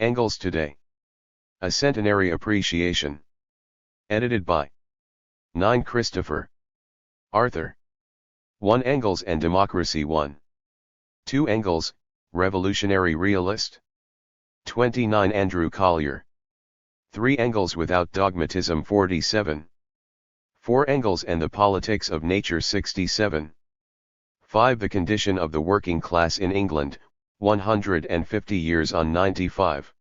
Engels Today. A Centenary Appreciation. Edited by 9 Christopher. Arthur. 1 Engels and Democracy 1. 2 Engels, Revolutionary Realist. 29 Andrew Collier. 3 Engels Without Dogmatism 47. 4 Engels and the Politics of Nature 67. 5 The Condition of the Working Class in England, 150 years on 95.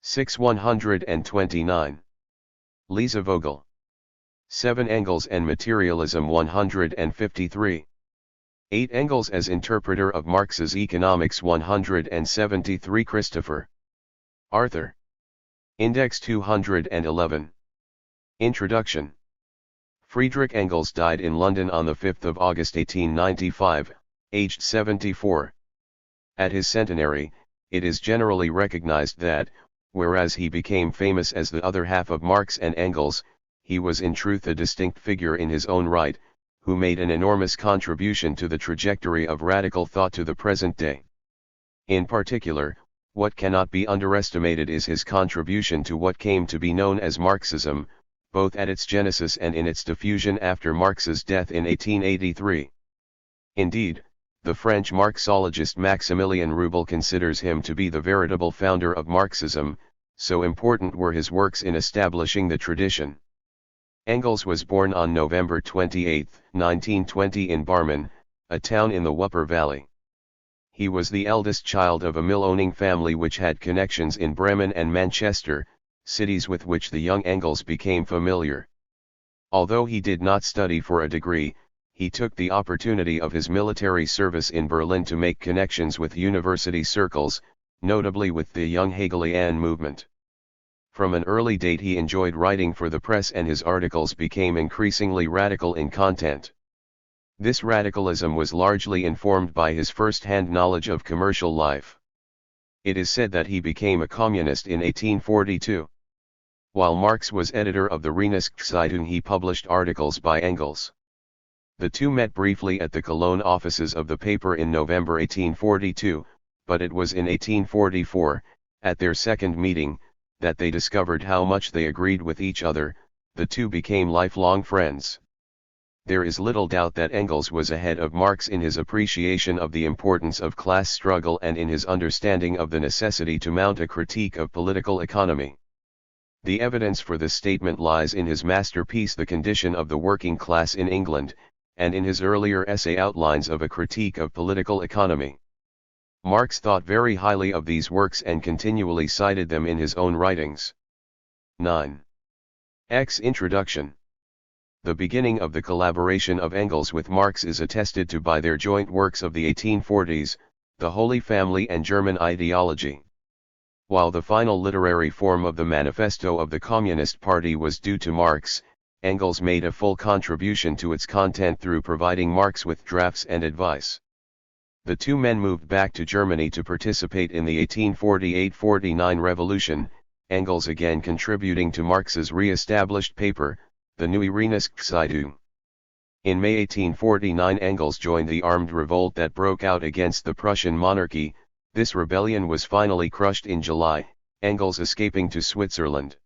6 129. Lisa Vogel. 7 Engels and Materialism 153. 8 Engels as Interpreter of Marx's Economics 173 Christopher. Arthur. Index 211. Introduction. Friedrich Engels died in London on 5 August 1895, aged 74. At his centenary, it is generally recognized that, whereas he became famous as the other half of Marx and Engels, he was in truth a distinct figure in his own right, who made an enormous contribution to the trajectory of radical thought to the present day. In particular, what cannot be underestimated is his contribution to what came to be known as Marxism, both at its genesis and in its diffusion after Marx's death in 1883. Indeed, the French Marxologist Maximilien Rubel considers him to be the veritable founder of Marxism, so important were his works in establishing the tradition. Engels was born on November 28, 1920 in Barmen, a town in the Wupper Valley. He was the eldest child of a mill-owning family which had connections in Bremen and Manchester, cities with which the young Engels became familiar. Although he did not study for a degree, he took the opportunity of his military service in Berlin to make connections with university circles, notably with the young Hegelian movement. From an early date he enjoyed writing for the press and his articles became increasingly radical in content. This radicalism was largely informed by his first-hand knowledge of commercial life. It is said that he became a communist in 1842. While Marx was editor of the Reinigungszeitung, he published articles by Engels. The two met briefly at the Cologne offices of the paper in November 1842, but it was in 1844, at their second meeting, that they discovered how much they agreed with each other. The two became lifelong friends. There is little doubt that Engels was ahead of Marx in his appreciation of the importance of class struggle and in his understanding of the necessity to mount a critique of political economy. The evidence for this statement lies in his masterpiece The Condition of the Working Class in England, and in his earlier essay Outlines of a Critique of Political Economy. Marx thought very highly of these works and continually cited them in his own writings. 9. Introduction. The beginning of the collaboration of Engels with Marx is attested to by their joint works of the 1840s, The Holy Family and German Ideology. While the final literary form of the Manifesto of the Communist Party was due to Marx, Engels made a full contribution to its content through providing Marx with drafts and advice. The two men moved back to Germany to participate in the 1848-49 revolution, Engels again contributing to Marx's re-established paper, the Neue Reinigungszeitung. In May 1849 Engels joined the armed revolt that broke out against the Prussian monarchy. This rebellion was finally crushed in July, Engels escaping to Switzerland.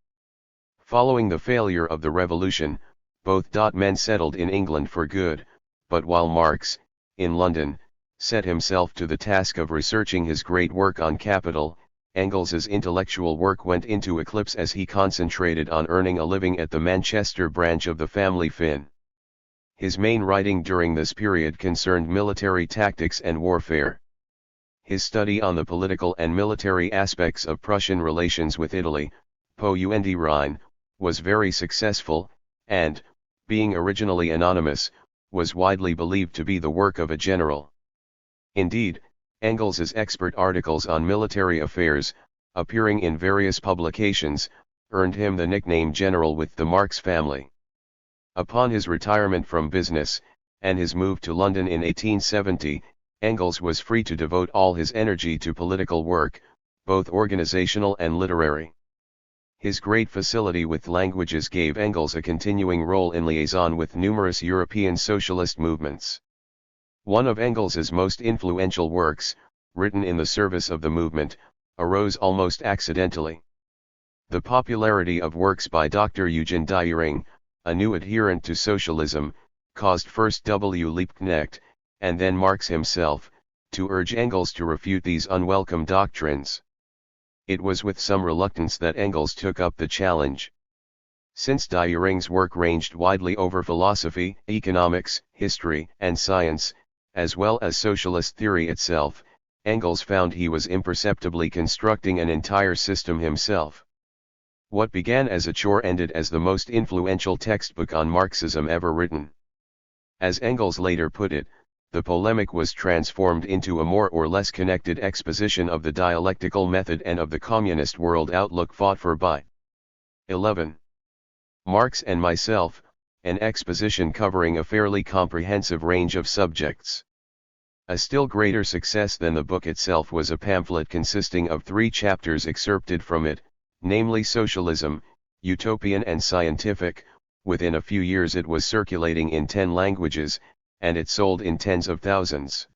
Following the failure of the revolution, both men settled in England for good, but while Marx, in London, set himself to the task of researching his great work on capital, Engels's intellectual work went into eclipse as he concentrated on earning a living at the Manchester branch of the family firm. His main writing during this period concerned military tactics and warfare. His study on the political and military aspects of Prussian relations with Italy, Po und Rhine, was very successful, and, being originally anonymous, was widely believed to be the work of a general. Indeed, Engels's expert articles on military affairs, appearing in various publications, earned him the nickname General with the Marx family. Upon his retirement from business, and his move to London in 1870, Engels was free to devote all his energy to political work, both organizational and literary. His great facility with languages gave Engels a continuing role in liaison with numerous European socialist movements. One of Engels's most influential works, written in the service of the movement, arose almost accidentally. The popularity of works by Dr. Eugen Dühring, a new adherent to socialism, caused first W. Liebknecht, and then Marx himself, to urge Engels to refute these unwelcome doctrines. It was with some reluctance that Engels took up the challenge. Since Dühring's work ranged widely over philosophy, economics, history, and science, as well as socialist theory itself, Engels found he was imperceptibly constructing an entire system himself. What began as a chore ended as the most influential textbook on Marxism ever written. As Engels later put it, the polemic was transformed into a more or less connected exposition of the dialectical method and of the communist world outlook fought for by 11. Marx and Myself, an exposition covering a fairly comprehensive range of subjects. A still greater success than the book itself was a pamphlet consisting of 3 chapters excerpted from it, namely Socialism, Utopian and Scientific. Within a few years it was circulating in 10 languages, and it sold in tens of thousands.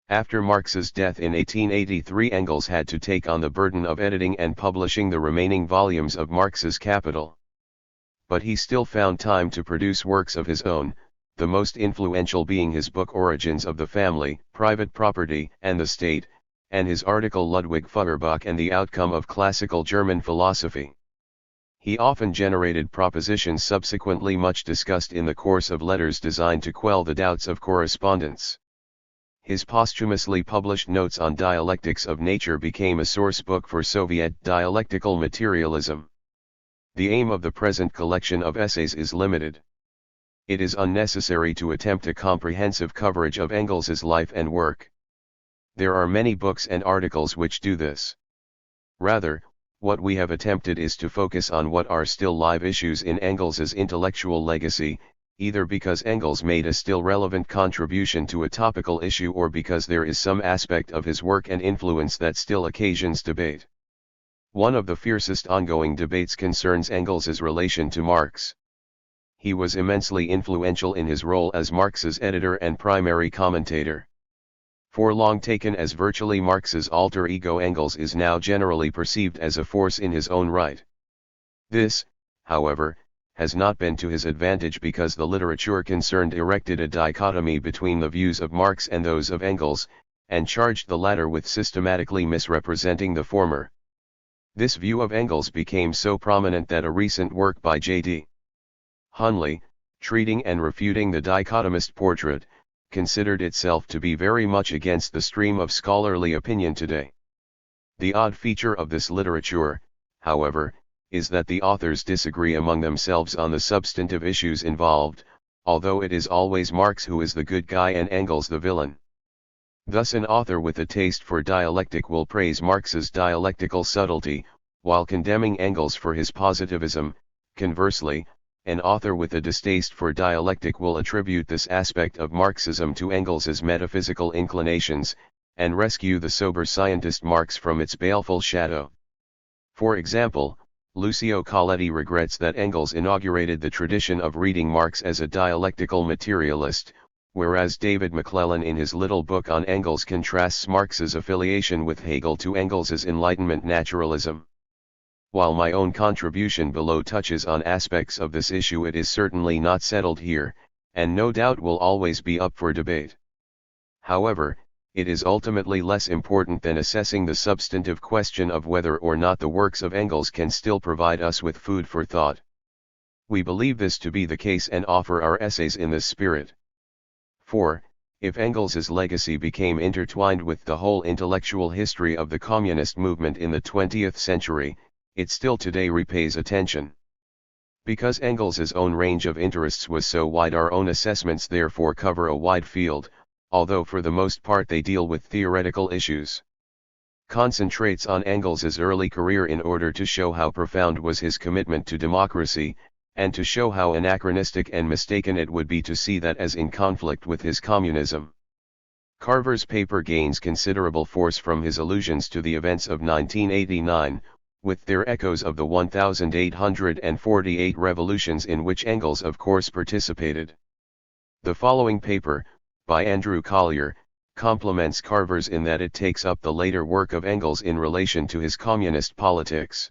After Marx's death in 1883, Engels had to take on the burden of editing and publishing the remaining volumes of Marx's Capital. But he still found time to produce works of his own, the most influential being his book Origins of the Family, Private Property and the State, and his article Ludwig Feuerbach and the Outcome of Classical German Philosophy. He often generated propositions subsequently much discussed in the course of letters designed to quell the doubts of correspondents. His posthumously published Notes on Dialectics of Nature became a source book for Soviet dialectical materialism. The aim of the present collection of essays is limited. It is unnecessary to attempt a comprehensive coverage of Engels's life and work. There are many books and articles which do this. Rather, what we have attempted is to focus on what are still live issues in Engels's intellectual legacy, either because Engels made a still relevant contribution to a topical issue or because there is some aspect of his work and influence that still occasions debate. One of the fiercest ongoing debates concerns Engels's relation to Marx. He was immensely influential in his role as Marx's editor and primary commentator. For long taken as virtually Marx's alter ego, Engels is now generally perceived as a force in his own right. This, however, has not been to his advantage because the literature concerned erected a dichotomy between the views of Marx and those of Engels, and charged the latter with systematically misrepresenting the former. This view of Engels became so prominent that a recent work by J.D. Hunley, treating and refuting the dichotomist portrait, considered itself to be very much against the stream of scholarly opinion today. The odd feature of this literature, however, is that the authors disagree among themselves on the substantive issues involved, although it is always Marx who is the good guy and Engels the villain. Thus an author with a taste for dialectic will praise Marx's dialectical subtlety, while condemning Engels for his positivism. Conversely, an author with a distaste for dialectic will attribute this aspect of Marxism to Engels's metaphysical inclinations, and rescue the sober scientist Marx from its baleful shadow. For example, Lucio Colletti regrets that Engels inaugurated the tradition of reading Marx as a dialectical materialist, whereas David McClellan in his little book on Engels contrasts Marx's affiliation with Hegel to Engels's Enlightenment naturalism. While my own contribution below touches on aspects of this issue, it is certainly not settled here, and no doubt will always be up for debate. However, it is ultimately less important than assessing the substantive question of whether or not the works of Engels can still provide us with food for thought. We believe this to be the case and offer our essays in this spirit. For, if Engels's legacy became intertwined with the whole intellectual history of the communist movement in the 20th century, it still today repays attention. Because Engels's own range of interests was so wide, our own assessments therefore cover a wide field, although for the most part they deal with theoretical issues. Concentrates on Engels's early career in order to show how profound was his commitment to democracy, and to show how anachronistic and mistaken it would be to see that as in conflict with his communism. Carver's paper gains considerable force from his allusions to the events of 1989, with their echoes of the 1848 revolutions in which Engels of course participated. The following paper, by Andrew Collier, complements Carver's in that it takes up the later work of Engels in relation to his communist politics.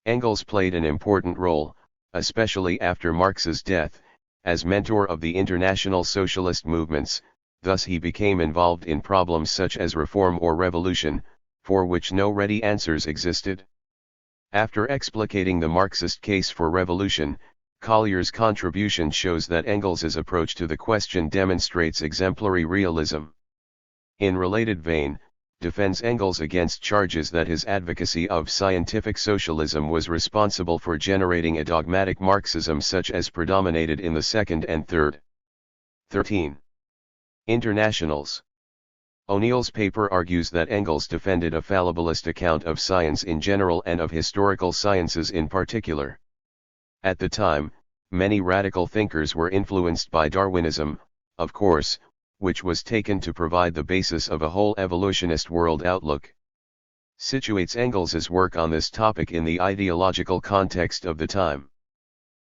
Engels played an important role, especially after Marx's death, as mentor of the international socialist movements, thus he became involved in problems such as reform or revolution, for which no ready answers existed. After explicating the Marxist case for revolution, Collier's contribution shows that Engels's approach to the question demonstrates exemplary realism. In related vein, defends Engels against charges that his advocacy of scientific socialism was responsible for generating a dogmatic Marxism such as predominated in the second and third. 13. Internationals. O'Neill's paper argues that Engels defended a fallibilist account of science in general and of historical sciences in particular. At the time, many radical thinkers were influenced by Darwinism, of course, which was taken to provide the basis of a whole evolutionist world outlook. Situates Engels's work on this topic in the ideological context of the time.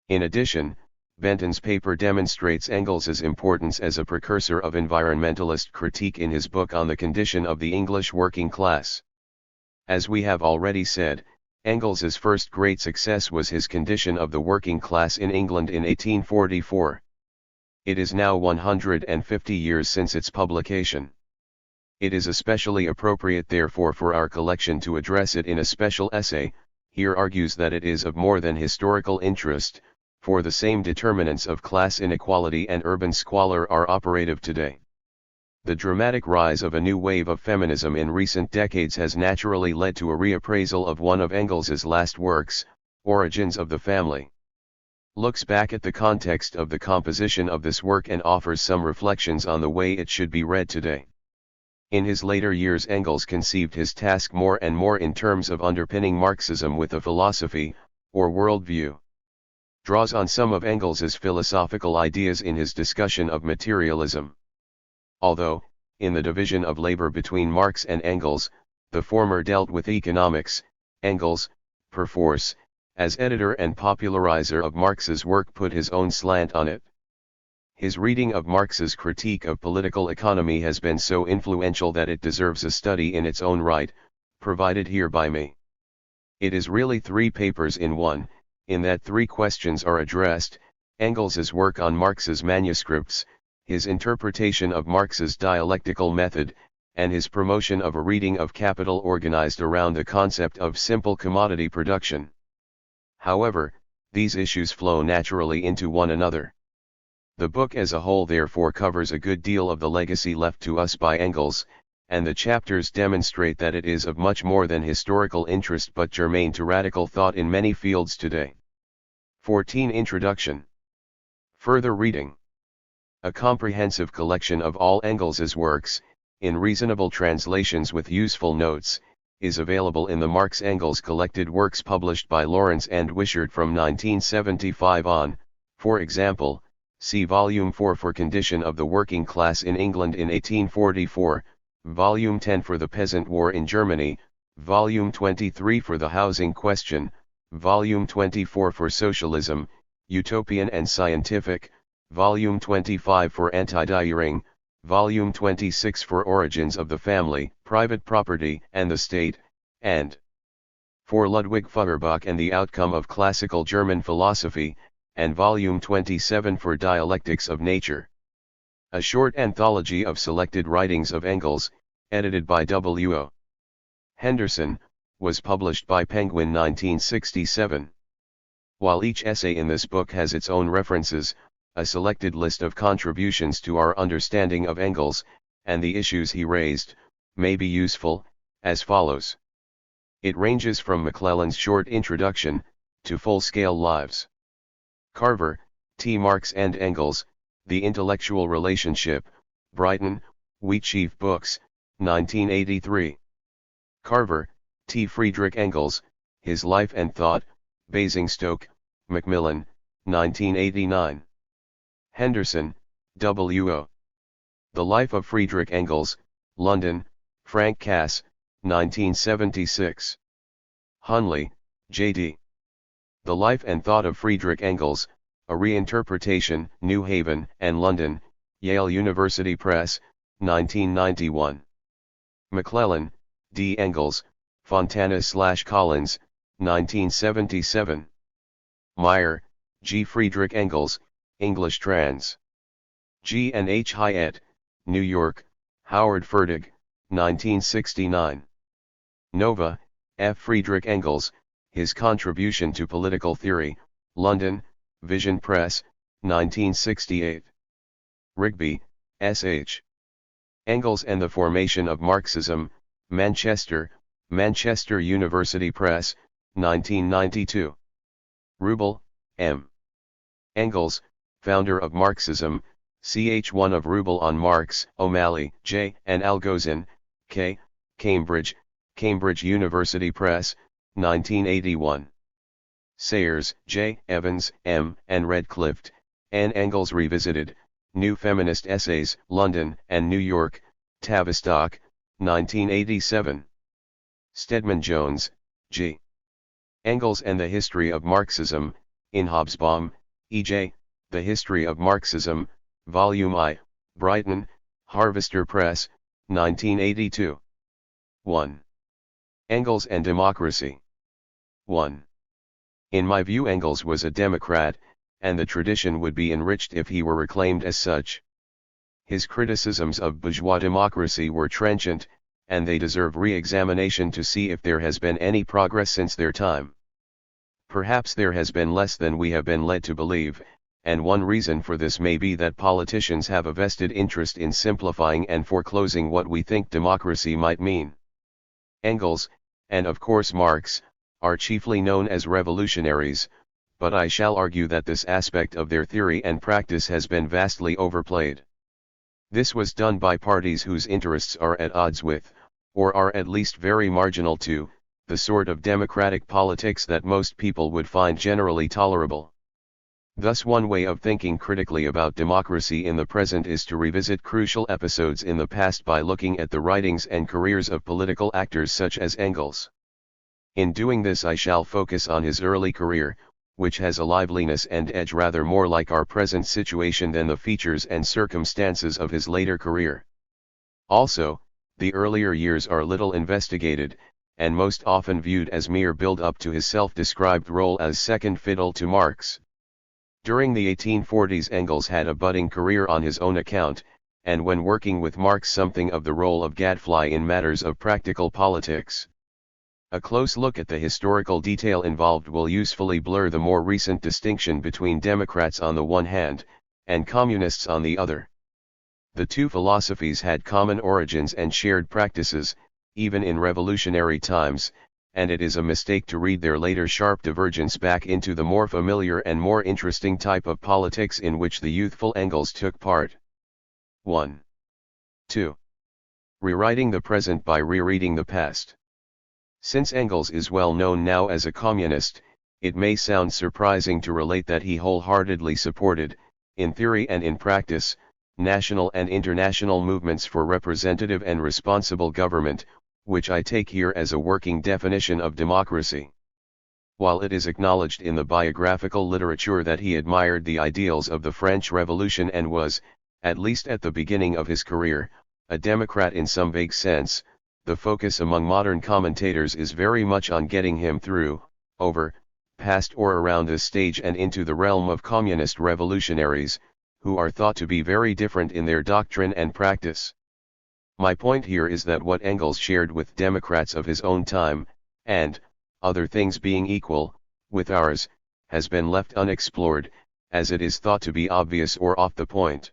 In addition, Benton's paper demonstrates Engels's importance as a precursor of environmentalist critique in his book on the condition of the English working class. As we have already said, Engels's first great success was his Condition of the Working Class in England in 1844. It is now 150 years since its publication. It is especially appropriate therefore for our collection to address it in a special essay. Here argues that it is of more than historical interest, for the same determinants of class inequality and urban squalor are operative today. The dramatic rise of a new wave of feminism in recent decades has naturally led to a reappraisal of one of Engels's last works, Origins of the Family. Looks back at the context of the composition of this work and offers some reflections on the way it should be read today. In his later years Engels conceived his task more and more in terms of underpinning Marxism with a philosophy, or worldview. Draws on some of Engels's philosophical ideas in his discussion of materialism. Although, in the division of labor between Marx and Engels, the former dealt with economics, Engels, perforce, as editor and popularizer of Marx's work put his own slant on it. His reading of Marx's critique of political economy has been so influential that it deserves a study in its own right, provided here by me. It is really 3 papers in one, in that 3 questions are addressed: Engels's work on Marx's manuscripts, his interpretation of Marx's dialectical method, and his promotion of a reading of Capital organized around the concept of simple commodity production. However, these issues flow naturally into one another. The book as a whole therefore covers a good deal of the legacy left to us by Engels, and the chapters demonstrate that it is of much more than historical interest but germane to radical thought in many fields today. 14. Introduction. Further reading. A comprehensive collection of all Engels's works, in reasonable translations with useful notes, is available in the Marx-Engels Collected Works published by Lawrence and Wishart from 1975 on. For example, see Volume 4 for Condition of the Working Class in England in 1844, Volume 10 for the Peasant War in Germany, Volume 23 for the Housing Question, Volume 24 for Socialism, Utopian and Scientific, Volume 25 for Anti-Dyeing, Volume 26 for Origins of the Family, Private Property and the State, and for Ludwig Feuerbach and the Outcome of Classical German Philosophy, and Volume 27 for Dialectics of Nature. A short anthology of selected writings of Engels, edited by W.O. Henderson, was published by Penguin 1967. While each essay in this book has its own references, a selected list of contributions to our understanding of Engels, and the issues he raised, may be useful, as follows. It ranges from McClellan's short introduction, to full-scale lives. Carver, T. Marx and Engels, The Intellectual Relationship, Brighton, Wheatsheaf Books, 1983. Carver, T. Friedrich Engels, His Life and Thought, Basingstoke, Macmillan, 1989. Henderson, W.O. The Life of Friedrich Engels, London, Frank Cass, 1976. Hunley, J.D. The Life and Thought of Friedrich Engels, A Reinterpretation, New Haven and London, Yale University Press, 1991. McClellan, D. Engels, Fontana/Collins, 1977. Meyer, G. Friedrich Engels, English trans. G. and H. Hyatt, New York, Howard Fertig, 1969. Nova, F. Friedrich Engels, His Contribution to Political Theory, London, Vision Press, 1968. Rigby, S. H. Engels and the Formation of Marxism, Manchester, Manchester University Press, 1992. Rubel, M. Engels, Founder of Marxism, ch. 1 of Rubel on Marx, O'Malley, J. and Algozin, K. Cambridge, Cambridge University Press, 1981. Sayers, J. Evans, M. and Redcliffe, N. Engels Revisited, New Feminist Essays, London and New York, Tavistock, 1987. Stedman Jones, G. Engels and the History of Marxism, in Hobsbawm, E.J., The History of Marxism, Volume I, Brighton, Harvester Press, 1982. 1. Engels and Democracy. 1. In my view, Engels was a Democrat, and the tradition would be enriched if he were reclaimed as such. His criticisms of bourgeois democracy were trenchant, and they deserve re-examination to see if there has been any progress since their time. Perhaps there has been less than we have been led to believe, and one reason for this may be that politicians have a vested interest in simplifying and foreclosing what we think democracy might mean. Engels, and of course Marx, are chiefly known as revolutionaries, but I shall argue that this aspect of their theory and practice has been vastly overplayed. This was done by parties whose interests are at odds with, or are at least very marginal to, the sort of democratic politics that most people would find generally tolerable. Thus, one way of thinking critically about democracy in the present is to revisit crucial episodes in the past by looking at the writings and careers of political actors such as Engels. In doing this, I shall focus on his early career, which has a liveliness and edge rather more like our present situation than the features and circumstances of his later career. Also, the earlier years are little investigated, and most often viewed as mere build-up to his self-described role as second fiddle to Marx. During the 1840s, Engels had a budding career on his own account, and when working with Marx something of the role of gadfly in matters of practical politics. A close look at the historical detail involved will usefully blur the more recent distinction between Democrats on the one hand, and Communists on the other. The two philosophies had common origins and shared practices, even in revolutionary times, and it is a mistake to read their later sharp divergence back into the more familiar and more interesting type of politics in which the youthful Engels took part. 1. 2. Rewriting the present by rereading the past. Since Engels is well known now as a communist, it may sound surprising to relate that he wholeheartedly supported, in theory and in practice, national and international movements for representative and responsible government, which I take here as a working definition of democracy. While it is acknowledged in the biographical literature that he admired the ideals of the French Revolution and was, at least at the beginning of his career, a Democrat in some vague sense, the focus among modern commentators is very much on getting him through, over, past or around this stage and into the realm of communist revolutionaries, who are thought to be very different in their doctrine and practice. My point here is that what Engels shared with Democrats of his own time, and, other things being equal, with ours, has been left unexplored, as it is thought to be obvious or off the point.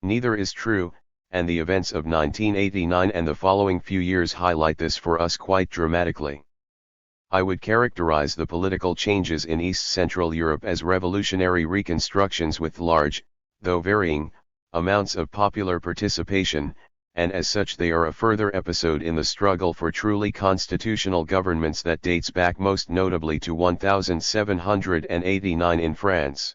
Neither is true, and the events of 1989 and the following few years highlight this for us quite dramatically. I would characterize the political changes in East Central Europe as revolutionary reconstructions with large, though varying, amounts of popular participation, and as such they are a further episode in the struggle for truly constitutional governments that dates back most notably to 1789 in France.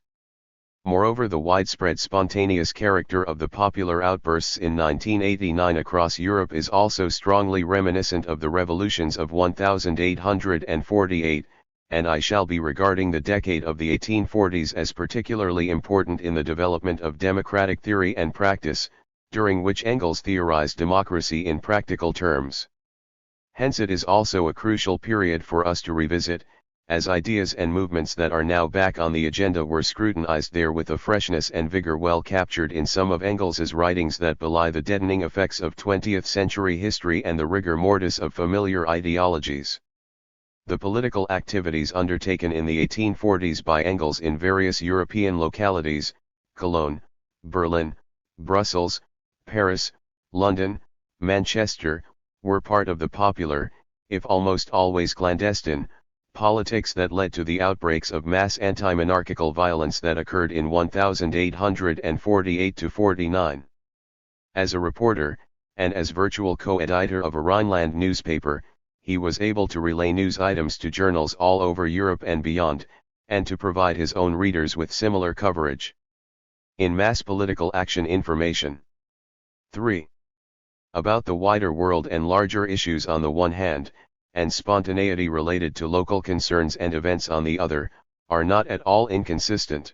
Moreover, the widespread spontaneous character of the popular outbursts in 1989 across Europe is also strongly reminiscent of the revolutions of 1848, and I shall be regarding the decade of the 1840s as particularly important in the development of democratic theory and practice, during which Engels theorized democracy in practical terms. Hence it is also a crucial period for us to revisit, as ideas and movements that are now back on the agenda were scrutinized there with a freshness and vigor well captured in some of Engels's writings that belie the deadening effects of 20th century history and the rigor mortis of familiar ideologies. The political activities undertaken in the 1840s by Engels in various European localities, Cologne, Berlin, Brussels, Paris, London, Manchester, were part of the popular, if almost always clandestine, politics that led to the outbreaks of mass anti-monarchical violence that occurred in 1848–49. As a reporter, and as virtual co-editor of a Rhineland newspaper, he was able to relay news items to journals all over Europe and beyond, and to provide his own readers with similar coverage. In mass political action information. 3. About the wider world and larger issues on the one hand, and spontaneity related to local concerns and events on the other, are not at all inconsistent.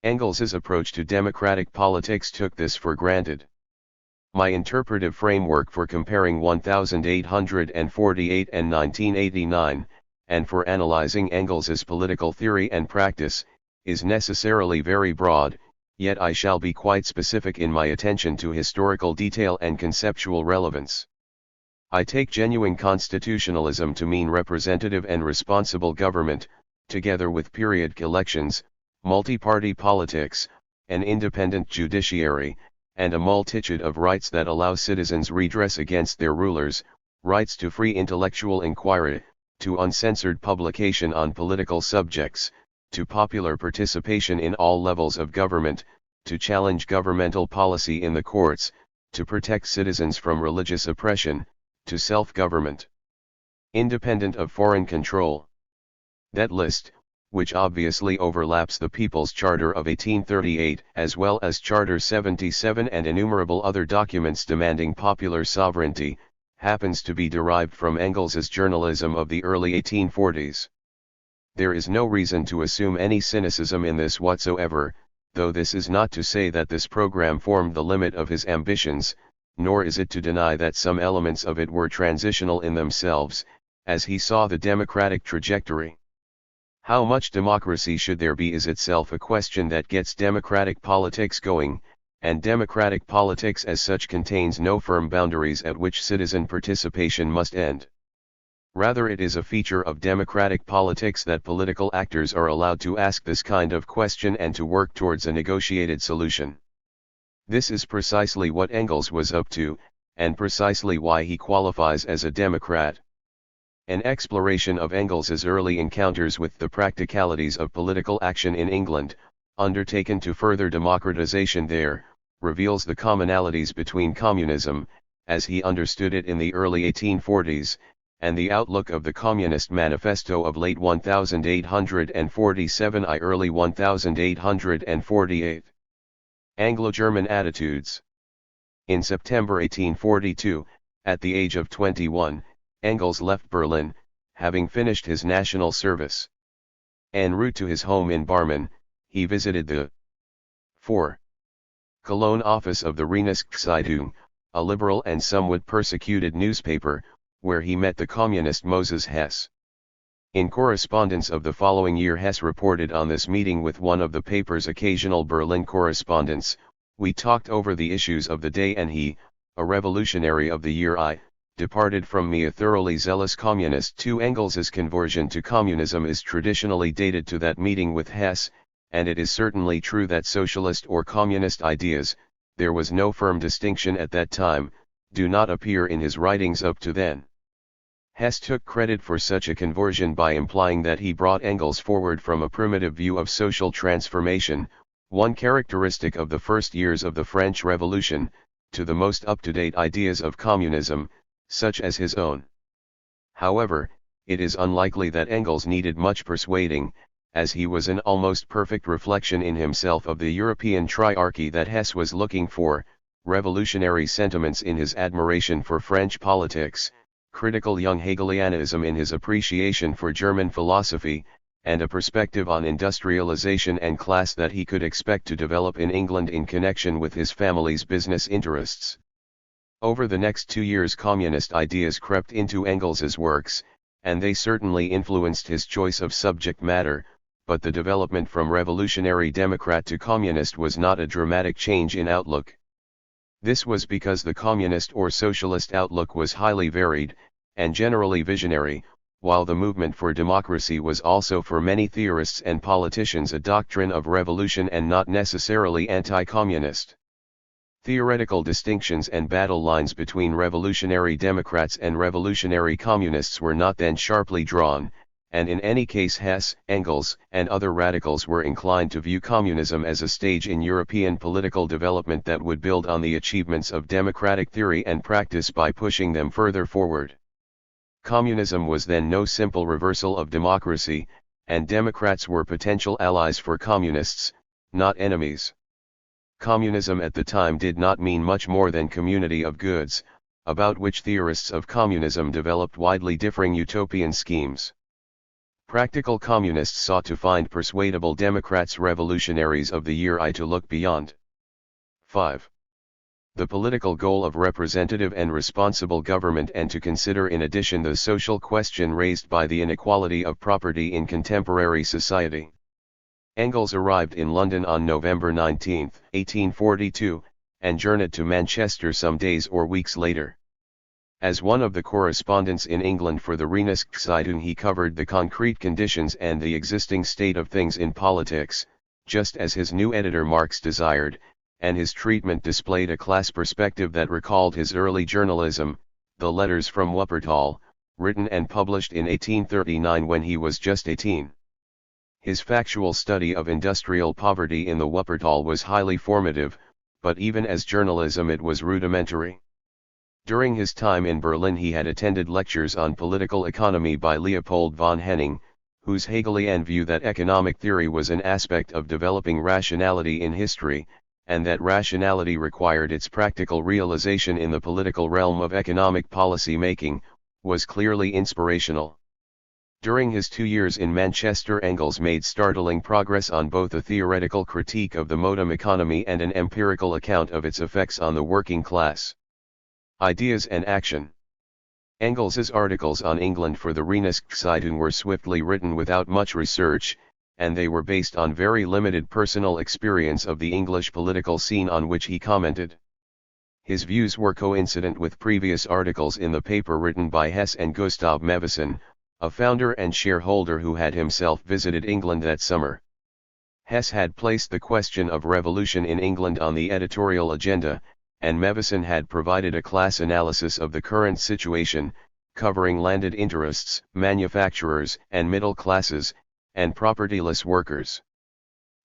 Engels's approach to democratic politics took this for granted. My interpretive framework for comparing 1848 and 1989, and for analyzing Engels's political theory and practice, is necessarily very broad, yet I shall be quite specific in my attention to historical detail and conceptual relevance. I take genuine constitutionalism to mean representative and responsible government, together with periodic elections, multi-party politics, an independent judiciary, and a multitude of rights that allow citizens redress against their rulers, rights to free intellectual inquiry, to uncensored publication on political subjects, to popular participation in all levels of government, to challenge governmental policy in the courts, to protect citizens from religious oppression, to self-government. Independent of foreign control. That list, which obviously overlaps the People's Charter of 1838 as well as Charter 77 and innumerable other documents demanding popular sovereignty, happens to be derived from Engels's journalism of the early 1840s. There is no reason to assume any cynicism in this whatsoever, though this is not to say that this program formed the limit of his ambitions, nor is it to deny that some elements of it were transitional in themselves, as he saw the democratic trajectory. How much democracy should there be is itself a question that gets democratic politics going, and democratic politics as such contains no firm boundaries at which citizen participation must end. Rather, it is a feature of democratic politics that political actors are allowed to ask this kind of question and to work towards a negotiated solution. This is precisely what Engels was up to, and precisely why he qualifies as a Democrat. An exploration of Engels's early encounters with the practicalities of political action in England, undertaken to further democratization there, reveals the commonalities between communism, as he understood it in the early 1840s, and the outlook of the Communist Manifesto of late 1847 I early 1848. Anglo-German attitudes. In September 1842, at the age of 21, Engels left Berlin, having finished his national service. En route to his home in Barmen, he visited the 4. Cologne office of the Rheinischen-Zeitung, a liberal and somewhat persecuted newspaper, where he met the communist Moses Hess. In correspondence of the following year, Hess reported on this meeting with one of the paper's occasional Berlin correspondents. We talked over the issues of the day, and he, a revolutionary of the year I, departed from me a thoroughly zealous communist too. Engels's conversion to communism is traditionally dated to that meeting with Hess, and it is certainly true that socialist or communist ideas, there was no firm distinction at that time, do not appear in his writings up to then. Hess took credit for such a conversion by implying that he brought Engels forward from a primitive view of social transformation, one characteristic of the first years of the French Revolution, to the most up-to-date ideas of communism, such as his own. However, it is unlikely that Engels needed much persuading, as he was an almost perfect reflection in himself of the European triarchy that Hess was looking for, revolutionary sentiments in his admiration for French politics, critical young Hegelianism in his appreciation for German philosophy, and a perspective on industrialization and class that he could expect to develop in England in connection with his family's business interests. Over the next 2 years communist ideas crept into Engels's works, and they certainly influenced his choice of subject matter, but the development from revolutionary democrat to communist was not a dramatic change in outlook. This was because the communist or socialist outlook was highly varied, and generally visionary, while the movement for democracy was also for many theorists and politicians a doctrine of revolution and not necessarily anti-communist. Theoretical distinctions and battle lines between revolutionary Democrats and revolutionary communists were not then sharply drawn, and in any case Hess, Engels, and other radicals were inclined to view communism as a stage in European political development that would build on the achievements of democratic theory and practice by pushing them further forward. Communism was then no simple reversal of democracy, and Democrats were potential allies for communists, not enemies. Communism at the time did not mean much more than community of goods, about which theorists of communism developed widely differing utopian schemes. Practical communists sought to find persuadable Democrats revolutionaries of the year I to look beyond. 5. The political goal of representative and responsible government and to consider in addition the social question raised by the inequality of property in contemporary society. Engels arrived in London on November 19, 1842, and journeyed to Manchester some days or weeks later. As one of the correspondents in England for the Zeitung he covered the concrete conditions and the existing state of things in politics, just as his new editor Marx desired, and his treatment displayed a class perspective that recalled his early journalism, the Letters from Wuppertal, written and published in 1839 when he was just 18. His factual study of industrial poverty in the Wuppertal was highly formative, but even as journalism it was rudimentary. During his time in Berlin he had attended lectures on political economy by Leopold von Henning, whose Hegelian view that economic theory was an aspect of developing rationality in history, and that rationality required its practical realization in the political realm of economic policy making, was clearly inspirational. During his 2 years in Manchester Engels made startling progress on both a theoretical critique of the modem economy and an empirical account of its effects on the working class. Ideas and action. Engels's articles on England for the Zeitung were swiftly written without much research, and they were based on very limited personal experience of the English political scene on which he commented. His views were coincident with previous articles in the paper written by Hess and Gustav Mevisan, a founder and shareholder who had himself visited England that summer. Hess had placed the question of revolution in England on the editorial agenda, and Mevisan had provided a class analysis of the current situation, covering landed interests, manufacturers and middle classes, and propertyless workers.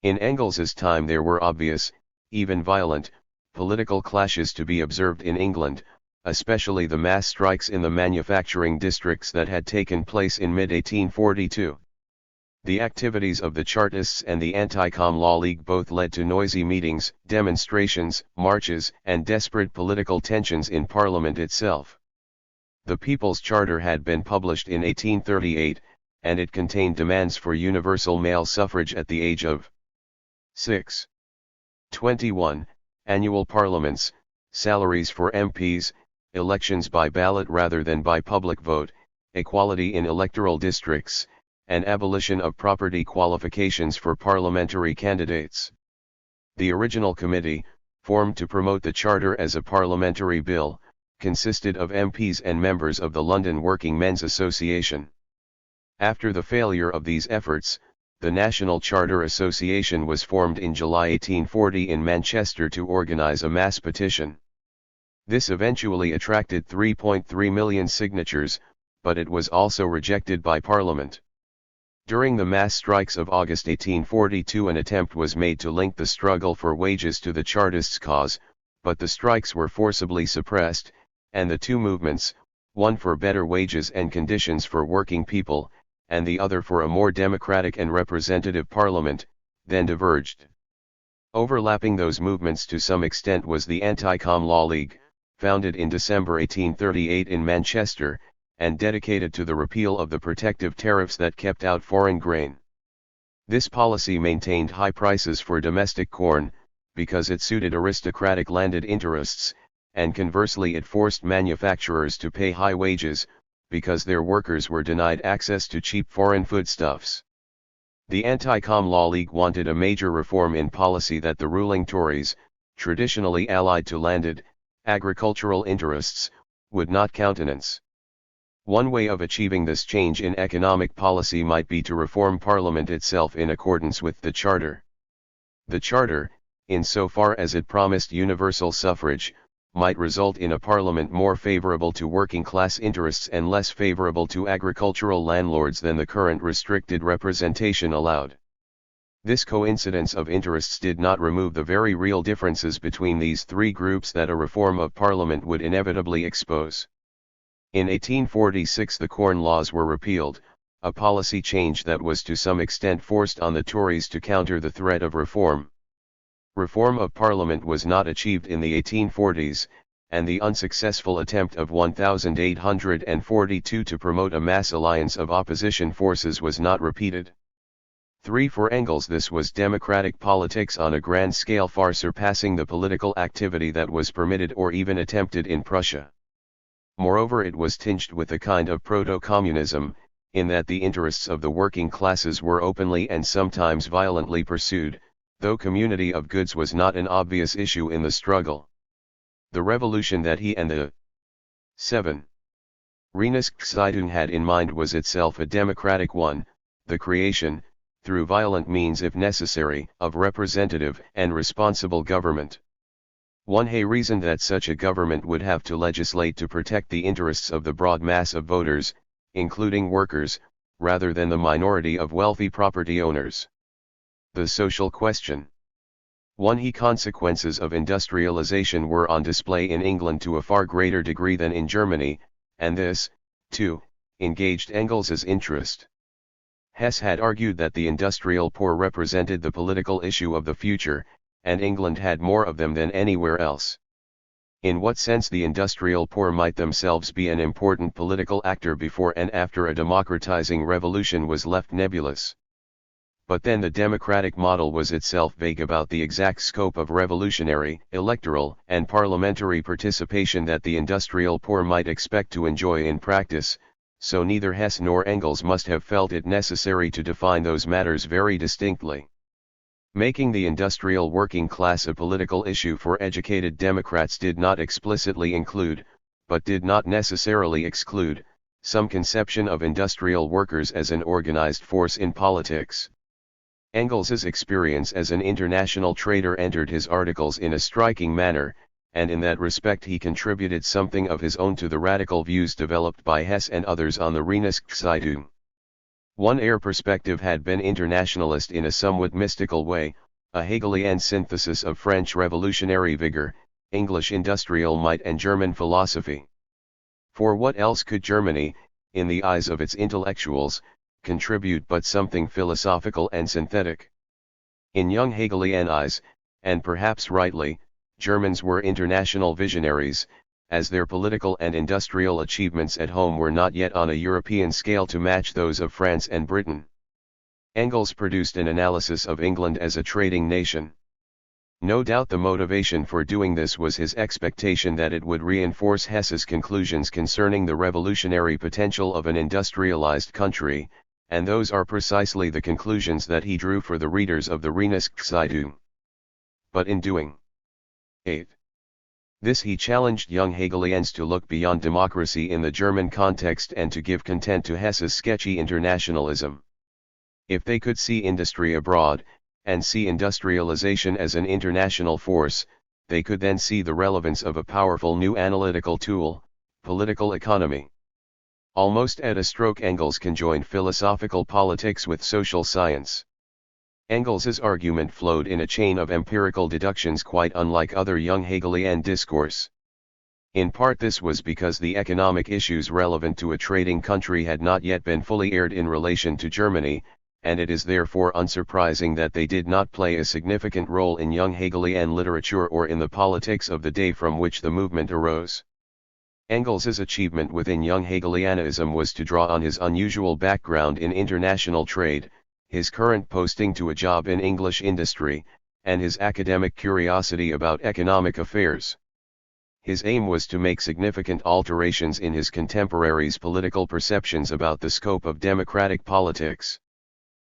In Engels's time there were obvious, even violent, political clashes to be observed in England, especially the mass strikes in the manufacturing districts that had taken place in mid-1842. The activities of the Chartists and the Anti-Com Law League both led to noisy meetings, demonstrations, marches, and desperate political tensions in Parliament itself. The People's Charter had been published in 1838, and it contained demands for universal male suffrage at the age of 6. 21, annual parliaments, salaries for MPs, elections by ballot rather than by public vote, equality in electoral districts, and abolition of property qualifications for parliamentary candidates. The original committee, formed to promote the Charter as a parliamentary bill, consisted of MPs and members of the London Working Men's Association. After the failure of these efforts, the National Charter Association was formed in July 1840 in Manchester to organise a mass petition. This eventually attracted 3.3 million signatures, but it was also rejected by Parliament. During the mass strikes of August 1842 an attempt was made to link the struggle for wages to the Chartists' cause, but the strikes were forcibly suppressed, and the two movements, one for better wages and conditions for working people, and the other for a more democratic and representative parliament, then diverged. Overlapping those movements to some extent was the Anti-Com Law League, founded in December 1838 in Manchester, and dedicated to the repeal of the protective tariffs that kept out foreign grain. This policy maintained high prices for domestic corn, because it suited aristocratic landed interests, and conversely it forced manufacturers to pay high wages, because their workers were denied access to cheap foreign foodstuffs. The Anti-Com Law League wanted a major reform in policy that the ruling Tories, traditionally allied to landed, agricultural interests, would not countenance. One way of achieving this change in economic policy might be to reform Parliament itself in accordance with the Charter. The Charter, insofar as it promised universal suffrage, might result in a Parliament more favourable to working-class interests and less favourable to agricultural landlords than the current restricted representation allowed. This coincidence of interests did not remove the very real differences between these three groups that a reform of Parliament would inevitably expose. In 1846 the Corn Laws were repealed, a policy change that was to some extent forced on the Tories to counter the threat of reform. Reform of Parliament was not achieved in the 1840s, and the unsuccessful attempt of 1842 to promote a mass alliance of opposition forces was not repeated. 3. For Engels this was democratic politics on a grand scale far surpassing the political activity that was permitted or even attempted in Prussia. Moreover it was tinged with a kind of proto-communism, in that the interests of the working classes were openly and sometimes violently pursued, though community of goods was not an obvious issue in the struggle. The revolution that he and the 7. Reichszeitung had in mind was itself a democratic one, the creation, through violent means if necessary, of representative and responsible government. One hay reasoned that such a government would have to legislate to protect the interests of the broad mass of voters, including workers, rather than the minority of wealthy property owners. The social question. 1. The consequences of industrialization were on display in England to a far greater degree than in Germany, and this, too, engaged Engels's interest. Hess had argued that the industrial poor represented the political issue of the future, and England had more of them than anywhere else. In what sense the industrial poor might themselves be an important political actor before and after a democratizing revolution was left nebulous. But then the democratic model was itself vague about the exact scope of revolutionary, electoral, and parliamentary participation that the industrial poor might expect to enjoy in practice, so neither Hess nor Engels must have felt it necessary to define those matters very distinctly. Making the industrial working class a political issue for educated Democrats did not explicitly include, but did not necessarily exclude, some conception of industrial workers as an organized force in politics. Engels's experience as an international trader entered his articles in a striking manner, and in that respect he contributed something of his own to the radical views developed by Hess and others on the Reichszeitung. One air perspective had been internationalist in a somewhat mystical way, a Hegelian synthesis of French revolutionary vigor, English industrial might and German philosophy. For what else could Germany, in the eyes of its intellectuals, contribute but something philosophical and synthetic? In young Hegelian eyes, and perhaps rightly, Germans were international visionaries, as their political and industrial achievements at home were not yet on a European scale to match those of France and Britain. Engels produced an analysis of England as a trading nation. No doubt the motivation for doing this was his expectation that it would reinforce Hess's conclusions concerning the revolutionary potential of an industrialized country, and those are precisely the conclusions that he drew for the readers of the Reichszeitung. But in doing 8. This he challenged young Hegelians to look beyond democracy in the German context and to give content to Hess's sketchy internationalism. If they could see industry abroad, and see industrialization as an international force, they could then see the relevance of a powerful new analytical tool, political economy. Almost at a stroke Engels conjoined philosophical politics with social science. Engels's argument flowed in a chain of empirical deductions quite unlike other young Hegelian discourse. In part this was because the economic issues relevant to a trading country had not yet been fully aired in relation to Germany, and it is therefore unsurprising that they did not play a significant role in young Hegelian literature or in the politics of the day from which the movement arose. Engels's achievement within young Hegelianism was to draw on his unusual background in international trade, his current posting to a job in English industry, and his academic curiosity about economic affairs. His aim was to make significant alterations in his contemporaries' political perceptions about the scope of democratic politics.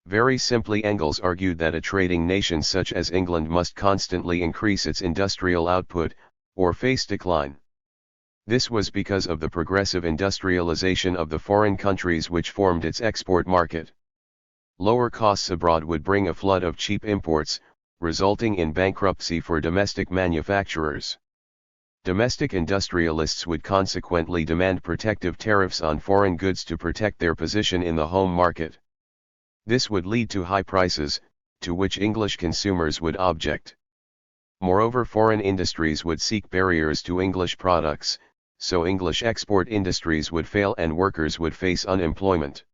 Very simply, Engels argued that a trading nation such as England must constantly increase its industrial output, or face decline. This was because of the progressive industrialization of the foreign countries which formed its export market. Lower costs abroad would bring a flood of cheap imports, resulting in bankruptcy for domestic manufacturers. Domestic industrialists would consequently demand protective tariffs on foreign goods to protect their position in the home market. This would lead to high prices, to which English consumers would object. Moreover, foreign industries would seek barriers to English products, so English export industries would fail and workers would face unemployment.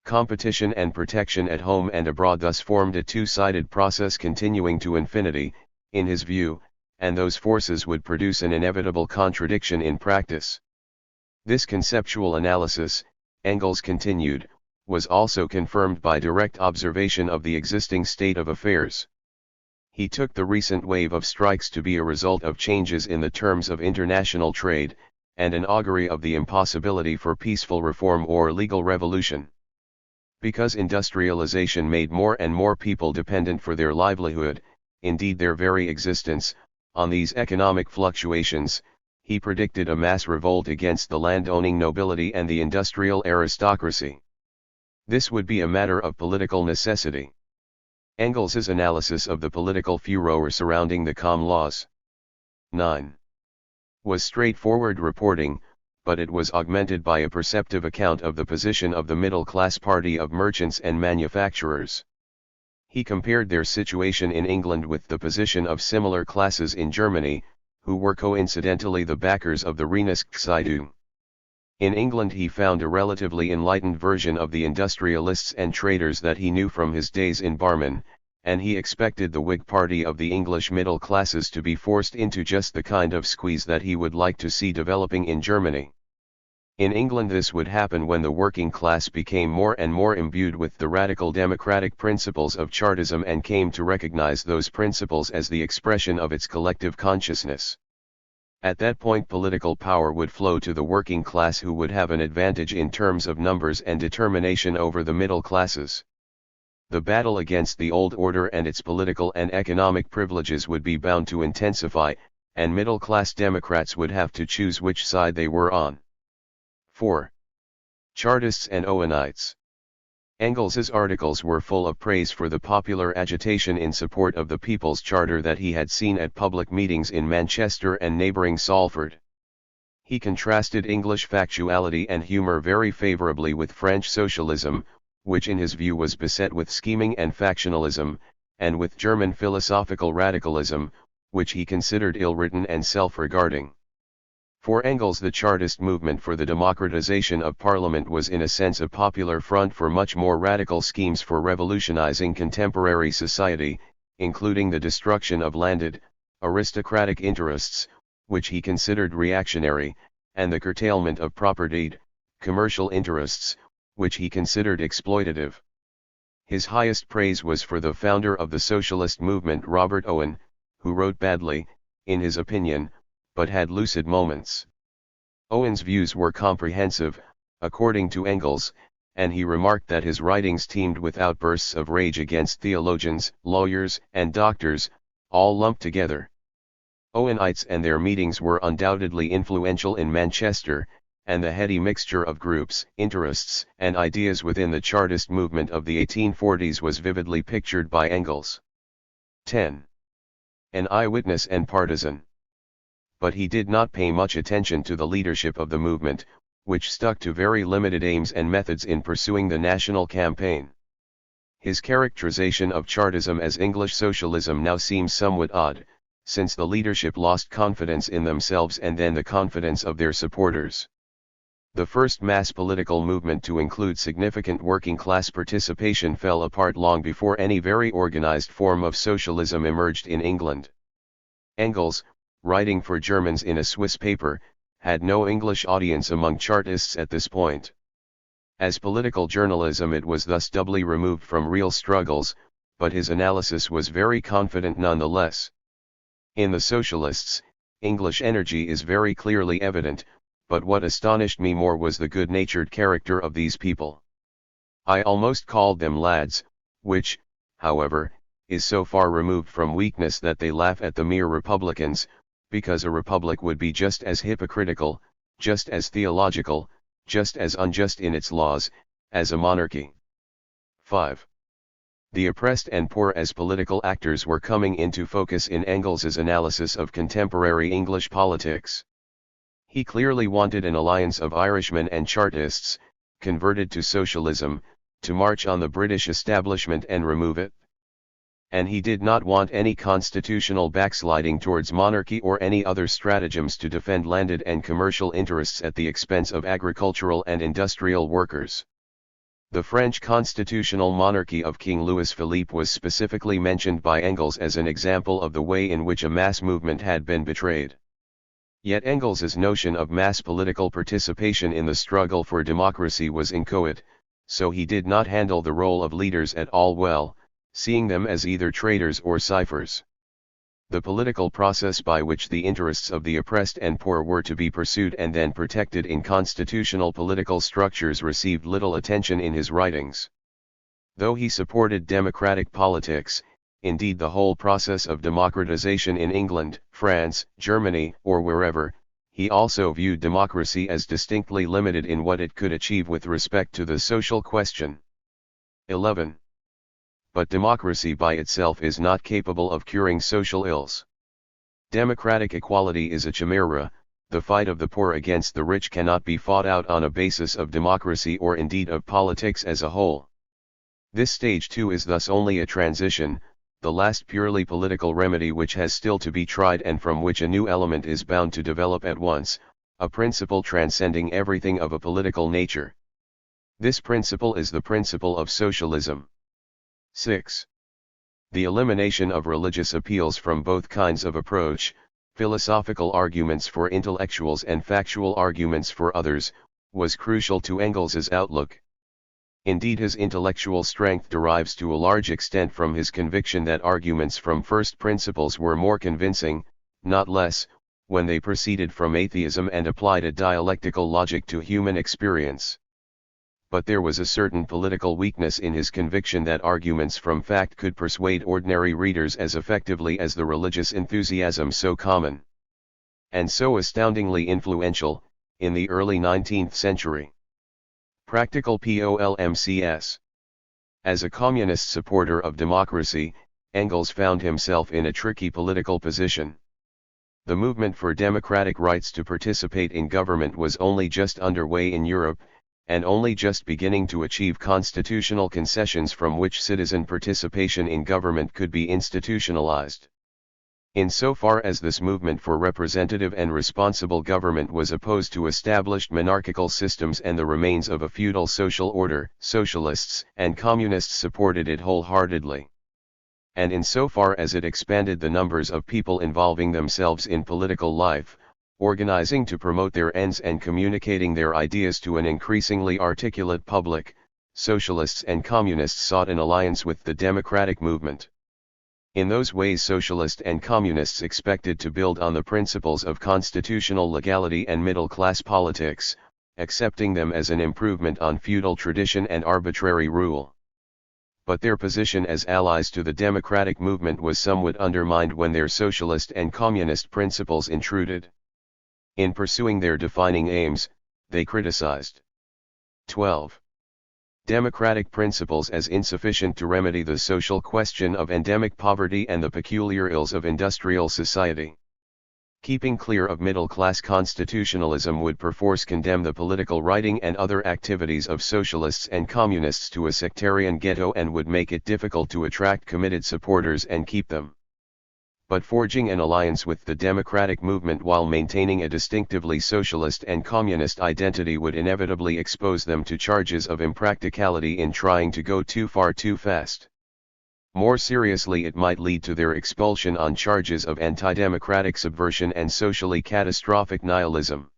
Competition and protection at home and abroad thus formed a two-sided process continuing to infinity, in his view, and those forces would produce an inevitable contradiction in practice. This conceptual analysis, Engels continued, was also confirmed by direct observation of the existing state of affairs. He took the recent wave of strikes to be a result of changes in the terms of international trade, and an augury of the impossibility for peaceful reform or legal revolution. Because industrialization made more and more people dependent for their livelihood, indeed their very existence, on these economic fluctuations, he predicted a mass revolt against the landowning nobility and the industrial aristocracy. This would be a matter of political necessity. Engels's analysis of the political furor surrounding the Com Laws 9 was straightforward reporting, but it was augmented by a perceptive account of the position of the middle-class party of merchants and manufacturers. He compared their situation in England with the position of similar classes in Germany, who were coincidentally the backers of the Reinigungszeitung. In England he found a relatively enlightened version of the industrialists and traders that he knew from his days in Barman, and he expected the Whig party of the English middle classes to be forced into just the kind of squeeze that he would like to see developing in Germany. In England this would happen when the working class became more and more imbued with the radical democratic principles of Chartism and came to recognize those principles as the expression of its collective consciousness. At that point political power would flow to the working class, who would have an advantage in terms of numbers and determination over the middle classes. The battle against the old order and its political and economic privileges would be bound to intensify, and middle-class Democrats would have to choose which side they were on. 4. Chartists and Owenites. Engels's articles were full of praise for the popular agitation in support of the People's Charter that he had seen at public meetings in Manchester and neighbouring Salford. He contrasted English factuality and humour very favourably with French socialism, which in his view was beset with scheming and factionalism, and with German philosophical radicalism, which he considered ill-written and self-regarding. For Engels, the Chartist movement for the democratization of Parliament was in a sense a popular front for much more radical schemes for revolutionizing contemporary society, including the destruction of landed, aristocratic interests, which he considered reactionary, and the curtailment of propertied, commercial interests, which he considered exploitative. His highest praise was for the founder of the socialist movement, Robert Owen, who wrote badly, in his opinion, but had lucid moments. Owen's views were comprehensive, according to Engels, and he remarked that his writings teemed with outbursts of rage against theologians, lawyers, and doctors, all lumped together. Owenites and their meetings were undoubtedly influential in Manchester, and the heady mixture of groups, interests, and ideas within the Chartist movement of the 1840s was vividly pictured by Engels. 10. An eyewitness and partisan. But he did not pay much attention to the leadership of the movement, which stuck to very limited aims and methods in pursuing the national campaign. His characterization of Chartism as English socialism now seems somewhat odd, since the leadership lost confidence in themselves and then the confidence of their supporters. The first mass political movement to include significant working class participation fell apart long before any very organized form of socialism emerged in England. Engels, writing for Germans in a Swiss paper, had no English audience among Chartists at this point. As political journalism it was thus doubly removed from real struggles, but his analysis was very confident nonetheless. In the socialists, English energy is very clearly evident, but what astonished me more was the good-natured character of these people. I almost called them lads, which, however, is so far removed from weakness that they laugh at the mere republicans, because a republic would be just as hypocritical, just as theological, just as unjust in its laws, as a monarchy. 5. The oppressed and poor as political actors were coming into focus in Engels's analysis of contemporary English politics. He clearly wanted an alliance of Irishmen and Chartists, converted to socialism, to march on the British establishment and remove it. And he did not want any constitutional backsliding towards monarchy or any other stratagems to defend landed and commercial interests at the expense of agricultural and industrial workers. The French constitutional monarchy of King Louis-Philippe was specifically mentioned by Engels as an example of the way in which a mass movement had been betrayed. Yet Engels's notion of mass political participation in the struggle for democracy was inchoate, so he did not handle the role of leaders at all well, seeing them as either traitors or ciphers. The political process by which the interests of the oppressed and poor were to be pursued and then protected in constitutional political structures received little attention in his writings. Though he supported democratic politics, indeed the whole process of democratization in England, France, Germany, or wherever, he also viewed democracy as distinctly limited in what it could achieve with respect to the social question. 11. But democracy by itself is not capable of curing social ills. Democratic equality is a chimera. The fight of the poor against the rich cannot be fought out on a basis of democracy or indeed of politics as a whole. This stage too is thus only a transition, the last purely political remedy which has still to be tried and from which a new element is bound to develop at once, a principle transcending everything of a political nature. This principle is the principle of socialism. 6. The elimination of religious appeals from both kinds of approach, philosophical arguments for intellectuals and factual arguments for others, was crucial to Engels's outlook. Indeed, his intellectual strength derives to a large extent from his conviction that arguments from first principles were more convincing, not less, when they proceeded from atheism and applied a dialectical logic to human experience. But there was a certain political weakness in his conviction that arguments from fact could persuade ordinary readers as effectively as the religious enthusiasm so common and so astoundingly influential in the early 19th century. Practical POLMCS. As a communist supporter of democracy, Engels found himself in a tricky political position. The movement for democratic rights to participate in government was only just underway in Europe, and only just beginning to achieve constitutional concessions from which citizen participation in government could be institutionalized. Insofar as this movement for representative and responsible government was opposed to established monarchical systems and the remains of a feudal social order, socialists and communists supported it wholeheartedly. And insofar as it expanded the numbers of people involving themselves in political life, organizing to promote their ends and communicating their ideas to an increasingly articulate public, socialists and communists sought an alliance with the democratic movement. In those ways socialists and communists expected to build on the principles of constitutional legality and middle-class politics, accepting them as an improvement on feudal tradition and arbitrary rule. But their position as allies to the democratic movement was somewhat undermined when their socialist and communist principles intruded. In pursuing their defining aims, they criticized 12. Democratic principles as insufficient to remedy the social question of endemic poverty and the peculiar ills of industrial society. Keeping clear of middle-class constitutionalism would perforce condemn the political writing and other activities of socialists and communists to a sectarian ghetto and would make it difficult to attract committed supporters and keep them. But forging an alliance with the democratic movement while maintaining a distinctively socialist and communist identity would inevitably expose them to charges of impracticality in trying to go too far too fast. More seriously, it might lead to their expulsion on charges of anti-democratic subversion and socially catastrophic nihilism.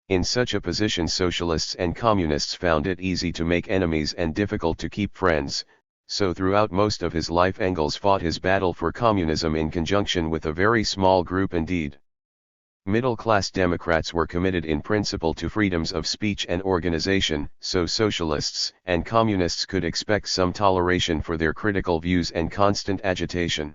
In such a position socialists and communists found it easy to make enemies and difficult to keep friends, so throughout most of his life Engels fought his battle for communism in conjunction with a very small group indeed. Middle-class Democrats were committed in principle to freedoms of speech and organization, so socialists and communists could expect some toleration for their critical views and constant agitation.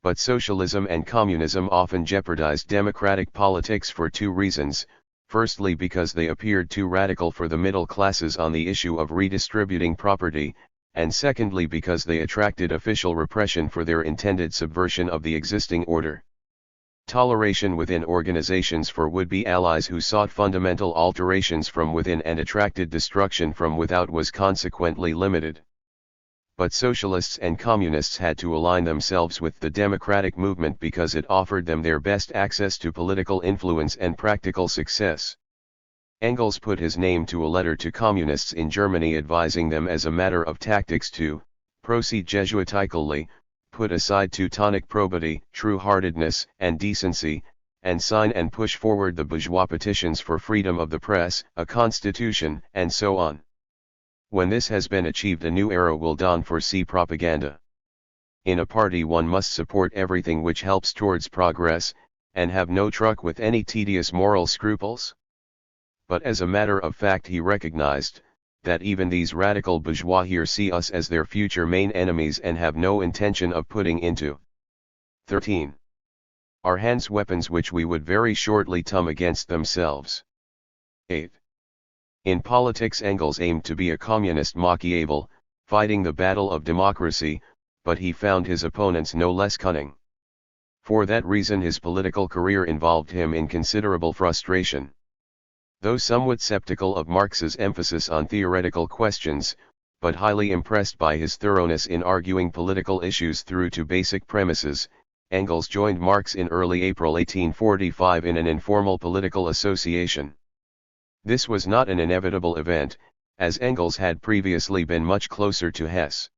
But socialism and communism often jeopardized democratic politics for two reasons: firstly because they appeared too radical for the middle classes on the issue of redistributing property, and secondly because they attracted official repression for their intended subversion of the existing order. Toleration within organizations for would-be allies who sought fundamental alterations from within and attracted destruction from without was consequently limited. But socialists and communists had to align themselves with the democratic movement because it offered them their best access to political influence and practical success. Engels put his name to a letter to communists in Germany advising them as a matter of tactics to proceed Jesuitically, put aside Teutonic probity, true-heartedness, and decency, and sign and push forward the bourgeois petitions for freedom of the press, a constitution, and so on. When this has been achieved, a new era will dawn for propaganda. In a party one must support everything which helps towards progress, and have no truck with any tedious moral scruples. But as a matter of fact he recognized that even these radical bourgeois here see us as their future main enemies and have no intention of putting into 13. Our hands weapons which we would very shortly turn against themselves. 8. In politics Engels aimed to be a communist Machiavel, fighting the battle of democracy, but he found his opponents no less cunning. For that reason his political career involved him in considerable frustration. Though somewhat skeptical of Marx's emphasis on theoretical questions, but highly impressed by his thoroughness in arguing political issues through to basic premises, Engels joined Marx in early April 1845 in an informal political association. This was not an inevitable event, as Engels had previously been much closer to Hess.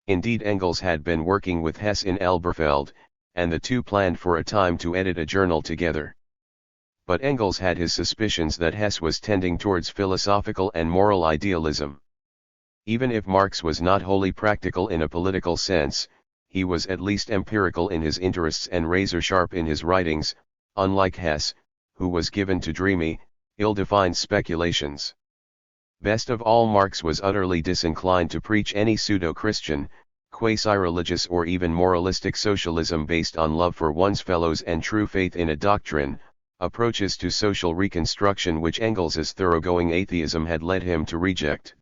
Indeed, Engels had been working with Hess in Elberfeld, and the two planned for a time to edit a journal together. But Engels had his suspicions that Hess was tending towards philosophical and moral idealism. Even if Marx was not wholly practical in a political sense, he was at least empirical in his interests and razor-sharp in his writings, unlike Hess, who was given to dreamy, ill-defined speculations. Best of all, Marx was utterly disinclined to preach any pseudo-Christian, quasi-religious or even moralistic socialism based on love for one's fellows and true faith in a doctrine, approaches to social reconstruction which Engels's thoroughgoing atheism had led him to reject.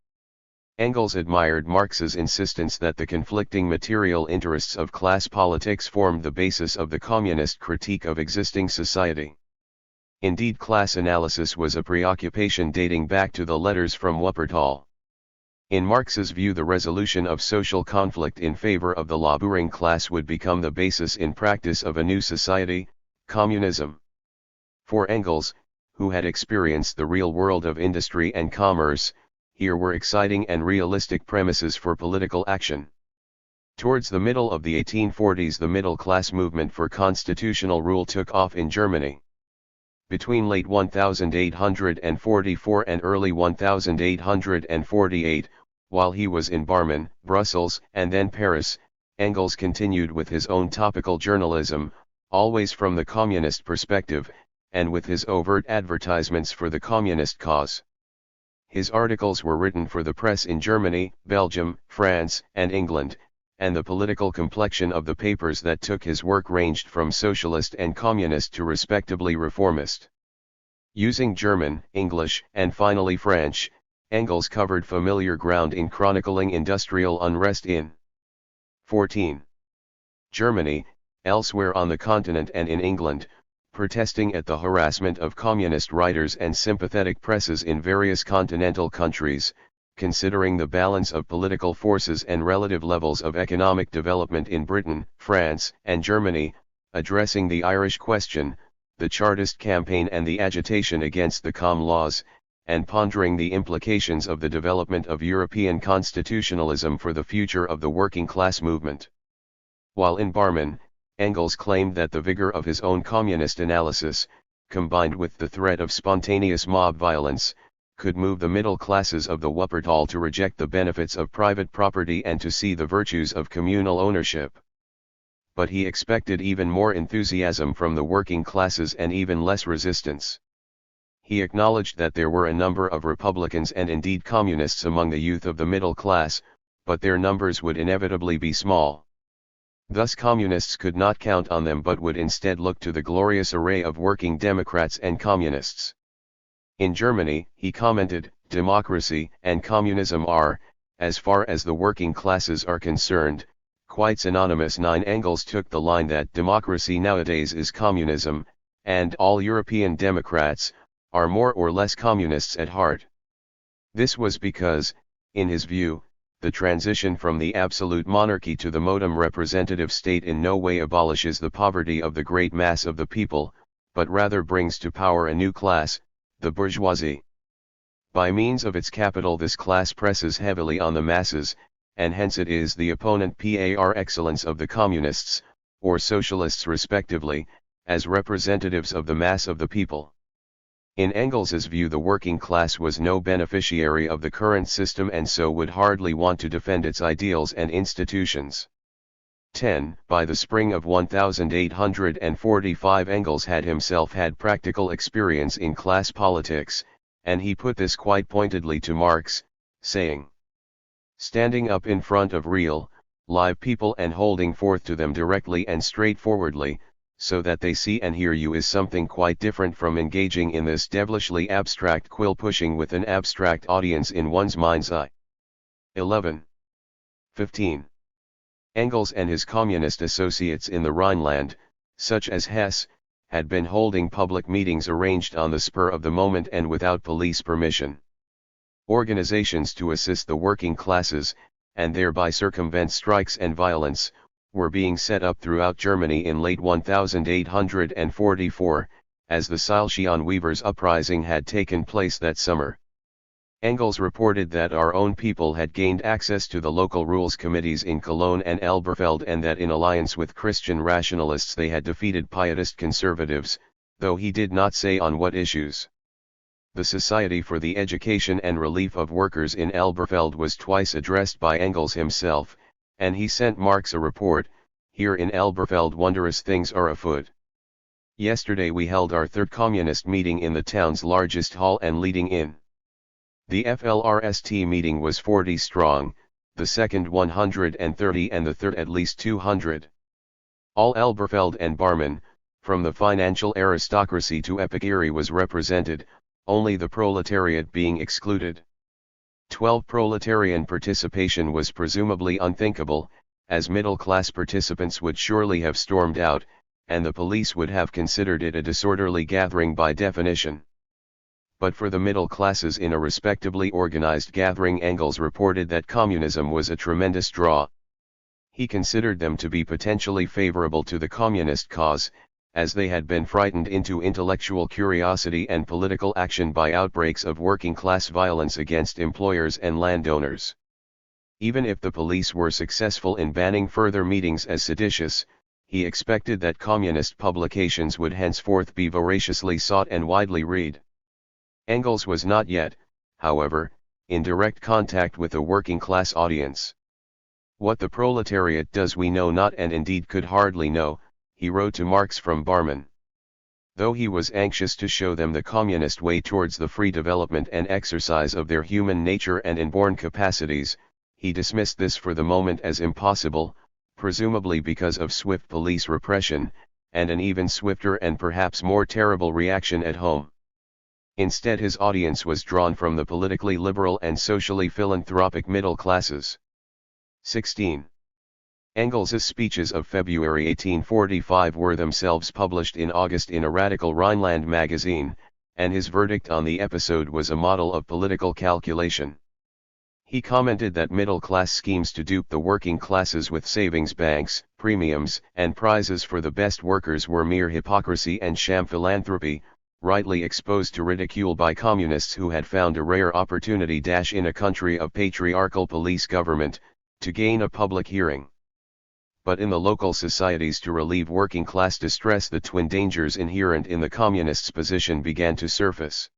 Engels admired Marx's insistence that the conflicting material interests of class politics formed the basis of the communist critique of existing society. Indeed, class analysis was a preoccupation dating back to the letters from Wuppertal. In Marx's view, the resolution of social conflict in favor of the laboring class would become the basis in practice of a new society, communism. For Engels, who had experienced the real world of industry and commerce, here were exciting and realistic premises for political action. Towards the middle of the 1840s, the middle-class movement for constitutional rule took off in Germany. Between late 1844 and early 1848, while he was in Barmen, Brussels, and then Paris, Engels continued with his own topical journalism, always from the communist perspective, and with his overt advertisements for the communist cause. His articles were written for the press in Germany, Belgium, France, and England, and the political complexion of the papers that took his work ranged from socialist and communist to respectably reformist. Using German, English, and finally French, Engels covered familiar ground in chronicling industrial unrest in 14. Germany, elsewhere on the continent and in England, protesting at the harassment of communist writers and sympathetic presses in various continental countries, considering the balance of political forces and relative levels of economic development in Britain, France, and Germany, addressing the Irish question, the Chartist campaign and the agitation against the Com laws, and pondering the implications of the development of European constitutionalism for the future of the working class movement. While in Barmen, Engels claimed that the vigor of his own communist analysis, combined with the threat of spontaneous mob violence, could move the middle classes of the Wuppertal to reject the benefits of private property and to see the virtues of communal ownership. But he expected even more enthusiasm from the working classes and even less resistance. He acknowledged that there were a number of Republicans and indeed Communists among the youth of the middle class, but their numbers would inevitably be small. Thus Communists could not count on them but would instead look to the glorious array of working Democrats and Communists. In Germany, he commented, democracy and communism are, as far as the working classes are concerned, quite synonymous. Engels took the line that democracy nowadays is communism, and all European Democrats are more or less communists at heart. This was because, in his view, the transition from the absolute monarchy to the modem representative state in no way abolishes the poverty of the great mass of the people, but rather brings to power a new class, the bourgeoisie. By means of its capital this class presses heavily on the masses, and hence it is the opponent par excellence of the communists, or socialists respectively, as representatives of the mass of the people. In Engels's view the working class was no beneficiary of the current system and so would hardly want to defend its ideals and institutions. 10. By the spring of 1845 Engels had himself had practical experience in class politics, and he put this quite pointedly to Marx, saying, "Standing up in front of real, live people and holding forth to them directly and straightforwardly, so that they see and hear you is something quite different from engaging in this devilishly abstract quill pushing with an abstract audience in one's mind's eye." 11. 15. Engels and his communist associates in the Rhineland, such as Hess, had been holding public meetings arranged on the spur of the moment and without police permission. Organizations to assist the working classes, and thereby circumvent strikes and violence, were being set up throughout Germany in late 1844, as the Silesian Weavers' Uprising had taken place that summer. Engels reported that our own people had gained access to the local rules committees in Cologne and Elberfeld and that in alliance with Christian rationalists they had defeated pietist conservatives, though he did not say on what issues. The Society for the Education and Relief of Workers in Elberfeld was twice addressed by Engels himself, and he sent Marx a report, "Here in Elberfeld wondrous things are afoot. Yesterday we held our third communist meeting in the town's largest hall and leading in. The FLRST meeting was 40 strong, the second 130 and the third at least 200. All Elberfeld and Barmen, from the financial aristocracy to epicure was represented, only the proletariat being excluded. 12 proletarian participation was presumably unthinkable, as middle-class participants would surely have stormed out, and the police would have considered it a disorderly gathering by definition. But for the middle classes in a respectably organized gathering Engels reported that communism was a tremendous draw. He considered them to be potentially favorable to the communist cause, as they had been frightened into intellectual curiosity and political action by outbreaks of working-class violence against employers and landowners. Even if the police were successful in banning further meetings as seditious, he expected that communist publications would henceforth be voraciously sought and widely read. Engels was not yet, however, in direct contact with a working-class audience. "What the proletariat does we know not and indeed could hardly know," he wrote to Marx from Barmen. Though he was anxious to show them the communist way towards the free development and exercise of their human nature and inborn capacities, he dismissed this for the moment as impossible, presumably because of swift police repression, and an even swifter and perhaps more terrible reaction at home. Instead his audience was drawn from the politically liberal and socially philanthropic middle classes. 16. Engels' speeches of February 1845 were themselves published in August in a radical Rhineland magazine, and his verdict on the episode was a model of political calculation. He commented that middle-class schemes to dupe the working classes with savings banks, premiums, and prizes for the best workers were mere hypocrisy and sham philanthropy, rightly exposed to ridicule by communists who had found a rare opportunity in a country of patriarchal police government, to gain a public hearing. but in the local societies to relieve working class distress the twin dangers inherent in the communists' position began to surface.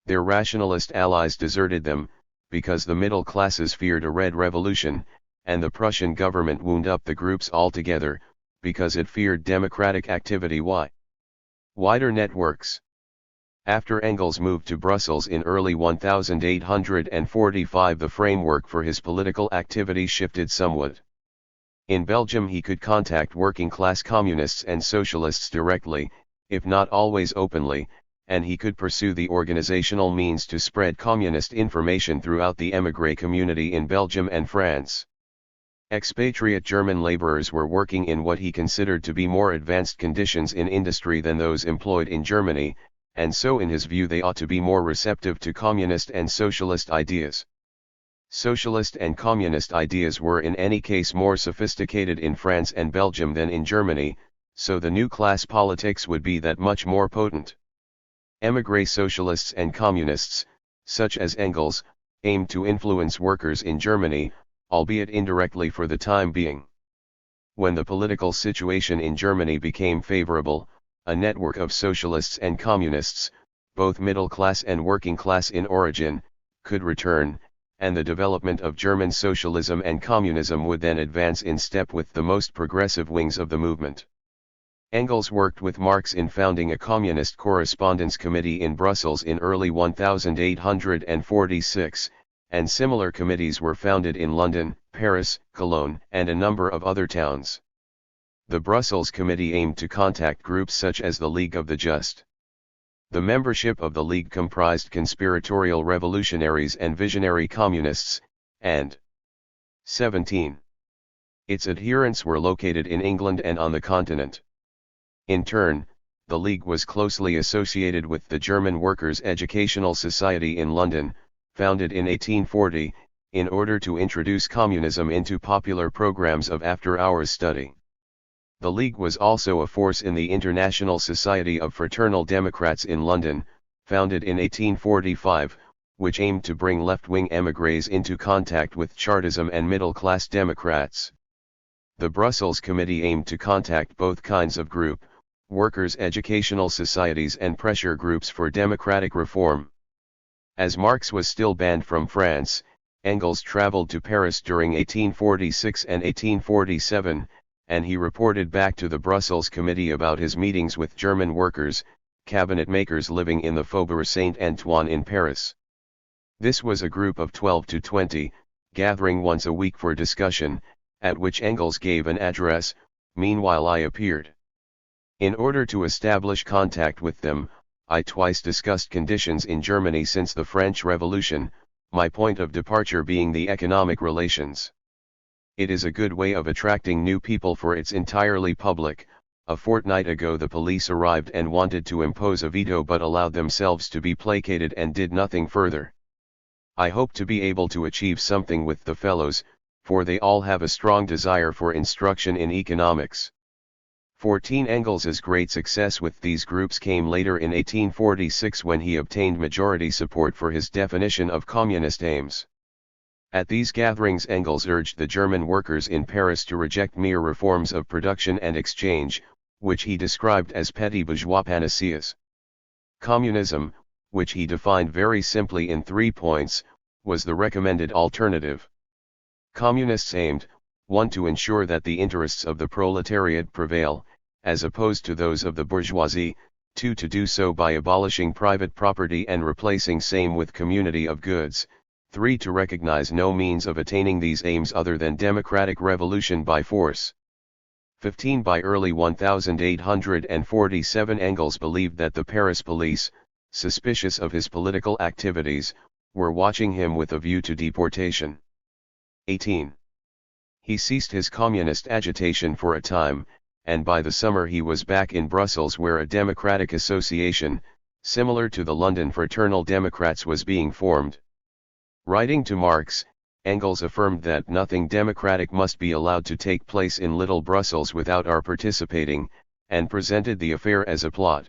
Their rationalist allies deserted them, because the middle classes feared a red revolution, and the Prussian government wound up the groups altogether, because it feared democratic activity. Wider networks. After Engels moved to Brussels in early 1845, the framework for his political activity shifted somewhat. In Belgium he could contact working-class communists and socialists directly, if not always openly, and he could pursue the organizational means to spread communist information throughout the émigré community in Belgium and France. Expatriate German laborers were working in what he considered to be more advanced conditions in industry than those employed in Germany, and so in his view they ought to be more receptive to communist and socialist ideas. Socialist and communist ideas were in any case more sophisticated in France and Belgium than in Germany, so the new class politics would be that much more potent. Émigré socialists and communists, such as Engels, aimed to influence workers in Germany, albeit indirectly for the time being. When the political situation in Germany became favorable, a network of socialists and communists, both middle class and working class in origin, could return, and the development of German socialism and communism would then advance in step with the most progressive wings of the movement. Engels worked with Marx in founding a communist correspondence committee in Brussels in early 1846, and similar committees were founded in London, Paris, Cologne, and a number of other towns. The Brussels Committee aimed to contact groups such as the League of the Just. The membership of the League comprised conspiratorial revolutionaries and visionary communists, and 17. Its adherents were located in England and on the continent. In turn, the League was closely associated with the German Workers' Educational Society in London, founded in 1840, in order to introduce communism into popular programs of after-hours study. The League was also a force in the International Society of Fraternal Democrats in London, founded in 1845, which aimed to bring left-wing émigrés into contact with Chartism and middle-class Democrats. The Brussels Committee aimed to contact both kinds of group, workers' educational societies and pressure groups for democratic reform. As Marx was still banned from France, Engels traveled to Paris during 1846 and 1847, and he reported back to the Brussels Committee about his meetings with German workers, cabinet makers living in the Faubourg Saint-Antoine in Paris. This was a group of 12 to 20, gathering once a week for discussion, at which Engels gave an address. Meanwhile I appeared. In order to establish contact with them, I twice discussed conditions in Germany since the French Revolution, my point of departure being the economic relations. It is a good way of attracting new people, for it's entirely public. A fortnight ago the police arrived and wanted to impose a veto but allowed themselves to be placated and did nothing further. I hope to be able to achieve something with the fellows, for they all have a strong desire for instruction in economics. 14. Engels's great success with these groups came later in 1846 when he obtained majority support for his definition of communist aims. At these gatherings Engels urged the German workers in Paris to reject mere reforms of production and exchange, which he described as petty bourgeois panaceas. Communism, which he defined very simply in 3 points, was the recommended alternative. Communists aimed, 1. To ensure that the interests of the proletariat prevail, as opposed to those of the bourgeoisie, 2. To do so by abolishing private property and replacing same with community of goods, 3. To recognize no means of attaining these aims other than democratic revolution by force. 15. By early 1847 Engels believed that the Paris police, suspicious of his political activities, were watching him with a view to deportation. 18. He ceased his communist agitation for a time, and by the summer he was back in Brussels where a democratic association, similar to the London Fraternal Democrats, was being formed. Writing to Marx, Engels affirmed that nothing democratic must be allowed to take place in Little Brussels without our participating, and presented the affair as a plot.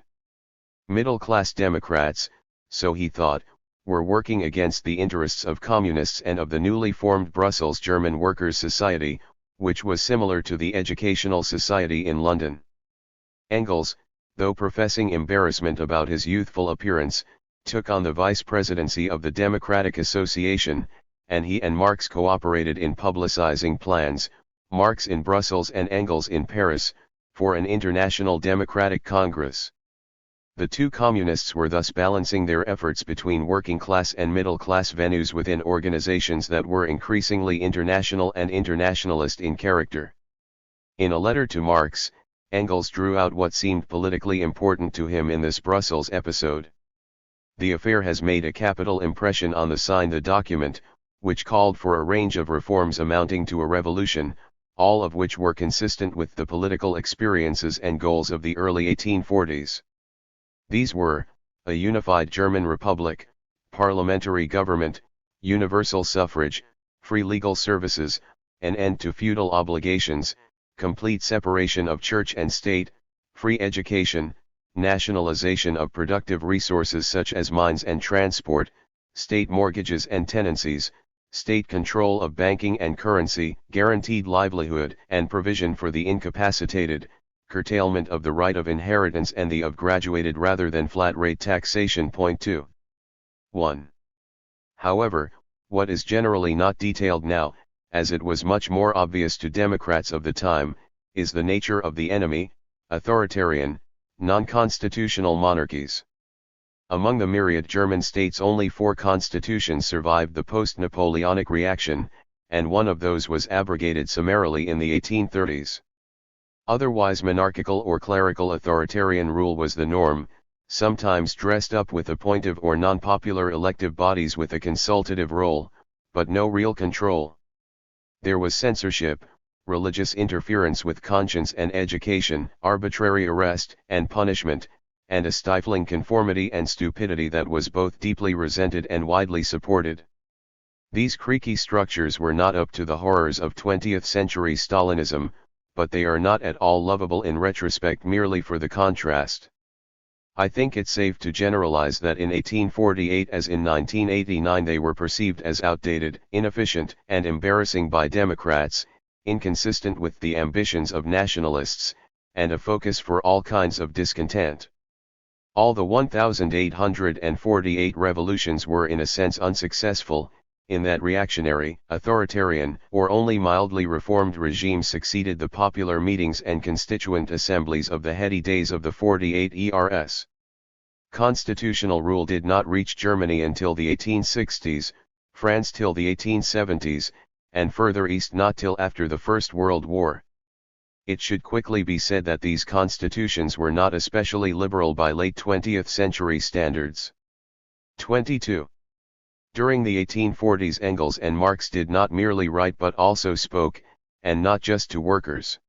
Middle-class Democrats, so he thought, were working against the interests of communists and of the newly formed Brussels German Workers' Society, which was similar to the Educational Society in London. Engels, though professing embarrassment about his youthful appearance, took on the vice presidency of the Democratic Association, and he and Marx cooperated in publicizing plans, Marx in Brussels and Engels in Paris, for an international democratic congress. The two communists were thus balancing their efforts between working-class and middle-class venues within organizations that were increasingly international and internationalist in character. In a letter to Marx, Engels drew out what seemed politically important to him in this Brussels episode. The affair has made a capital impression on the signed the document, which called for a range of reforms amounting to a revolution, all of which were consistent with the political experiences and goals of the early 1840s. These were, a unified German republic, parliamentary government, universal suffrage, free legal services, an end to feudal obligations, complete separation of church and state, free education, nationalization of productive resources such as mines and transport, state mortgages and tenancies, state control of banking and currency, guaranteed livelihood and provision for the incapacitated, curtailment of the right of inheritance and the of graduated rather than flat rate taxation. 2. 1. However, what is generally not detailed now, as it was much more obvious to Democrats of the time, is the nature of the enemy, authoritarian, non-constitutional monarchies. Among the myriad German states only 4 constitutions survived the post-Napoleonic reaction, and one of those was abrogated summarily in the 1830s. Otherwise monarchical or clerical authoritarian rule was the norm, sometimes dressed up with appointive or non-popular elective bodies with a consultative role, but no real control. There was censorship, religious interference with conscience and education, arbitrary arrest and punishment, and a stifling conformity and stupidity that was both deeply resented and widely supported. These creaky structures were not up to the horrors of 20th-century Stalinism, but they are not at all lovable in retrospect merely for the contrast. I think it's safe to generalize that in 1848 as in 1989 they were perceived as outdated, inefficient, and embarrassing by Democrats, inconsistent with the ambitions of nationalists, and a focus for all kinds of discontent. All the 1848 revolutions were in a sense unsuccessful, in that reactionary, authoritarian, or only mildly reformed regimes succeeded the popular meetings and constituent assemblies of the heady days of the 48 ERS. Constitutional rule did not reach Germany until the 1860s, France till the 1870s, and further east not till after the First World War. It should quickly be said that these constitutions were not especially liberal by late 20th century standards. 22. During the 1840s Engels and Marx did not merely write but also spoke, and not just to workers.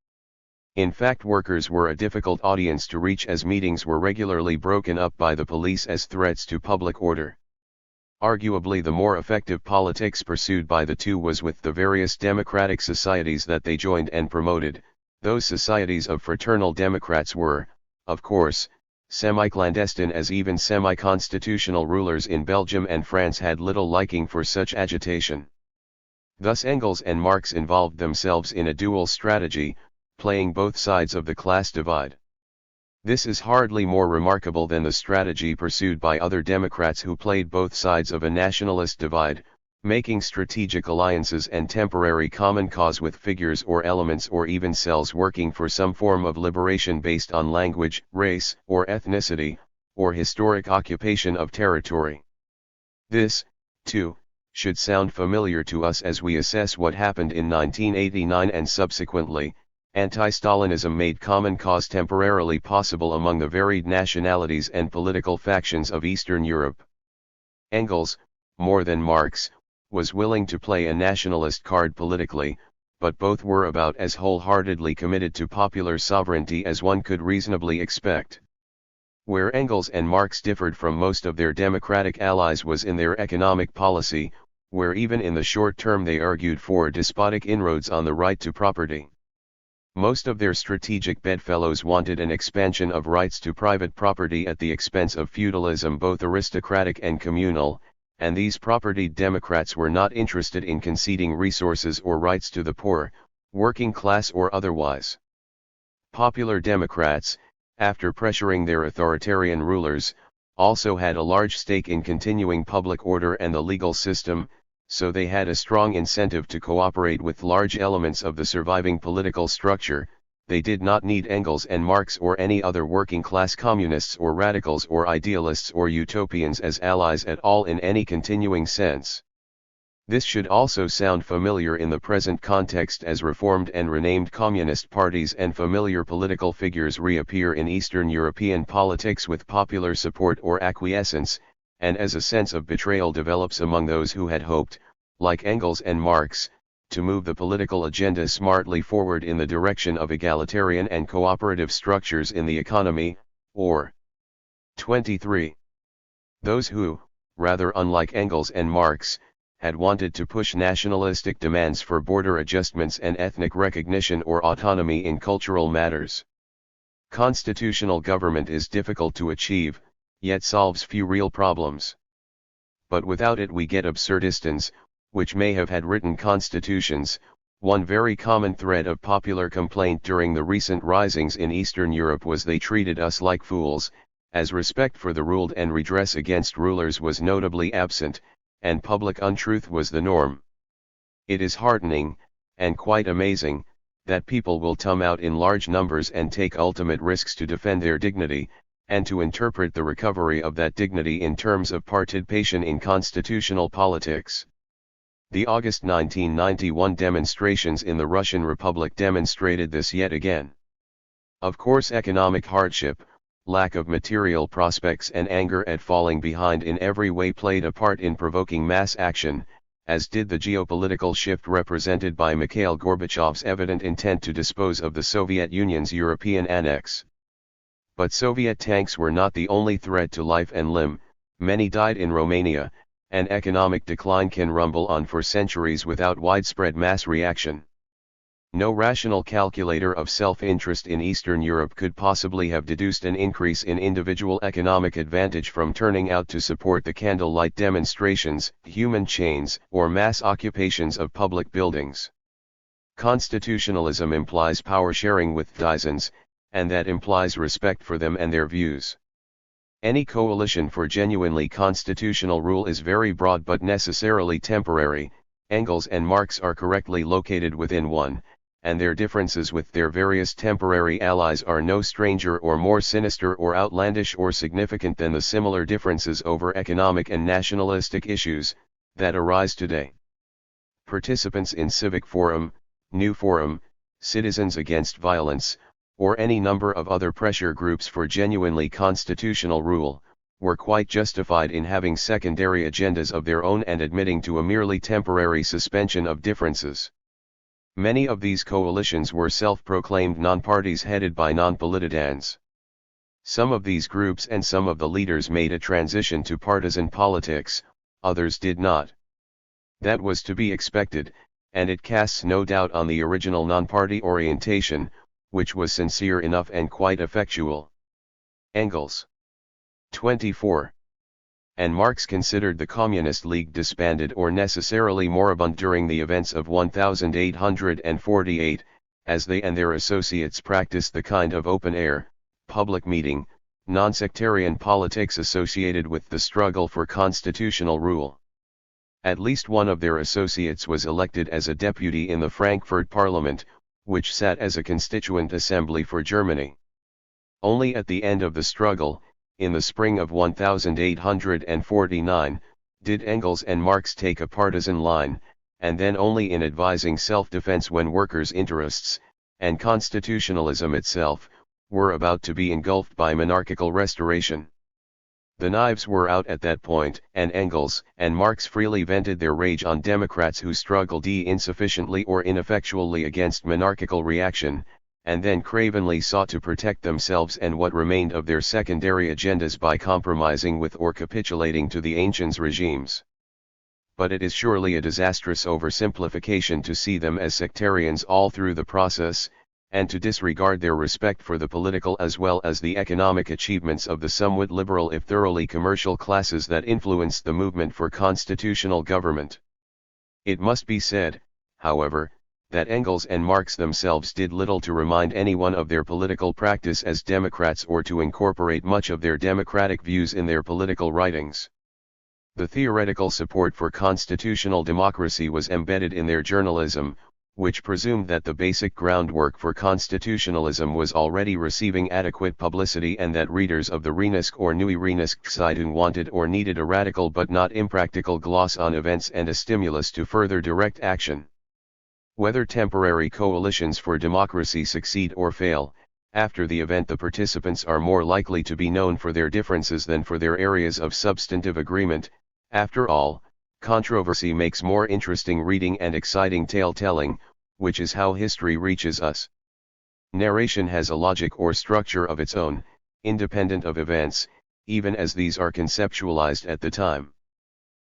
In fact workers were a difficult audience to reach as meetings were regularly broken up by the police as threats to public order. Arguably the more effective politics pursued by the two was with the various democratic societies that they joined and promoted. Those societies of fraternal Democrats were, of course, semi-clandestine as even semi-constitutional rulers in Belgium and France had little liking for such agitation. Thus Engels and Marx involved themselves in a dual strategy, playing both sides of the class divide. This is hardly more remarkable than the strategy pursued by other Democrats who played both sides of a nationalist divide, making strategic alliances and temporary common cause with figures or elements or even cells working for some form of liberation based on language, race, or ethnicity, or historic occupation of territory. This, too, should sound familiar to us as we assess what happened in 1989 and subsequently. Anti-Stalinism made common cause temporarily possible among the varied nationalities and political factions of Eastern Europe. Engels, more than Marx, was willing to play a nationalist card politically, but both were about as wholeheartedly committed to popular sovereignty as one could reasonably expect. Where Engels and Marx differed from most of their democratic allies was in their economic policy, where even in the short term they argued for despotic inroads on the right to property. Most of their strategic bedfellows wanted an expansion of rights to private property at the expense of feudalism, both aristocratic and communal, and these propertied Democrats were not interested in conceding resources or rights to the poor, working class or otherwise. Popular Democrats, after pressuring their authoritarian rulers, also had a large stake in continuing public order and the legal system, so they had a strong incentive to cooperate with large elements of the surviving political structure. They did not need Engels and Marx or any other working-class communists or radicals or idealists or utopians as allies at all in any continuing sense. This should also sound familiar in the present context as reformed and renamed communist parties and familiar political figures reappear in Eastern European politics with popular support or acquiescence, and as a sense of betrayal develops among those who had hoped, like Engels and Marx, to move the political agenda smartly forward in the direction of egalitarian and cooperative structures in the economy, or 23. Those who, rather unlike Engels and Marx, had wanted to push nationalistic demands for border adjustments and ethnic recognition or autonomy in cultural matters. Constitutional government is difficult to achieve, yet solves few real problems. But without it we get absurdistans, which may have had written constitutions. One very common thread of popular complaint during the recent risings in Eastern Europe was they treated us like fools, as respect for the ruled and redress against rulers was notably absent, and public untruth was the norm. It is heartening, and quite amazing, that people will come out in large numbers and take ultimate risks to defend their dignity, and to interpret the recovery of that dignity in terms of participation in constitutional politics. The August 1991 demonstrations in the Russian Republic demonstrated this yet again. Of course, economic hardship, lack of material prospects and anger at falling behind in every way played a part in provoking mass action, as did the geopolitical shift represented by Mikhail Gorbachev's evident intent to dispose of the Soviet Union's European annex. But Soviet tanks were not the only threat to life and limb. Many died in Romania, and economic decline can rumble on for centuries without widespread mass reaction. No rational calculator of self-interest in Eastern Europe could possibly have deduced an increase in individual economic advantage from turning out to support the candlelight demonstrations, human chains, or mass occupations of public buildings. Constitutionalism implies power sharing with citizens, and that implies respect for them and their views. Any coalition for genuinely constitutional rule is very broad but necessarily temporary. Engels and Marx are correctly located within one, and their differences with their various temporary allies are no stranger or more sinister or outlandish or significant than the similar differences over economic and nationalistic issues that arise today. Participants in Civic Forum, New Forum, Citizens Against Violence, or any number of other pressure groups for genuinely constitutional rule, were quite justified in having secondary agendas of their own and admitting to a merely temporary suspension of differences. Many of these coalitions were self-proclaimed non-parties headed by non-politicians. Some of these groups and some of the leaders made a transition to partisan politics, others did not. That was to be expected, and it casts no doubt on the original non-party orientation, which was sincere enough and quite effectual. Engels. 24. And Marx considered the Communist League disbanded or necessarily moribund during the events of 1848, as they and their associates practiced the kind of open-air, public meeting, non-sectarian politics associated with the struggle for constitutional rule. At least one of their associates was elected as a deputy in the Frankfurt Parliament, which sat as a constituent assembly for Germany. Only at the end of the struggle, in the spring of 1849, did Engels and Marx take a partisan line, and then only in advising self-defense when workers' interests, and constitutionalism itself, were about to be engulfed by monarchical restoration. The knives were out at that point, and Engels and Marx freely vented their rage on Democrats who struggled insufficiently or ineffectually against monarchical reaction, and then cravenly sought to protect themselves and what remained of their secondary agendas by compromising with or capitulating to the ancient regimes. But it is surely a disastrous oversimplification to see them as sectarians all through the process, and to disregard their respect for the political as well as the economic achievements of the somewhat liberal if thoroughly commercial classes that influenced the movement for constitutional government. It must be said, however, that Engels and Marx themselves did little to remind anyone of their political practice as Democrats or to incorporate much of their democratic views in their political writings. The theoretical support for constitutional democracy was embedded in their journalism, which presumed that the basic groundwork for constitutionalism was already receiving adequate publicity and that readers of the Rhenisk or Neue Rhenisk-Zeitung wanted or needed a radical but not impractical gloss on events and a stimulus to further direct action. Whether temporary coalitions for democracy succeed or fail, after the event the participants are more likely to be known for their differences than for their areas of substantive agreement. After all, controversy makes more interesting reading and exciting tale-telling, which is how history reaches us. Narration has a logic or structure of its own, independent of events, even as these are conceptualized at the time.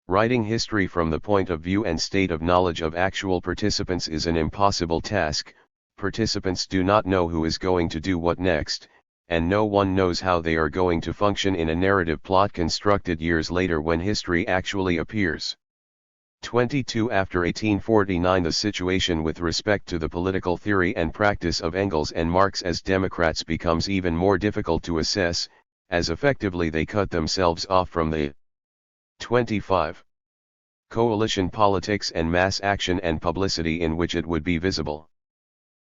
Writing history from the point of view and state of knowledge of actual participants is an impossible task. Participants do not know who is going to do what next, and no one knows how they are going to function in a narrative plot constructed years later when history actually appears. 22 After 1849 the situation with respect to the political theory and practice of Engels and Marx as Democrats becomes even more difficult to assess, as effectively they cut themselves off from the 25. Coalition politics and mass action and publicity in which it would be visible.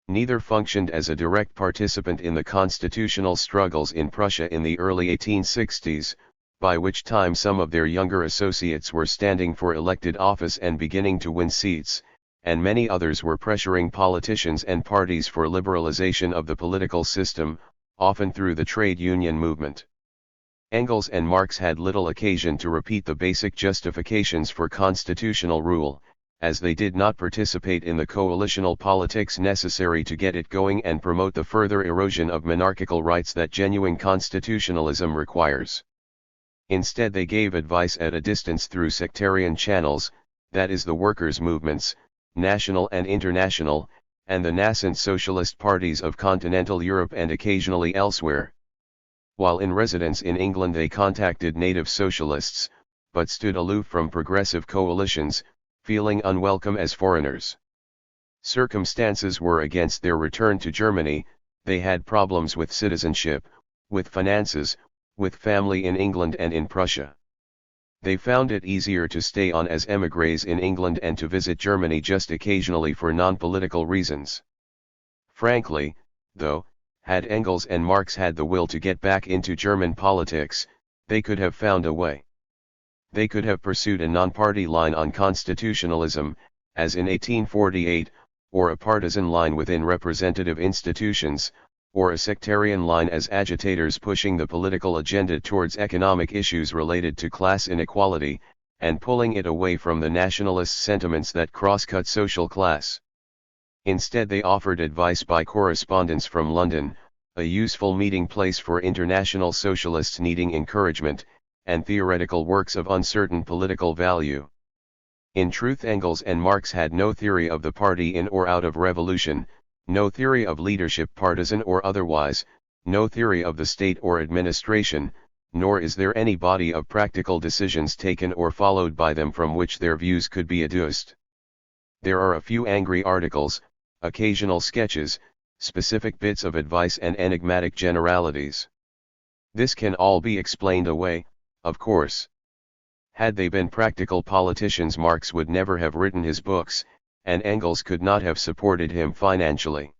Neither functioned as a direct participant in the constitutional struggles in Prussia in the early 1860s, by which time some of their younger associates were standing for elected office and beginning to win seats, and many others were pressuring politicians and parties for liberalization of the political system, often through the trade union movement. Engels and Marx had little occasion to repeat the basic justifications for constitutional rule, as they did not participate in the coalitional politics necessary to get it going and promote the further erosion of monarchical rights that genuine constitutionalism requires. Instead they gave advice at a distance through sectarian channels, that is the workers' movements, national and international, and the nascent socialist parties of continental Europe and occasionally elsewhere. While in residence in England they contacted native socialists, but stood aloof from progressive coalitions, feeling unwelcome as foreigners. Circumstances were against their return to Germany, they had problems with citizenship, with finances, with family in England and in Prussia. They found it easier to stay on as émigrés in England and to visit Germany just occasionally for non-political reasons. Frankly, though, had Engels and Marx had the will to get back into German politics, they could have found a way. They could have pursued a non-party line on constitutionalism, as in 1848, or a partisan line within representative institutions, or a sectarian line as agitators pushing the political agenda towards economic issues related to class inequality, and pulling it away from the nationalist sentiments that cross-cut social class. Instead they offered advice by correspondence from London, a useful meeting place for international socialists needing encouragement, and theoretical works of uncertain political value. In truth Engels and Marx had no theory of the party in or out of revolution, no theory of leadership partisan or otherwise, no theory of the state or administration, nor is there any body of practical decisions taken or followed by them from which their views could be adduced. There are a few angry articles, occasional sketches, specific bits of advice and enigmatic generalities. This can all be explained away, of course. Had they been practical politicians Marx would never have written his books, and Engels could not have supported him financially.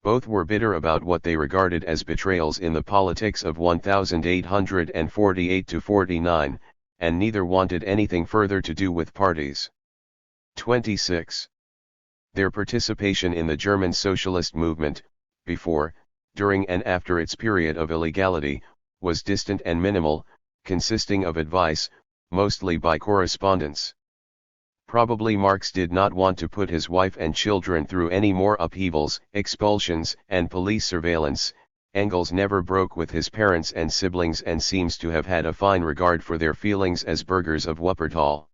Both were bitter about what they regarded as betrayals in the politics of 1848–49, and neither wanted anything further to do with parties. 26. Their participation in the German socialist movement, before, during and after its period of illegality, was distant and minimal, consisting of advice, mostly by correspondence. Probably Marx did not want to put his wife and children through any more upheavals, expulsions, and police surveillance. Engels never broke with his parents and siblings and seems to have had a fine regard for their feelings as burghers of Wuppertal.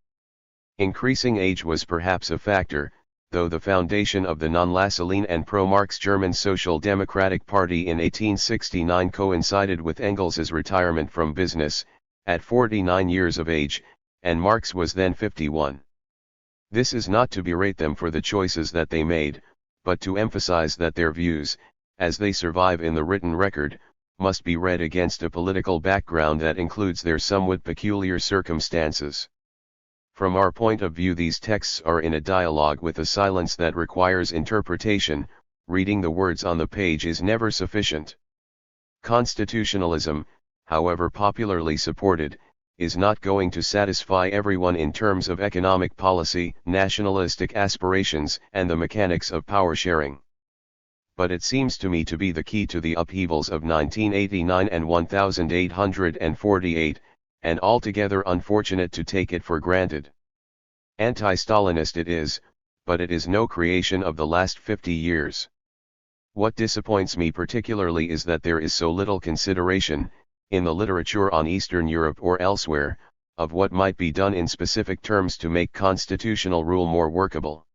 Increasing age was perhaps a factor, though the foundation of the non-Lassaline and pro-Marx German Social Democratic Party in 1869 coincided with Engels's retirement from business, at 49 years of age, and Marx was then 51. This is not to berate them for the choices that they made, but to emphasize that their views, as they survive in the written record, must be read against a political background that includes their somewhat peculiar circumstances. From our point of view, these texts are in a dialogue with a silence that requires interpretation. Reading the words on the page is never sufficient. Constitutionalism, however popularly supported, is not going to satisfy everyone in terms of economic policy, nationalistic aspirations, and the mechanics of power sharing. But it seems to me to be the key to the upheavals of 1989 and 1848, and altogether unfortunate to take it for granted. Anti-Stalinist it is, but it is no creation of the last 50 years. What disappoints me particularly is that there is so little consideration, in the literature on Eastern Europe or elsewhere, of what might be done in specific terms to make constitutional rule more workable.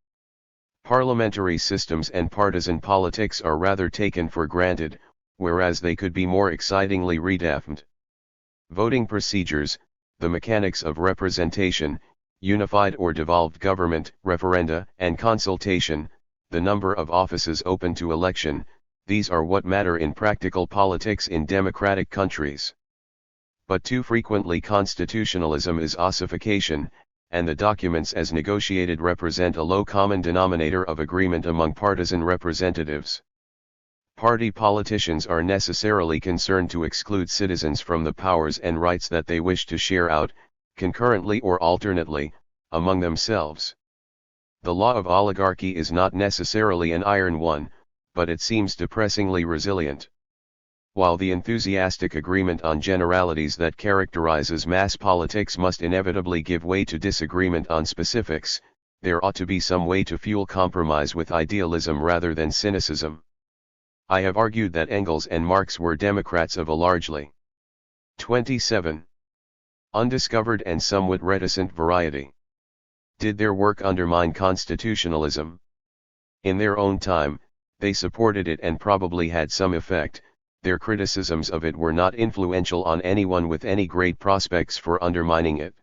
Parliamentary systems and partisan politics are rather taken for granted, whereas they could be more excitingly redefined. Voting procedures, the mechanics of representation, unified or devolved government, referenda, and consultation, the number of offices open to election, these are what matter in practical politics in democratic countries. But too frequently constitutionalism is ossification, and the documents as negotiated represent a low common denominator of agreement among partisan representatives. Party politicians are necessarily concerned to exclude citizens from the powers and rights that they wish to share out, concurrently or alternately, among themselves. The law of oligarchy is not necessarily an iron one, but it seems depressingly resilient. While the enthusiastic agreement on generalities that characterizes mass politics must inevitably give way to disagreement on specifics, there ought to be some way to fuel compromise with idealism rather than cynicism. I have argued that Engels and Marx were Democrats of a largely 27. Undiscovered and somewhat reticent variety. Did their work undermine constitutionalism? In their own time, they supported it and probably had some effect. Their criticisms of it were not influential on anyone with any great prospects for undermining it.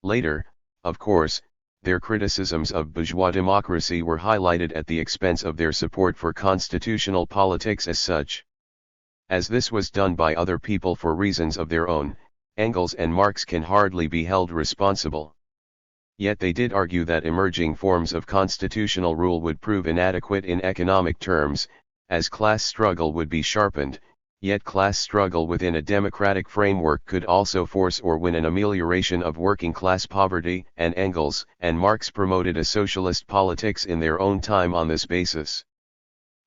Later, of course, their criticisms of bourgeois democracy were highlighted at the expense of their support for constitutional politics as such. As this was done by other people for reasons of their own, Engels and Marx can hardly be held responsible. Yet they did argue that emerging forms of constitutional rule would prove inadequate in economic terms, as class struggle would be sharpened, yet class struggle within a democratic framework could also force or win an amelioration of working class poverty, and Engels and Marx promoted a socialist politics in their own time on this basis.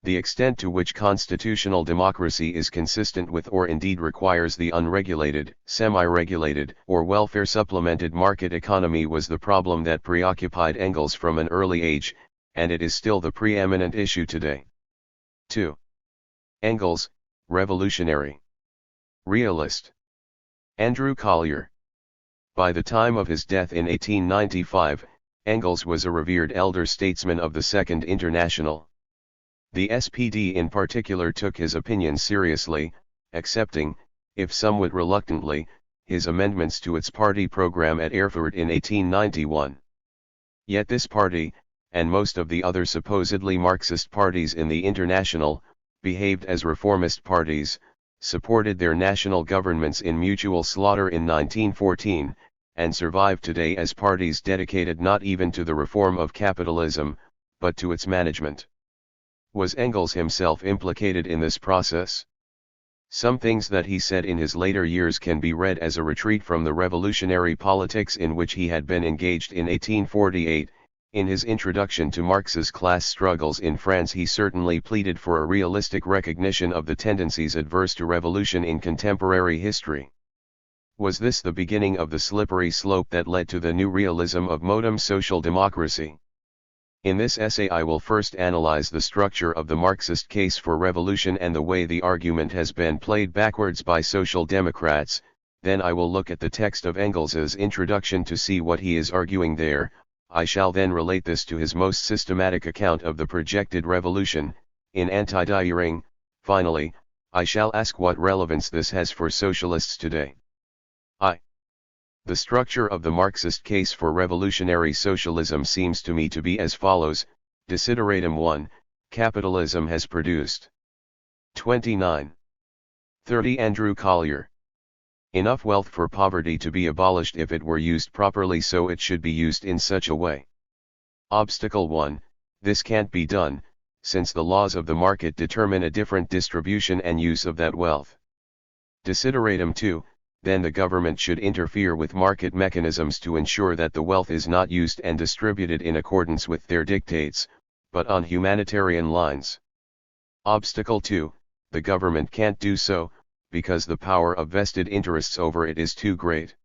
The extent to which constitutional democracy is consistent with or indeed requires the unregulated, semi-regulated, or welfare-supplemented market economy was the problem that preoccupied Engels from an early age, and it is still the preeminent issue today. 2. Engels, revolutionary. Realist. Andrew Collier. By the time of his death in 1895, Engels was a revered elder statesman of the Second International. The SPD in particular took his opinions seriously, accepting, if somewhat reluctantly, his amendments to its party program at Erfurt in 1891. Yet this party, and most of the other supposedly Marxist parties in the International, behaved as reformist parties, supported their national governments in mutual slaughter in 1914, and survive today as parties dedicated not even to the reform of capitalism, but to its management. Was Engels himself implicated in this process? Some things that he said in his later years can be read as a retreat from the revolutionary politics in which he had been engaged in 1848. In his introduction to Marx's class struggles in France, he certainly pleaded for a realistic recognition of the tendencies adverse to revolution in contemporary history. Was this the beginning of the slippery slope that led to the new realism of modern social democracy? In this essay I will first analyze the structure of the Marxist case for revolution and the way the argument has been played backwards by social democrats, then I will look at the text of Engels's introduction to see what he is arguing there. I shall then relate this to his most systematic account of the projected revolution, in Anti-Diering. Finally, I shall ask what relevance this has for socialists today. I. The structure of the Marxist case for revolutionary socialism seems to me to be as follows: Desideratum 1, capitalism has produced 29. 30. Andrew Collier. Enough wealth for poverty to be abolished if it were used properly, so it should be used in such a way. Obstacle 1, this can't be done, since the laws of the market determine a different distribution and use of that wealth. Desideratum 2, then the government should interfere with market mechanisms to ensure that the wealth is not used and distributed in accordance with their dictates, but on humanitarian lines. Obstacle 2, the government can't do so, because the power of vested interests over it is too great.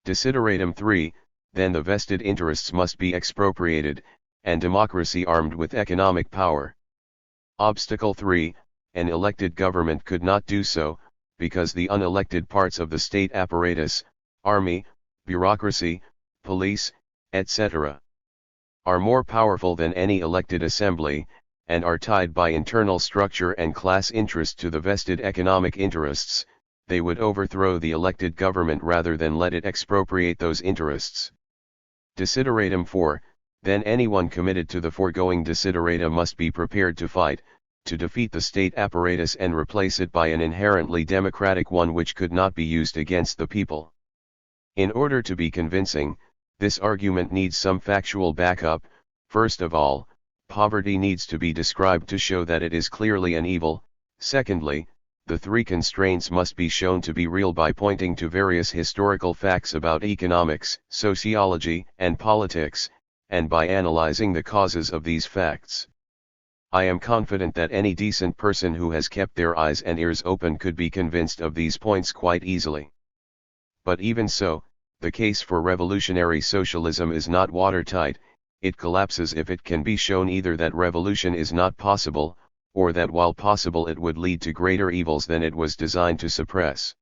Desideratum 3, then the vested interests must be expropriated, and democracy armed with economic power. Obstacle 3, an elected government could not do so, because the unelected parts of the state apparatus, army, bureaucracy, police, etc., are more powerful than any elected assembly, and are tied by internal structure and class interest to the vested economic interests. They would overthrow the elected government rather than let it expropriate those interests. Desideratum 4, then anyone committed to the foregoing desiderata must be prepared to fight, to defeat the state apparatus and replace it by an inherently democratic one which could not be used against the people. In order to be convincing, this argument needs some factual backup. First of all, poverty needs to be described to show that it is clearly an evil. Secondly, the three constraints must be shown to be real by pointing to various historical facts about economics, sociology, and politics, and by analyzing the causes of these facts. I am confident that any decent person who has kept their eyes and ears open could be convinced of these points quite easily. But even so, the case for revolutionary socialism is not watertight. It collapses if it can be shown either that revolution is not possible, or that while possible it would lead to greater evils than it was designed to suppress.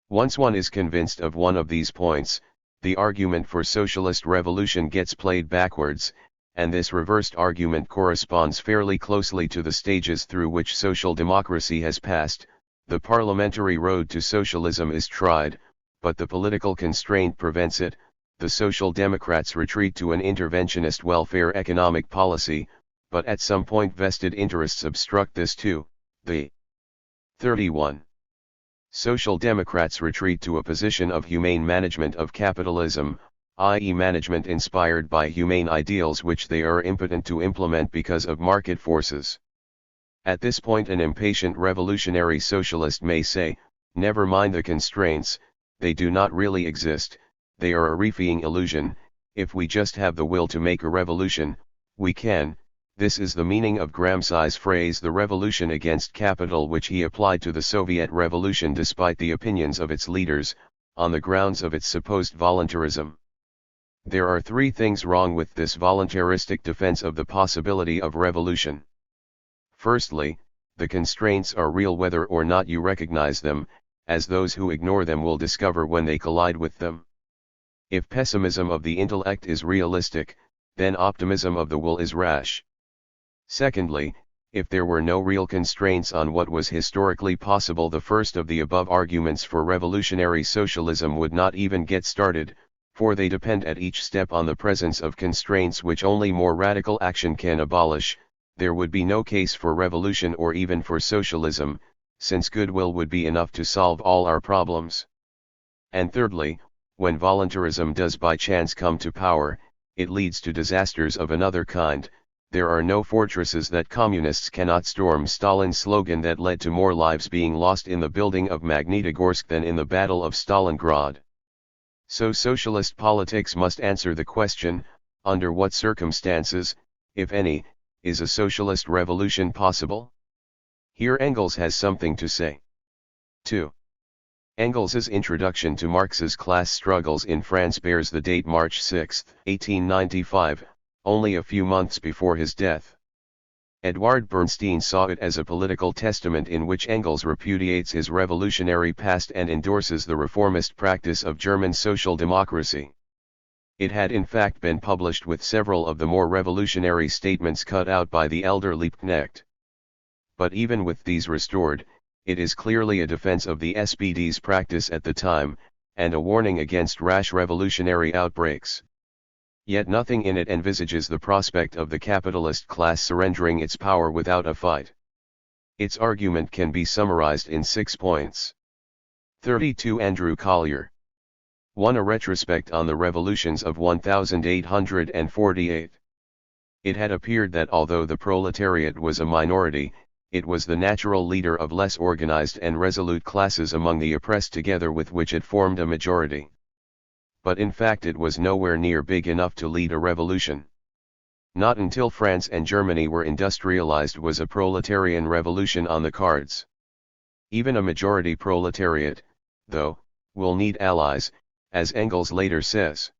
Once one is convinced of one of these points, the argument for socialist revolution gets played backwards, and this reversed argument corresponds fairly closely to the stages through which social democracy has passed. The parliamentary road to socialism is tried, but the political constraint prevents it. The Social Democrats retreat to an interventionist welfare economic policy, but at some point vested interests obstruct this too. The 31. Social Democrats retreat to a position of humane management of capitalism, i.e. management inspired by humane ideals which they are impotent to implement because of market forces. At this point an impatient revolutionary socialist may say, never mind the constraints, they do not really exist, they are a reefing illusion. If we just have the will to make a revolution, we can. This is the meaning of Gramsci's phrase the revolution against capital, which he applied to the Soviet Revolution despite the opinions of its leaders, on the grounds of its supposed voluntarism. There are three things wrong with this voluntaristic defense of the possibility of revolution. Firstly, the constraints are real whether or not you recognize them, as those who ignore them will discover when they collide with them. If pessimism of the intellect is realistic, then optimism of the will is rash. Secondly, if there were no real constraints on what was historically possible, the first of the above arguments for revolutionary socialism would not even get started, for they depend at each step on the presence of constraints which only more radical action can abolish. There would be no case for revolution or even for socialism, since goodwill would be enough to solve all our problems. And thirdly, when voluntarism does by chance come to power, it leads to disasters of another kind. There are no fortresses that communists cannot storm. Stalin's slogan that led to more lives being lost in the building of Magnitogorsk than in the Battle of Stalingrad. So socialist politics must answer the question, under what circumstances, if any, is a socialist revolution possible? Here Engels has something to say. 2. Engels's introduction to Marx's class struggles in France bears the date March 6, 1895, only a few months before his death. Edward Bernstein saw it as a political testament in which Engels repudiates his revolutionary past and endorses the reformist practice of German social democracy. It had in fact been published with several of the more revolutionary statements cut out by the elder Liebknecht. But even with these restored, it is clearly a defense of the SPD's practice at the time, and a warning against rash revolutionary outbreaks. Yet nothing in it envisages the prospect of the capitalist class surrendering its power without a fight. Its argument can be summarized in 6 points. 32 Andrew Collier. 1. A retrospect on the revolutions of 1848. It had appeared that although the proletariat was a minority, it was the natural leader of less organized and resolute classes among the oppressed, together with which it formed a majority. But in fact it was nowhere near big enough to lead a revolution. Not until France and Germany were industrialized was a proletarian revolution on the cards. Even a majority proletariat, though, will need allies, as Engels later says.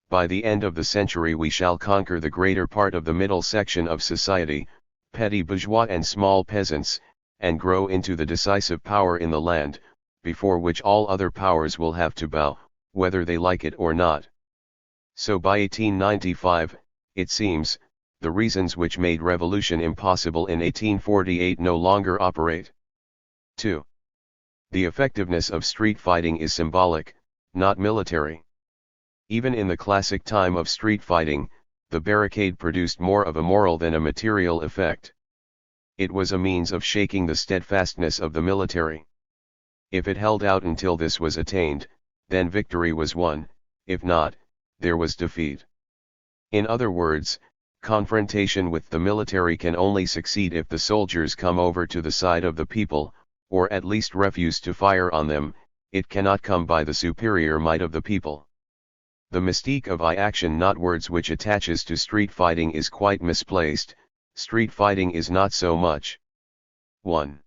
By the end of the century we shall conquer the greater part of the middle section of society, petty bourgeois and small peasants, and grow into the decisive power in the land, before which all other powers will have to bow, whether they like it or not. So by 1895, it seems, the reasons which made revolution impossible in 1848 no longer operate. 2. The effectiveness of street fighting is symbolic, not military. Even in the classic time of street fighting, the barricade produced more of a moral than a material effect. It was a means of shaking the steadfastness of the military. If it held out until this was attained, then victory was won; if not, there was defeat. In other words, confrontation with the military can only succeed if the soldiers come over to the side of the people, or at least refuse to fire on them. It cannot come by the superior might of the people. The mystique of action, not words, which attaches to street fighting is quite misplaced. Street fighting is not so much 1.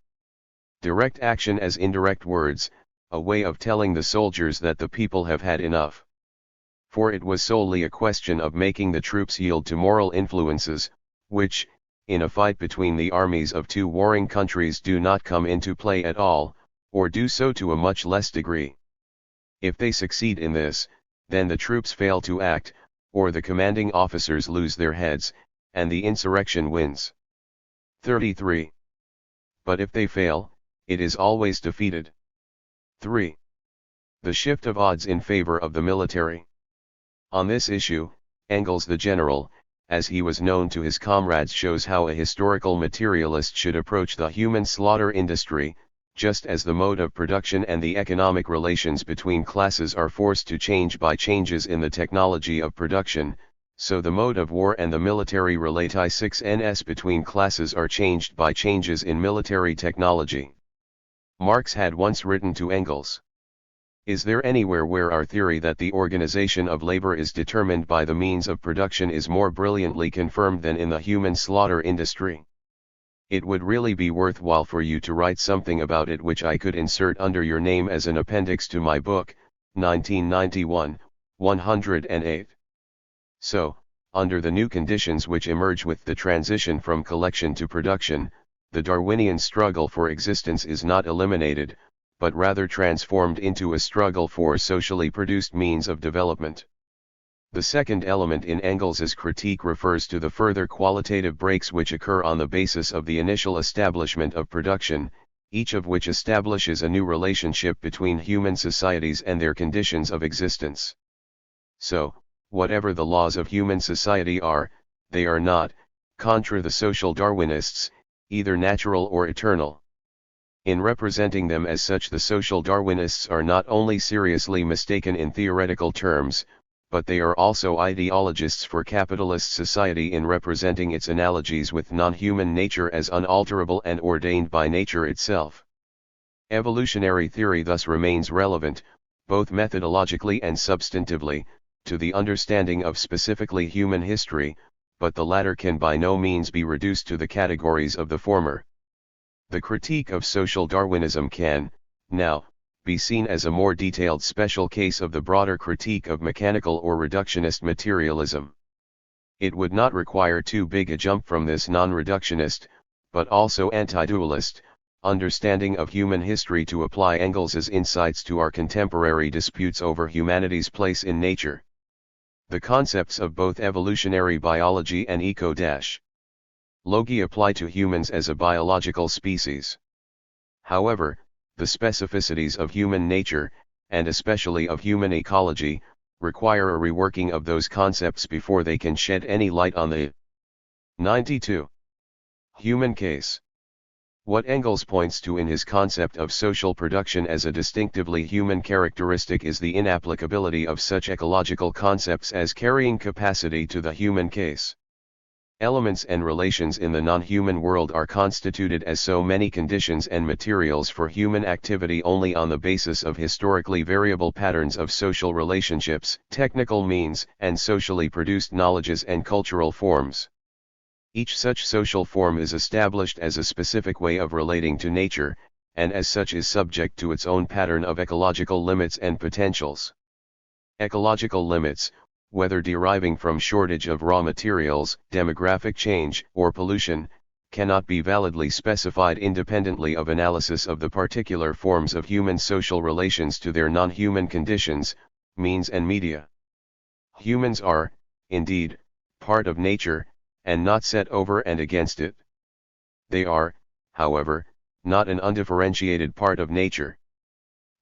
Direct action as indirect words, a way of telling the soldiers that the people have had enough. For it was solely a question of making the troops yield to moral influences, which, in a fight between the armies of two warring countries, do not come into play at all, or do so to a much less degree. If they succeed in this, then the troops fail to act, or the commanding officers lose their heads, and the insurrection wins. 33. But if they fail, it is always defeated. 3. The shift of odds in favor of the military. On this issue, Engels the general, as he was known to his comrades, shows how a historical materialist should approach the human slaughter industry. Just as the mode of production and the economic relations between classes are forced to change by changes in the technology of production, so the mode of war and the military relations between classes are changed by changes in military technology. Marx had once written to Engels, "Is there anywhere where our theory that the organization of labor is determined by the means of production is more brilliantly confirmed than in the human slaughter industry? It would really be worthwhile for you to write something about it, which I could insert under your name as an appendix to my book, 1991, 108. So, under the new conditions which emerge with the transition from collection to production, the Darwinian struggle for existence is not eliminated, but rather transformed into a struggle for socially produced means of development." The second element in Engels's critique refers to the further qualitative breaks which occur on the basis of the initial establishment of production, each of which establishes a new relationship between human societies and their conditions of existence. So, whatever the laws of human society are, they are not, contra the social Darwinists, either natural or eternal. In representing them as such, the social Darwinists are not only seriously mistaken in theoretical terms, but they are also ideologists for capitalist society in representing its analogies with non-human nature as unalterable and ordained by nature itself. Evolutionary theory thus remains relevant, both methodologically and substantively, to the understanding of specifically human history, but the latter can by no means be reduced to the categories of the former. The critique of social Darwinism can, now, be seen as a more detailed special case of the broader critique of mechanical or reductionist materialism. It would not require too big a jump from this non-reductionist, but also anti-dualist, understanding of human history to apply Engels's insights to our contemporary disputes over humanity's place in nature. The concepts of both evolutionary biology and eco-logy apply to humans as a biological species. However, the specificities of human nature, and especially of human ecology, require a reworking of those concepts before they can shed any light on the 92. Human case. What Engels points to in his concept of social production as a distinctively human characteristic is the inapplicability of such ecological concepts as carrying capacity to the human case. Elements and relations in the non-human world are constituted as so many conditions and materials for human activity only on the basis of historically variable patterns of social relationships, technical means, and socially produced knowledges and cultural forms. Each such social form is established as a specific way of relating to nature, and as such is subject to its own pattern of ecological limits and potentials. Ecological limits, whether deriving from shortage of raw materials, demographic change, or pollution, cannot be validly specified independently of analysis of the particular forms of human social relations to their non-human conditions, means and media. Humans are, indeed, part of nature, and not set over and against it. They are, however, not an undifferentiated part of nature.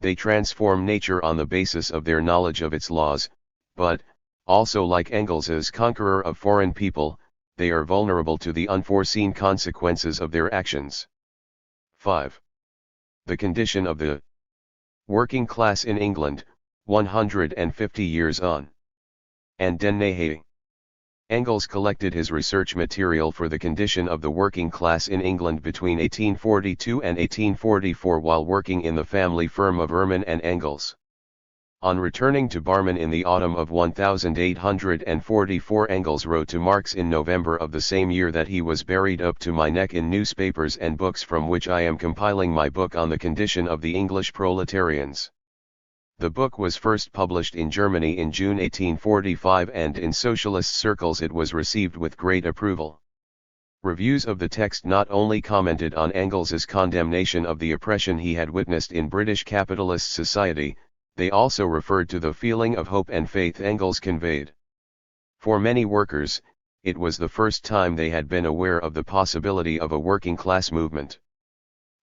They transform nature on the basis of their knowledge of its laws, but, also like Engels's conqueror of foreign people, they are vulnerable to the unforeseen consequences of their actions. 5. The condition of the working class in England, 150 years on. And Den Nahé. Engels collected his research material for the condition of the working class in England between 1842 and 1844 while working in the family firm of Ehrman and Engels. On returning to Barmen in the autumn of 1844, Engels wrote to Marx in November of the same year that he was buried up to my neck in newspapers and books, from which I am compiling my book on the condition of the English proletarians. The book was first published in Germany in June 1845, and in socialist circles it was received with great approval. Reviews of the text not only commented on Engels's condemnation of the oppression he had witnessed in British capitalist society, they also referred to the feeling of hope and faith Engels conveyed. For many workers, it was the first time they had been aware of the possibility of a working class movement.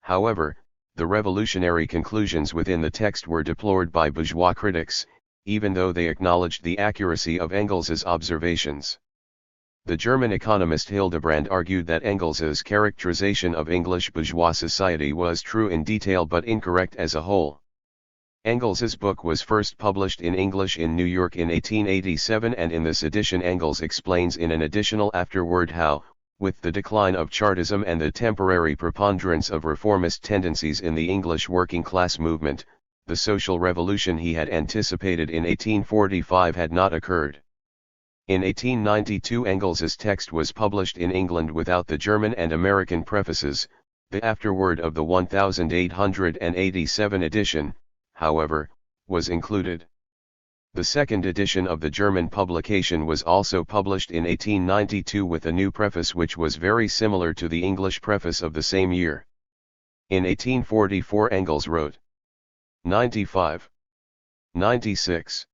However, the revolutionary conclusions within the text were deplored by bourgeois critics, even though they acknowledged the accuracy of Engels's observations. The German economist Hildebrand argued that Engels's characterization of English bourgeois society was true in detail but incorrect as a whole. Engels's book was first published in English in New York in 1887, and in this edition Engels explains in an additional afterword how, with the decline of Chartism and the temporary preponderance of reformist tendencies in the English working class movement, the social revolution he had anticipated in 1845 had not occurred. In 1892 Engels's text was published in England without the German and American prefaces. The afterword of the 1887 edition, however, was included. The second edition of the German publication was also published in 1892 with a new preface which was very similar to the English preface of the same year. In 1844 Engels wrote 95. 96.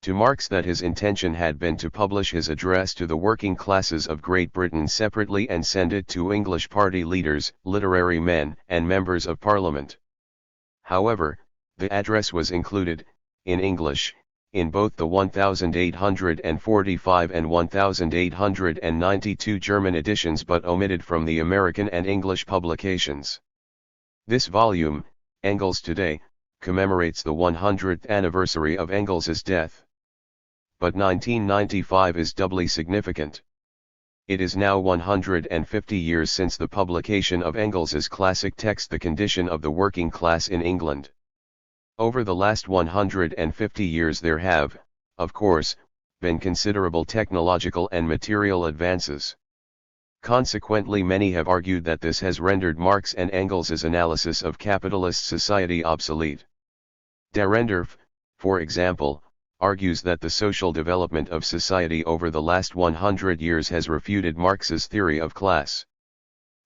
To Marx that his intention had been to publish his address to the working classes of Great Britain separately and send it to English party leaders, literary men, and members of Parliament. However, the address was included, in English, in both the 1845 and 1892 German editions but omitted from the American and English publications. This volume, Engels Today, commemorates the 100th anniversary of Engels's death. But 1995 is doubly significant. It is now 150 years since the publication of Engels's classic text The Condition of the Working Class in England. Over the last 150 years there have, of course, been considerable technological and material advances. Consequently, many have argued that this has rendered Marx and Engels's analysis of capitalist society obsolete. Dahrendorf, for example, argues that the social development of society over the last 100 years has refuted Marx's theory of class.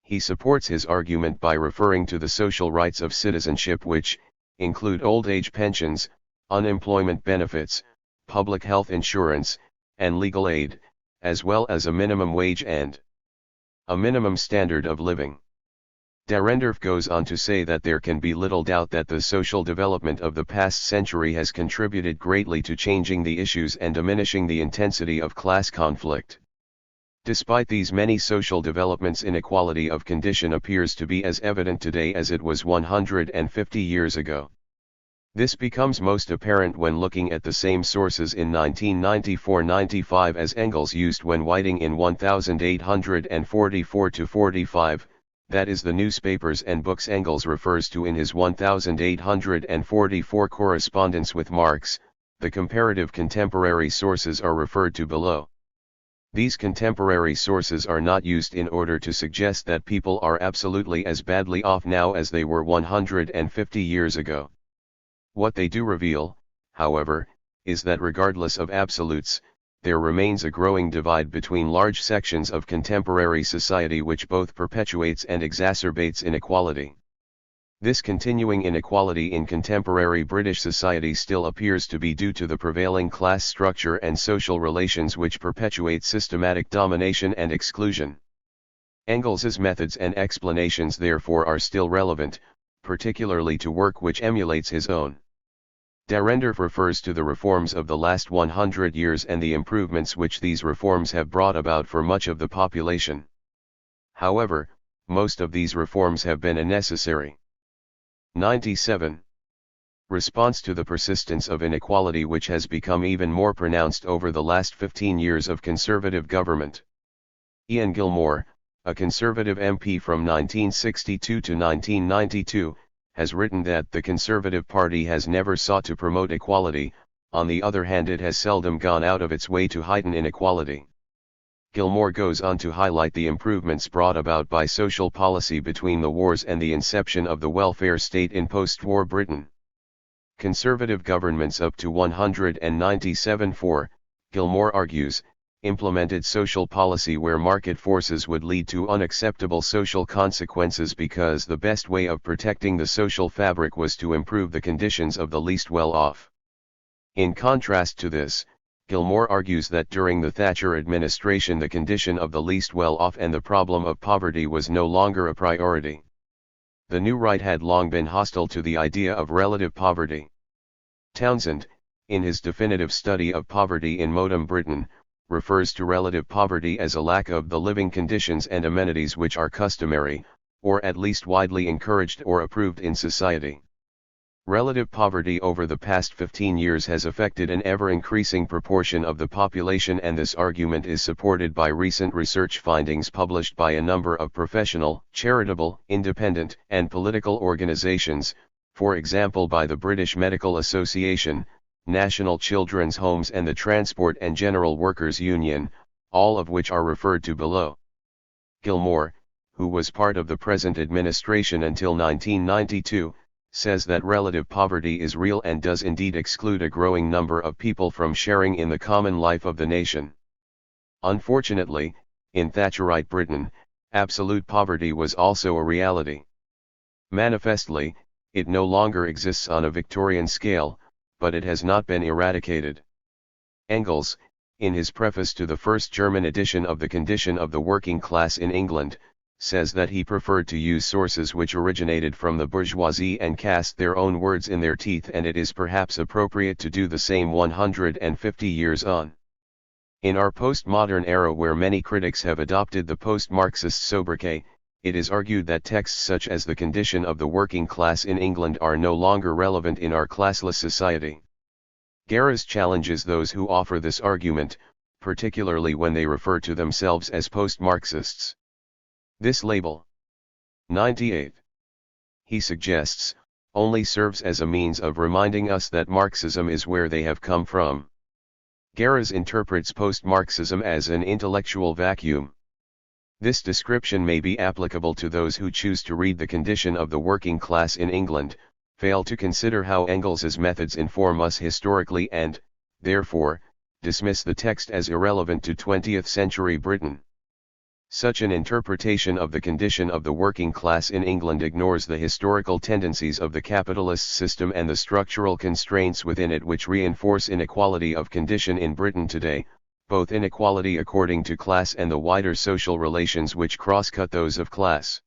He supports his argument by referring to the social rights of citizenship which include old age pensions, unemployment benefits, public health insurance, and legal aid, as well as a minimum wage and a minimum standard of living. Dahrendorf goes on to say that there can be little doubt that the social development of the past century has contributed greatly to changing the issues and diminishing the intensity of class conflict. Despite these many social developments, inequality of condition appears to be as evident today as it was 150 years ago. This becomes most apparent when looking at the same sources in 1994-95 as Engels used when writing in 1844-45, that is the newspapers and books Engels refers to in his 1844 correspondence with Marx. The comparative contemporary sources are referred to below. These contemporary sources are not used in order to suggest that people are absolutely as badly off now as they were 150 years ago. What they do reveal, however, is that regardless of absolutes, there remains a growing divide between large sections of contemporary society which both perpetuates and exacerbates inequality. This continuing inequality in contemporary British society still appears to be due to the prevailing class structure and social relations which perpetuate systematic domination and exclusion. Engels's methods and explanations therefore are still relevant, particularly to work which emulates his own. Dahrendorf refers to the reforms of the last 100 years and the improvements which these reforms have brought about for much of the population. However, most of these reforms have been unnecessary. 97. Response to the persistence of inequality which has become even more pronounced over the last 15 years of conservative government. Ian Gilmore, a conservative MP from 1962 to 1992, has written that the Conservative Party has never sought to promote equality, on the other hand it has seldom gone out of its way to heighten inequality. Gilmore goes on to highlight the improvements brought about by social policy between the wars and the inception of the welfare state in post-war Britain. Conservative governments up to 197-4, Gilmore argues, implemented social policy where market forces would lead to unacceptable social consequences because the best way of protecting the social fabric was to improve the conditions of the least well-off. In contrast to this, Gilmore argues that during the Thatcher administration the condition of the least well-off and the problem of poverty was no longer a priority. The New Right had long been hostile to the idea of relative poverty. Townsend, in his definitive study of poverty in modern Britain, refers to relative poverty as a lack of the living conditions and amenities which are customary, or at least widely encouraged or approved in society. Relative poverty over the past 15 years has affected an ever-increasing proportion of the population, and this argument is supported by recent research findings published by a number of professional, charitable, independent, and political organizations, for example by the British Medical Association, National Children's Homes and the Transport and General Workers Union, all of which are referred to below. Gilmore, who was part of the present administration until 1992, says that relative poverty is real and does indeed exclude a growing number of people from sharing in the common life of the nation. Unfortunately, in Thatcherite Britain, absolute poverty was also a reality. Manifestly, it no longer exists on a Victorian scale, but it has not been eradicated. Engels, in his preface to the first German edition of The Condition of the Working Class in England, says that he preferred to use sources which originated from the bourgeoisie and cast their own words in their teeth, and it is perhaps appropriate to do the same 150 years on. In our postmodern era where many critics have adopted the post-Marxist sobriquet, it is argued that texts such as The Condition of the Working Class in England are no longer relevant in our classless society. Garras challenges those who offer this argument, particularly when they refer to themselves as post-Marxists. This label, 98, he suggests, only serves as a means of reminding us that Marxism is where they have come from. Garras interprets post-Marxism as an intellectual vacuum. This description may be applicable to those who choose to read The Condition of the Working Class in England, fail to consider how Engels's methods inform us historically and, therefore, dismiss the text as irrelevant to 20th century Britain. Such an interpretation of The Condition of the Working Class in England ignores the historical tendencies of the capitalist system and the structural constraints within it which reinforce inequality of condition in Britain today, both inequality according to class and the wider social relations which cross-cut those of class.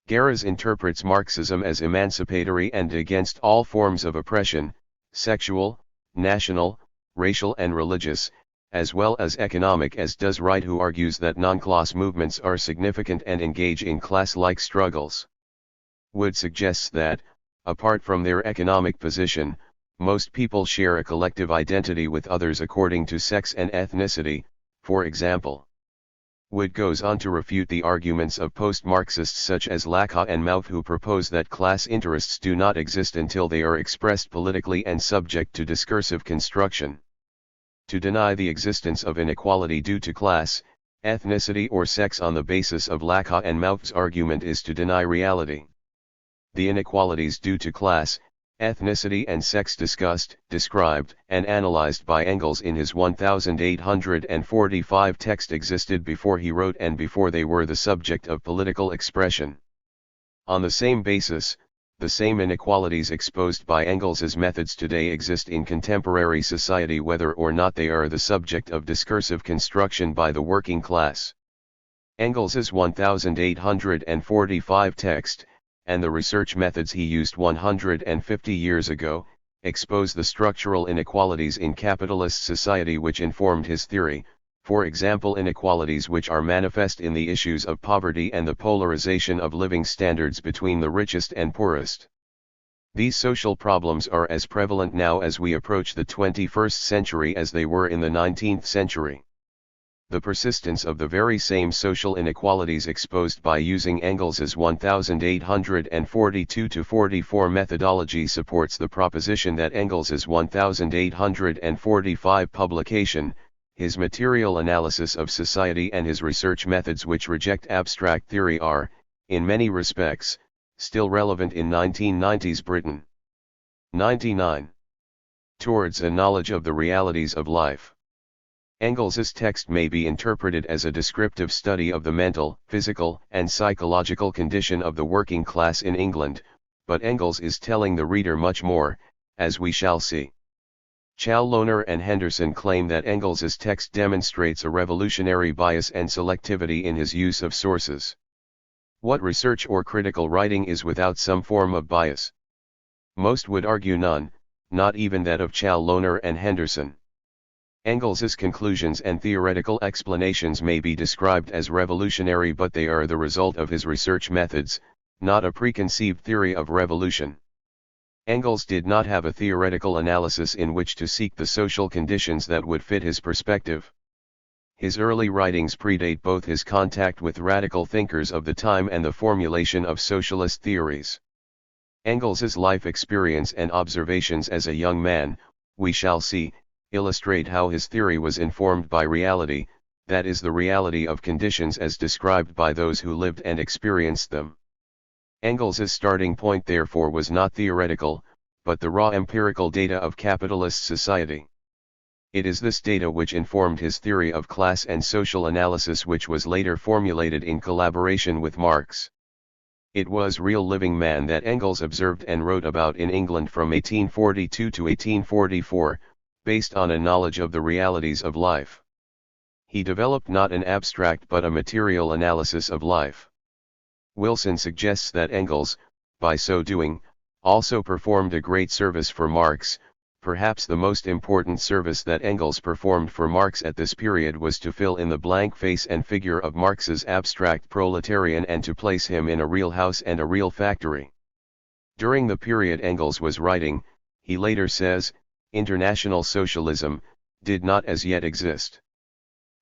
Garas interprets Marxism as emancipatory and against all forms of oppression, sexual, national, racial and religious, as well as economic, as does Wright, who argues that non-class movements are significant and engage in class-like struggles. Wood suggests that, apart from their economic position, most people share a collective identity with others according to sex and ethnicity, for example. Wood goes on to refute the arguments of post-Marxists such as Lacan and Mauth, who propose that class interests do not exist until they are expressed politically and subject to discursive construction. To deny the existence of inequality due to class, ethnicity or sex on the basis of Lacan and Mauth's argument is to deny reality. The inequalities due to class, ethnicity and sex discussed, described, and analyzed by Engels in his 1845 text existed before he wrote and before they were the subject of political expression. On the same basis, the same inequalities exposed by Engels's methods today exist in contemporary society whether or not they are the subject of discursive construction by the working class. Engels's 1845 text, and the research methods he used 150 years ago, expose the structural inequalities in capitalist society which informed his theory, for example inequalities which are manifest in the issues of poverty and the polarization of living standards between the richest and poorest. These social problems are as prevalent now as we approach the 21st century as they were in the 19th century. The persistence of the very same social inequalities exposed by using Engels's 1842-44 methodology supports the proposition that Engels's 1845 publication, his material analysis of society and his research methods which reject abstract theory are, in many respects, still relevant in 1990s Britain. 99. Towards a knowledge of the realities of life. Engels's text may be interpreted as a descriptive study of the mental, physical, and psychological condition of the working class in England, but Engels is telling the reader much more, as we shall see. Challoner and Henderson claim that Engels's text demonstrates a revolutionary bias and selectivity in his use of sources. What research or critical writing is without some form of bias? Most would argue none, not even that of Challoner and Henderson. Engels's conclusions and theoretical explanations may be described as revolutionary, but they are the result of his research methods, not a preconceived theory of revolution. Engels did not have a theoretical analysis in which to seek the social conditions that would fit his perspective. His early writings predate both his contact with radical thinkers of the time and the formulation of socialist theories. Engels's life experience and observations as a young man, we shall see, illustrate how his theory was informed by reality, that is the reality of conditions as described by those who lived and experienced them. Engels's starting point therefore was not theoretical, but the raw empirical data of capitalist society. It is this data which informed his theory of class and social analysis, which was later formulated in collaboration with Marx. It was real living man that Engels observed and wrote about in England from 1842 to 1844, based on a knowledge of the realities of life. He developed not an abstract but a material analysis of life. Wilson suggests that Engels, by so doing, also performed a great service for Marx. Perhaps the most important service that Engels performed for Marx at this period was to fill in the blank face and figure of Marx's abstract proletarian and to place him in a real house and a real factory. During the period Engels was writing, he later says, international socialism did not as yet exist.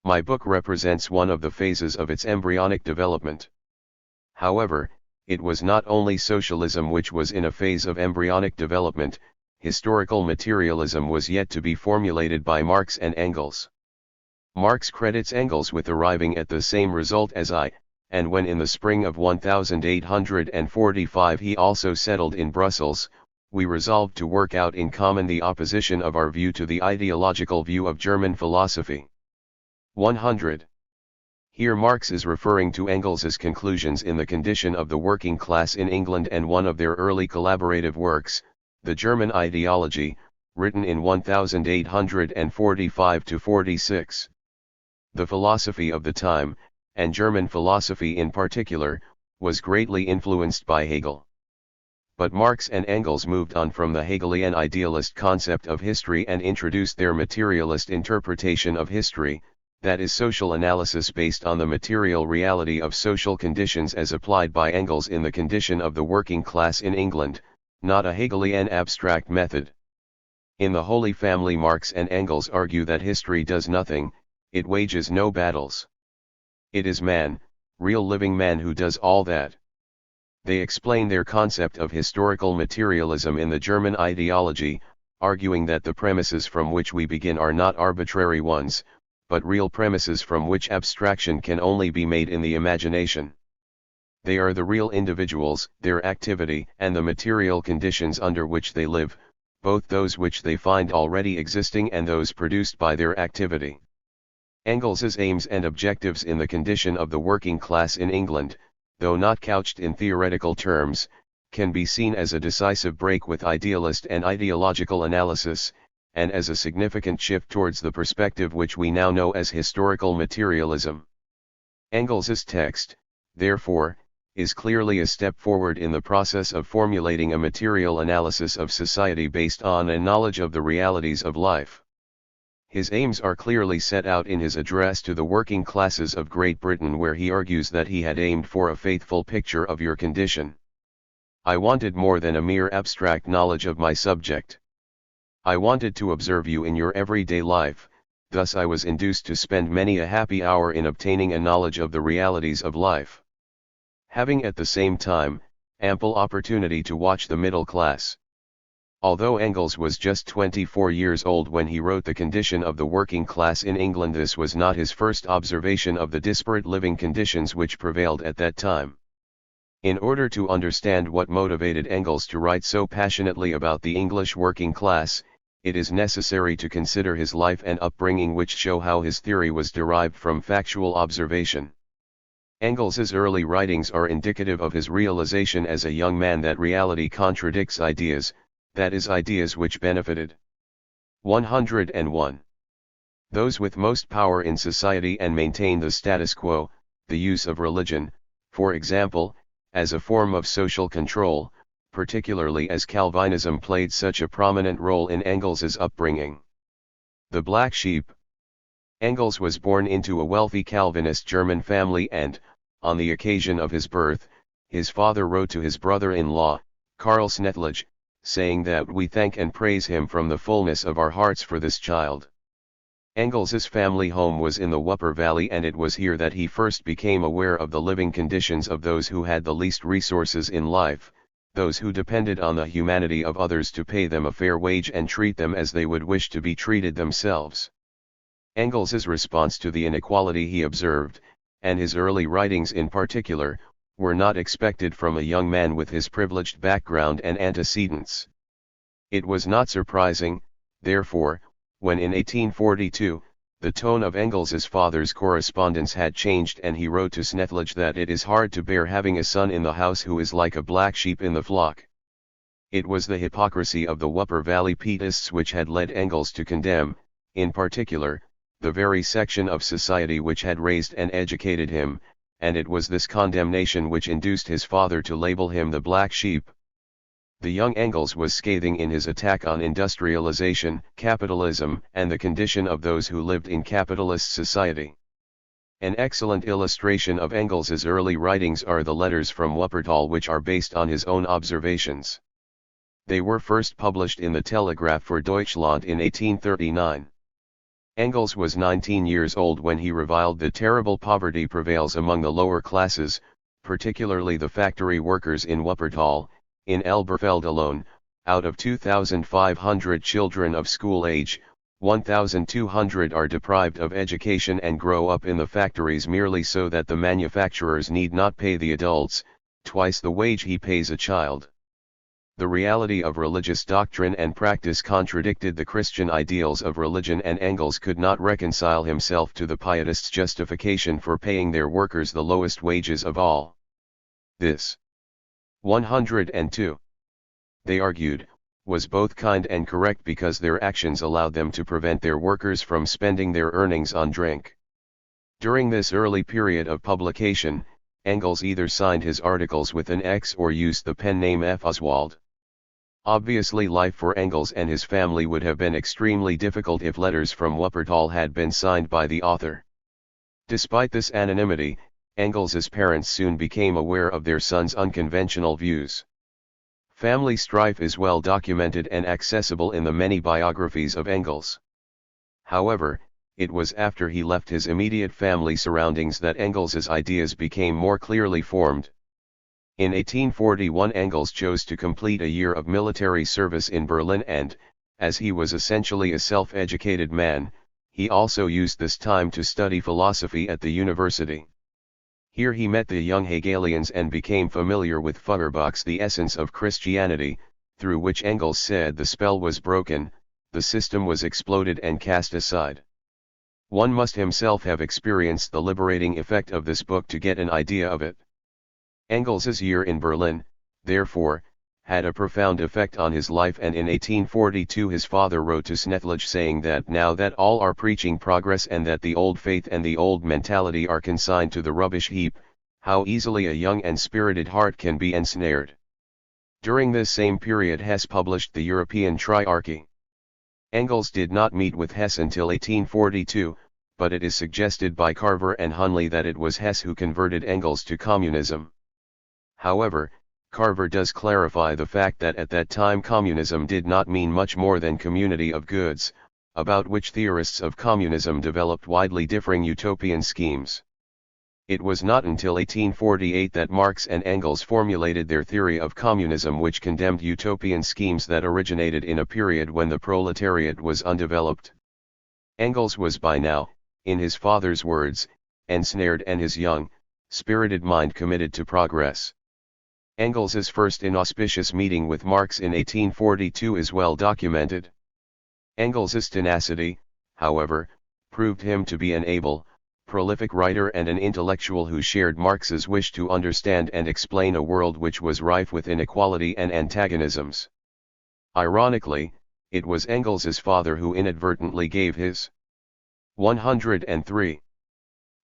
My book represents one of the phases of its embryonic development. However, it was not only socialism which was in a phase of embryonic development. Historical materialism was yet to be formulated by Marx and Engels. Marx credits Engels with arriving at the same result as I, and when in the spring of 1845 he also settled in Brussels, we resolved to work out in common the opposition of our view to the ideological view of German philosophy. 100. Here Marx is referring to Engels's conclusions in the condition of the working class in England and one of their early collaborative works, The German Ideology, written in 1845-46. The philosophy of the time, and German philosophy in particular, was greatly influenced by Hegel. But Marx and Engels moved on from the Hegelian idealist concept of history and introduced their materialist interpretation of history, that is social analysis based on the material reality of social conditions as applied by Engels in The Condition of the Working Class in England, not a Hegelian abstract method. In The Holy Family, Marx and Engels argue that history does nothing, it wages no battles. It is man, real living man, who does all that. They explain their concept of historical materialism in the German ideology, arguing that the premises from which we begin are not arbitrary ones, but real premises from which abstraction can only be made in the imagination. They are the real individuals, their activity, and the material conditions under which they live, both those which they find already existing and those produced by their activity. Engels's aims and objectives in The Condition of the Working Class in England, though not couched in theoretical terms, can be seen as a decisive break with idealist and ideological analysis, and as a significant shift towards the perspective which we now know as historical materialism. Engels's text, therefore, is clearly a step forward in the process of formulating a material analysis of society based on a knowledge of the realities of life. His aims are clearly set out in his address to the working classes of Great Britain, where he argues that he had aimed for a faithful picture of your condition. I wanted more than a mere abstract knowledge of my subject. I wanted to observe you in your everyday life, thus I was induced to spend many a happy hour in obtaining a knowledge of the realities of life. Having at the same time, ample opportunity to watch the middle class. Although Engels was just 24 years old when he wrote The Condition of the Working Class in England, this was not his first observation of the disparate living conditions which prevailed at that time. In order to understand what motivated Engels to write so passionately about the English working class, it is necessary to consider his life and upbringing, which show how his theory was derived from factual observation. Engels's early writings are indicative of his realization as a young man that reality contradicts ideas, that is, ideas which benefited 101. Those with most power in society and maintain the status quo, the use of religion, for example, as a form of social control, particularly as Calvinism played such a prominent role in Engels's upbringing. The black sheep. Engels was born into a wealthy Calvinist German family and, on the occasion of his birth, his father wrote to his brother-in-law, Karl Snettlich, saying that we thank and praise him from the fullness of our hearts for this child. Engels's family home was in the Wupper Valley, and it was here that he first became aware of the living conditions of those who had the least resources in life, those who depended on the humanity of others to pay them a fair wage and treat them as they would wish to be treated themselves. Engels's response to the inequality he observed, and his early writings in particular, were not expected from a young man with his privileged background and antecedents. It was not surprising, therefore, when in 1842, the tone of Engels's father's correspondence had changed and he wrote to Snettlich that it is hard to bear having a son in the house who is like a black sheep in the flock. It was the hypocrisy of the Wupper Valley Pietists which had led Engels to condemn, in particular, the very section of society which had raised and educated him, and it was this condemnation which induced his father to label him the black sheep. The young Engels was scathing in his attack on industrialization, capitalism, and the condition of those who lived in capitalist society. An excellent illustration of Engels's early writings are the letters from Wuppertal, which are based on his own observations. They were first published in the Telegraph für Deutschland in 1839. Engels was 19 years old when he reviled the terrible poverty prevails among the lower classes, particularly the factory workers in Wuppertal. In Elberfeld alone, out of 2,500 children of school age, 1,200 are deprived of education and grow up in the factories merely so that the manufacturers need not pay the adults twice the wage he pays a child. The reality of religious doctrine and practice contradicted the Christian ideals of religion, and Engels could not reconcile himself to the pietists' justification for paying their workers the lowest wages of all. This 102. They argued, was both kind and correct because their actions allowed them to prevent their workers from spending their earnings on drink. During this early period of publication, Engels either signed his articles with an X or used the pen name F. Oswald. Obviously, life for Engels and his family would have been extremely difficult if letters from Wuppertal had been signed by the author. Despite this anonymity, Engels's parents soon became aware of their son's unconventional views. Family strife is well documented and accessible in the many biographies of Engels. However, it was after he left his immediate family surroundings that Engels's ideas became more clearly formed. In 1841 Engels chose to complete a year of military service in Berlin and, as he was essentially a self-educated man, he also used this time to study philosophy at the university. Here he met the young Hegelians and became familiar with Feuerbach's The Essence of Christianity, through which Engels said the spell was broken, the system was exploded and cast aside. One must himself have experienced the liberating effect of this book to get an idea of it. Engels's year in Berlin, therefore, had a profound effect on his life, and in 1842 his father wrote to Snethlage saying that now that all are preaching progress and that the old faith and the old mentality are consigned to the rubbish heap, how easily a young and spirited heart can be ensnared. During this same period Hess published the European Triarchy. Engels did not meet with Hess until 1842, but it is suggested by Carver and Hunley that it was Hess who converted Engels to communism. However, Carver does clarify the fact that at that time communism did not mean much more than community of goods, about which theorists of communism developed widely differing utopian schemes. It was not until 1848 that Marx and Engels formulated their theory of communism, which condemned utopian schemes that originated in a period when the proletariat was undeveloped. Engels was by now, in his father's words, ensnared and his young, spirited mind committed to progress. Engels's first inauspicious meeting with Marx in 1842 is well documented. Engels's tenacity, however, proved him to be an able, prolific writer and an intellectual who shared Marx's wish to understand and explain a world which was rife with inequality and antagonisms. Ironically, it was Engels's father who inadvertently gave his 103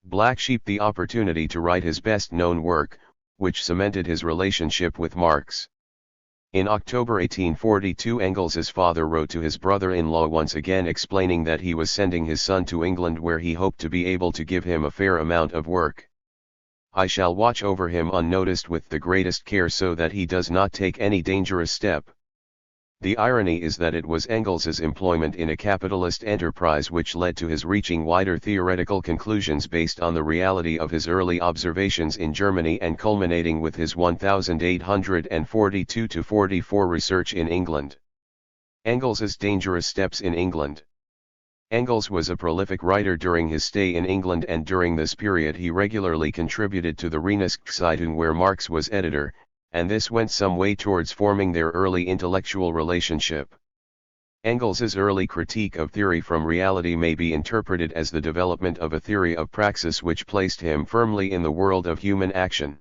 Black Sheep the opportunity to write his best-known work, which cemented his relationship with Marx. In October 1842 Engels's father wrote to his brother-in-law once again explaining that he was sending his son to England where he hoped to be able to give him a fair amount of work. I shall watch over him unnoticed with the greatest care so that he does not take any dangerous step. The irony is that it was Engels's employment in a capitalist enterprise which led to his reaching wider theoretical conclusions based on the reality of his early observations in Germany and culminating with his 1842-44 research in England. Engels's dangerous steps in England. Engels was a prolific writer during his stay in England, and during this period he regularly contributed to the Rheinischen where Marx was editor, and this went some way towards forming their early intellectual relationship. Engels's early critique of theory from reality may be interpreted as the development of a theory of praxis which placed him firmly in the world of human action.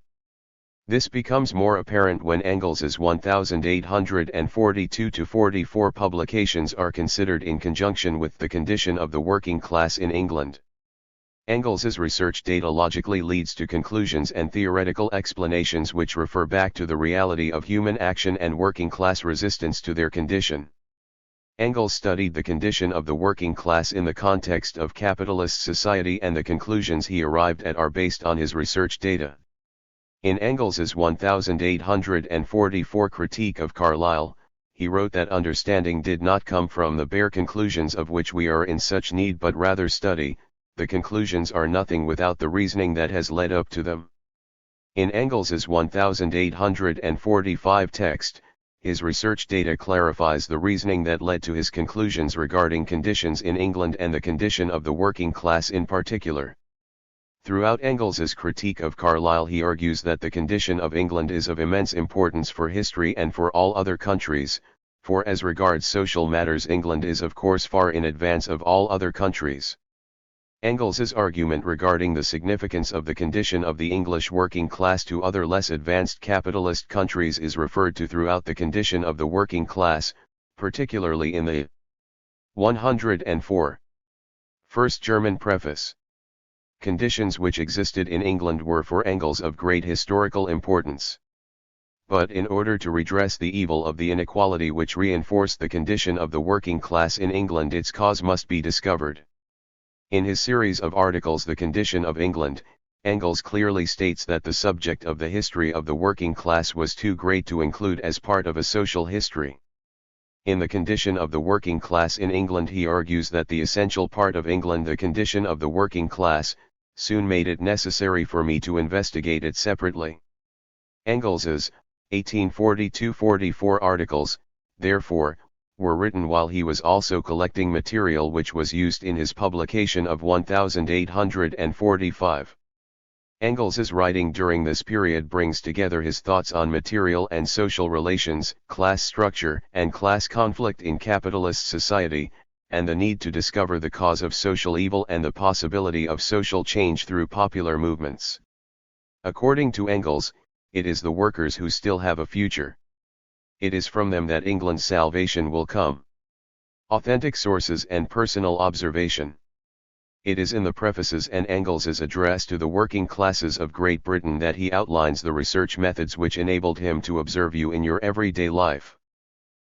This becomes more apparent when Engels's 1842-44 publications are considered in conjunction with the condition of the working class in England. Engels's research data logically leads to conclusions and theoretical explanations which refer back to the reality of human action and working class resistance to their condition. Engels studied the condition of the working class in the context of capitalist society, and the conclusions he arrived at are based on his research data. In Engels's 1844 critique of Carlyle, he wrote that understanding did not come from the bare conclusions of which we are in such need but rather study. The conclusions are nothing without the reasoning that has led up to them. In Engels's 1845 text, his research data clarifies the reasoning that led to his conclusions regarding conditions in England and the condition of the working class in particular. Throughout Engels's critique of Carlyle he argues that the condition of England is of immense importance for history and for all other countries, for as regards social matters England is of course far in advance of all other countries. Engels's argument regarding the significance of the condition of the English working class to other less advanced capitalist countries is referred to throughout the condition of the working class, particularly in the 104 First German preface. Conditions which existed in England were for Engels of great historical importance. But in order to redress the evil of the inequality which reinforced the condition of the working class in England, its cause must be discovered. In his series of articles The Condition of England, Engels clearly states that the subject of the history of the working class was too great to include as part of a social history. In The Condition of the Working Class in England he argues that the essential part of England, the condition of the working class, soon made it necessary for me to investigate it separately. Engels's 1842-44 articles, therefore, were written while he was also collecting material which was used in his publication of 1845. Engels's writing during this period brings together his thoughts on material and social relations, class structure and class conflict in capitalist society, and the need to discover the cause of social evil and the possibility of social change through popular movements. According to Engels, it is the workers who still have a future. It is from them that England's salvation will come. Authentic sources and personal observation. It is in the prefaces and Engels's address to the working classes of Great Britain that he outlines the research methods which enabled him to observe you in your everyday life,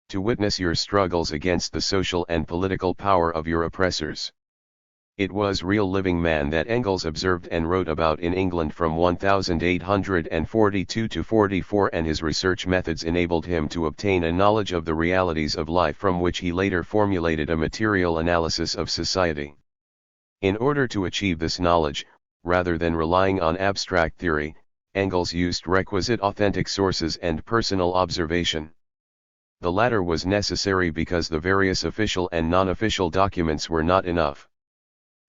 to witness your struggles against the social and political power of your oppressors. It was real living man that Engels observed and wrote about in England from 1842 to 44, and his research methods enabled him to obtain a knowledge of the realities of life from which he later formulated a material analysis of society. In order to achieve this knowledge, rather than relying on abstract theory, Engels used requisite authentic sources and personal observation. The latter was necessary because the various official and non-official documents were not enough.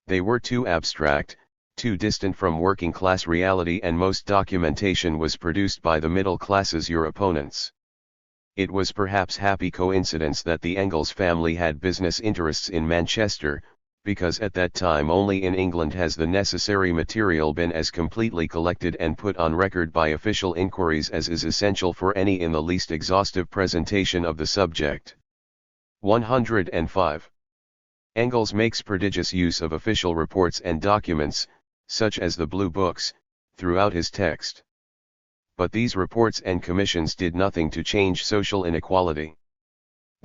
They were too abstract, too distant from working-class reality, and most documentation was produced by the middle classes, your opponents. It was perhaps happy coincidence that the Engels family had business interests in Manchester, because at that time only in England has the necessary material been as completely collected and put on record by official inquiries as is essential for any in the least exhaustive presentation of the subject. 105. Engels makes prodigious use of official reports and documents, such as the Blue Books, throughout his text. But these reports and commissions did nothing to change social inequality.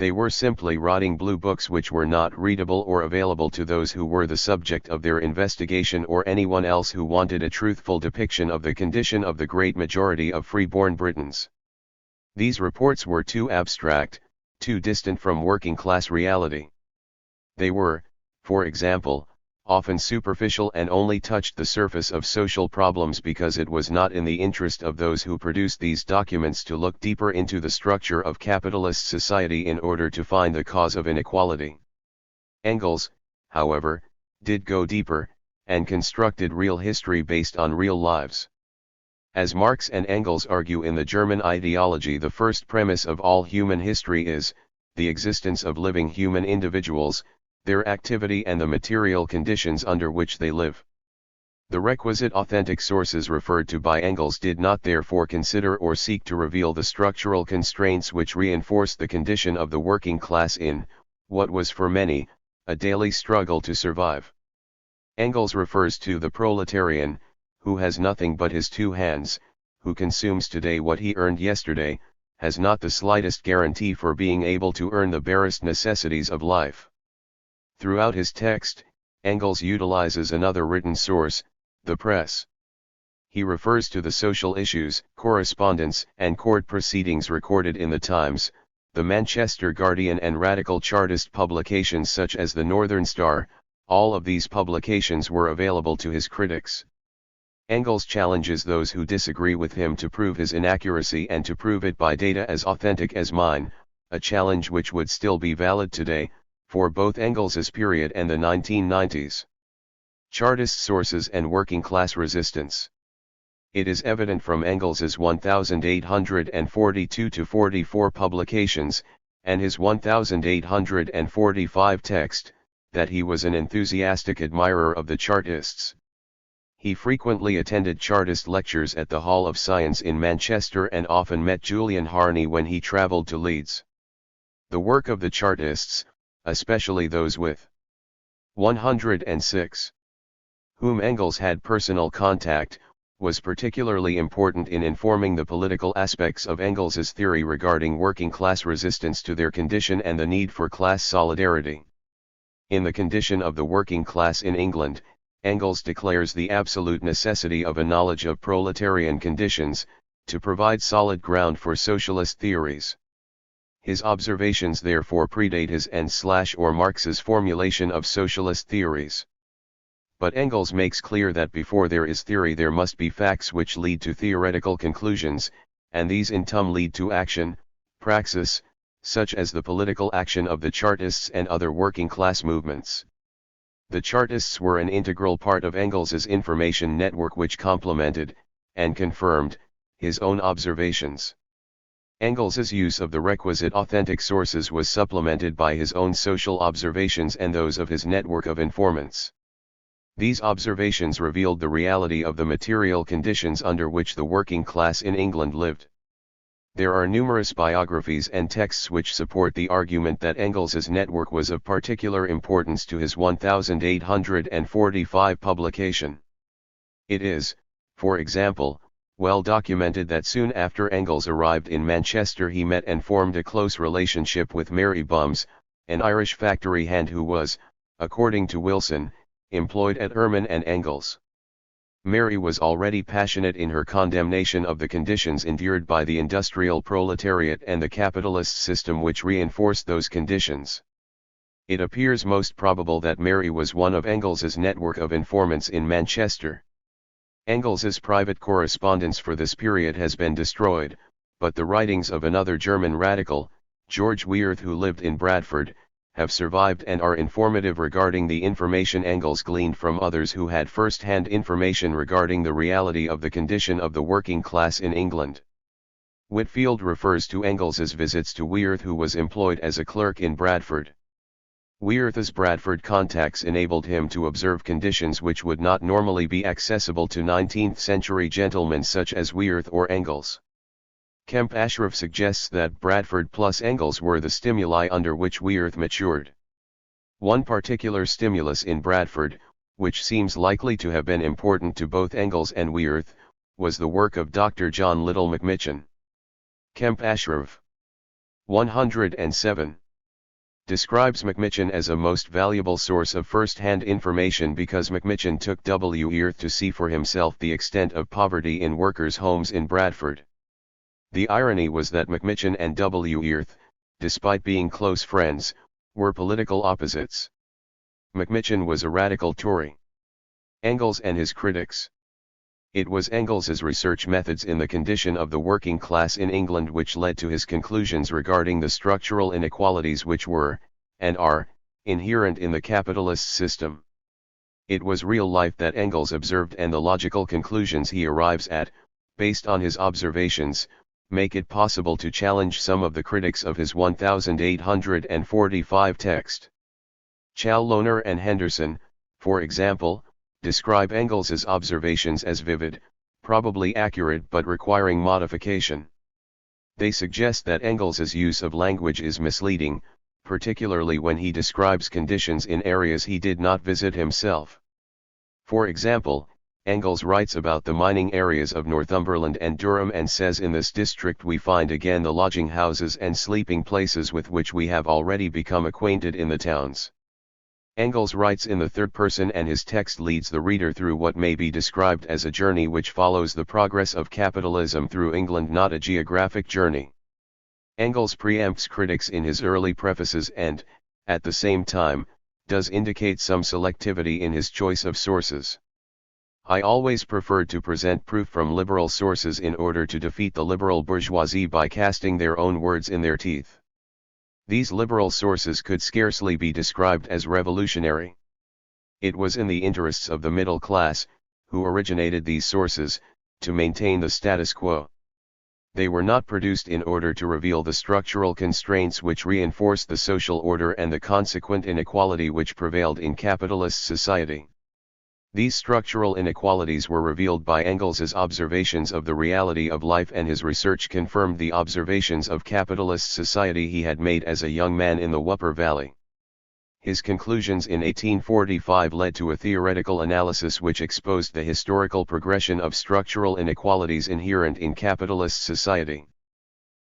They were simply rotting blue books which were not readable or available to those who were the subject of their investigation or anyone else who wanted a truthful depiction of the condition of the great majority of free-born Britons. These reports were too abstract, too distant from working-class reality. They were, for example, often superficial and only touched the surface of social problems because it was not in the interest of those who produced these documents to look deeper into the structure of capitalist society in order to find the cause of inequality. Engels, however, did go deeper, and constructed real history based on real lives. As Marx and Engels argue in the German ideology, the first premise of all human history is the existence of living human individuals, their activity and the material conditions under which they live. The requisite authentic sources referred to by Engels did not therefore consider or seek to reveal the structural constraints which reinforced the condition of the working class in, what was for many, a daily struggle to survive. Engels refers to the proletarian, who has nothing but his two hands, who consumes today what he earned yesterday, has not the slightest guarantee for being able to earn the barest necessities of life. Throughout his text, Engels utilizes another written source, the press. He refers to the social issues, correspondence, and court proceedings recorded in the Times, the Manchester Guardian, and radical Chartist publications such as the Northern Star. All of these publications were available to his critics. Engels challenges those who disagree with him to prove his inaccuracy and to prove it by data as authentic as mine, a challenge which would still be valid today, for both Engels's period and the 1990s. Chartist sources and working-class resistance. It is evident from Engels's 1842-44 publications, and his 1845 text, that he was an enthusiastic admirer of the Chartists. He frequently attended Chartist lectures at the Hall of Science in Manchester and often met Julian Harney when he travelled to Leeds. The work of the Chartists, especially those with 106. whom Engels had personal contact, was particularly important in informing the political aspects of Engels's theory regarding working class resistance to their condition and the need for class solidarity. In The Condition of the Working Class in England, Engels declares the absolute necessity of a knowledge of proletarian conditions, to provide solid ground for socialist theories. His observations therefore predate his and/or Marx's formulation of socialist theories. But Engels makes clear that before there is theory there must be facts which lead to theoretical conclusions, and these in turn lead to action, praxis, such as the political action of the Chartists and other working class movements. The Chartists were an integral part of Engels's information network which complemented, and confirmed, his own observations. Engels's use of the requisite authentic sources was supplemented by his own social observations and those of his network of informants. These observations revealed the reality of the material conditions under which the working class in England lived. There are numerous biographies and texts which support the argument that Engels's network was of particular importance to his 1845 publication. It is, for example, well documented that soon after Engels arrived in Manchester he met and formed a close relationship with Mary Bums, an Irish factory hand who was, according to Wilson, employed at Ehrman and Engels. Mary was already passionate in her condemnation of the conditions endured by the industrial proletariat and the capitalist system which reinforced those conditions. It appears most probable that Mary was one of Engels's network of informants in Manchester. Engels's private correspondence for this period has been destroyed, but the writings of another German radical, George Weirth, who lived in Bradford, have survived and are informative regarding the information Engels gleaned from others who had first-hand information regarding the reality of the condition of the working class in England. Whitfield refers to Engels's visits to Weirth, who was employed as a clerk in Bradford. Weirth's Bradford contacts enabled him to observe conditions which would not normally be accessible to 19th-century gentlemen such as Weirth or Engels. Kemp Ashraf suggests that Bradford plus Engels were the stimuli under which Weirth matured. One particular stimulus in Bradford, which seems likely to have been important to both Engels and Weirth, was the work of Dr. John Little McMitchan. Kemp Ashraf 107 describes McMitchan as a most valuable source of first-hand information because McMitchan took W. Weirth to see for himself the extent of poverty in workers' homes in Bradford. The irony was that McMitchan and W. Weirth, despite being close friends, were political opposites. McMitchan was a radical Tory. Engels and his critics. It was Engels's research methods in the condition of the working class in England which led to his conclusions regarding the structural inequalities which were, and are, inherent in the capitalist system. It was real life that Engels observed, and the logical conclusions he arrives at, based on his observations, make it possible to challenge some of the critics of his 1845 text. Challoner and Henderson, for example, describe Engels's observations as vivid, probably accurate but requiring modification. They suggest that Engels's use of language is misleading, particularly when he describes conditions in areas he did not visit himself. For example, Engels writes about the mining areas of Northumberland and Durham and says, "In this district we find again the lodging houses and sleeping places with which we have already become acquainted in the towns." Engels writes in the third person, and his text leads the reader through what may be described as a journey which follows the progress of capitalism through England, not a geographic journey. Engels preempts critics in his early prefaces and, at the same time, does indicate some selectivity in his choice of sources. "I always preferred to present proof from liberal sources in order to defeat the liberal bourgeoisie by casting their own words in their teeth. These liberal sources could scarcely be described as revolutionary. It was in the interests of the middle class, who originated these sources, to maintain the status quo. They were not produced in order to reveal the structural constraints which reinforced the social order and the consequent inequality which prevailed in capitalist society. These structural inequalities were revealed by Engels's observations of the reality of life, and his research confirmed the observations of capitalist society he had made as a young man in the Wupper Valley. His conclusions in 1845 led to a theoretical analysis which exposed the historical progression of structural inequalities inherent in capitalist society.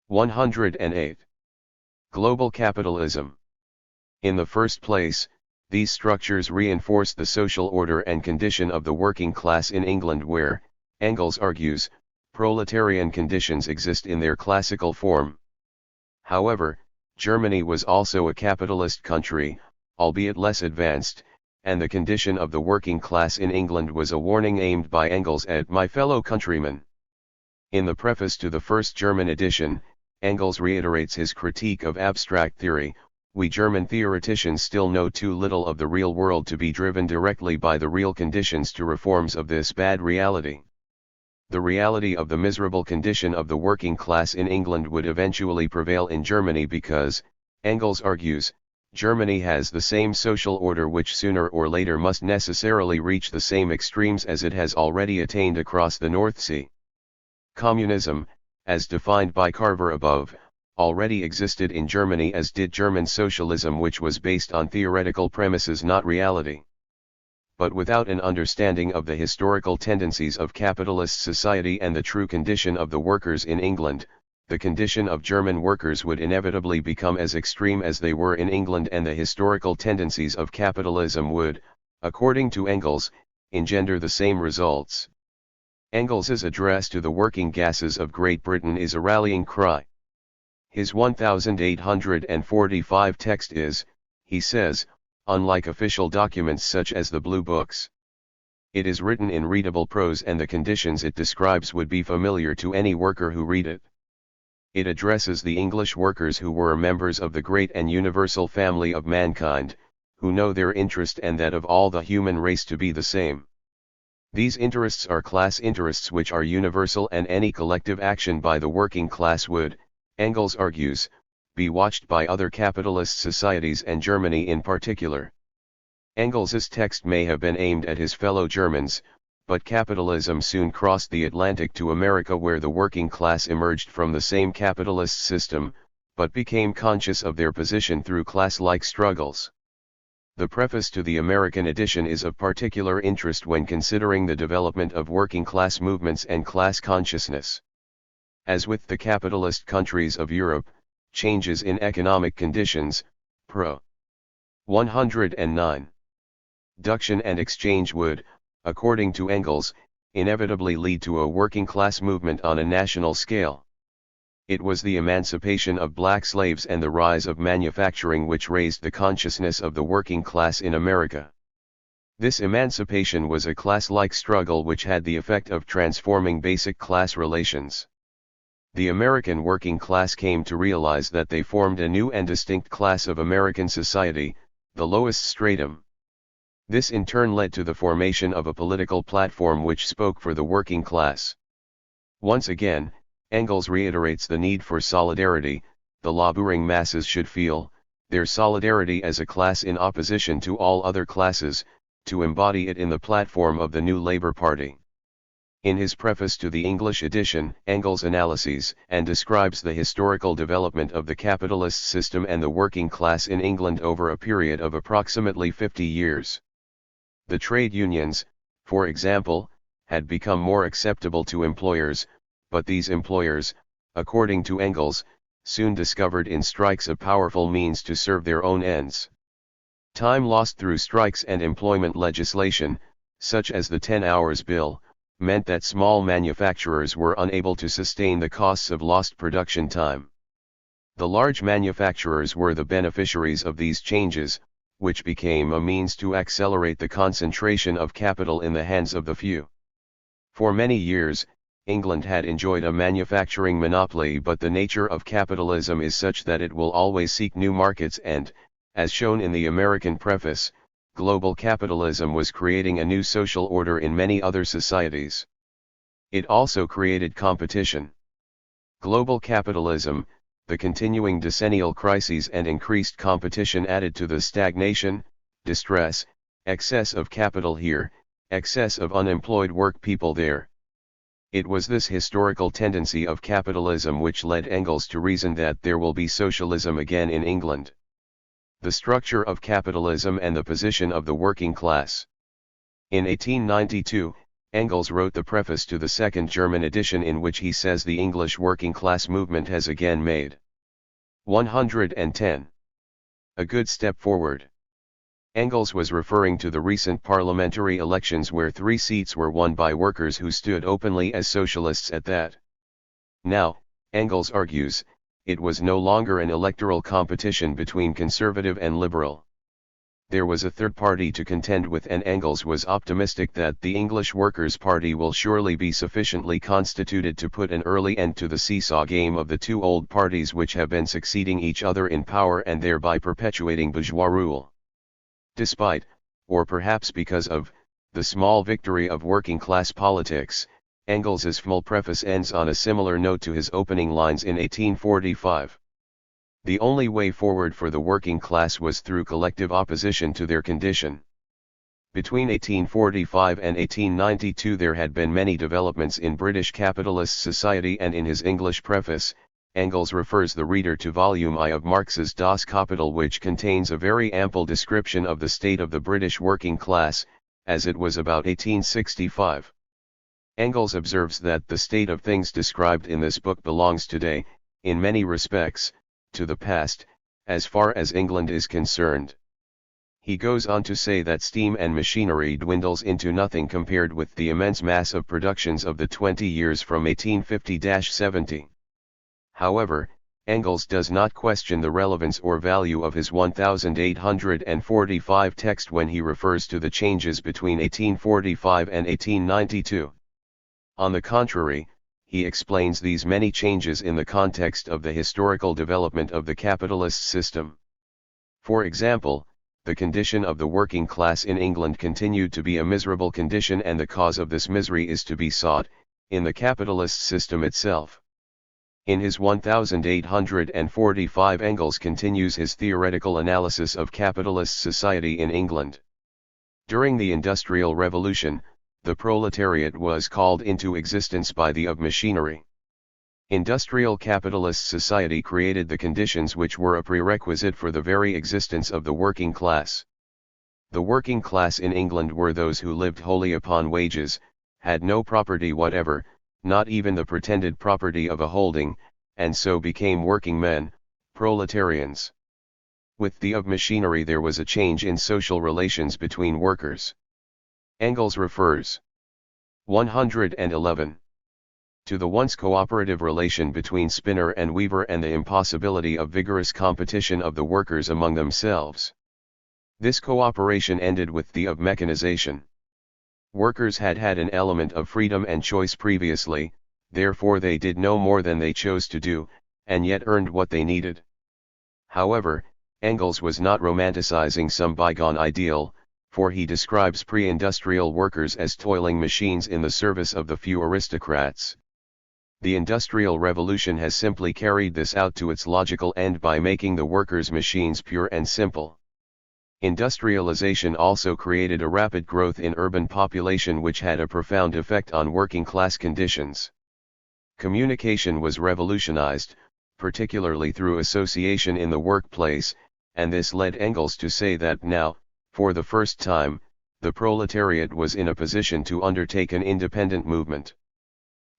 108. Global capitalism. In the first place, these structures reinforce the social order and condition of the working class in England where, Engels argues, proletarian conditions exist in their classical form. However, Germany was also a capitalist country, albeit less advanced, and the condition of the working class in England was a warning aimed by Engels at my fellow countrymen. In the preface to the first German edition, Engels reiterates his critique of abstract theory: we German theoreticians still know too little of the real world to be driven directly by the real conditions to reforms of this bad reality. The reality of the miserable condition of the working class in England would eventually prevail in Germany because, Engels argues, Germany has the same social order which sooner or later must necessarily reach the same extremes as it has already attained across the North Sea. Communism, as defined by Carver above, already existed in Germany, as did German socialism, which was based on theoretical premises, not reality. But without an understanding of the historical tendencies of capitalist society and the true condition of the workers in England, the condition of German workers would inevitably become as extreme as they were in England, and the historical tendencies of capitalism would, according to Engels, engender the same results. Engels's address to the working gases of Great Britain is a rallying cry. His 1845 text is, he says, unlike official documents such as the Blue Books. It is written in readable prose, and the conditions it describes would be familiar to any worker who read it. It addresses the English workers who were members of the great and universal family of mankind, who know their interest and that of all the human race to be the same. These interests are class interests which are universal, and any collective action by the working class would, Engels argues, be watched by other capitalist societies, and Germany in particular. Engels's text may have been aimed at his fellow Germans, but capitalism soon crossed the Atlantic to America, where the working class emerged from the same capitalist system, but became conscious of their position through class-like struggles. The preface to the American edition is of particular interest when considering the development of working class movements and class consciousness. As with the capitalist countries of Europe, changes in economic conditions, Pro. 109. Production and exchange would, according to Engels, inevitably lead to a working class movement on a national scale. It was the emancipation of black slaves and the rise of manufacturing which raised the consciousness of the working class in America. This emancipation was a class-like struggle which had the effect of transforming basic class relations. The American working class came to realize that they formed a new and distinct class of American society, the lowest stratum. This in turn led to the formation of a political platform which spoke for the working class. Once again, Engels reiterates the need for solidarity. The laboring masses should feel their solidarity as a class in opposition to all other classes, to embody it in the platform of the new Labour Party. In his preface to the English edition, Engels analyses and describes the historical development of the capitalist system and the working class in England over a period of approximately 50 years. The trade unions, for example, had become more acceptable to employers, but these employers, according to Engels, soon discovered in strikes a powerful means to serve their own ends. Time lost through strikes and employment legislation, such as the 10 Hours Bill, meant that small manufacturers were unable to sustain the costs of lost production time. The large manufacturers were the beneficiaries of these changes, which became a means to accelerate the concentration of capital in the hands of the few. For many years, England had enjoyed a manufacturing monopoly, but the nature of capitalism is such that it will always seek new markets, and, as shown in the American preface, global capitalism was creating a new social order in many other societies. It also created competition. Global capitalism, the continuing decennial crises and increased competition added to the stagnation, distress, excess of capital here, excess of unemployed work people there. It was this historical tendency of capitalism which led Engels to reason that there will be socialism again in England. The Structure of Capitalism and the Position of the Working Class. In 1892, Engels wrote the preface to the second German edition in which he says the English working class movement has again made 110. A good step forward. Engels was referring to the recent parliamentary elections where 3 seats were won by workers who stood openly as socialists at that. Now, Engels argues, it was no longer an electoral competition between conservative and liberal. There was a third party to contend with, and Engels was optimistic that the English Workers' Party will surely be sufficiently constituted to put an early end to the seesaw game of the two old parties which have been succeeding each other in power and thereby perpetuating bourgeois rule. Despite, or perhaps because of, the small victory of working-class politics, Engels's full preface ends on a similar note to his opening lines in 1845. The only way forward for the working class was through collective opposition to their condition. Between 1845 and 1892 there had been many developments in British capitalist society, and in his English preface, Engels refers the reader to Volume I of Marx's Das Kapital, which contains a very ample description of the state of the British working class, as it was about 1865. Engels observes that the state of things described in this book belongs today, in many respects, to the past, as far as England is concerned. He goes on to say that steam and machinery dwindles into nothing compared with the immense mass of productions of the 20 years from 1850-70. However, Engels does not question the relevance or value of his 1845 text when he refers to the changes between 1845 and 1892. On the contrary, he explains these many changes in the context of the historical development of the capitalist system. For example, the condition of the working class in England continued to be a miserable condition, and the cause of this misery is to be sought in the capitalist system itself. In his 1845 Engels continues his theoretical analysis of capitalist society in England. During the Industrial Revolution, the proletariat was called into existence by the of machinery. Industrial capitalist society created the conditions which were a prerequisite for the very existence of the working class. The working class in England were those who lived wholly upon wages, had no property whatever, not even the pretended property of a holding, and so became working men, proletarians. With the of machinery there was a change in social relations between workers. Engels refers 111 to the once cooperative relation between spinner and weaver and the impossibility of vigorous competition of the workers among themselves. This cooperation ended with the of mechanization. Workers had had an element of freedom and choice previously, therefore they did no more than they chose to do, and yet earned what they needed. However, Engels was not romanticizing some bygone ideal, for he describes pre-industrial workers as toiling machines in the service of the few aristocrats. The Industrial Revolution has simply carried this out to its logical end by making the workers' machines pure and simple. Industrialization also created a rapid growth in urban population which had a profound effect on working class conditions. Communication was revolutionized, particularly through association in the workplace, and this led Engels to say that now, for the first time, the proletariat was in a position to undertake an independent movement.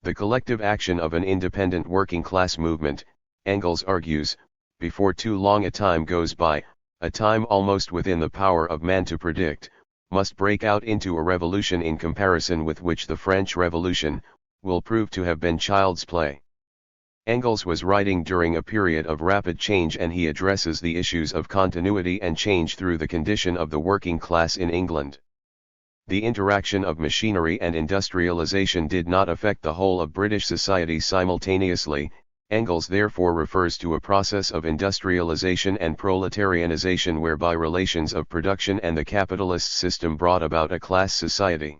The collective action of an independent working class movement, Engels argues, before too long a time goes by, a time almost within the power of man to predict, must break out into a revolution in comparison with which the French Revolution will prove to have been child's play. Engels was writing during a period of rapid change, and he addresses the issues of continuity and change through the condition of the working class in England. The interaction of machinery and industrialization did not affect the whole of British society simultaneously. Engels therefore refers to a process of industrialization and proletarianization whereby relations of production and the capitalist system brought about a class society.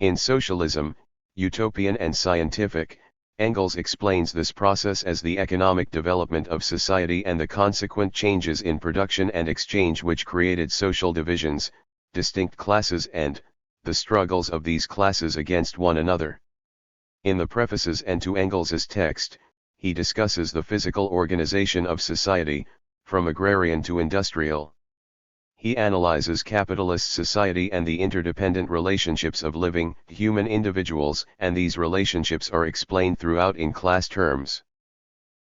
In Socialism, Utopian and Scientific, Engels explains this process as the economic development of society and the consequent changes in production and exchange which created social divisions, distinct classes and the struggles of these classes against one another. In the prefaces and to Engels's text, he discusses the physical organization of society, from agrarian to industrial. He analyzes capitalist society and the interdependent relationships of living, human individuals, and these relationships are explained throughout in class terms.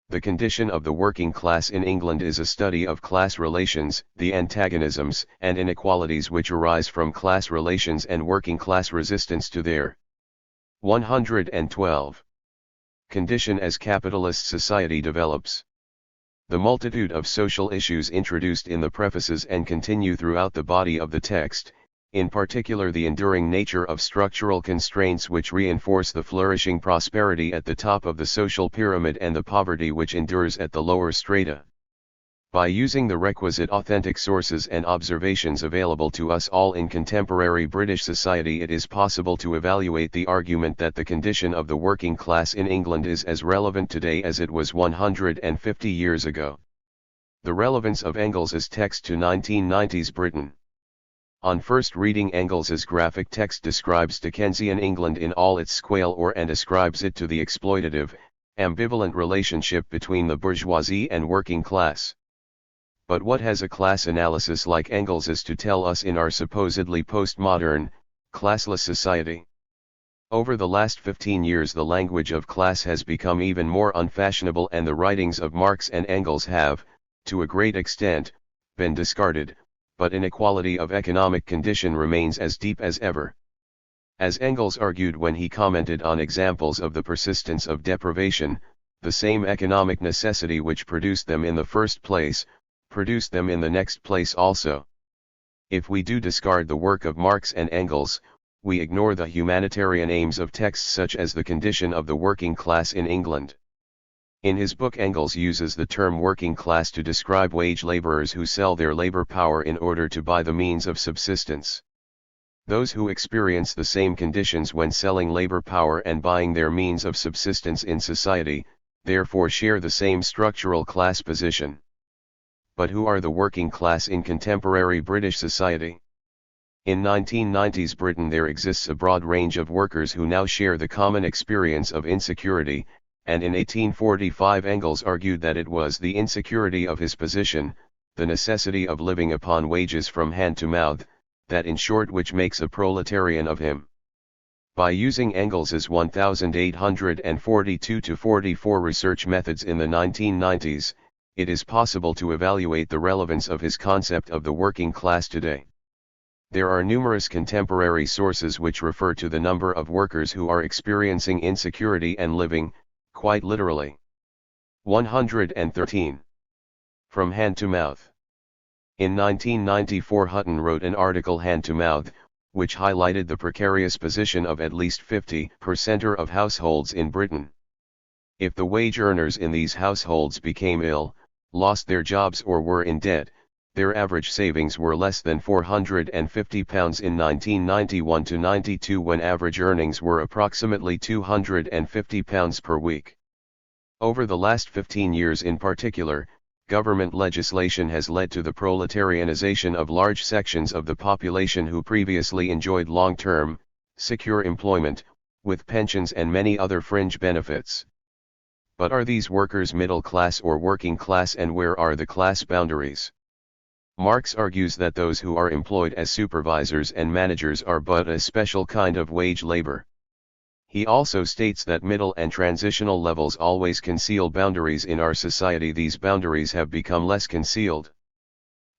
The condition of the working class in England is a study of class relations, the antagonisms and inequalities which arise from class relations and working class resistance to their 112. Condition as capitalist society develops. The multitude of social issues introduced in the prefaces and continue throughout the body of the text, in particular the enduring nature of structural constraints which reinforce the flourishing prosperity at the top of the social pyramid and the poverty which endures at the lower strata. By using the requisite authentic sources and observations available to us all in contemporary British society, it is possible to evaluate the argument that the condition of the working class in England is as relevant today as it was 150 years ago. The relevance of Engels's text to 1990s Britain. On first reading, Engels's graphic text describes Dickensian England in all its squalor and ascribes it to the exploitative, ambivalent relationship between the bourgeoisie and working class. But what has a class analysis like Engels's to tell us in our supposedly postmodern, classless society? Over the last 15 years the language of class has become even more unfashionable, and the writings of Marx and Engels have, to a great extent, been discarded, but inequality of economic condition remains as deep as ever. As Engels argued when he commented on examples of the persistence of deprivation, the same economic necessity which produced them in the first place, produced them in the next place also. If we do discard the work of Marx and Engels, we ignore the humanitarian aims of texts such as The Condition of the Working Class in England. In his book, Engels uses the term working class to describe wage laborers who sell their labor power in order to buy the means of subsistence. Those who experience the same conditions when selling labor power and buying their means of subsistence in society, therefore share the same structural class position. But who are the working class in contemporary British society? In 1990s Britain there exists a broad range of workers who now share the common experience of insecurity, and in 1845 Engels argued that it was the insecurity of his position, the necessity of living upon wages from hand to mouth, that in short which makes a proletarian of him. By using Engels's 1842-44 research methods in the 1990s, it is possible to evaluate the relevance of his concept of the working class today. There are numerous contemporary sources which refer to the number of workers who are experiencing insecurity and living, quite literally. 113. From hand to mouth. In 1994 Hutton wrote an article, Hand to Mouth, which highlighted the precarious position of at least 50% of households in Britain. If the wage earners in these households became ill, lost their jobs or were in debt, their average savings were less than £450 in 1991-92, when average earnings were approximately £250 per week. Over the last 15 years in particular, government legislation has led to the proletarianization of large sections of the population who previously enjoyed long-term, secure employment, with pensions and many other fringe benefits. But are these workers middle class or working class, and where are the class boundaries? Marx argues that those who are employed as supervisors and managers are but a special kind of wage labor. He also states that middle and transitional levels always conceal boundaries in our society. These boundaries have become less concealed.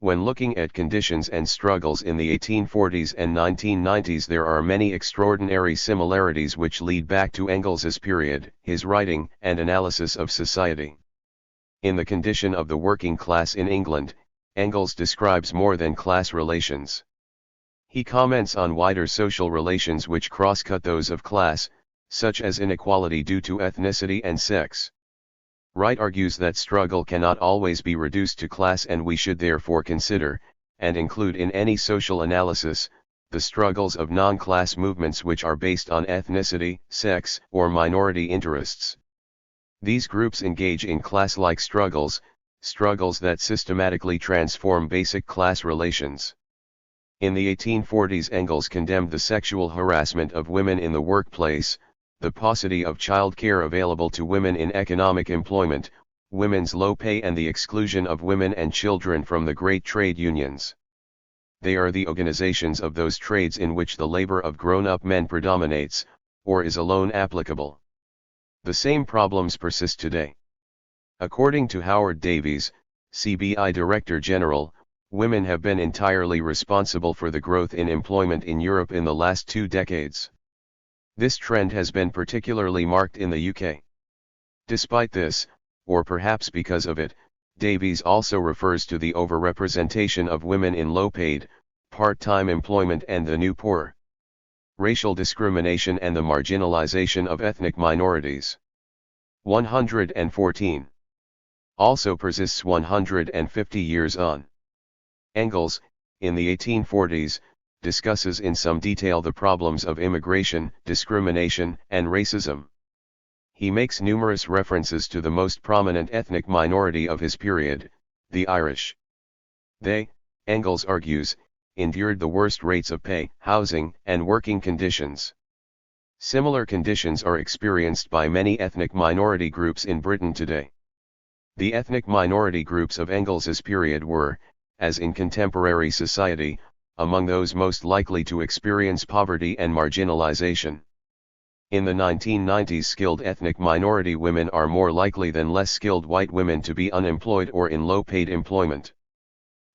When looking at conditions and struggles in the 1840s and 1990s, there are many extraordinary similarities which lead back to Engels's period, his writing and analysis of society. In The Condition of the Working Class in England, Engels describes more than class relations. He comments on wider social relations which cross-cut those of class, such as inequality due to ethnicity and sex. Wright argues that struggle cannot always be reduced to class, and we should therefore consider, and include in any social analysis, the struggles of non-class movements which are based on ethnicity, sex, or minority interests. These groups engage in class-like struggles, struggles that systematically transform basic class relations. In the 1840s, Engels condemned the sexual harassment of women in the workplace, the paucity of child care available to women in economic employment, women's low pay and the exclusion of women and children from the great trade unions. They are the organizations of those trades in which the labor of grown-up men predominates, or is alone applicable. The same problems persist today. According to Howard Davies, CBI Director General, women have been entirely responsible for the growth in employment in Europe in the last 2 decades. This trend has been particularly marked in the UK. Despite this, or perhaps because of it, Davies also refers to the overrepresentation of women in low-paid, part-time employment and the new poor, racial discrimination and the marginalization of ethnic minorities. 114. Also persists 150 years on. Engels, in the 1840s, discusses in some detail the problems of immigration, discrimination, and racism. He makes numerous references to the most prominent ethnic minority of his period, the Irish. They, Engels argues, endured the worst rates of pay, housing, and working conditions. Similar conditions are experienced by many ethnic minority groups in Britain today. The ethnic minority groups of Engels's period were, as in contemporary society, among those most likely to experience poverty and marginalization. In the 1990s, skilled ethnic minority women are more likely than less skilled white women to be unemployed or in low-paid employment.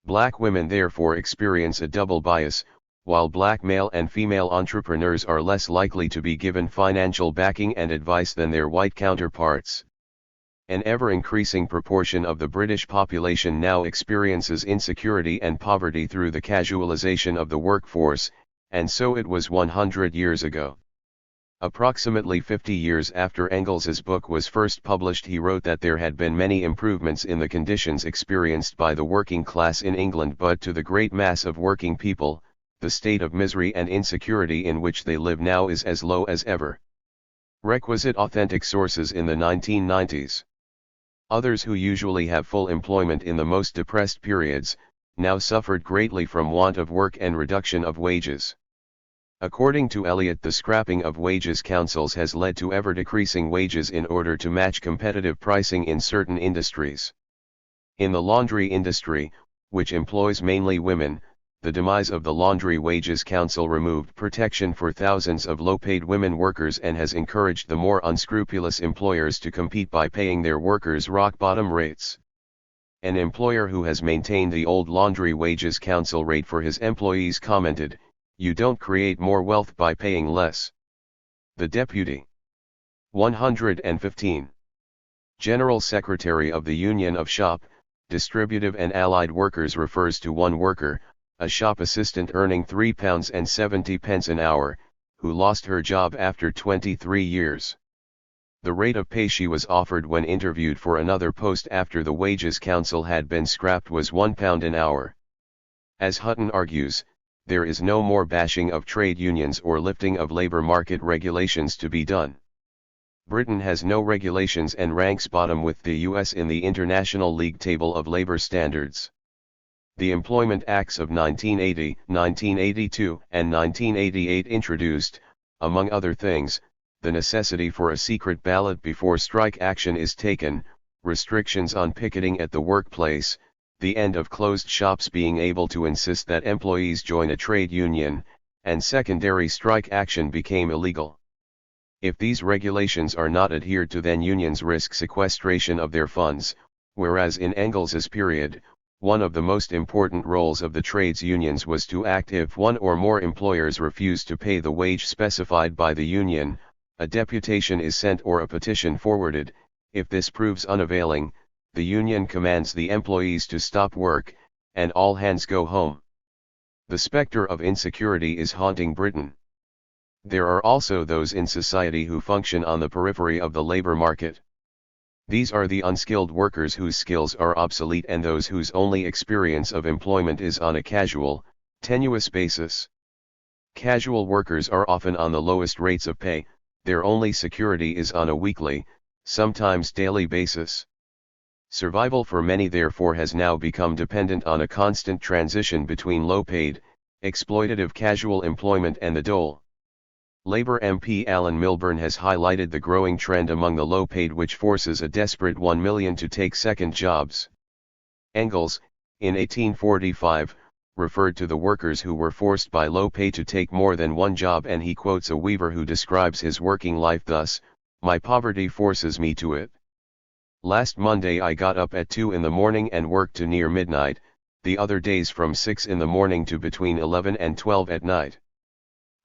Black women therefore experience a double bias, while black male and female entrepreneurs are less likely to be given financial backing and advice than their white counterparts. An ever-increasing proportion of the British population now experiences insecurity and poverty through the casualization of the workforce, and so it was 100 years ago. Approximately 50 years after Engels's book was first published, he wrote that there had been many improvements in the conditions experienced by the working class in England, but to the great mass of working people, the state of misery and insecurity in which they live now is as low as ever. Requisite authentic sources in the 1990s. Others who usually have full employment in the most depressed periods, now suffered greatly from want of work and reduction of wages. According to Eliot, the scrapping of wages councils has led to ever-decreasing wages in order to match competitive pricing in certain industries. In the laundry industry, which employs mainly women, the demise of the Laundry Wages Council removed protection for thousands of low-paid women workers and has encouraged the more unscrupulous employers to compete by paying their workers rock-bottom rates. An employer who has maintained the old Laundry Wages Council rate for his employees commented, "You don't create more wealth by paying less." The Deputy. 115. General Secretary of the Union of Shop, Distributive and Allied Workers refers to one worker, a shop assistant earning £3.70 an hour, who lost her job after 23 years. The rate of pay she was offered when interviewed for another post after the Wages Council had been scrapped was £1 an hour. As Hutton argues, there is no more bashing of trade unions or lifting of labor market regulations to be done. Britain has no regulations and ranks bottom with the US in the International League Table of Labor Standards. The Employment Acts of 1980, 1982, and 1988 introduced, among other things, the necessity for a secret ballot before strike action is taken, restrictions on picketing at the workplace, the end of closed shops being able to insist that employees join a trade union, and secondary strike action became illegal. If these regulations are not adhered to, then unions risk sequestration of their funds, whereas in Engels's period, one of the most important roles of the trades unions was to act if one or more employers refuse to pay the wage specified by the union, a deputation is sent or a petition forwarded. If this proves unavailing, the union commands the employees to stop work, and all hands go home. The specter of insecurity is haunting Britain. There are also those in society who function on the periphery of the labor market. These are the unskilled workers whose skills are obsolete and those whose only experience of employment is on a casual, tenuous basis. Casual workers are often on the lowest rates of pay, their only security is on a weekly, sometimes daily basis. Survival for many therefore has now become dependent on a constant transition between low-paid, exploitative casual employment and the dole. Labour MP Alan Milburn has highlighted the growing trend among the low-paid which forces a desperate 1 million to take second jobs. Engels, in 1845, referred to the workers who were forced by low pay to take more than one job, and he quotes a weaver who describes his working life thus: "My poverty forces me to it. Last Monday I got up at 2 in the morning and worked to near midnight, the other days from 6 in the morning to between 11 and 12 at night."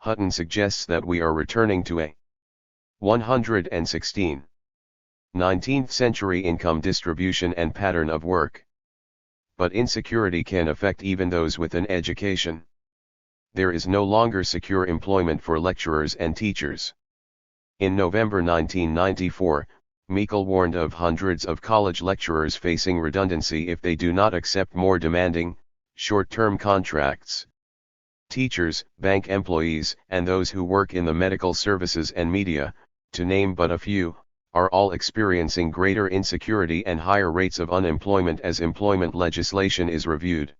Hutton suggests that we are returning to a 116. 19th century income distribution and pattern of work. But insecurity can affect even those with an education. There is no longer secure employment for lecturers and teachers. In November 1994, Meikle warned of hundreds of college lecturers facing redundancy if they do not accept more demanding, short-term contracts. Teachers, bank employees, and those who work in the medical services and media, to name but a few, are all experiencing greater insecurity and higher rates of unemployment as employment legislation is reviewed.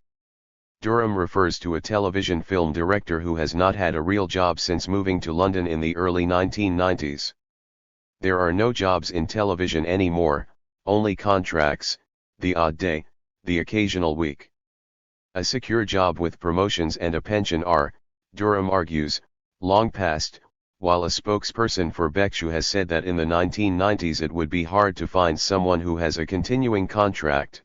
Durham refers to a television film director who has not had a real job since moving to London in the early 1990s. There are no jobs in television anymore, only contracts, the odd day, the occasional week. A secure job with promotions and a pension are, Durham argues, long past, while a spokesperson for Bekshu has said that in the 1990s it would be hard to find someone who has a continuing contract.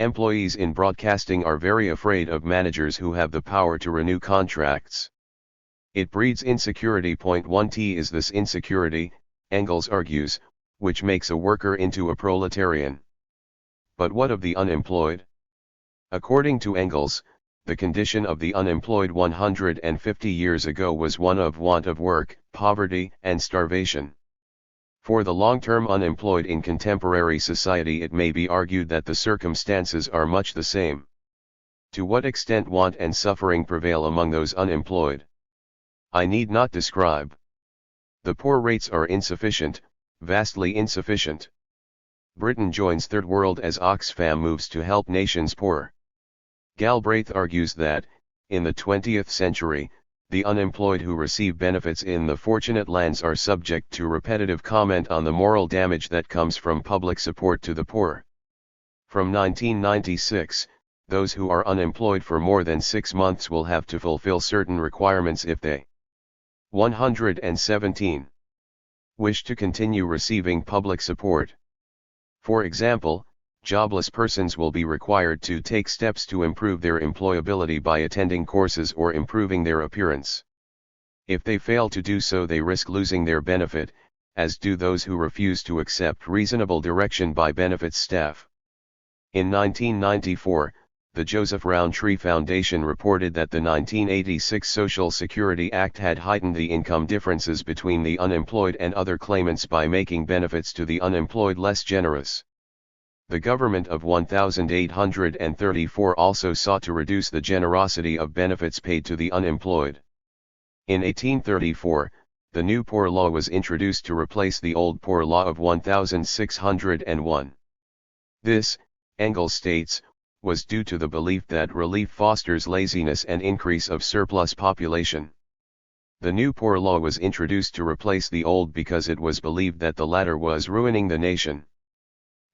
Employees in broadcasting are very afraid of managers who have the power to renew contracts. It breeds insecurity. Point 1T is this insecurity, Engels argues, which makes a worker into a proletarian. But what of the unemployed? According to Engels, the condition of the unemployed 150 years ago was one of want of work, poverty, and starvation. For the long-term unemployed in contemporary society, it may be argued that the circumstances are much the same. To what extent want and suffering prevail among those unemployed, I need not describe. The poor rates are insufficient, vastly insufficient. Britain joins Third World as Oxfam moves to help nations poor. Galbraith argues that, in the 20th century, the unemployed who receive benefits in the fortunate lands are subject to repetitive comment on the moral damage that comes from public support to the poor. From 1996, those who are unemployed for more than 6 months will have to fulfill certain requirements if they 117 wish to continue receiving public support. For example, jobless persons will be required to take steps to improve their employability by attending courses or improving their appearance. If they fail to do so, they risk losing their benefit, as do those who refuse to accept reasonable direction by benefits staff. In 1994, the Joseph Rowntree Foundation reported that the 1986 Social Security Act had heightened the income differences between the unemployed and other claimants by making benefits to the unemployed less generous. The government of 1834 also sought to reduce the generosity of benefits paid to the unemployed. In 1834, the new Poor Law was introduced to replace the old Poor Law of 1601. This, Engels states, was due to the belief that relief fosters laziness and increase of surplus population. The new Poor Law was introduced to replace the old because it was believed that the latter was ruining the nation.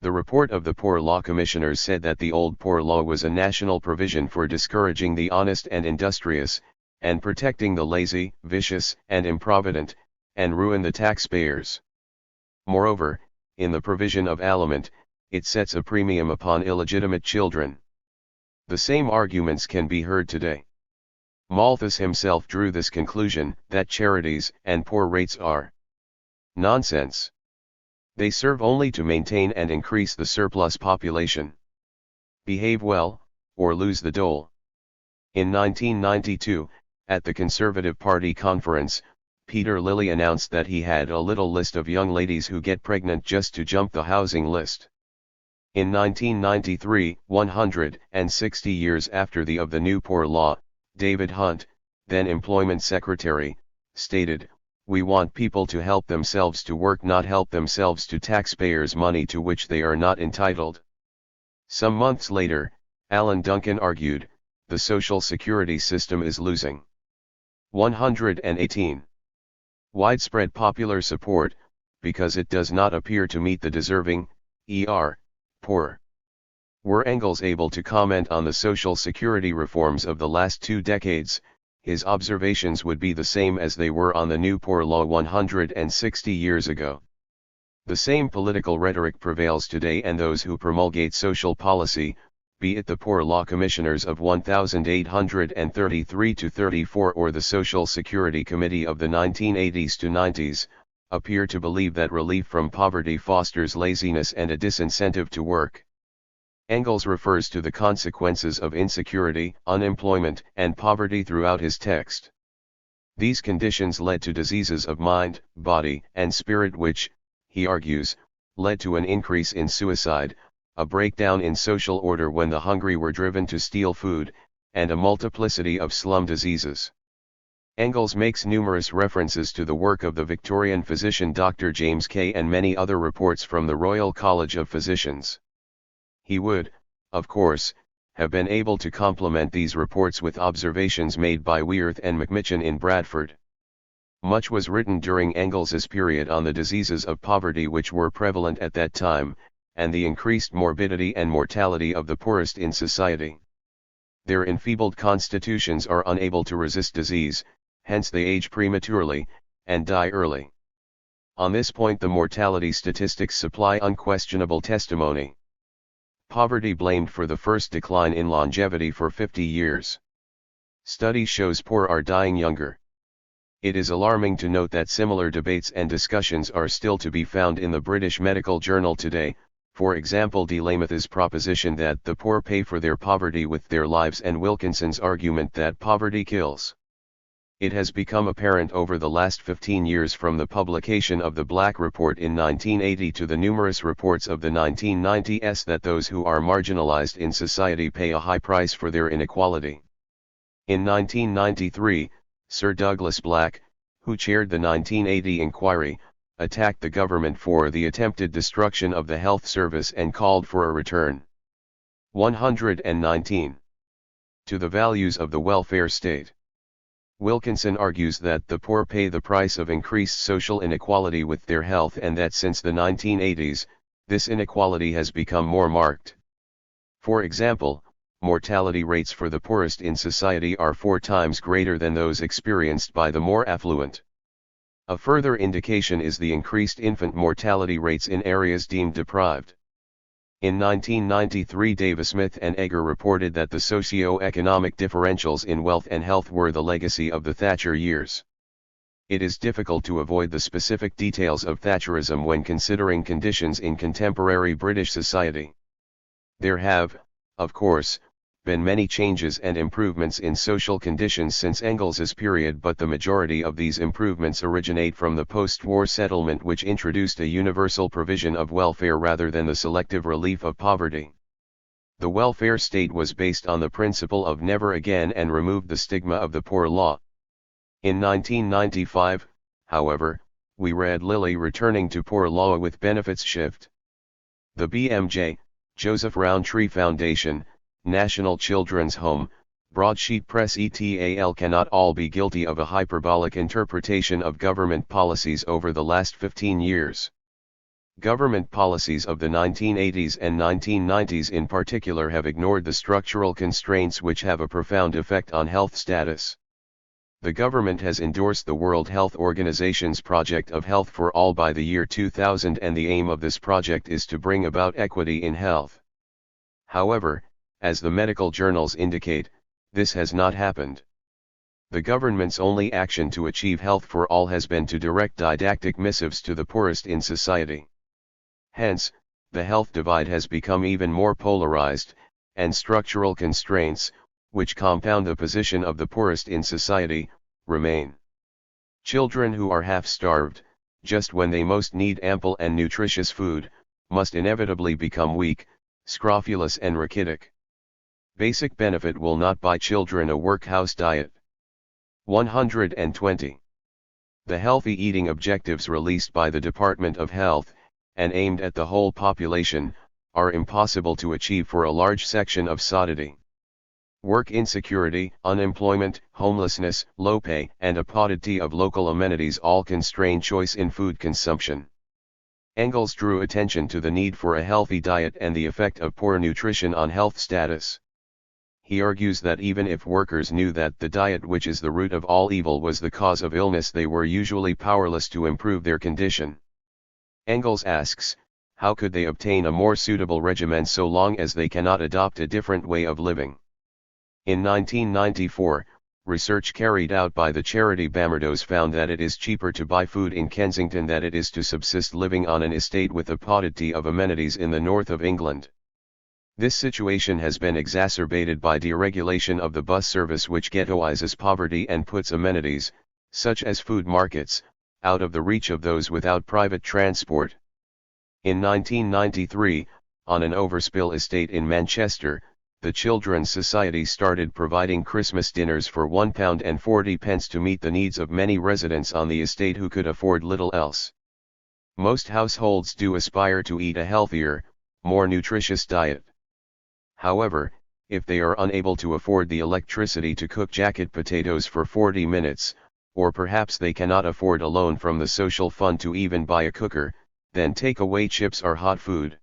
The report of the Poor Law Commissioners said that the old Poor Law was a national provision for discouraging the honest and industrious, and protecting the lazy, vicious, and improvident, and ruin the taxpayers. Moreover, in the provision of aliment, it sets a premium upon illegitimate children. The same arguments can be heard today. Malthus himself drew this conclusion, that charities and poor rates are nonsense. They serve only to maintain and increase the surplus population. Behave well, or lose the dole. In 1992, at the Conservative Party conference, Peter Lilly announced that he had a little list of young ladies who get pregnant just to jump the housing list. In 1993, 160 years after the new Poor Law, David Hunt, then Employment Secretary, stated, "We want people to help themselves to work, not help themselves to taxpayers' money to which they are not entitled." Some months later, Alan Duncan argued, "The social security system is losing." 118. Widespread popular support, because it does not appear to meet the deserving, poor. Were Engels able to comment on the social security reforms of the last 2 decades, his observations would be the same as they were on the new Poor Law 160 years ago. The same political rhetoric prevails today, and those who promulgate social policy, be it the Poor Law Commissioners of 1833-34 or the Social Security Committee of the 1980s to 90s, appear to believe that relief from poverty fosters laziness and a disincentive to work. Engels refers to the consequences of insecurity, unemployment, and poverty throughout his text. These conditions led to diseases of mind, body, and spirit which, he argues, led to an increase in suicide, a breakdown in social order when the hungry were driven to steal food, and a multiplicity of slum diseases. Engels makes numerous references to the work of the Victorian physician Dr. James Kay and many other reports from the Royal College of Physicians. He would, of course, have been able to complement these reports with observations made by Weirth and McMitchan in Bradford. Much was written during Engels's period on the diseases of poverty which were prevalent at that time, and the increased morbidity and mortality of the poorest in society. Their enfeebled constitutions are unable to resist disease, hence they age prematurely, and die early. On this point the mortality statistics supply unquestionable testimony. Poverty blamed for the first decline in longevity for 50 years. Study shows poor are dying younger. It is alarming to note that similar debates and discussions are still to be found in the British Medical Journal today, for example De Lameth's proposition that the poor pay for their poverty with their lives and Wilkinson's argument that poverty kills. It has become apparent over the last 15 years from the publication of the Black Report in 1980 to the numerous reports of the 1990s that those who are marginalized in society pay a high price for their inequality. In 1993, Sir Douglas Black, who chaired the 1980 inquiry, attacked the government for the attempted destruction of the health service and called for a return. 119. To the values of the welfare state. Wilkinson argues that the poor pay the price of increased social inequality with their health and that since the 1980s, this inequality has become more marked. For example, mortality rates for the poorest in society are 4 times greater than those experienced by the more affluent. A further indication is the increased infant mortality rates in areas deemed deprived. In 1993 Davis Smith and Egger reported that the socio-economic differentials in wealth and health were the legacy of the Thatcher years. It is difficult to avoid the specific details of Thatcherism when considering conditions in contemporary British society. There have, of course, been many changes and improvements in social conditions since Engels's period, but the majority of these improvements originate from the post-war settlement which introduced a universal provision of welfare rather than the selective relief of poverty. The welfare state was based on the principle of never again and removed the stigma of the poor law. In 1995, however, we read Lilly returning to poor law with benefits shift. The BMJ, Joseph Rowntree Foundation, National Children's Home, Broadsheet Press et.al. cannot all be guilty of a hyperbolic interpretation of government policies over the last 15 years. Government policies of the 1980s and 1990s in particular have ignored the structural constraints which have a profound effect on health status. The government has endorsed the World Health Organization's project of Health for All by the year 2000, and the aim of this project is to bring about equity in health. However, as the medical journals indicate, this has not happened. The government's only action to achieve health for all has been to direct didactic missives to the poorest in society. Hence, the health divide has become even more polarized, and structural constraints, which compound the position of the poorest in society, remain. Children who are half-starved, just when they most need ample and nutritious food, must inevitably become weak, scrofulous and rachitic. Basic benefit will not buy children a workhouse diet. 120. The healthy eating objectives released by the Department of Health, and aimed at the whole population, are impossible to achieve for a large section of society. Work insecurity, unemployment, homelessness, low pay, and a paucity of local amenities all constrain choice in food consumption. Engels drew attention to the need for a healthy diet and the effect of poor nutrition on health status. He argues that even if workers knew that the diet, which is the root of all evil, was the cause of illness, they were usually powerless to improve their condition. Engels asks, how could they obtain a more suitable regimen so long as they cannot adopt a different way of living? In 1994, research carried out by the charity Bamerdos found that it is cheaper to buy food in Kensington than it is to subsist living on an estate with a paucity of amenities in the north of England. This situation has been exacerbated by deregulation of the bus service, which ghettoizes poverty and puts amenities, such as food markets, out of the reach of those without private transport. In 1993, on an overspill estate in Manchester, the Children's Society started providing Christmas dinners for £1.40 to meet the needs of many residents on the estate who could afford little else. Most households do aspire to eat a healthier, more nutritious diet. However, if they are unable to afford the electricity to cook jacket potatoes for 40 minutes, or perhaps they cannot afford a loan from the social fund to even buy a cooker, then take-away chips are hot food.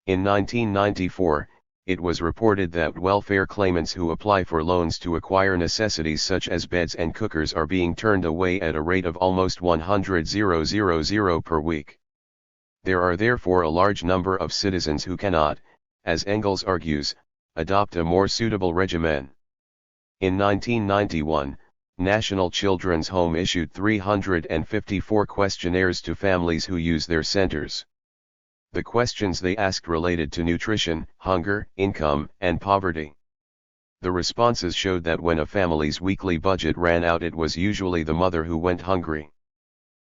In 1994, it was reported that welfare claimants who apply for loans to acquire necessities such as beds and cookers are being turned away at a rate of almost 100,000 per week. There are therefore a large number of citizens who cannot, as Engels argues, adopt a more suitable regimen. In 1991, National Children's Home issued 354 questionnaires to families who use their centers. The questions they asked related to nutrition, hunger, income, and poverty. The responses showed that when a family's weekly budget ran out, it was usually the mother who went hungry.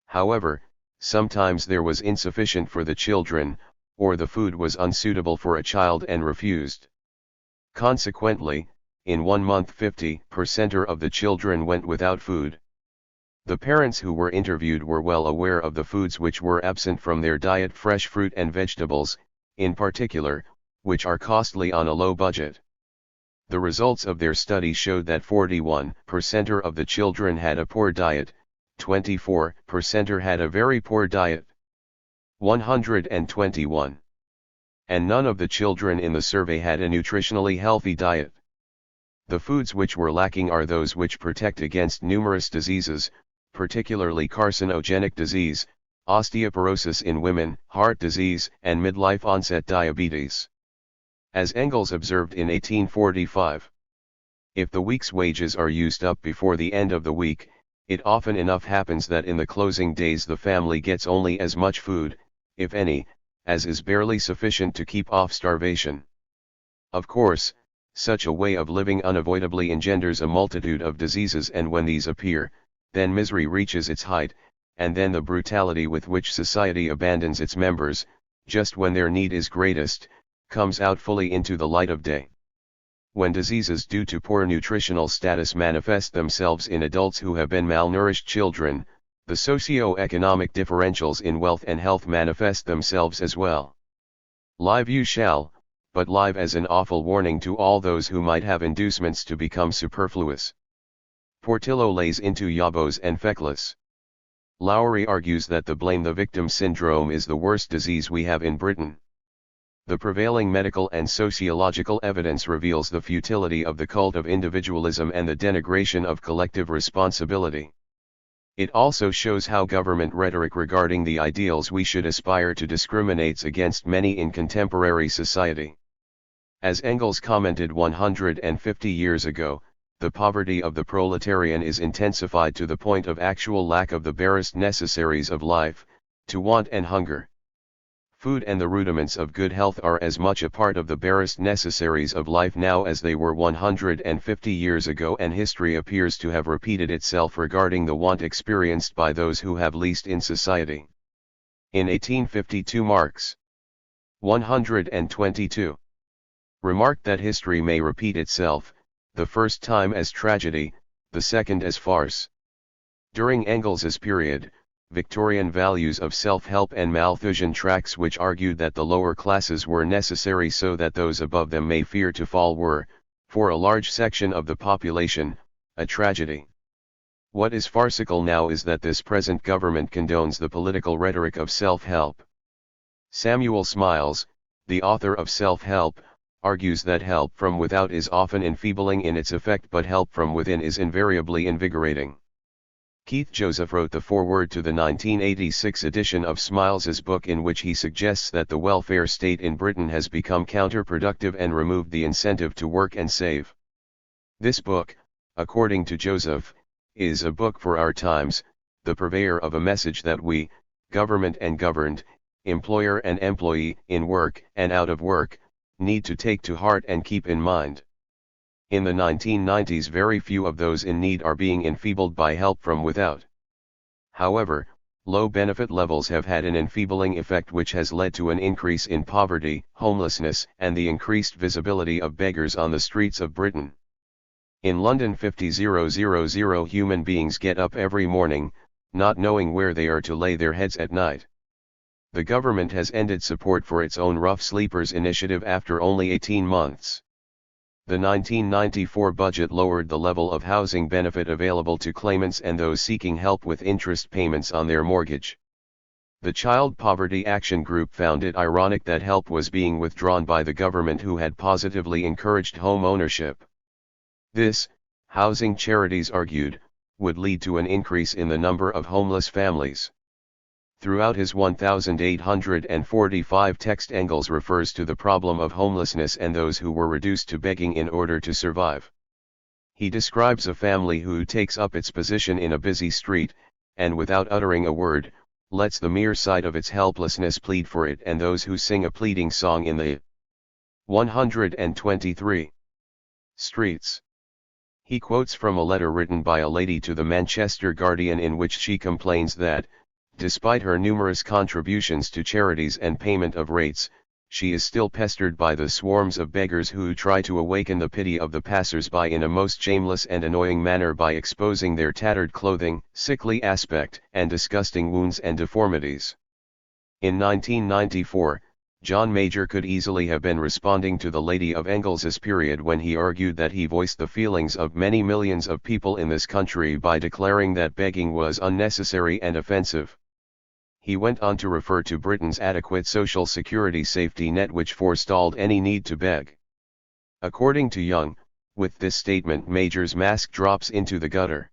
However, sometimes there was insufficient for the children, or the food was unsuitable for a child and refused. Consequently, in 1 month 50% of the children went without food. The parents who were interviewed were well aware of the foods which were absent from their diet: fresh fruit and vegetables, in particular, which are costly on a low budget. The results of their study showed that 41% of the children had a poor diet, 24% had a very poor diet, 121. And none of the children in the survey had a nutritionally healthy diet. The foods which were lacking are those which protect against numerous diseases, particularly carcinogenic disease, osteoporosis in women, heart disease, and midlife onset diabetes. As Engels observed in 1845, if the week's wages are used up before the end of the week, it often enough happens that in the closing days the family gets only as much food, if any, as is barely sufficient to keep off starvation. Of course, such a way of living unavoidably engenders a multitude of diseases, and when these appear, then misery reaches its height, and then the brutality with which society abandons its members, just when their need is greatest, comes out fully into the light of day. When diseases due to poor nutritional status manifest themselves in adults who have been malnourished children, the socio-economic differentials in wealth and health manifest themselves as well. Live you shall, but live as an awful warning to all those who might have inducements to become superfluous. Portillo lays into Yabos and feckless. Lowry argues that the blame the victim syndrome is the worst disease we have in Britain. The prevailing medical and sociological evidence reveals the futility of the cult of individualism and the denigration of collective responsibility. It also shows how government rhetoric regarding the ideals we should aspire to discriminates against many in contemporary society. As Engels commented 150 years ago, the poverty of the proletarian is intensified to the point of actual lack of the barest necessaries of life, to want and hunger. Food and the rudiments of good health are as much a part of the barest necessaries of life now as they were 150 years ago, and history appears to have repeated itself regarding the want experienced by those who have least in society. In 1852 Marx 122 remarked that history may repeat itself, the first time as tragedy, the second as farce. During Engels's period, Victorian values of self-help and Malthusian tracts which argued that the lower classes were necessary so that those above them may fear to fall were, For a large section of the population, a tragedy. What is farcical now is that this present government condones the political rhetoric of self-help. Samuel Smiles, the author of Self-Help, argues that help from without is often enfeebling in its effect, but help from within is invariably invigorating. Keith Joseph wrote the foreword to the 1986 edition of Smiles's book, in which he suggests that the welfare state in Britain has become counterproductive and removed the incentive to work and save. This book, according to Joseph, is a book for our times, the purveyor of a message that we, government and governed, employer and employee, in work and out of work, need to take to heart and keep in mind. In the 1990s, very few of those in need are being enfeebled by help from without. However, low benefit levels have had an enfeebling effect, which has led to an increase in poverty, homelessness, and the increased visibility of beggars on the streets of Britain. In London, 50,000 human beings get up every morning, not knowing where they are to lay their heads at night. The government has ended support for its own Rough Sleepers initiative after only 18 months. The 1994 budget lowered the level of housing benefit available to claimants and those seeking help with interest payments on their mortgage. The Child Poverty Action Group found it ironic that help was being withdrawn by the government, who had positively encouraged home ownership. This, housing charities argued, would lead to an increase in the number of homeless families. Throughout his 1845 text, Engels refers to the problem of homelessness and those who were reduced to begging in order to survive. He describes a family who takes up its position in a busy street, and without uttering a word, lets the mere sight of its helplessness plead for it, and those who sing a pleading song in the 123 streets. He quotes from a letter written by a lady to the Manchester Guardian, in which she complains that, despite her numerous contributions to charities and payment of rates, she is still pestered by the swarms of beggars who try to awaken the pity of the passers-by in a most shameless and annoying manner by exposing their tattered clothing, sickly aspect, and disgusting wounds and deformities. In 1994, John Major could easily have been responding to the lady of Engels's period when he argued that he voiced the feelings of many millions of people in this country by declaring that begging was unnecessary and offensive. He went on to refer to Britain's adequate social security safety net, which forestalled any need to beg. According to Young, with this statement Major's mask drops into the gutter.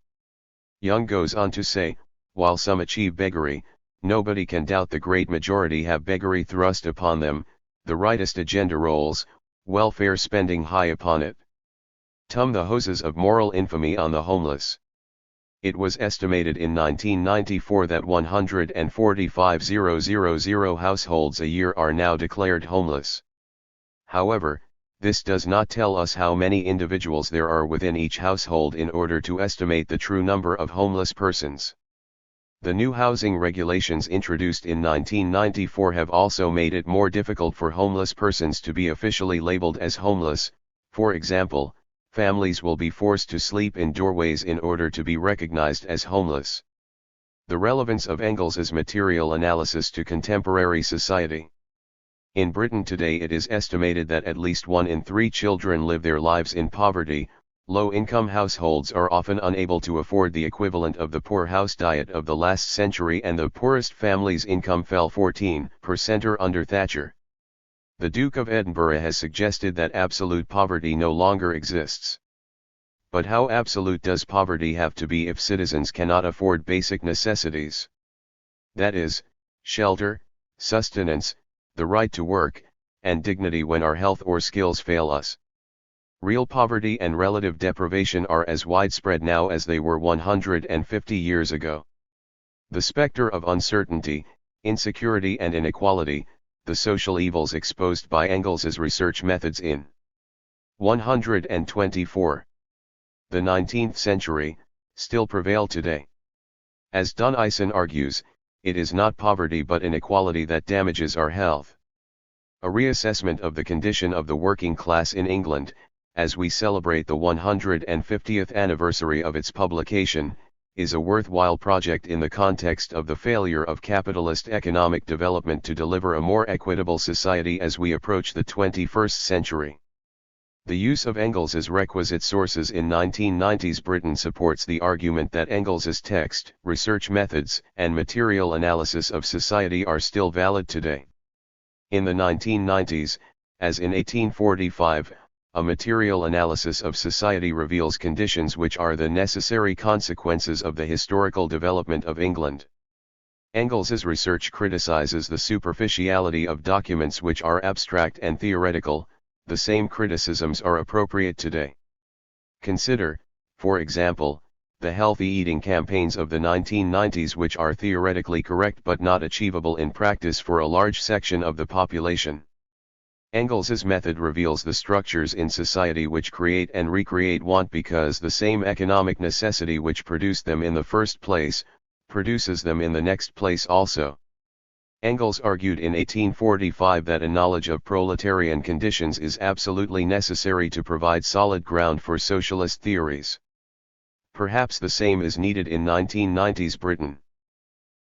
Young goes on to say, while some achieve beggary, nobody can doubt the great majority have beggary thrust upon them, the rightist agenda rolls, welfare spending high upon it. Tum the hoses of moral infamy on the homeless. It was estimated in 1994 that 145,000 households a year are now declared homeless. However, this does not tell us how many individuals there are within each household in order to estimate the true number of homeless persons. The new housing regulations introduced in 1994 have also made it more difficult for homeless persons to be officially labeled as homeless. For example, families will be forced to sleep in doorways in order to be recognized as homeless. The relevance of Engels's material analysis to contemporary society. In Britain today, it is estimated that at least 1 in 3 children live their lives in poverty. Low-income households are often unable to afford the equivalent of the poor house diet of the last century, and the poorest family's income fell 14% under Thatcher. The Duke of Edinburgh has suggested that absolute poverty no longer exists. But how absolute does poverty have to be if citizens cannot afford basic necessities? That is, shelter, sustenance, the right to work, and dignity when our health or skills fail us. Real poverty and relative deprivation are as widespread now as they were 150 years ago. The specter of uncertainty, insecurity and inequality, the social evils exposed by Engels's research methods in 124. The 19th century, still prevail today. As Duneisen argues, it is not poverty but inequality that damages our health. A reassessment of the condition of the working class in England, as we celebrate the 150th anniversary of its publication, is a worthwhile project in the context of the failure of capitalist economic development to deliver a more equitable society as we approach the 21st century. The use of Engels as requisite sources in 1990s Britain supports the argument that Engels's text, research methods, and material analysis of society are still valid today. In the 1990s, as in 1845, a material analysis of society reveals conditions which are the necessary consequences of the historical development of England. Engels's research criticizes the superficiality of documents which are abstract and theoretical. The same criticisms are appropriate today. Consider, for example, the healthy eating campaigns of the 1990s, which are theoretically correct but not achievable in practice for a large section of the population. Engels's method reveals the structures in society which create and recreate want, because the same economic necessity which produced them in the first place, produces them in the next place also. Engels argued in 1845 that a knowledge of proletarian conditions is absolutely necessary to provide solid ground for socialist theories. Perhaps the same is needed in 1990s Britain.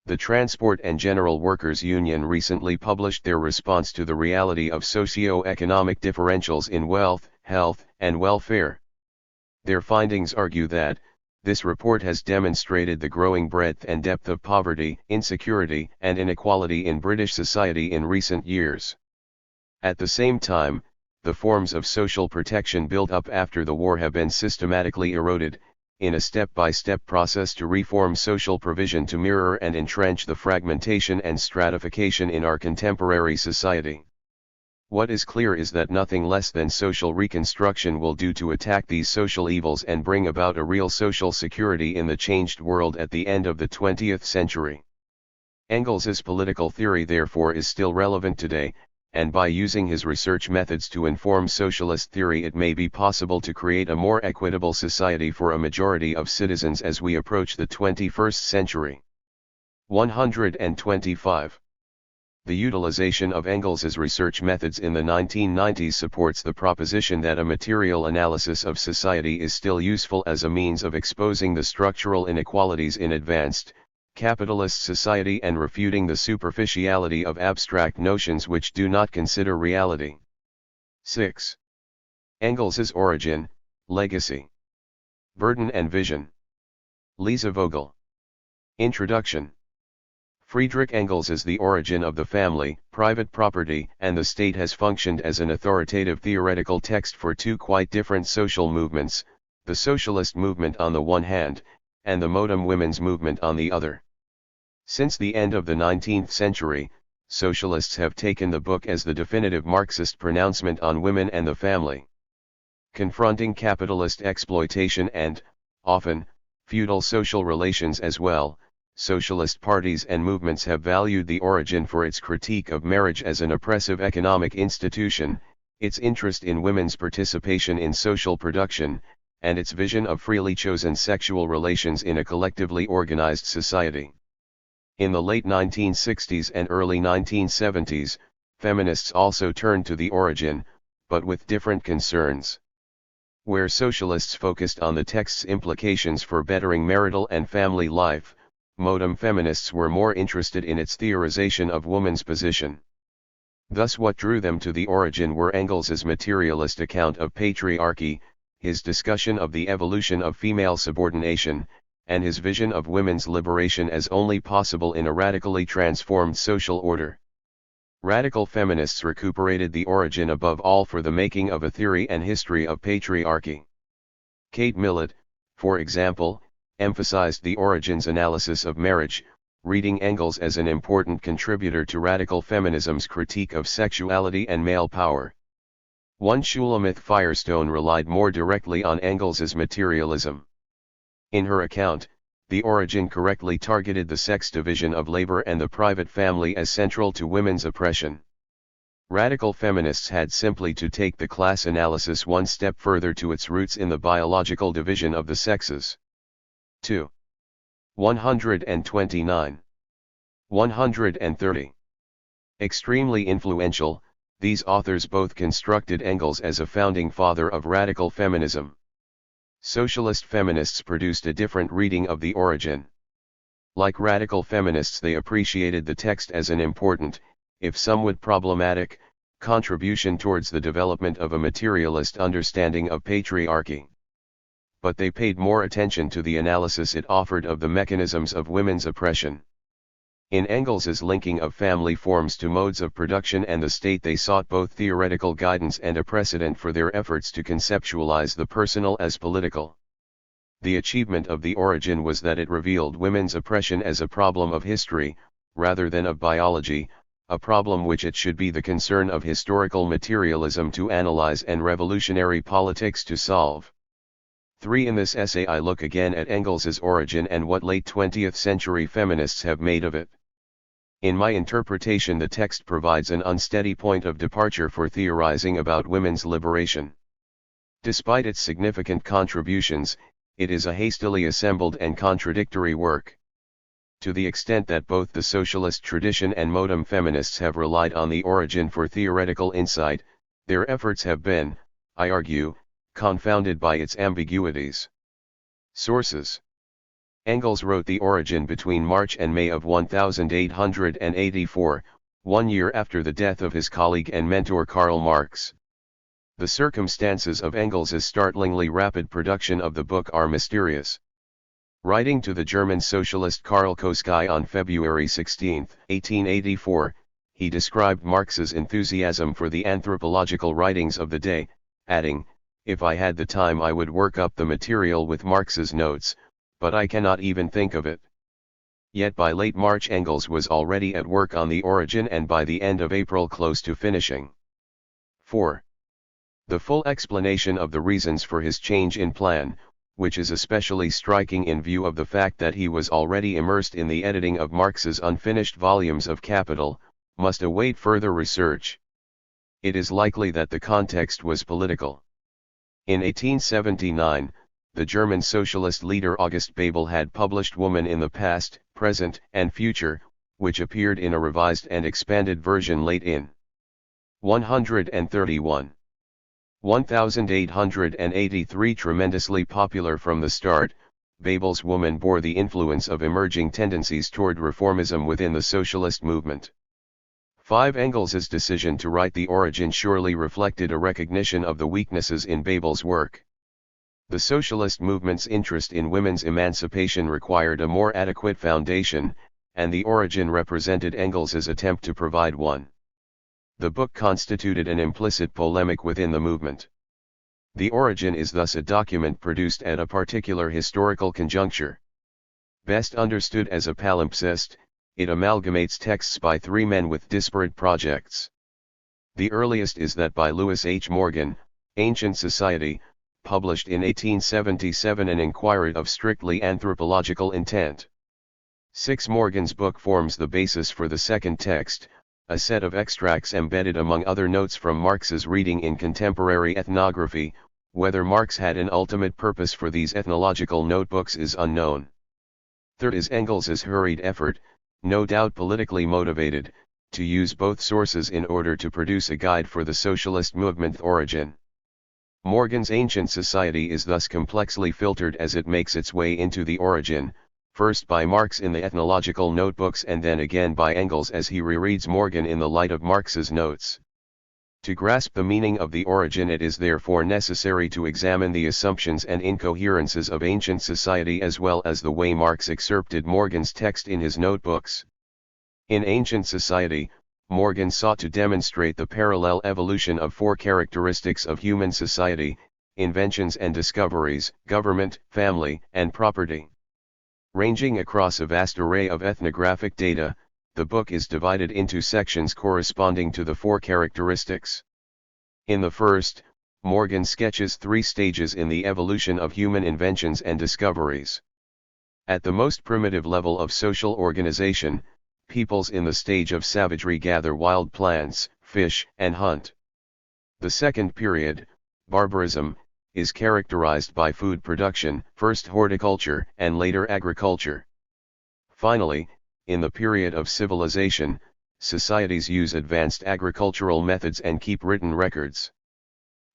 The Transport and General Workers Union recently published their response to the reality of socio-economic differentials in wealth, health, and welfare. Their findings argue that this report has demonstrated the growing breadth and depth of poverty, insecurity, and inequality in British society in recent years. At the same time, the forms of social protection built up after the war have been systematically eroded, in a step-by-step process to reform social provision to mirror and entrench the fragmentation and stratification in our contemporary society. What is clear is that nothing less than social reconstruction will do to attack these social evils and bring about a real social security in the changed world at the end of the 20th century. Engels's political theory therefore is still relevant today, and by using his research methods to inform socialist theory, it may be possible to create a more equitable society for a majority of citizens as we approach the 21st century. 125. The utilization of Engels's research methods in the 1990s supports the proposition that a material analysis of society is still useful as a means of exposing the structural inequalities in advanced, capitalist society and refuting the superficiality of abstract notions which do not consider reality. 6. Engels's origin, legacy, burden and vision. Lisa Vogel. Introduction. Friedrich Engels is the origin of the family, private property, and the state has functioned as an authoritative theoretical text for two quite different social movements, the socialist movement on the one hand, and the modern women's movement on the other. Since the end of the 19th century, socialists have taken the book as the definitive Marxist pronouncement on women and the family. Confronting capitalist exploitation and, often, feudal social relations as well, socialist parties and movements have valued the origin for its critique of marriage as an oppressive economic institution, its interest in women's participation in social production, and its vision of freely chosen sexual relations in a collectively organized society. In the late 1960s and early 1970s, feminists also turned to the origin, but with different concerns. Where socialists focused on the text's implications for bettering marital and family life, modern feminists were more interested in its theorization of woman's position. Thus what drew them to the origin were Engels's materialist account of patriarchy, his discussion of the evolution of female subordination, and his vision of women's liberation as only possible in a radically transformed social order. Radical feminists recuperated the origin above all for the making of a theory and history of patriarchy. Kate Millett, for example, emphasized the origins analysis of marriage, reading Engels as an important contributor to radical feminism's critique of sexuality and male power. One Shulamith Firestone relied more directly on Engels's materialism. In her account, the origin correctly targeted the sex division of labor and the private family as central to women's oppression. Radical feminists had simply to take the class analysis one step further to its roots in the biological division of the sexes. 2. 129. 130. Extremely influential, these authors both constructed Engels as a founding father of radical feminism. Socialist feminists produced a different reading of the origin. Like radical feminists, they appreciated the text as an important, if somewhat problematic, contribution towards the development of a materialist understanding of patriarchy. But they paid more attention to the analysis it offered of the mechanisms of women's oppression. In Engels's linking of family forms to modes of production and the state, they sought both theoretical guidance and a precedent for their efforts to conceptualize the personal as political. The achievement of the origin was that it revealed women's oppression as a problem of history, rather than of biology, a problem which it should be the concern of historical materialism to analyze and revolutionary politics to solve. 3. In this essay I look again at Engels's origin and what late 20th century feminists have made of it. In my interpretation, the text provides an unsteady point of departure for theorizing about women's liberation. Despite its significant contributions, it is a hastily assembled and contradictory work. To the extent that both the socialist tradition and modern feminists have relied on the origin for theoretical insight, their efforts have been, I argue, confounded by its ambiguities. Sources: Engels wrote The Origin between March and May of 1884, 1 year after the death of his colleague and mentor Karl Marx. The circumstances of Engels's startlingly rapid production of the book are mysterious. Writing to the German socialist Karl Koski on February 16, 1884, he described Marx's enthusiasm for the anthropological writings of the day, adding, "If I had the time I would work up the material with Marx's notes, but I cannot even think of it." Yet by late March Engels was already at work on The Origin and by the end of April close to finishing. 4. The full explanation of the reasons for his change in plan, which is especially striking in view of the fact that he was already immersed in the editing of Marx's unfinished volumes of Capital, must await further research. It is likely that the context was political. In 1879, the German socialist leader August Bebel had published Woman in the Past, Present, and Future, which appeared in a revised and expanded version late in 131. 1883. Tremendously popular from the start, Bebel's Woman bore the influence of emerging tendencies toward reformism within the socialist movement. 5. Engels's decision to write The Origin surely reflected a recognition of the weaknesses in Bebel's work. The socialist movement's interest in women's emancipation required a more adequate foundation, and The Origin represented Engels's attempt to provide one. The book constituted an implicit polemic within the movement. The Origin is thus a document produced at a particular historical conjuncture. Best understood as a palimpsest, it amalgamates texts by three men with disparate projects. The earliest is that by Lewis H. Morgan, Ancient Society, published in 1877, an inquiry of strictly anthropological intent. 6. Morgan's book forms the basis for the second text, a set of extracts embedded among other notes from Marx's reading in contemporary ethnography. Whether Marx had an ultimate purpose for these ethnological notebooks is unknown. 3rd is Engels's hurried effort, no doubt politically motivated, to use both sources in order to produce a guide for the socialist movement origin. Morgan's Ancient Society is thus complexly filtered as it makes its way into The Origin, first by Marx in the ethnological notebooks and then again by Engels as he rereads Morgan in the light of Marx's notes. To grasp the meaning of The Origin, it is therefore necessary to examine the assumptions and incoherences of Ancient Society as well as the way Marx excerpted Morgan's text in his notebooks. In Ancient Society, Morgan sought to demonstrate the parallel evolution of four characteristics of human society: inventions and discoveries, government, family, and property. Ranging across a vast array of ethnographic data, the book is divided into sections corresponding to the four characteristics. In the first, Morgan sketches three stages in the evolution of human inventions and discoveries. At the most primitive level of social organization, peoples in the stage of savagery gather wild plants, fish, and hunt. The second period, barbarism, is characterized by food production, first horticulture and later agriculture. Finally, in the period of civilization, societies use advanced agricultural methods and keep written records.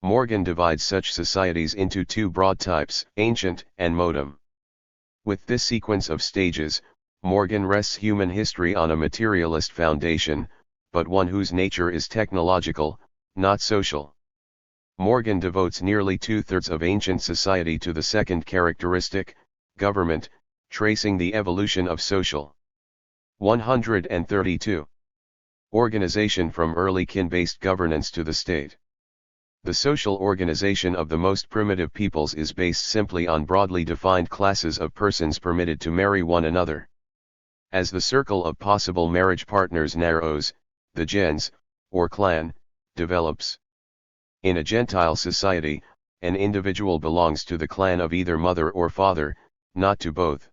Morgan divides such societies into two broad types, ancient and modern. With this sequence of stages, Morgan rests human history on a materialist foundation, but one whose nature is technological, not social. Morgan devotes nearly two-thirds of ancient society to the second characteristic, government, tracing the evolution of social. 132. Organization from early kin-based governance to the state. The social organization of the most primitive peoples is based simply on broadly defined classes of persons permitted to marry one another. As the circle of possible marriage partners narrows, the gens, or clan, develops. In a Gentile society, an individual belongs to the clan of either mother or father, not to both.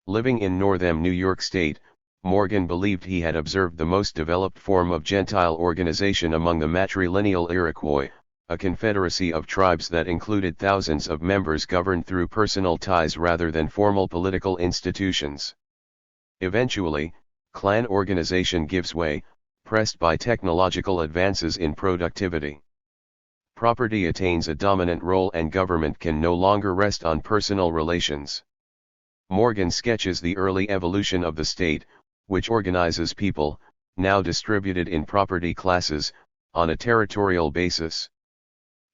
Living in Northern New York State, Morgan believed he had observed the most developed form of Gentile organization among the matrilineal Iroquois, a confederacy of tribes that included thousands of members governed through personal ties rather than formal political institutions. Eventually, clan organization gives way, pressed by technological advances in productivity. Property attains a dominant role and government can no longer rest on personal relations. Morgan sketches the early evolution of the state, which organizes people, now distributed in property classes, on a territorial basis.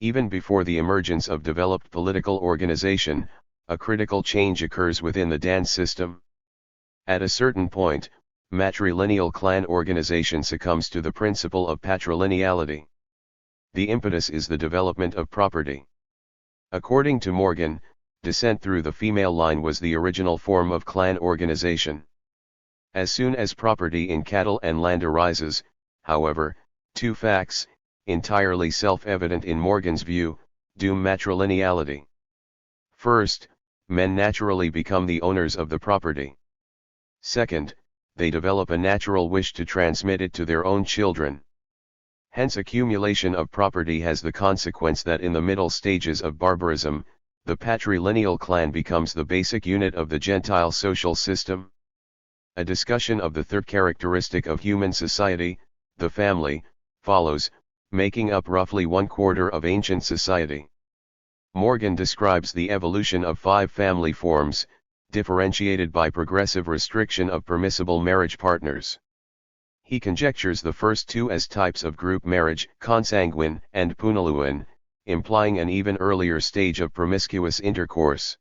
Even before the emergence of developed political organization, a critical change occurs within the dance system. At a certain point, matrilineal clan organization succumbs to the principle of patrilineality. The impetus is the development of property. According to Morgan, descent through the female line was the original form of clan organization. As soon as property in cattle and land arises, however, two facts, entirely self-evident in Morgan's view, doom matrilineality. First, men naturally become the owners of the property. Second, they develop a natural wish to transmit it to their own children. Hence accumulation of property has the consequence that in the middle stages of barbarism, the patrilineal clan becomes the basic unit of the Gentile social system. A discussion of the third characteristic of human society, the family, follows, making up roughly 1/4 of ancient society. Morgan describes the evolution of 5 family forms, differentiated by progressive restriction of permissible marriage partners. He conjectures the first 2 as types of group marriage, consanguine and punaluan, implying an even earlier stage of promiscuous intercourse.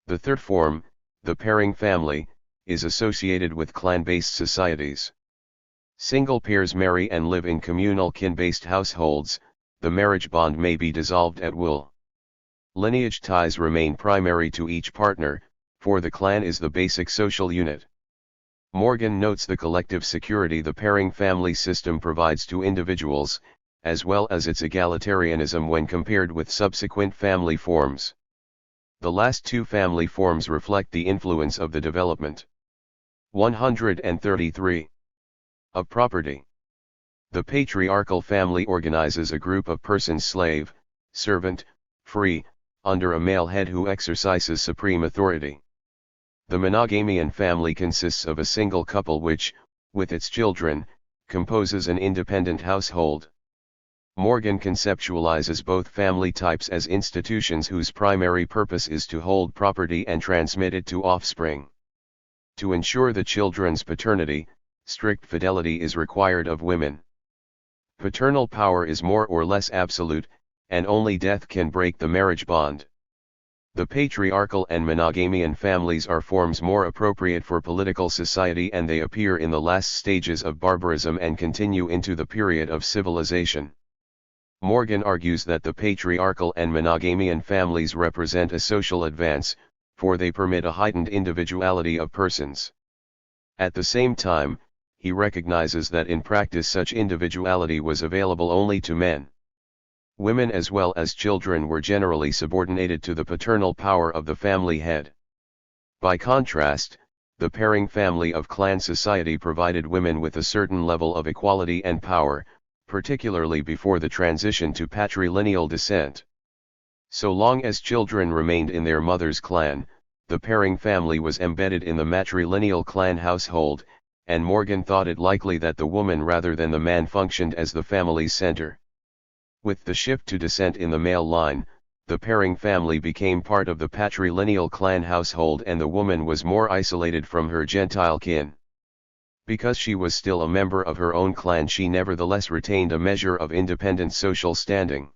The third form, the pairing family, is associated with clan-based societies. Single pairs marry and live in communal kin-based households, the marriage bond may be dissolved at will. Lineage ties remain primary to each partner, for the clan is the basic social unit. Morgan notes the collective security the pairing family system provides to individuals, as well as its egalitarianism when compared with subsequent family forms. The last 2 family forms reflect the influence of the development. 133. Of property. The patriarchal family organizes a group of persons slave, servant, free, under a male head who exercises supreme authority. The monogamian family consists of a single couple which, with its children, composes an independent household. Morgan conceptualizes both family types as institutions whose primary purpose is to hold property and transmit it to offspring. To ensure the children's paternity, strict fidelity is required of women. Paternal power is more or less absolute, and only death can break the marriage bond. The patriarchal and monogamian families are forms more appropriate for political society, and they appear in the last stages of barbarism and continue into the period of civilization. Morgan argues that the patriarchal and monogamian families represent a social advance, for they permit a heightened individuality of persons. At the same time, he recognizes that in practice such individuality was available only to men. Women as well as children were generally subordinated to the paternal power of the family head. By contrast, the pairing family of clan society provided women with a certain level of equality and power, particularly before the transition to patrilineal descent. So long as children remained in their mother's clan, the pairing family was embedded in the matrilineal clan household, and Morgan thought it likely that the woman rather than the man functioned as the family's center. With the shift to descent in the male line, the pairing family became part of the patrilineal clan household and the woman was more isolated from her Gentile kin. Because she was still a member of her own clan, she nevertheless retained a measure of independent social standing.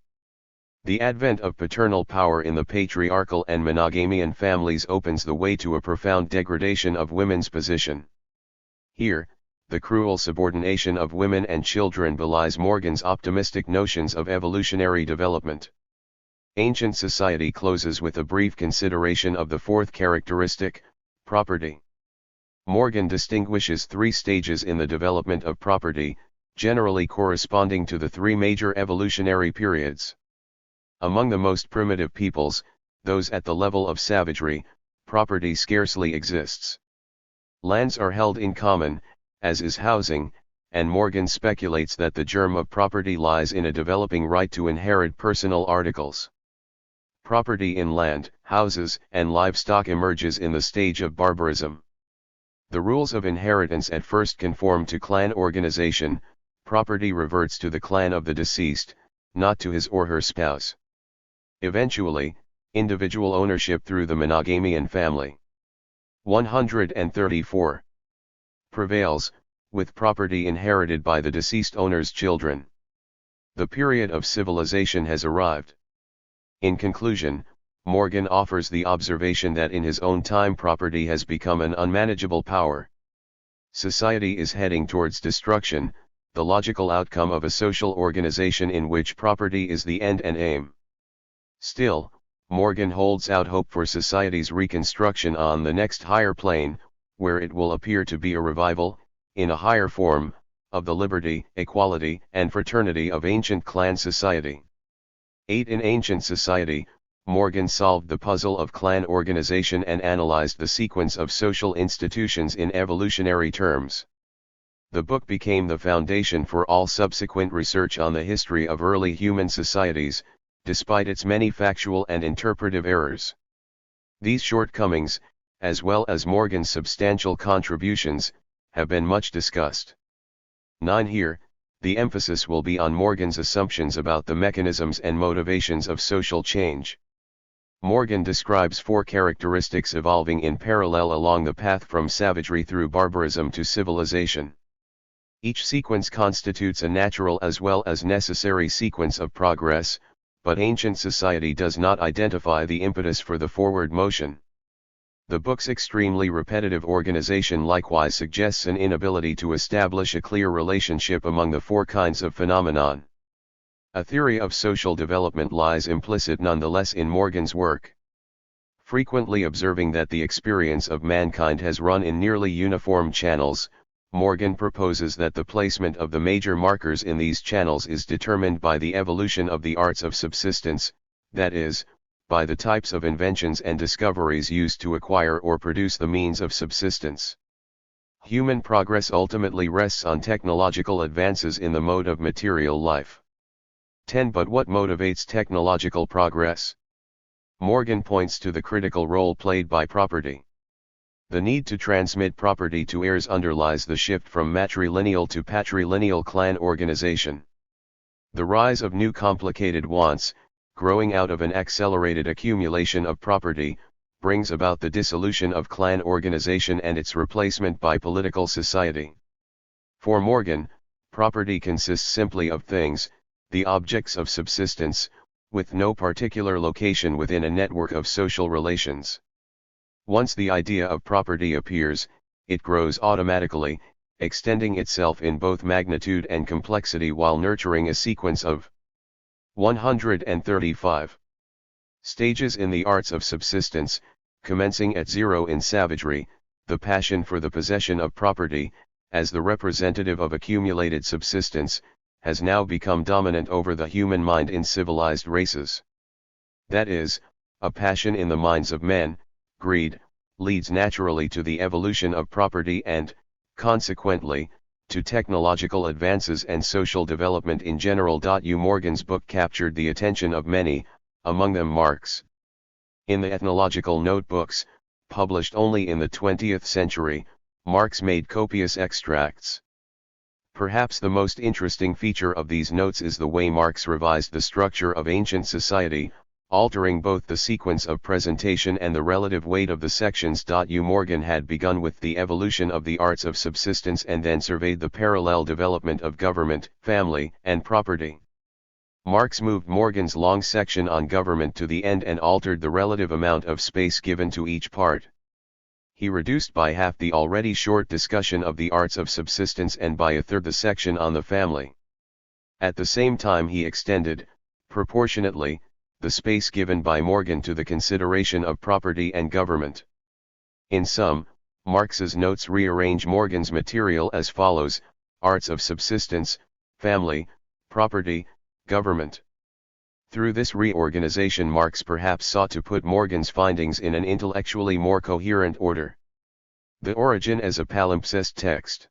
The advent of paternal power in the patriarchal and monogamian families opens the way to a profound degradation of women's position. Here, the cruel subordination of women and children belies Morgan's optimistic notions of evolutionary development. Ancient society closes with a brief consideration of the fourth characteristic, property. Morgan distinguishes three stages in the development of property, generally corresponding to the three major evolutionary periods. Among the most primitive peoples, those at the level of savagery, property scarcely exists. Lands are held in common, as is housing, and Morgan speculates that the germ of property lies in a developing right to inherit personal articles. Property in land, houses, and livestock emerges in the stage of barbarism. The rules of inheritance at first conform to clan organization. Property reverts to the clan of the deceased, not to his or her spouse. Eventually, individual ownership through the monogamian family 134 prevails, with property inherited by the deceased owner's children. The period of civilization has arrived. In conclusion, Morgan offers the observation that in his own time property has become an unmanageable power. Society is heading towards destruction, the logical outcome of a social organization in which property is the end and aim. Still, Morgan holds out hope for society's reconstruction on the next higher plane, where it will appear to be a revival, in a higher form, of the liberty, equality, and fraternity of ancient clan society. 8. In ancient society, Morgan solved the puzzle of clan organization and analyzed the sequence of social institutions in evolutionary terms. The book became the foundation for all subsequent research on the history of early human societies, despite its many factual and interpretive errors. These shortcomings, as well as Morgan's substantial contributions, have been much discussed. 9. Here, the emphasis will be on Morgan's assumptions about the mechanisms and motivations of social change. Morgan describes four characteristics evolving in parallel along the path from savagery through barbarism to civilization. Each sequence constitutes a natural as well as necessary sequence of progress, but ancient society does not identify the impetus for the forward motion. The book's extremely repetitive organization likewise suggests an inability to establish a clear relationship among the four kinds of phenomenon. A theory of social development lies implicit nonetheless in Morgan's work. Frequently observing that the experience of mankind has run in nearly uniform channels, Morgan proposes that the placement of the major markers in these channels is determined by the evolution of the arts of subsistence, that is, by the types of inventions and discoveries used to acquire or produce the means of subsistence. Human progress ultimately rests on technological advances in the mode of material life. 10. But what motivates technological progress? Morgan points to the critical role played by property. The need to transmit property to heirs underlies the shift from matrilineal to patrilineal clan organization. The rise of new complicated wants, growing out of an accelerated accumulation of property, brings about the dissolution of clan organization and its replacement by political society. For Morgan, property consists simply of things, the objects of subsistence, with no particular location within a network of social relations. Once the idea of property appears, it grows automatically, extending itself in both magnitude and complexity while nurturing a sequence of 135 stages in the arts of subsistence, commencing at 0 in savagery. The passion for the possession of property, as the representative of accumulated subsistence, has now become dominant over the human mind in civilized races. That is, a passion in the minds of men. Greed leads naturally to the evolution of property and, consequently, to technological advances and social development in general. Morgan's book captured the attention of many, among them Marx. In the ethnological notebooks, published only in the 20th century, Marx made copious extracts. Perhaps the most interesting feature of these notes is the way Marx revised the structure of ancient society, altering both the sequence of presentation and the relative weight of the sections. Morgan had begun with the evolution of the arts of subsistence and then surveyed the parallel development of government, family, and property. Marx moved Morgan's long section on government to the end and altered the relative amount of space given to each part. He reduced by half the already short discussion of the arts of subsistence and by a third the section on the family. At the same time he extended, proportionately, the space given by Morgan to the consideration of property and government. In sum, Marx's notes rearrange Morgan's material as follows: arts of subsistence, family, property, government. Through this reorganization Marx perhaps sought to put Morgan's findings in an intellectually more coherent order. The origin as a palimpsest text.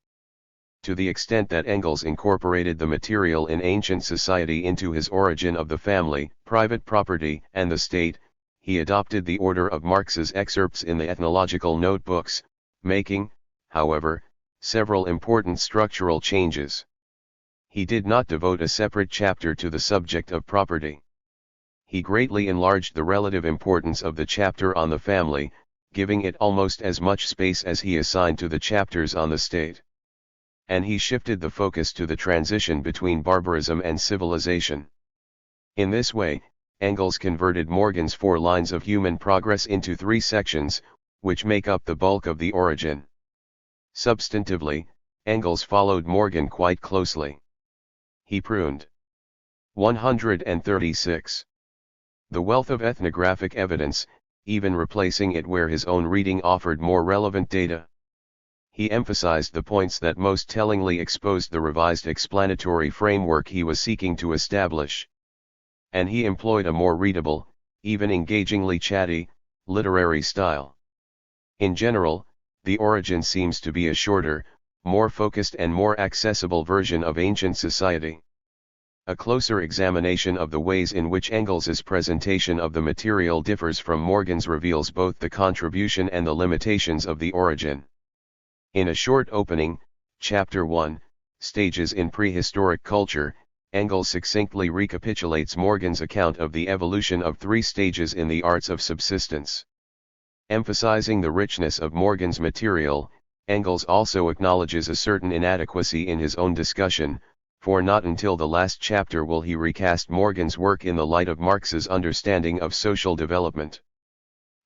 To the extent that Engels incorporated the material in ancient society into his origin of the family, private property, and the state, he adopted the order of Marx's excerpts in the ethnological notebooks, making, however, several important structural changes. He did not devote a separate chapter to the subject of property. He greatly enlarged the relative importance of the chapter on the family, giving it almost as much space as he assigned to the chapters on the state. And he shifted the focus to the transition between barbarism and civilization. In this way, Engels converted Morgan's 4 lines of human progress into 3 sections, which make up the bulk of the origin. Substantively, Engels followed Morgan quite closely. He pruned. 136. The wealth of ethnographic evidence, even replacing it where his own reading offered more relevant data. He emphasized the points that most tellingly exposed the revised explanatory framework he was seeking to establish. And he employed a more readable, even engagingly chatty, literary style. In general, the origin seems to be a shorter, more focused and more accessible version of ancient society. A closer examination of the ways in which Engels's presentation of the material differs from Morgan's reveals both the contribution and the limitations of the origin. In a short opening, Chapter 1, Stages in Prehistoric Culture, Engels succinctly recapitulates Morgan's account of the evolution of 3 stages in the arts of subsistence. Emphasizing the richness of Morgan's material, Engels also acknowledges a certain inadequacy in his own discussion, for not until the last chapter will he recast Morgan's work in the light of Marx's understanding of social development.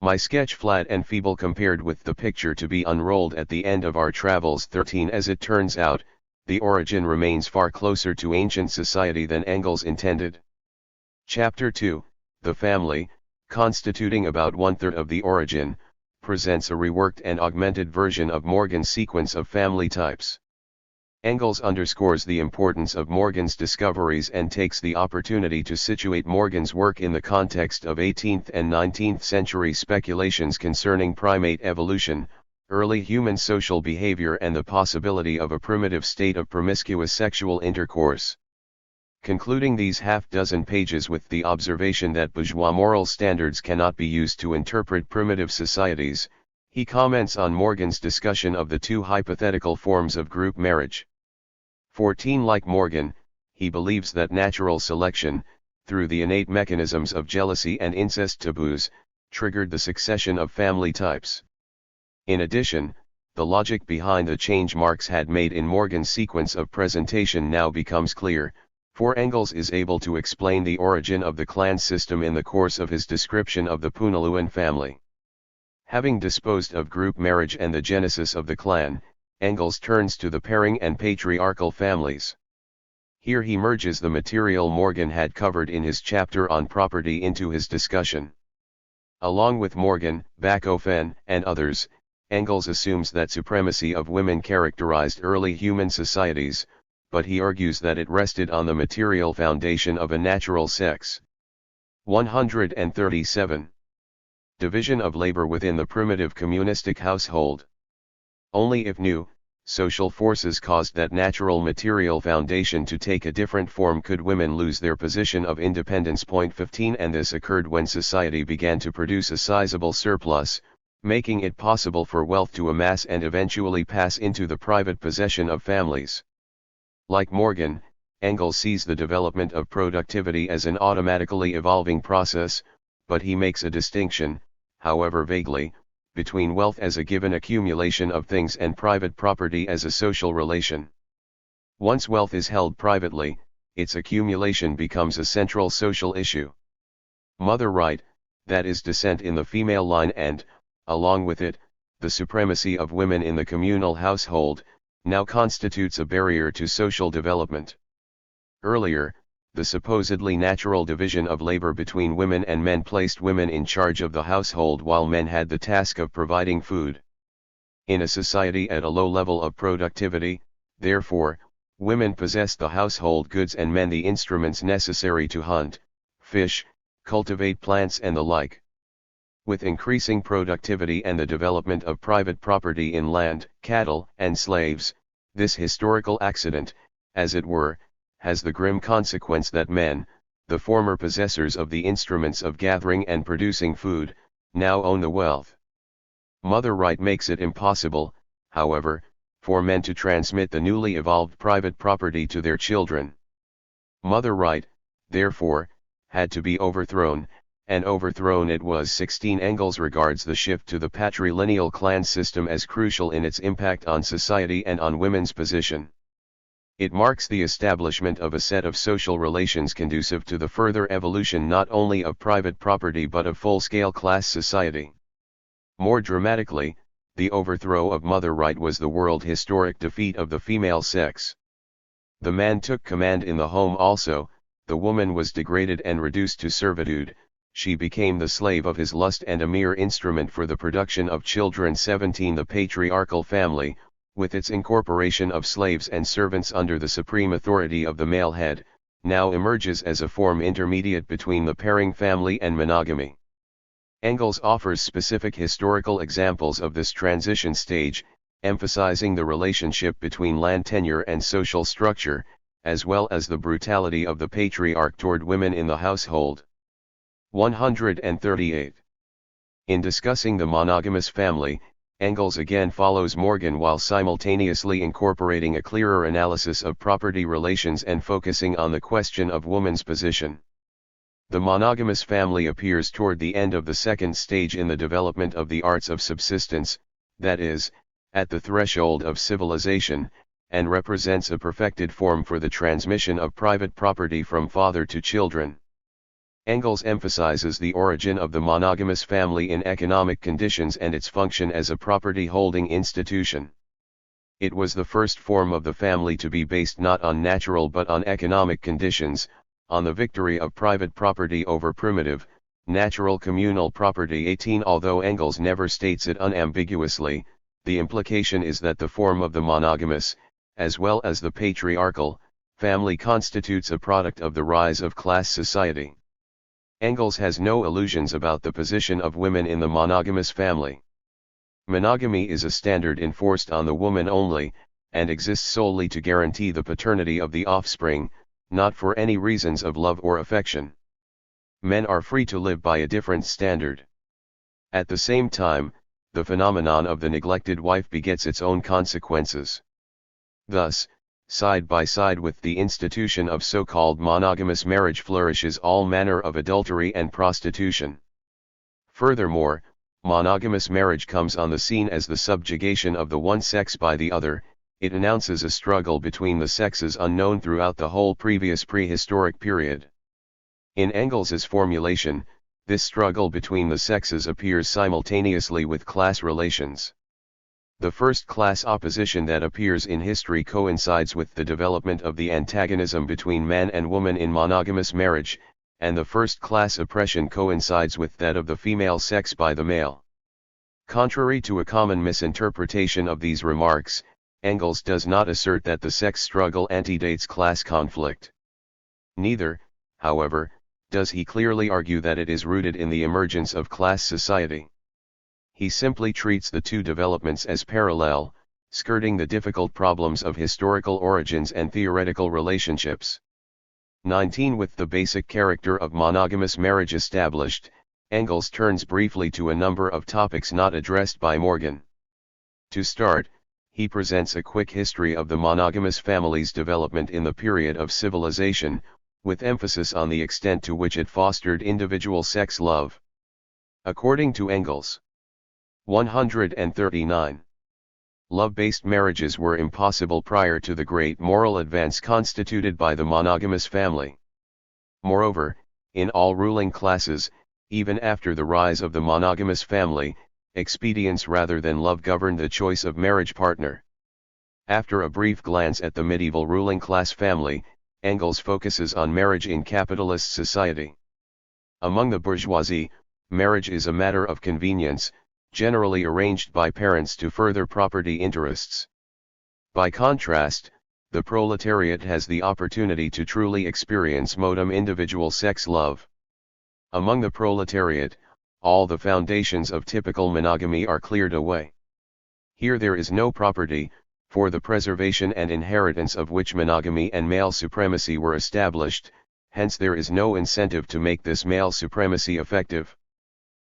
My sketch flat and feeble compared with the picture to be unrolled at the end of our travels 13. As it turns out, the origin remains far closer to ancient society than Engels intended. Chapter 2, The Family, constituting about 1/3 of the origin, presents a reworked and augmented version of Morgan's sequence of family types. Engels underscores the importance of Morgan's discoveries and takes the opportunity to situate Morgan's work in the context of 18th and 19th century speculations concerning primate evolution, early human social behavior and the possibility of a primitive state of promiscuous sexual intercourse. Concluding these half-dozen pages with the observation that bourgeois moral standards cannot be used to interpret primitive societies, he comments on Morgan's discussion of the 2 hypothetical forms of group marriage. 14. Like Morgan, he believes that natural selection, through the innate mechanisms of jealousy and incest taboos, triggered the succession of family types. In addition, the logic behind the change Marx had made in Morgan's sequence of presentation now becomes clear, for Engels is able to explain the origin of the clan system in the course of his description of the Punaluen family. Having disposed of group marriage and the genesis of the clan, Engels turns to the pairing and patriarchal families. Here he merges the material Morgan had covered in his chapter on property into his discussion. Along with Morgan, Bachofen, and others, Engels assumes that supremacy of women characterized early human societies, but he argues that it rested on the material foundation of a natural sex. 137. Division of labor within the primitive communistic household. Only if new, social forces caused that natural material foundation to take a different form could women lose their position of independence. 15. And this occurred when society began to produce a sizable surplus, making it possible for wealth to amass and eventually pass into the private possession of families. Like Morgan, Engels sees the development of productivity as an automatically evolving process, but he makes a distinction, however vaguely, between wealth as a given accumulation of things and private property as a social relation. Once wealth is held privately, its accumulation becomes a central social issue. Mother right, that is descent in the female line and, along with it, the supremacy of women in the communal household, now constitutes a barrier to social development. Earlier, the supposedly natural division of labor between women and men placed women in charge of the household while men had the task of providing food. In a society at a low level of productivity, therefore, women possessed the household goods and men the instruments necessary to hunt, fish, cultivate plants and the like. With increasing productivity and the development of private property in land, cattle, and slaves, this historical accident, as it were, has the grim consequence that men, the former possessors of the instruments of gathering and producing food, now own the wealth. Mother right makes it impossible, however, for men to transmit the newly evolved private property to their children. Mother right, therefore, had to be overthrown, and overthrown it was. 16 Engels regards the shift to the patrilineal clan system as crucial in its impact on society and on women's position. It marks the establishment of a set of social relations conducive to the further evolution not only of private property but of full-scale class society. More dramatically, the overthrow of mother right was the world historic defeat of the female sex. The man took command in the home also, the woman was degraded and reduced to servitude, she became the slave of his lust and a mere instrument for the production of children. 17 The patriarchal family, with its incorporation of slaves and servants under the supreme authority of the male head, now emerges as a form intermediate between the pairing family and monogamy. Engels offers specific historical examples of this transition stage, emphasizing the relationship between land tenure and social structure, as well as the brutality of the patriarch toward women in the household. 138. In discussing the monogamous family, Engels again follows Morgan while simultaneously incorporating a clearer analysis of property relations and focusing on the question of woman's position. The monogamous family appears toward the end of the second stage in the development of the arts of subsistence, that is, at the threshold of civilization, and represents a perfected form for the transmission of private property from father to children. Engels emphasizes the origin of the monogamous family in economic conditions and its function as a property-holding institution. It was the first form of the family to be based not on natural but on economic conditions, on the victory of private property over primitive, natural communal property. 18 Although Engels never states it unambiguously, the implication is that the form of the monogamous, as well as the patriarchal, family constitutes a product of the rise of class society. Engels has no illusions about the position of women in the monogamous family. Monogamy is a standard enforced on the woman only, and exists solely to guarantee the paternity of the offspring, not for any reasons of love or affection. Men are free to live by a different standard. At the same time, the phenomenon of the neglected wife begets its own consequences. Thus, side by side with the institution of so-called monogamous marriage flourishes all manner of adultery and prostitution. Furthermore, monogamous marriage comes on the scene as the subjugation of the one sex by the other. It announces a struggle between the sexes unknown throughout the whole previous prehistoric period. In Engels's formulation, this struggle between the sexes appears simultaneously with class relations. The first-class opposition that appears in history coincides with the development of the antagonism between man and woman in monogamous marriage, and the first-class oppression coincides with that of the female sex by the male. Contrary to a common misinterpretation of these remarks, Engels does not assert that the sex struggle antedates class conflict. Neither, however, does he clearly argue that it is rooted in the emergence of class society. He simply treats the two developments as parallel, skirting the difficult problems of historical origins and theoretical relationships. 19 With the basic character of monogamous marriage established, Engels turns briefly to a number of topics not addressed by Morgan. To start, he presents a quick history of the monogamous family's development in the period of civilization, with emphasis on the extent to which it fostered individual sex love. According to Engels, 139. Love-based marriages were impossible prior to the great moral advance constituted by the monogamous family. Moreover, in all ruling classes, even after the rise of the monogamous family, expedience rather than love governed the choice of marriage partner. After a brief glance at the medieval ruling class family, Engels focuses on marriage in capitalist society. Among the bourgeoisie, marriage is a matter of convenience, generally arranged by parents to further property interests. By contrast, the proletariat has the opportunity to truly experience modem individual sex love. Among the proletariat, all the foundations of typical monogamy are cleared away. Here there is no property, for the preservation and inheritance of which monogamy and male supremacy were established, hence there is no incentive to make this male supremacy effective.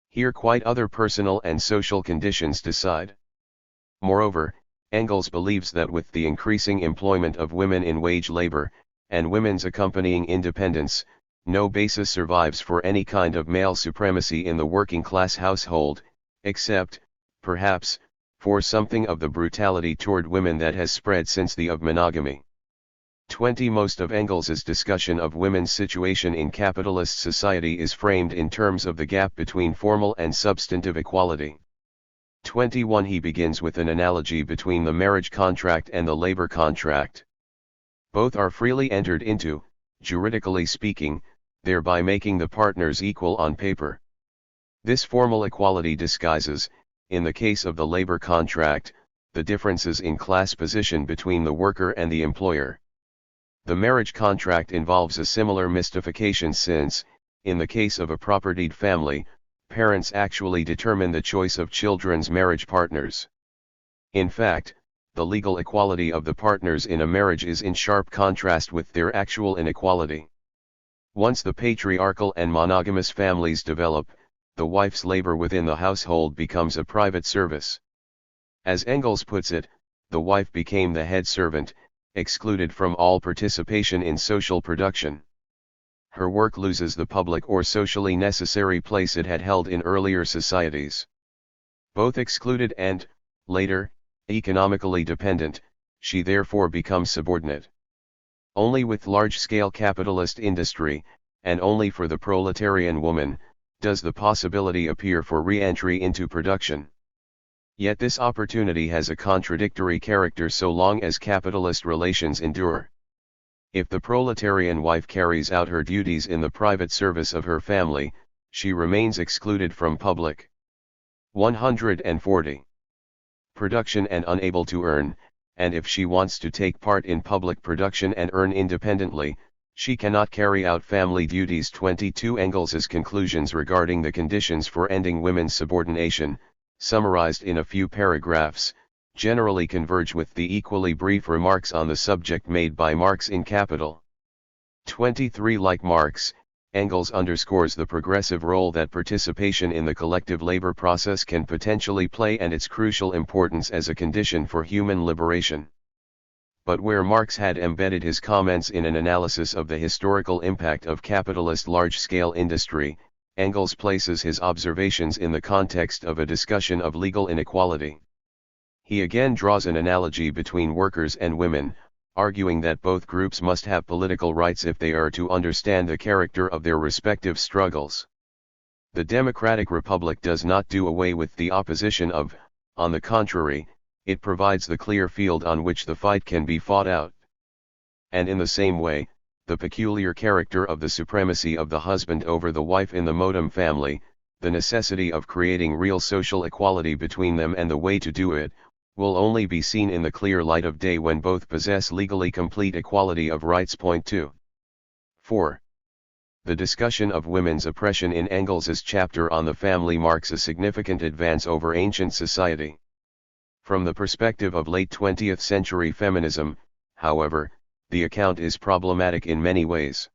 Here quite other personal and social conditions decide. Moreover, Engels believes that with the increasing employment of women in wage labor, and women's accompanying independence, no basis survives for any kind of male supremacy in the working class household, except, perhaps, for something of the brutality toward women that has spread since the of monogamy. 20. Most of Engels's discussion of women's situation in capitalist society is framed in terms of the gap between formal and substantive equality. 21. He begins with an analogy between the marriage contract and the labor contract. Both are freely entered into, juridically speaking, thereby making the partners equal on paper. This formal equality disguises, in the case of the labor contract, the differences in class position between the worker and the employer. The marriage contract involves a similar mystification since, in the case of a propertied family, parents actually determine the choice of children's marriage partners. In fact, the legal equality of the partners in a marriage is in sharp contrast with their actual inequality. Once the patriarchal and monogamous families develop, the wife's labor within the household becomes a private service. As Engels puts it, the wife became the head servant, excluded from all participation in social production. Her work loses the public or socially necessary place it had held in earlier societies. Both excluded and, later, economically dependent, she therefore becomes subordinate. Only with large-scale capitalist industry, and only for the proletarian woman, does the possibility appear for re-entry into production. Yet this opportunity has a contradictory character so long as capitalist relations endure. If the proletarian wife carries out her duties in the private service of her family, she remains excluded from public. 140. Production and unable to earn, and if she wants to take part in public production and earn independently, she cannot carry out family duties. 22. Engels's conclusions regarding the conditions for ending women's subordination, summarized in a few paragraphs, generally converge with the equally brief remarks on the subject made by Marx in Capital. 23. Like Marx, Engels underscores the progressive role that participation in the collective labor process can potentially play and its crucial importance as a condition for human liberation. But where Marx had embedded his comments in an analysis of the historical impact of capitalist large-scale industry, Engels places his observations in the context of a discussion of legal inequality. He again draws an analogy between workers and women, arguing that both groups must have political rights if they are to understand the character of their respective struggles. The democratic republic does not do away with the opposition of, on the contrary, it provides the clear field on which the fight can be fought out. And in the same way, the peculiar character of the supremacy of the husband over the wife in the modem family, the necessity of creating real social equality between them and the way to do it, will only be seen in the clear light of day when both possess legally complete equality of rights. 2. 4. The discussion of women's oppression in Engels's chapter on the family marks a significant advance over ancient society. From the perspective of late 20th century feminism, however, the account is problematic in many ways.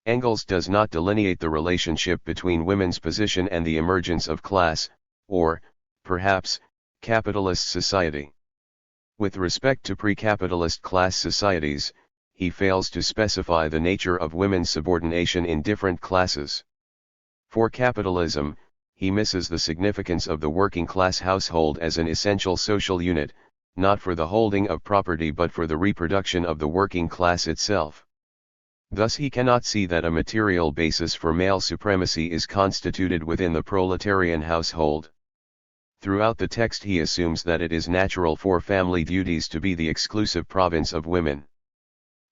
Engels does not delineate the relationship between women's position and the emergence of class, or, perhaps, capitalist society. With respect to pre-capitalist class societies, he fails to specify the nature of women's subordination in different classes. For capitalism, he misses the significance of the working class household as an essential social unit, not for the holding of property but for the reproduction of the working class itself. Thus he cannot see that a material basis for male supremacy is constituted within the proletarian household. Throughout the text he assumes that it is natural for family duties to be the exclusive province of women.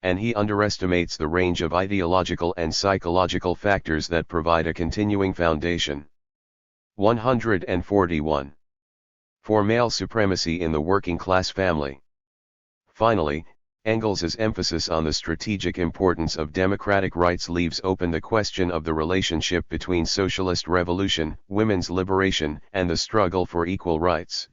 And he underestimates the range of ideological and psychological factors that provide a continuing foundation. 141. For male supremacy in the working class family. Finally, Engels's emphasis on the strategic importance of democratic rights leaves open the question of the relationship between socialist revolution, women's liberation, and the struggle for equal rights.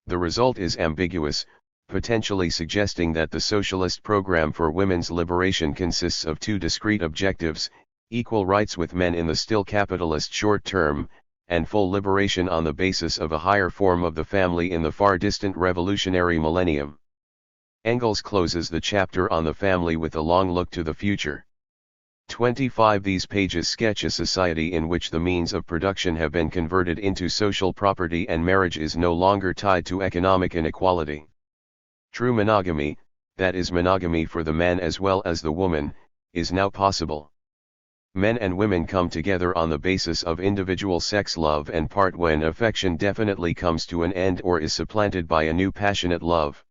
The result is ambiguous, potentially suggesting that the socialist program for women's liberation consists of two discrete objectives: equal rights with men in the still capitalist short term, and full liberation on the basis of a higher form of the family in the far distant revolutionary millennium. Engels closes the chapter on the family with a long look to the future. 25. These pages sketch a society in which the means of production have been converted into social property and marriage is no longer tied to economic inequality. True monogamy, that is monogamy for the man as well as the woman, is now possible. Men and women come together on the basis of individual sex love and part when affection definitely comes to an end or is supplanted by a new passionate love.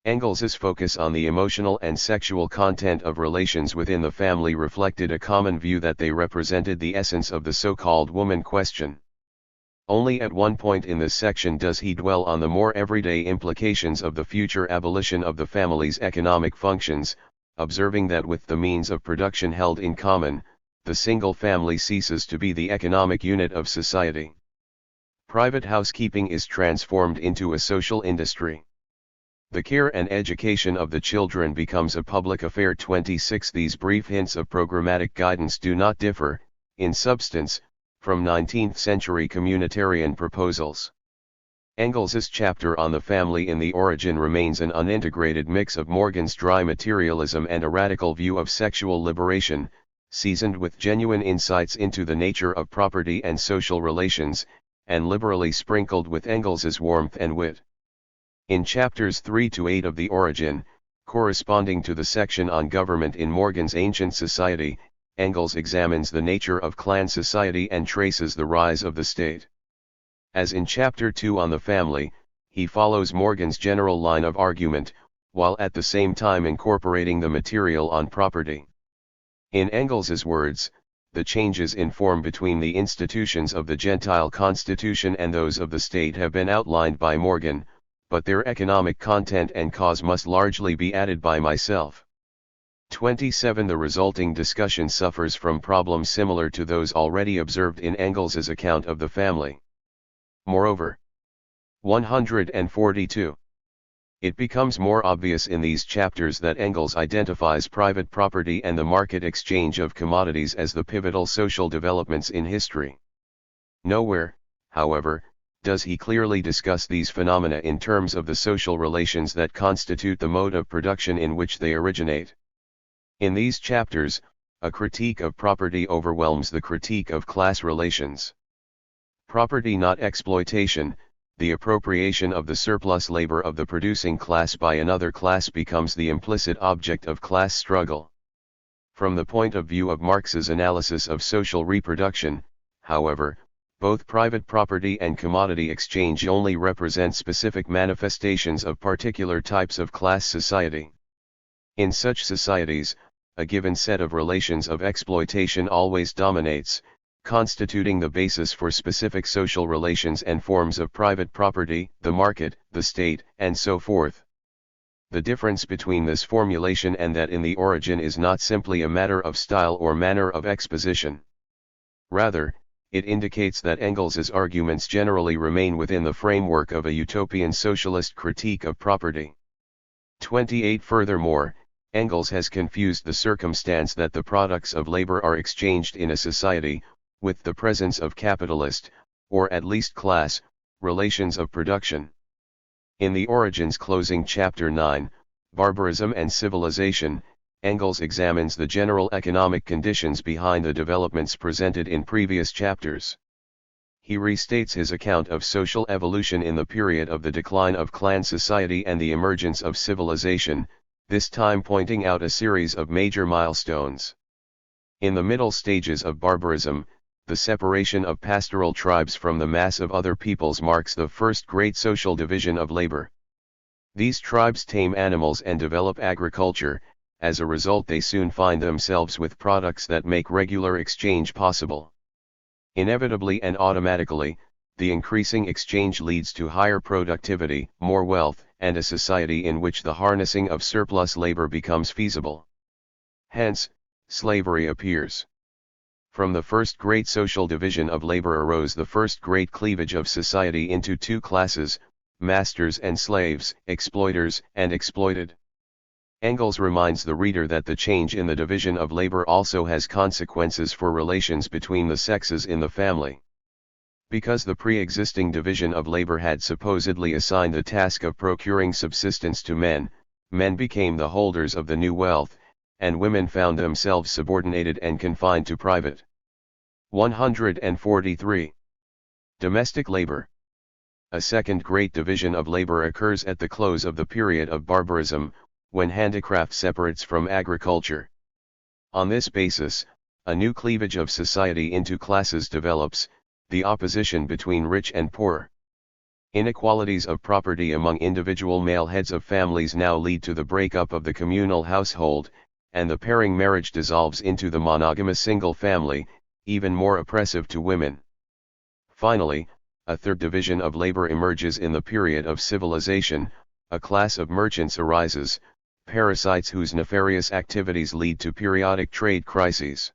Engels's focus on the emotional and sexual content of relations within the family reflected a common view that they represented the essence of the so-called woman question. Only at one point in this section does he dwell on the more everyday implications of the future abolition of the family's economic functions, observing that with the means of production held in common, the single family ceases to be the economic unit of society. Private housekeeping is transformed into a social industry. The care and education of the children becomes a public affair. 26. These brief hints of programmatic guidance do not differ, in substance, from 19th-century communitarian proposals. Engels's chapter on the family in the origin remains an unintegrated mix of Morgan's dry materialism and a radical view of sexual liberation, seasoned with genuine insights into the nature of property and social relations, and liberally sprinkled with Engels's warmth and wit. In chapters 3 to 8 of The Origin, corresponding to the section on government in Morgan's Ancient Society, Engels examines the nature of clan society and traces the rise of the state. As in chapter 2 on the family, he follows Morgan's general line of argument, while at the same time incorporating the material on property. In Engels's words, the changes in form between the institutions of the Gentile constitution and those of the state have been outlined by Morgan, but their economic content and cause must largely be added by myself. 27. The resulting discussion suffers from problems similar to those already observed in Engels's account of the family. Moreover, 142. It becomes more obvious in these chapters that Engels identifies private property and the market exchange of commodities as the pivotal social developments in history. Nowhere, however, does he clearly discuss these phenomena in terms of the social relations that constitute the mode of production in which they originate. In these chapters, a critique of property overwhelms the critique of class relations. Property, not exploitation, the appropriation of the surplus labor of the producing class by another class, becomes the implicit object of class struggle. From the point of view of Marx's analysis of social reproduction, however, both private property and commodity exchange only represent specific manifestations of particular types of class society. In such societies, a given set of relations of exploitation always dominates, constituting the basis for specific social relations and forms of private property, the market, the state, and so forth. The difference between this formulation and that in The Origin is not simply a matter of style or manner of exposition. Rather, it indicates that Engels's arguments generally remain within the framework of a utopian socialist critique of property. 28. Furthermore, Engels has confused the circumstance that the products of labor are exchanged in a society, with the presence of capitalist, or at least class, relations of production. In The Origin's closing chapter 9, Barbarism and Civilization, Engels examines the general economic conditions behind the developments presented in previous chapters. He restates his account of social evolution in the period of the decline of clan society and the emergence of civilization, this time pointing out a series of major milestones. In the middle stages of barbarism, the separation of pastoral tribes from the mass of other peoples marks the first great social division of labor. These tribes tame animals and develop agriculture. As a result, they soon find themselves with products that make regular exchange possible. Inevitably and automatically, the increasing exchange leads to higher productivity, more wealth, and a society in which the harnessing of surplus labor becomes feasible. Hence, slavery appears. From the first great social division of labor arose the first great cleavage of society into two classes, masters and slaves, exploiters and exploited. Engels reminds the reader that the change in the division of labor also has consequences for relations between the sexes in the family. Because the pre-existing division of labor had supposedly assigned the task of procuring subsistence to men, men became the holders of the new wealth, and women found themselves subordinated and confined to private. 143. Domestic labor. A second great division of labor occurs at the close of the period of barbarism, when handicraft separates from agriculture. On this basis, a new cleavage of society into classes develops, the opposition between rich and poor. Inequalities of property among individual male heads of families now lead to the breakup of the communal household, and the pairing marriage dissolves into the monogamous single family, even more oppressive to women. Finally, a third division of labor emerges in the period of civilization. A class of merchants arises, parasites whose nefarious activities lead to periodic trade crises.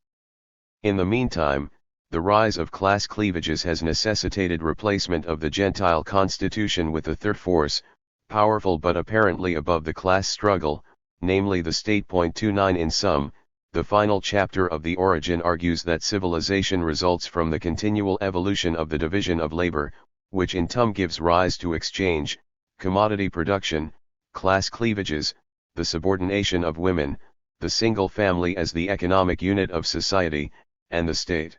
In the meantime, the rise of class cleavages has necessitated replacement of the Gentile constitution with a third force, powerful but apparently above the class struggle, namely the state. 29 In sum, the final chapter of The Origin argues that civilization results from the continual evolution of the division of labor, which in turn gives rise to exchange, commodity production, class cleavages, the subordination of women, the single family as the economic unit of society, and the state.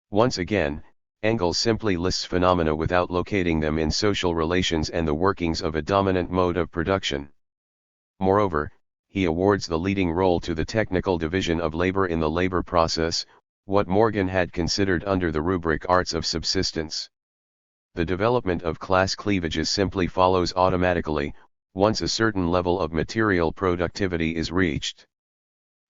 Once again, Engels simply lists phenomena without locating them in social relations and the workings of a dominant mode of production. Moreover, he awards the leading role to the technical division of labor in the labor process, what Morgan had considered under the rubric arts of subsistence. The development of class cleavages simply follows automatically, once a certain level of material productivity is reached.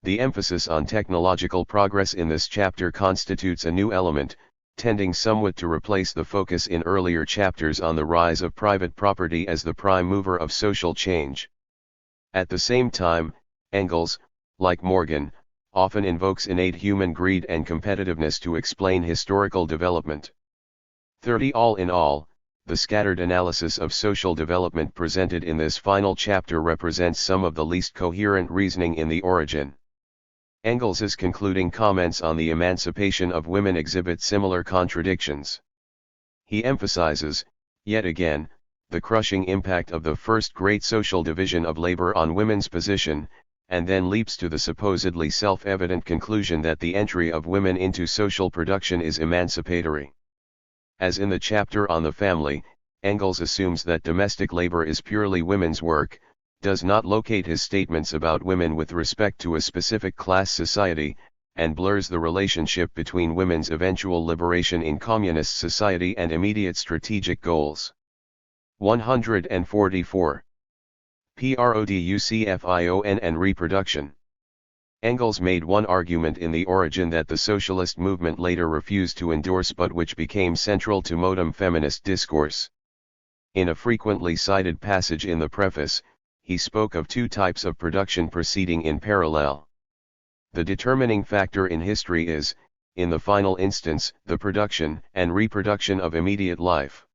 The emphasis on technological progress in this chapter constitutes a new element, tending somewhat to replace the focus in earlier chapters on the rise of private property as the prime mover of social change. At the same time, Engels, like Morgan, often invokes innate human greed and competitiveness to explain historical development. 30 All in all, the scattered analysis of social development presented in this final chapter represents some of the least coherent reasoning in The Origin. Engels's concluding comments on the emancipation of women exhibit similar contradictions. He emphasizes, yet again, the crushing impact of the first great social division of labor on women's position, and then leaps to the supposedly self-evident conclusion that the entry of women into social production is emancipatory. As in the chapter on the family, Engels assumes that domestic labor is purely women's work, does not locate his statements about women with respect to a specific class society, and blurs the relationship between women's eventual liberation in communist society and immediate strategic goals. 144. Production and reproduction. Engels made one argument in The Origin that the socialist movement later refused to endorse but which became central to modern feminist discourse. In a frequently cited passage in the preface, he spoke of two types of production proceeding in parallel. The determining factor in history is, in the final instance, the production and reproduction of immediate life.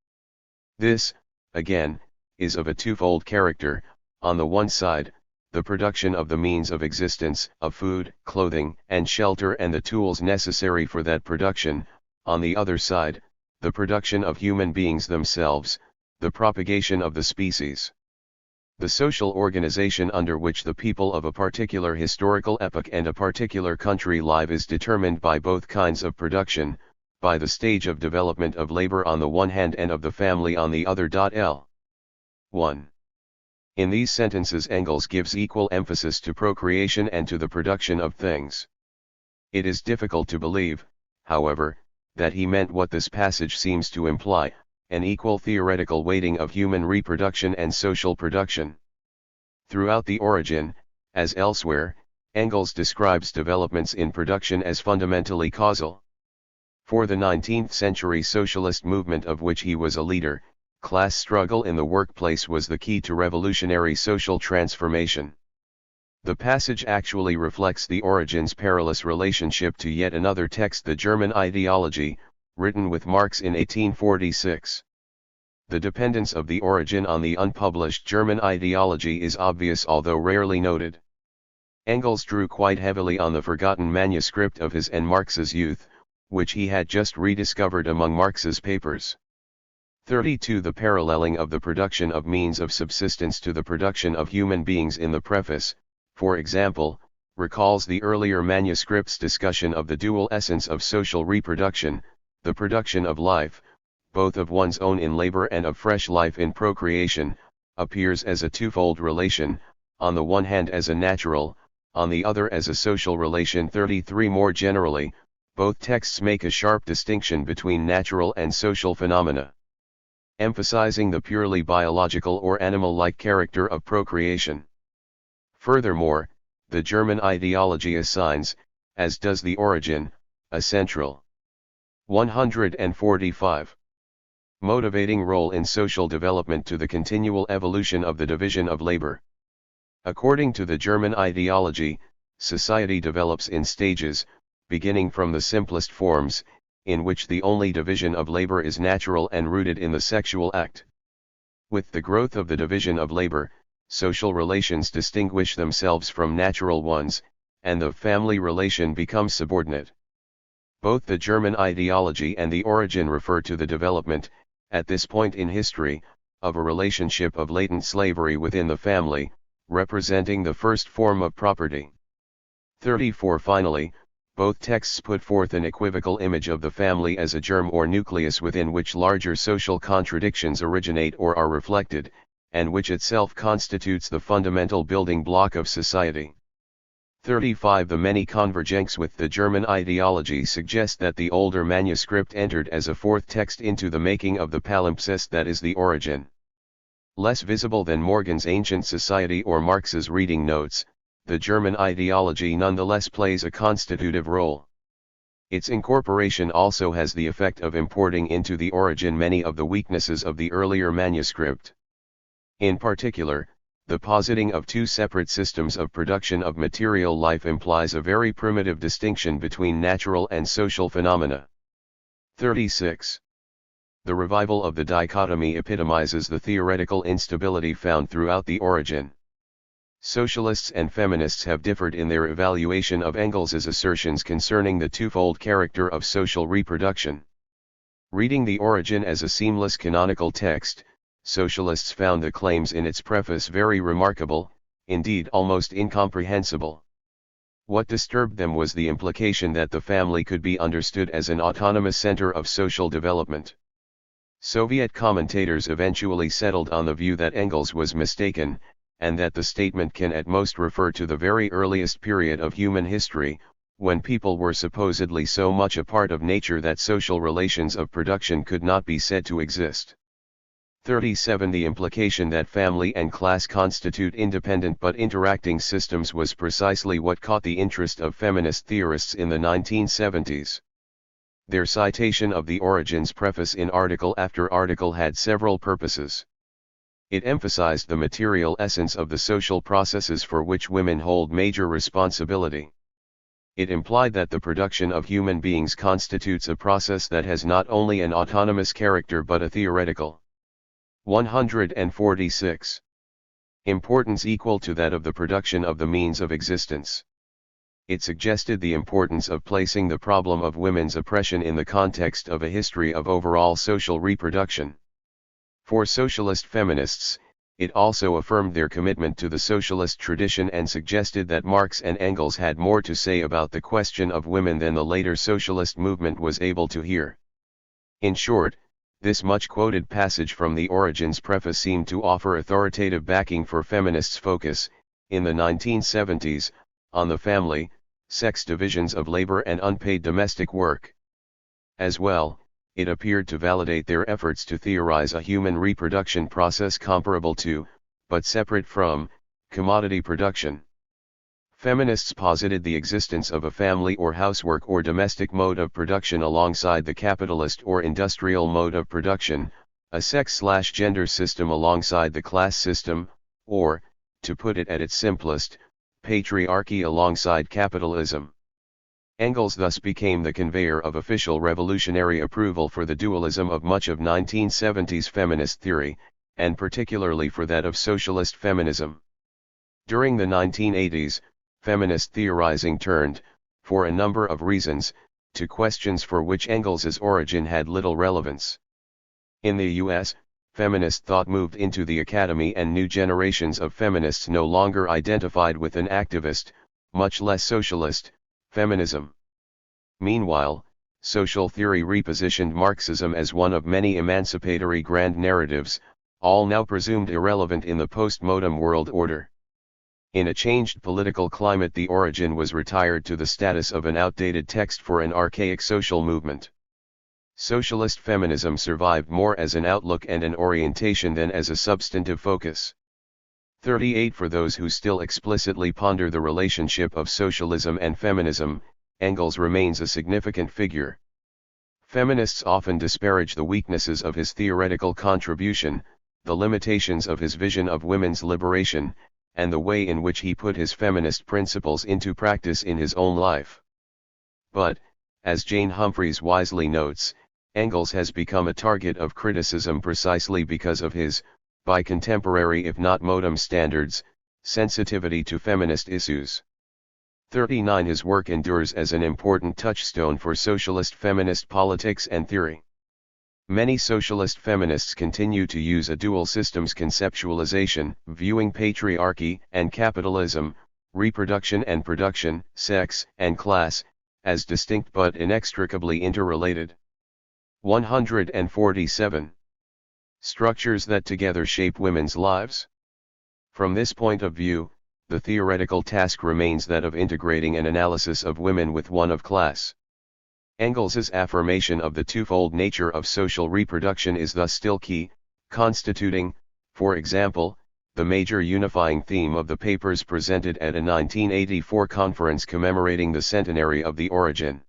This, again, is of a twofold character. On the one side, the production of the means of existence, of food, clothing, and shelter and the tools necessary for that production; on the other side, the production of human beings themselves, the propagation of the species. The social organization under which the people of a particular historical epoch and a particular country live is determined by both kinds of production, by the stage of development of labor on the one hand and of the family on the other. L. 1. In these sentences Engels gives equal emphasis to procreation and to the production of things. It is difficult to believe, however, that he meant what this passage seems to imply, an equal theoretical weighting of human reproduction and social production. Throughout The Origin, as elsewhere, Engels describes developments in production as fundamentally causal. For the 19th century socialist movement of which he was a leader, class struggle in the workplace was the key to revolutionary social transformation. The passage actually reflects The Origin's perilous relationship to yet another text, the German Ideology, written with Marx in 1846. The dependence of The Origin on the unpublished German ideology is obvious although rarely noted. Engels drew quite heavily on the forgotten manuscript of his and Marx's youth, which he had just rediscovered among Marx's papers. 32. The paralleling of the production of means of subsistence to the production of human beings in the preface, for example, recalls the earlier manuscript's discussion of the dual essence of social reproduction, the production of life, both of one's own in labor and of fresh life in procreation, appears as a twofold relation, on the one hand as a natural, on the other as a social relation. 33. More generally, both texts make a sharp distinction between natural and social phenomena, emphasizing the purely biological or animal-like character of procreation. Furthermore, the German ideology assigns, as does The Origin, a central 145. Motivating role in social development to the continual evolution of the division of labor. According to the German ideology, society develops in stages, beginning from the simplest forms, in which the only division of labor is natural and rooted in the sexual act. With the growth of the division of labor, social relations distinguish themselves from natural ones, and the family relation becomes subordinate. Both the German ideology and The Origin refer to the development, at this point in history, of a relationship of latent slavery within the family, representing the first form of property. 34. Finally, both texts put forth an equivocal image of the family as a germ or nucleus within which larger social contradictions originate or are reflected, and which itself constitutes the fundamental building block of society. 35. The many convergences with the German ideology suggest that the older manuscript entered as a fourth text into the making of the palimpsest that is The Origin. Less visible than Morgan's Ancient Society or Marx's Reading Notes, the German ideology nonetheless plays a constitutive role. Its incorporation also has the effect of importing into The Origin many of the weaknesses of the earlier manuscript. In particular, the positing of two separate systems of production of material life implies a very primitive distinction between natural and social phenomena. 36. The revival of the dichotomy epitomizes the theoretical instability found throughout The Origin. Socialists and feminists have differed in their evaluation of Engels's assertions concerning the twofold character of social reproduction. Reading The Origin as a seamless canonical text, socialists found the claims in its preface very remarkable, indeed almost incomprehensible. What disturbed them was the implication that the family could be understood as an autonomous center of social development. Soviet commentators eventually settled on the view that Engels was mistaken, and that the statement can at most refer to the very earliest period of human history, when people were supposedly so much a part of nature that social relations of production could not be said to exist. 37. The implication that family and class constitute independent but interacting systems was precisely what caught the interest of feminist theorists in the 1970s. Their citation of The Origin's preface in article after article had several purposes. It emphasized the material essence of the social processes for which women hold major responsibility. It implied that the production of human beings constitutes a process that has not only an autonomous character but a theoretical 146. Importance equal to that of the production of the means of existence. It suggested the importance of placing the problem of women's oppression in the context of a history of overall social reproduction. For socialist feminists, it also affirmed their commitment to the socialist tradition and suggested that Marx and Engels had more to say about the question of women than the later socialist movement was able to hear. In short, this much-quoted passage from the Origins preface seemed to offer authoritative backing for feminists' focus, in the 1970s, on the family, sex divisions of labor and unpaid domestic work. As well, it appeared to validate their efforts to theorize a human reproduction process comparable to, but separate from, commodity production. Feminists posited the existence of a family or housework or domestic mode of production alongside the capitalist or industrial mode of production, a sex/gender system alongside the class system, or, to put it at its simplest, patriarchy alongside capitalism. Engels thus became the conveyor of official revolutionary approval for the dualism of much of 1970s feminist theory, and particularly for that of socialist feminism. During the 1980s, feminist theorizing turned, for a number of reasons, to questions for which Engels's origin had little relevance. In the US, feminist thought moved into the academy and new generations of feminists no longer identified with an activist, much less socialist, feminism. Meanwhile, social theory repositioned Marxism as one of many emancipatory grand narratives, all now presumed irrelevant in the post-modern world order. In a changed political climate, the Origin was retired to the status of an outdated text for an archaic social movement. Socialist feminism survived more as an outlook and an orientation than as a substantive focus. 38 For those who still explicitly ponder the relationship of socialism and feminism, Engels remains a significant figure. Feminists often disparage the weaknesses of his theoretical contribution, the limitations of his vision of women's liberation, and the way in which he put his feminist principles into practice in his own life. But, as Jane Humphreys wisely notes, Engels has become a target of criticism precisely because of his, by contemporary if not modern standards, sensitivity to feminist issues. 39 His work endures as an important touchstone for socialist feminist politics and theory. Many socialist feminists continue to use a dual systems conceptualization, viewing patriarchy and capitalism, reproduction and production, sex and class, as distinct but inextricably interrelated. 147. Structures that together shape women's lives. From this point of view, the theoretical task remains that of integrating an analysis of women with one of class. Engels's affirmation of the twofold nature of social reproduction is thus still key, constituting, for example, the major unifying theme of the papers presented at a 1984 conference commemorating the centenary of the Origin.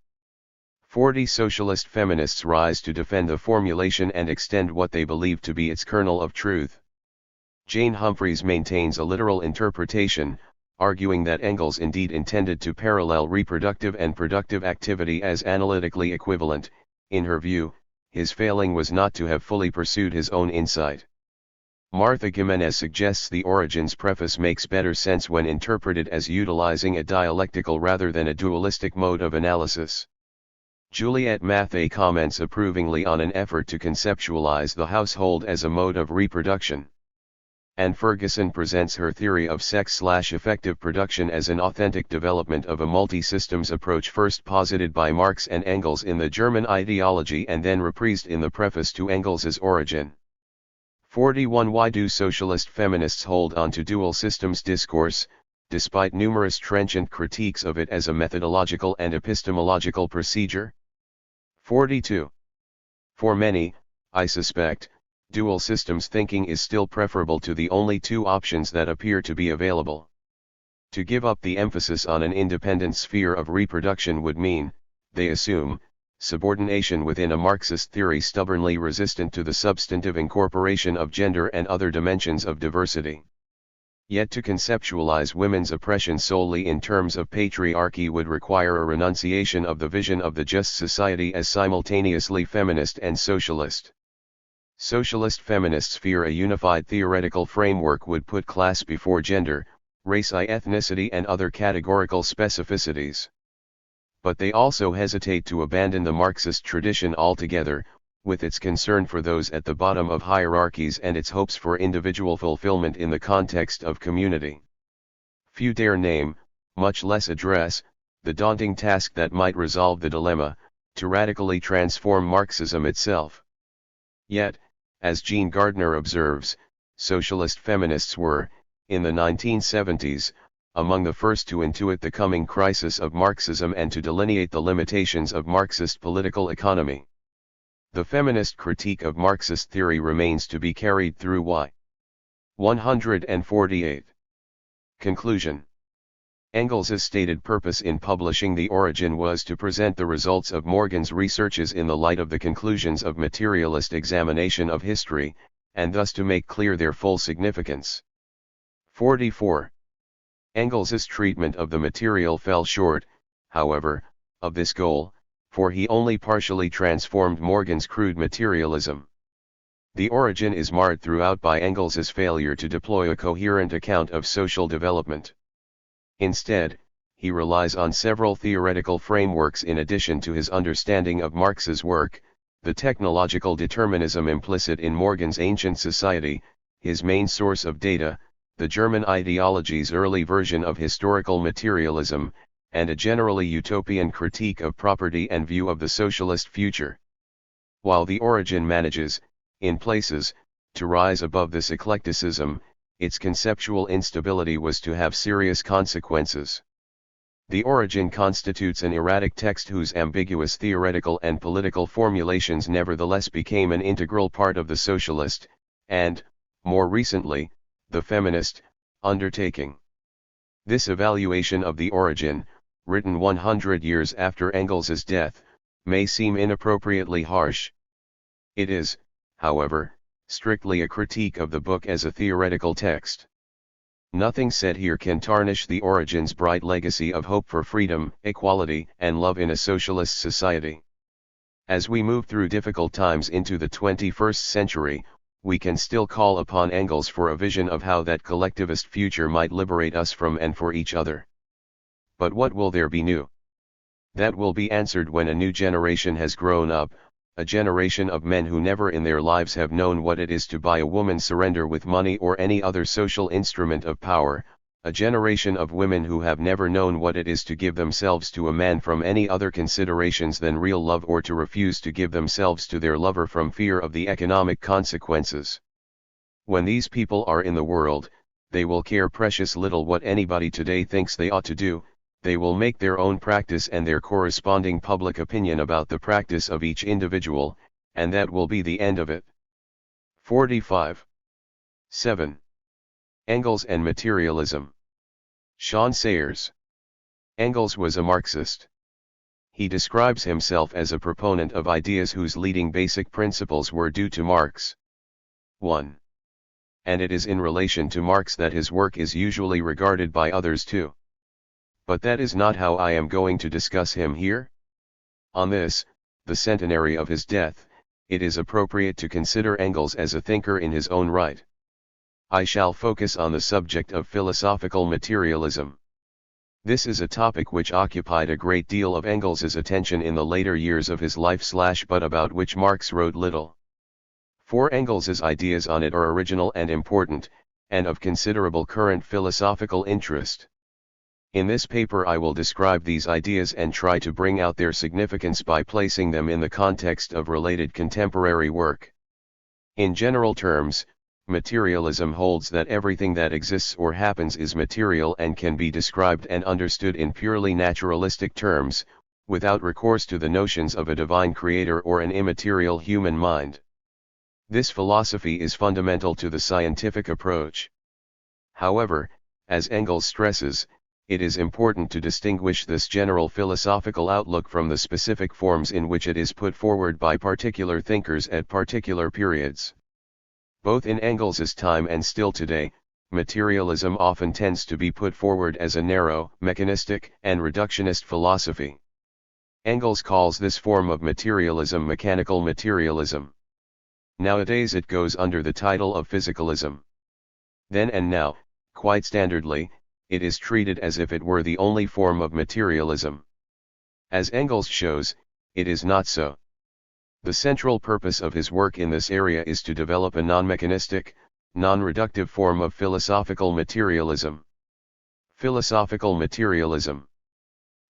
40 Socialist feminists rise to defend the formulation and extend what they believe to be its kernel of truth. Jane Humphreys maintains a literal interpretation, arguing that Engels indeed intended to parallel reproductive and productive activity as analytically equivalent. In her view, his failing was not to have fully pursued his own insight. Martha Gimenez suggests the Origins preface makes better sense when interpreted as utilizing a dialectical rather than a dualistic mode of analysis. Juliette Mathey comments approvingly on an effort to conceptualize the household as a mode of reproduction. Anne Ferguson presents her theory of sex/effective production as an authentic development of a multi-systems approach first posited by Marx and Engels in the German Ideology and then reprised in the preface to Engels's Origin. 41 Why do socialist feminists hold on to dual systems discourse, despite numerous trenchant critiques of it as a methodological and epistemological procedure? 42. For many, I suspect, dual systems thinking is still preferable to the only two options that appear to be available. To give up the emphasis on an independent sphere of reproduction would mean, they assume, subordination within a Marxist theory stubbornly resistant to the substantive incorporation of gender and other dimensions of diversity. Yet to conceptualize women's oppression solely in terms of patriarchy would require a renunciation of the vision of the just society as simultaneously feminist and socialist. Socialist feminists fear a unified theoretical framework would put class before gender, race, ethnicity and other categorical specificities. But they also hesitate to abandon the Marxist tradition altogether, with its concern for those at the bottom of hierarchies and its hopes for individual fulfillment in the context of community. Few dare name, much less address, the daunting task that might resolve the dilemma, to radically transform Marxism itself. Yet, as Jean Gardner observes, socialist feminists were, in the 1970s, among the first to intuit the coming crisis of Marxism and to delineate the limitations of Marxist political economy. The feminist critique of Marxist theory remains to be carried through. 148. Conclusion. Engels's stated purpose in publishing The Origin was to present the results of Morgan's researches in the light of the conclusions of materialist examination of history, and thus to make clear their full significance. 44. Engels's treatment of the material fell short, however, of this goal, for he only partially transformed Morgan's crude materialism. The Origin is marred throughout by Engels's failure to deploy a coherent account of social development. Instead, he relies on several theoretical frameworks in addition to his understanding of Marx's work, the technological determinism implicit in Morgan's Ancient Society, his main source of data, the German ideology's early version of historical materialism, and a generally utopian critique of property and view of the socialist future. While The Origin manages, in places, to rise above this eclecticism, its conceptual instability was to have serious consequences. The Origin constitutes an erratic text whose ambiguous theoretical and political formulations nevertheless became an integral part of the socialist, and, more recently, the feminist, undertaking. This evaluation of The Origin, written 100 years after Engels's death, may seem inappropriately harsh. It is, however, strictly a critique of the book as a theoretical text. Nothing said here can tarnish The Origin's bright legacy of hope for freedom, equality, and love in a socialist society. As we move through difficult times into the 21st century, we can still call upon Engels for a vision of how that collectivist future might liberate us from and for each other. But what will there be new? That will be answered when a new generation has grown up, a generation of men who never in their lives have known what it is to buy a woman's surrender with money or any other social instrument of power, a generation of women who have never known what it is to give themselves to a man from any other considerations than real love or to refuse to give themselves to their lover from fear of the economic consequences. When these people are in the world, they will care precious little what anybody today thinks they ought to do. They will make their own practice and their corresponding public opinion about the practice of each individual, and that will be the end of it. 45. 7. Engels and Materialism. Sean Sayers. Engels was a Marxist. He describes himself as a proponent of ideas whose leading basic principles were due to Marx. 1. And it is in relation to Marx that his work is usually regarded by others too. But that is not how I am going to discuss him here. On this, the centenary of his death, it is appropriate to consider Engels as a thinker in his own right. I shall focus on the subject of philosophical materialism. This is a topic which occupied a great deal of Engels's attention in the later years of his life but about which Marx wrote little. For Engels's ideas on it are original and important, and of considerable current philosophical interest. In this paper I will describe these ideas and try to bring out their significance by placing them in the context of related contemporary work. In general terms, materialism holds that everything that exists or happens is material and can be described and understood in purely naturalistic terms, without recourse to the notions of a divine creator or an immaterial human mind. This philosophy is fundamental to the scientific approach. However, as Engels stresses, it is important to distinguish this general philosophical outlook from the specific forms in which it is put forward by particular thinkers at particular periods. Both in Engels's time and still today, materialism often tends to be put forward as a narrow, mechanistic, and reductionist philosophy. Engels calls this form of materialism mechanical materialism. Nowadays it goes under the title of physicalism. Then and now, quite standardly, it is treated as if it were the only form of materialism. As Engels shows, it is not so. The central purpose of his work in this area is to develop a non-mechanistic, non-reductive form of philosophical materialism. Philosophical materialism.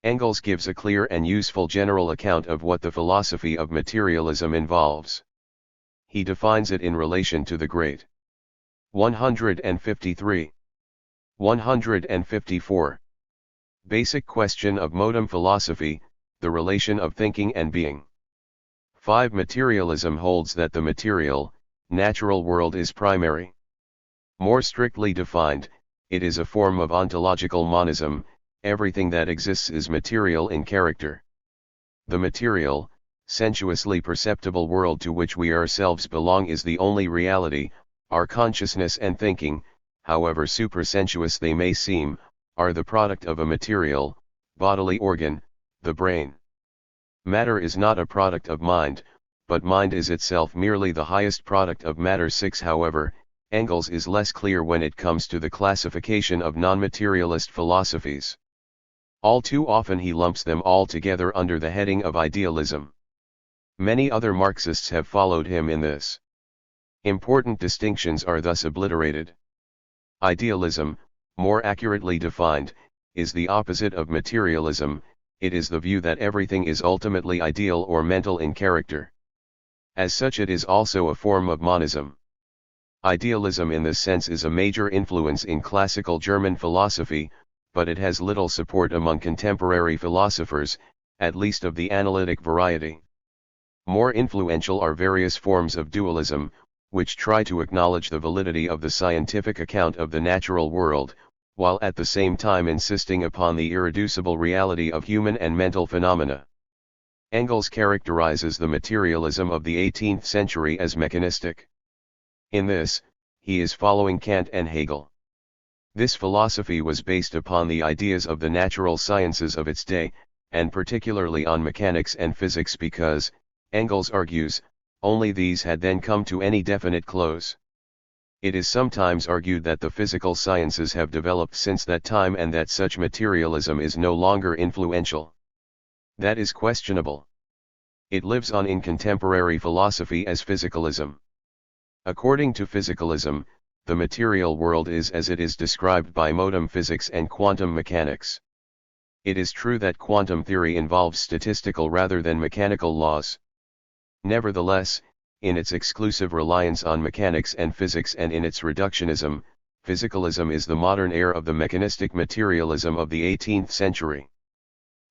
Engels gives a clear and useful general account of what the philosophy of materialism involves. He defines it in relation to the great 153. 154. Basic question of modum philosophy, the relation of thinking and being. 5. Materialism holds that the material, natural world is primary. More strictly defined, it is a form of ontological monism. Everything that exists is material in character. The material, sensuously perceptible world to which we ourselves belong is the only reality. Our consciousness and thinking, however supersensuous they may seem, are the product of a material, bodily organ, the brain. Matter is not a product of mind, but mind is itself merely the highest product of matter. 6. However, Engels is less clear when it comes to the classification of non-materialist philosophies. All too often he lumps them all together under the heading of idealism. Many other Marxists have followed him in this. Important distinctions are thus obliterated. Idealism, more accurately defined, is the opposite of materialism. It is the view that everything is ultimately ideal or mental in character. As such, it is also a form of monism. Idealism in this sense is a major influence in classical German philosophy, but it has little support among contemporary philosophers, at least of the analytic variety. More influential are various forms of dualism, which try to acknowledge the validity of the scientific account of the natural world, while at the same time insisting upon the irreducible reality of human and mental phenomena. Engels characterizes the materialism of the 18th century as mechanistic. In this, he is following Kant and Hegel. This philosophy was based upon the ideas of the natural sciences of its day, and particularly on mechanics and physics because, Engels argues, only these had then come to any definite close. It is sometimes argued that the physical sciences have developed since that time and that such materialism is no longer influential. That is questionable. It lives on in contemporary philosophy as physicalism. According to physicalism, the material world is as it is described by modern physics and quantum mechanics. It is true that quantum theory involves statistical rather than mechanical laws. Nevertheless, in its exclusive reliance on mechanics and physics and in its reductionism, physicalism is the modern heir of the mechanistic materialism of the 18th century.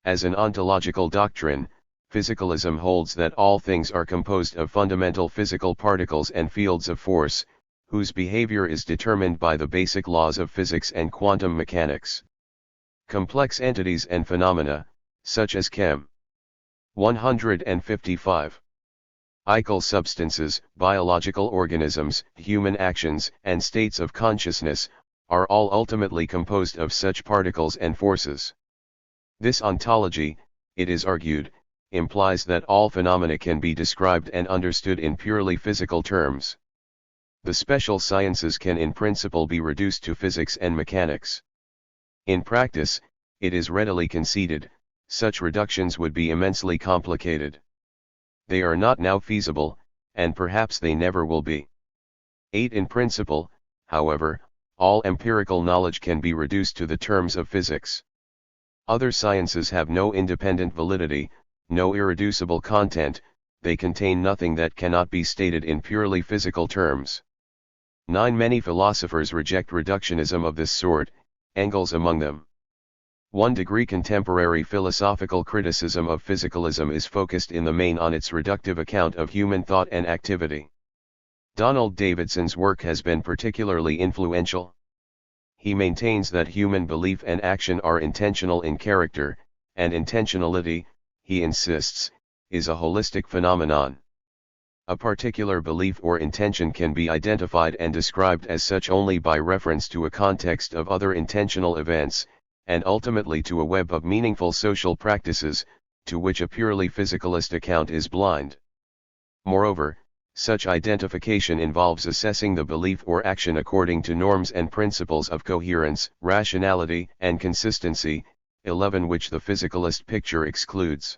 As an ontological doctrine, physicalism holds that all things are composed of fundamental physical particles and fields of force, whose behavior is determined by the basic laws of physics and quantum mechanics. Complex entities and phenomena, such as chem. 155. Eichel substances, biological organisms, human actions, and states of consciousness, are all ultimately composed of such particles and forces. This ontology, it is argued, implies that all phenomena can be described and understood in purely physical terms. The special sciences can in principle be reduced to physics and mechanics. In practice, it is readily conceded, such reductions would be immensely complicated. They are not now feasible, and perhaps they never will be. 8. In principle, however, all empirical knowledge can be reduced to the terms of physics. Other sciences have no independent validity, no irreducible content, they contain nothing that cannot be stated in purely physical terms. 9. Many philosophers reject reductionism of this sort, Engels among them. 1 degree contemporary philosophical criticism of physicalism is focused in the main on its reductive account of human thought and activity. Donald Davidson's work has been particularly influential. He maintains that human belief and action are intentional in character, and intentionality, he insists, is a holistic phenomenon. A particular belief or intention can be identified and described as such only by reference to a context of other intentional events, and ultimately to a web of meaningful social practices, to which a purely physicalist account is blind. Moreover, such identification involves assessing the belief or action according to norms and principles of coherence, rationality, and consistency, 11 which the physicalist picture excludes.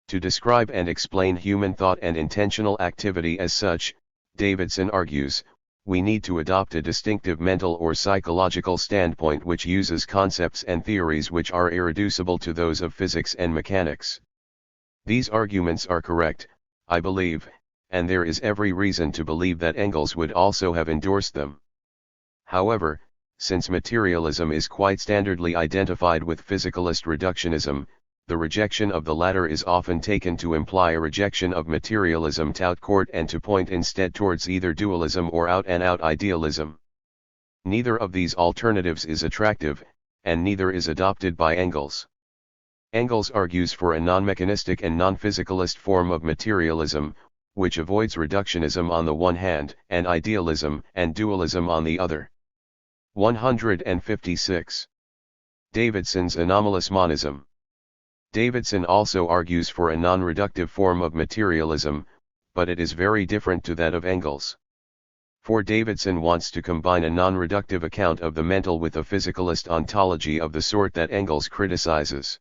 To describe and explain human thought and intentional activity as such, Davidson argues, we need to adopt a distinctive mental or psychological standpoint which uses concepts and theories which are irreducible to those of physics and mechanics. These arguments are correct, I believe, and there is every reason to believe that Engels would also have endorsed them. However, since materialism is quite standardly identified with physicalist reductionism, the rejection of the latter is often taken to imply a rejection of materialism tout court and to point instead towards either dualism or out-and-out idealism. Neither of these alternatives is attractive, and neither is adopted by Engels. Engels argues for a non-mechanistic and non-physicalist form of materialism, which avoids reductionism on the one hand and idealism and dualism on the other. 156. Davidson's anomalous monism. Davidson also argues for a non-reductive form of materialism, but it is very different to that of Engels. For Davidson wants to combine a non-reductive account of the mental with a physicalist ontology of the sort that Engels criticizes.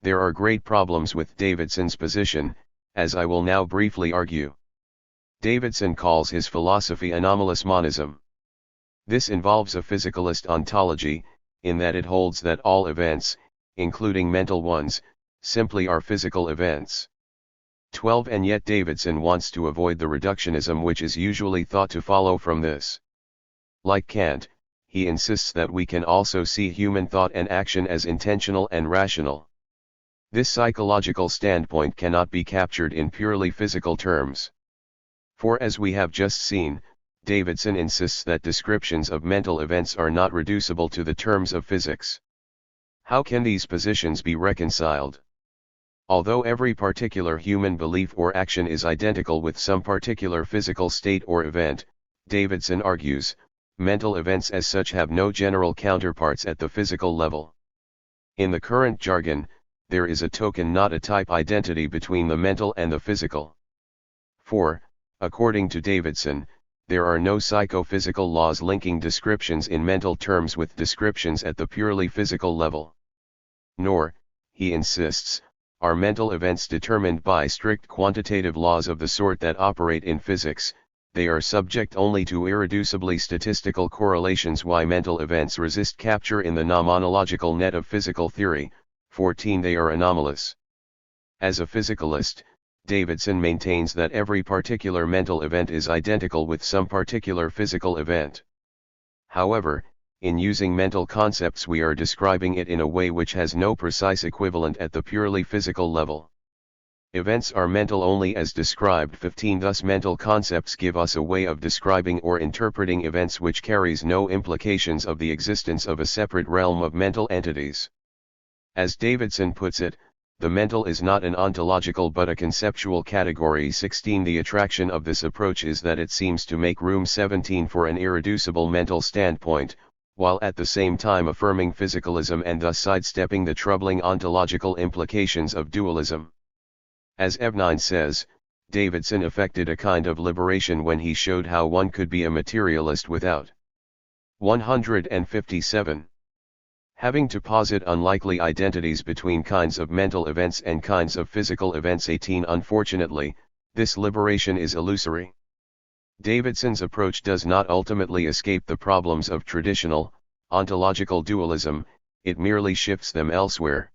There are great problems with Davidson's position, as I will now briefly argue. Davidson calls his philosophy anomalous monism. This involves a physicalist ontology, in that it holds that all events, including mental ones, simply are physical events. 12. And yet Davidson wants to avoid the reductionism which is usually thought to follow from this. Like Kant, he insists that we can also see human thought and action as intentional and rational. This psychological standpoint cannot be captured in purely physical terms. For as we have just seen, Davidson insists that descriptions of mental events are not reducible to the terms of physics. How can these positions be reconciled? Although every particular human belief or action is identical with some particular physical state or event, Davidson argues, mental events as such have no general counterparts at the physical level. In the current jargon, there is a token not a type identity between the mental and the physical. For, according to Davidson, there are no psychophysical laws linking descriptions in mental terms with descriptions at the purely physical level. Nor, he insists, are mental events determined by strict quantitative laws of the sort that operate in physics, they are subject only to irreducibly statistical correlations. Why mental events resist capture in the nomonological net of physical theory. 14. They are anomalous. As a physicalist, Davidson maintains that every particular mental event is identical with some particular physical event. However, in using mental concepts we are describing it in a way which has no precise equivalent at the purely physical level. Events are mental only as described. 15. Thus mental concepts give us a way of describing or interpreting events which carries no implications of the existence of a separate realm of mental entities. As Davidson puts it, the mental is not an ontological but a conceptual category. 16. The attraction of this approach is that it seems to make room. 17. For an irreducible mental standpoint, while at the same time affirming physicalism and thus sidestepping the troubling ontological implications of dualism. As Evnine says, Davidson effected a kind of liberation when he showed how one could be a materialist without 157. Having to posit unlikely identities between kinds of mental events and kinds of physical events. 18. Unfortunately, this liberation is illusory. Davidson's approach does not ultimately escape the problems of traditional, ontological dualism, it merely shifts them elsewhere.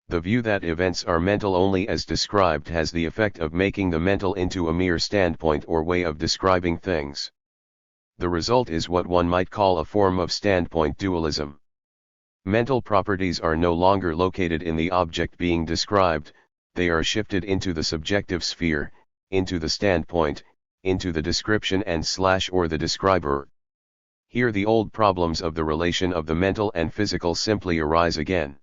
The view that events are mental only as described has the effect of making the mental into a mere standpoint or way of describing things. The result is what one might call a form of standpoint dualism. Mental properties are no longer located in the object being described, they are shifted into the subjective sphere, into the standpoint, into the description and/or the describer. Here the old problems of the relation of the mental and physical simply arise again.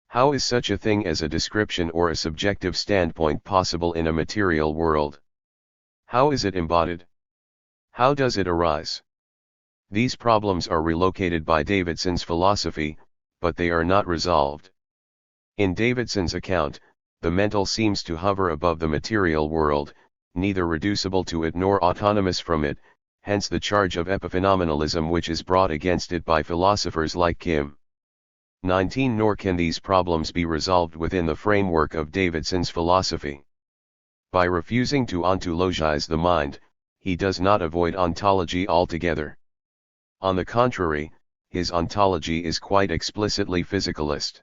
How is such a thing as a description or a subjective standpoint possible in a material world? How is it embodied? How does it arise? These problems are relocated by Davidson's philosophy, but they are not resolved. In Davidson's account, the mental seems to hover above the material world, neither reducible to it nor autonomous from it, hence the charge of epiphenomenalism which is brought against it by philosophers like Kim. 19. Nor can these problems be resolved within the framework of Davidson's philosophy. By refusing to ontologize the mind, he does not avoid ontology altogether. On the contrary, his ontology is quite explicitly physicalist.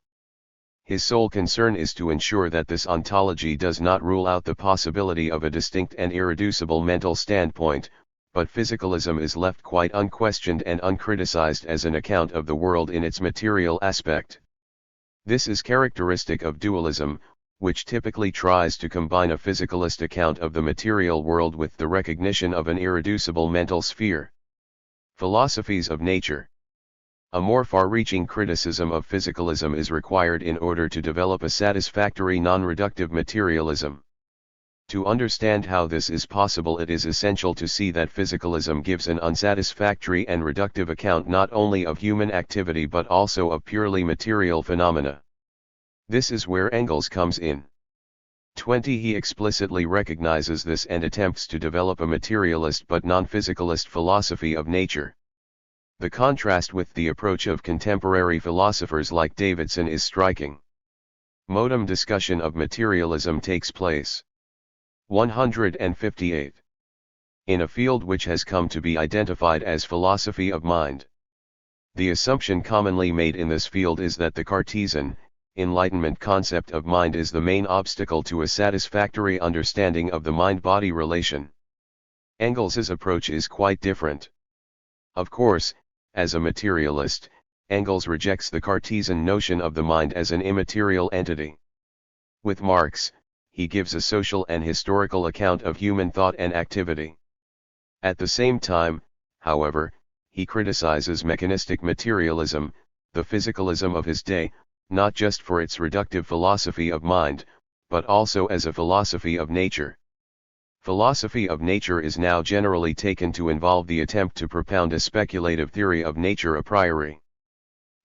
His sole concern is to ensure that this ontology does not rule out the possibility of a distinct and irreducible mental standpoint, but physicalism is left quite unquestioned and uncriticized as an account of the world in its material aspect. This is characteristic of dualism, which typically tries to combine a physicalist account of the material world with the recognition of an irreducible mental sphere. Philosophies of nature. A more far-reaching criticism of physicalism is required in order to develop a satisfactory non-reductive materialism. To understand how this is possible, it is essential to see that physicalism gives an unsatisfactory and reductive account not only of human activity but also of purely material phenomena. This is where Engels comes in. 20. He explicitly recognizes this and attempts to develop a materialist but non-physicalist philosophy of nature. The contrast with the approach of contemporary philosophers like Davidson is striking. Modem discussion of materialism takes place. 158. In a field which has come to be identified as philosophy of mind. The assumption commonly made in this field is that the Cartesian, Enlightenment concept of mind is the main obstacle to a satisfactory understanding of the mind-body relation. Engels's approach is quite different. Of course, as a materialist, Engels rejects the Cartesian notion of the mind as an immaterial entity. With Marx, he gives a social and historical account of human thought and activity. At the same time, however, he criticizes mechanistic materialism, the physicalism of his day, not just for its reductive philosophy of mind, but also as a philosophy of nature. Philosophy of nature is now generally taken to involve the attempt to propound a speculative theory of nature a priori.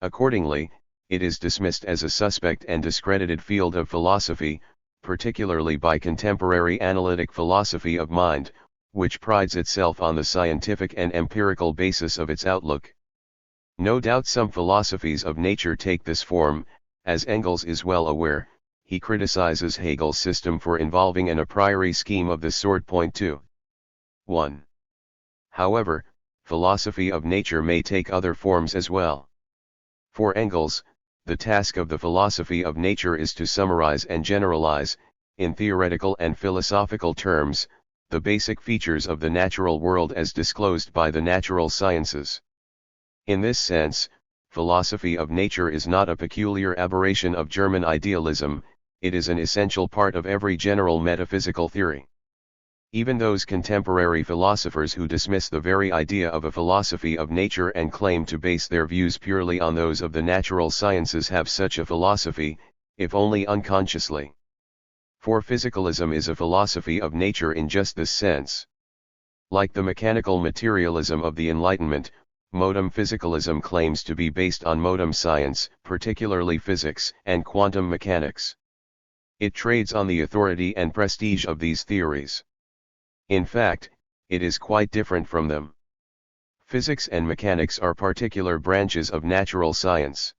Accordingly, it is dismissed as a suspect and discredited field of philosophy, particularly by contemporary analytic philosophy of mind, which prides itself on the scientific and empirical basis of its outlook. No doubt some philosophies of nature take this form. As Engels is well aware, he criticizes Hegel's system for involving an a priori scheme of this sort. 2. 1. However, philosophy of nature may take other forms as well. For Engels, the task of the philosophy of nature is to summarize and generalize, in theoretical and philosophical terms, the basic features of the natural world as disclosed by the natural sciences. In this sense, philosophy of nature is not a peculiar aberration of German idealism, it is an essential part of every general metaphysical theory. Even those contemporary philosophers who dismiss the very idea of a philosophy of nature and claim to base their views purely on those of the natural sciences have such a philosophy, if only unconsciously. For physicalism is a philosophy of nature in just this sense. Like the mechanical materialism of the Enlightenment, modem physicalism claims to be based on modem science, particularly physics and quantum mechanics. It trades on the authority and prestige of these theories. In fact, it is quite different from them. Physics and mechanics are particular branches of natural science.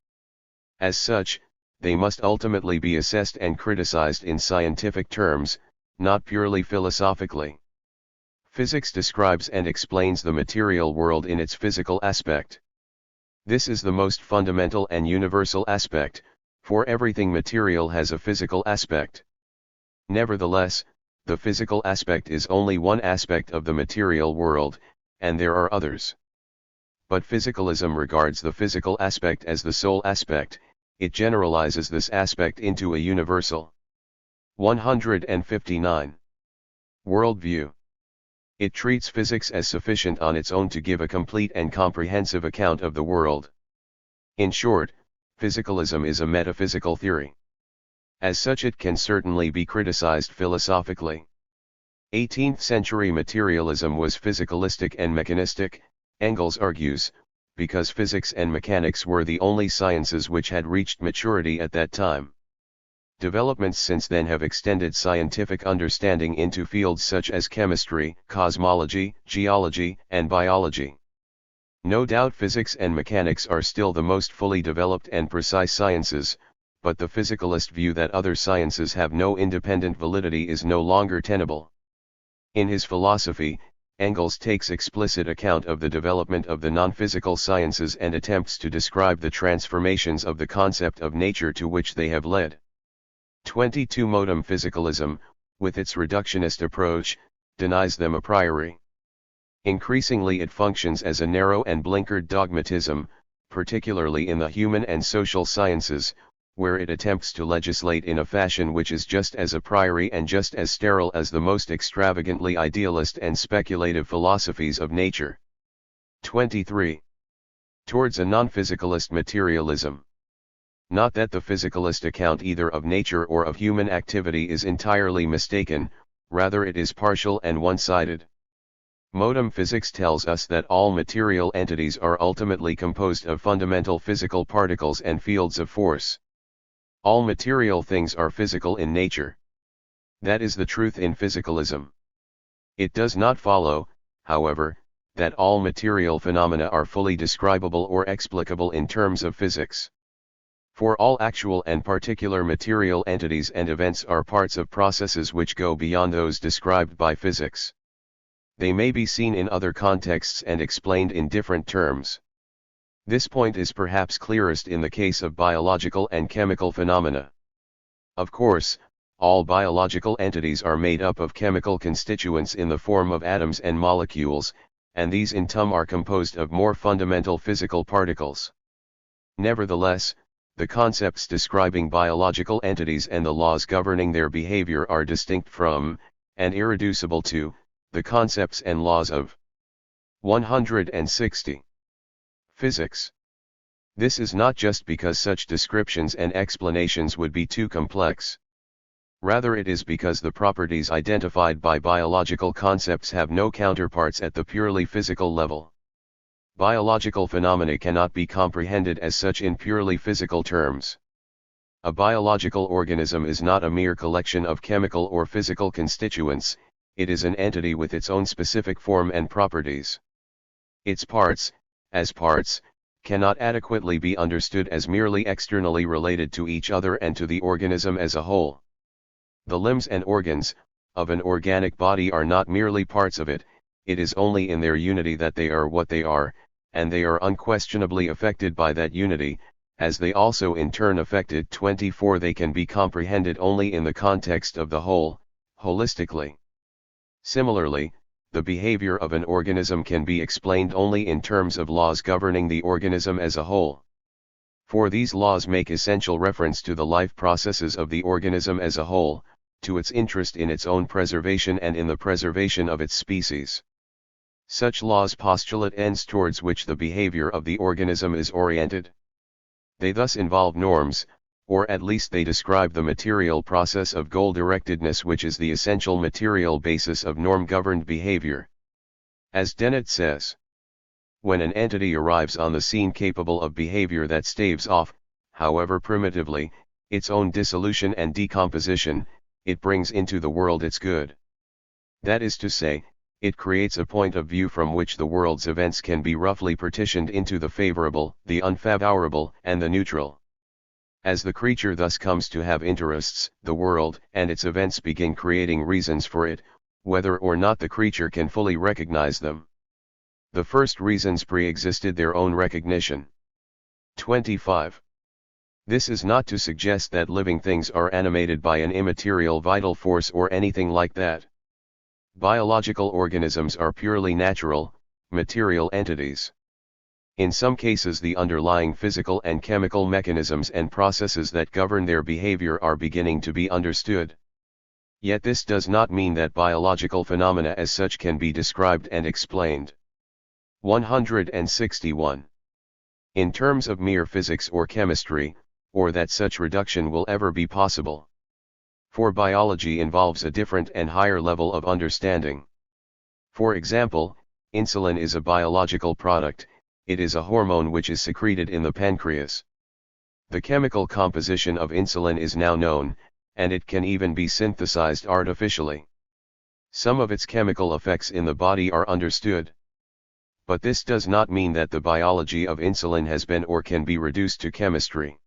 As such, they must ultimately be assessed and criticized in scientific terms, not purely philosophically. Physics describes and explains the material world in its physical aspect. This is the most fundamental and universal aspect, for everything material has a physical aspect. Nevertheless, the physical aspect is only one aspect of the material world, and there are others. But physicalism regards the physical aspect as the sole aspect, it generalizes this aspect into a universal. 159. Worldview. It treats physics as sufficient on its own to give a complete and comprehensive account of the world. In short, physicalism is a metaphysical theory. As such, it can certainly be criticized philosophically. 18th century materialism was physicalistic and mechanistic, Engels argues, because physics and mechanics were the only sciences which had reached maturity at that time. Developments since then have extended scientific understanding into fields such as chemistry, cosmology, geology, and biology. No doubt physics and mechanics are still the most fully developed and precise sciences, but the physicalist view that other sciences have no independent validity is no longer tenable. In his philosophy, Engels takes explicit account of the development of the non-physical sciences and attempts to describe the transformations of the concept of nature to which they have led. 22. Modern physicalism, with its reductionist approach, denies them a priori. Increasingly it functions as a narrow and blinkered dogmatism, particularly in the human and social sciences, where it attempts to legislate in a fashion which is just as a priori and just as sterile as the most extravagantly idealist and speculative philosophies of nature. 23. Towards a non-physicalist materialism. Not that the physicalist account either of nature or of human activity is entirely mistaken, rather it is partial and one-sided. Modern physics tells us that all material entities are ultimately composed of fundamental physical particles and fields of force. All material things are physical in nature. That is the truth in physicalism. It does not follow, however, that all material phenomena are fully describable or explicable in terms of physics. For all actual and particular material entities and events are parts of processes which go beyond those described by physics. They may be seen in other contexts and explained in different terms. This point is perhaps clearest in the case of biological and chemical phenomena. Of course, all biological entities are made up of chemical constituents in the form of atoms and molecules, and these in turn are composed of more fundamental physical particles. Nevertheless, the concepts describing biological entities and the laws governing their behavior are distinct from, and irreducible to, the concepts and laws of 160. Physics. This is not just because such descriptions and explanations would be too complex. Rather it is because the properties identified by biological concepts have no counterparts at the purely physical level. Biological phenomena cannot be comprehended as such in purely physical terms. A biological organism is not a mere collection of chemical or physical constituents, it is an entity with its own specific form and properties. Its parts, as parts, cannot adequately be understood as merely externally related to each other and to the organism as a whole. The limbs and organs of an organic body are not merely parts of it, it is only in their unity that they are what they are, and they are unquestionably affected by that unity, as they also in turn affect it. 24. They can be comprehended only in the context of the whole, holistically. Similarly, the behavior of an organism can be explained only in terms of laws governing the organism as a whole. For these laws make essential reference to the life processes of the organism as a whole, to its interest in its own preservation and in the preservation of its species. Such laws postulate ends towards which the behavior of the organism is oriented. They thus involve norms, or at least they describe the material process of goal-directedness which is the essential material basis of norm-governed behavior. As Dennett says, when an entity arrives on the scene capable of behavior that staves off, however primitively, its own dissolution and decomposition, it brings into the world its good. That is to say, it creates a point of view from which the world's events can be roughly partitioned into the favorable, the unfavorable, and the neutral. As the creature thus comes to have interests, the world and its events begin creating reasons for it, whether or not the creature can fully recognize them. The first reasons pre-existed their own recognition. 25. This is not to suggest that living things are animated by an immaterial vital force or anything like that. Biological organisms are purely natural, material entities. In some cases the underlying physical and chemical mechanisms and processes that govern their behavior are beginning to be understood. Yet this does not mean that biological phenomena as such can be described and explained. 161. In terms of mere physics or chemistry, or that such reduction will ever be possible. For biology involves a different and higher level of understanding. For example, insulin is a biological product. It is a hormone which is secreted in the pancreas. The chemical composition of insulin is now known, and it can even be synthesized artificially. Some of its chemical effects in the body are understood. But this does not mean that the biology of insulin has been or can be reduced to chemistry.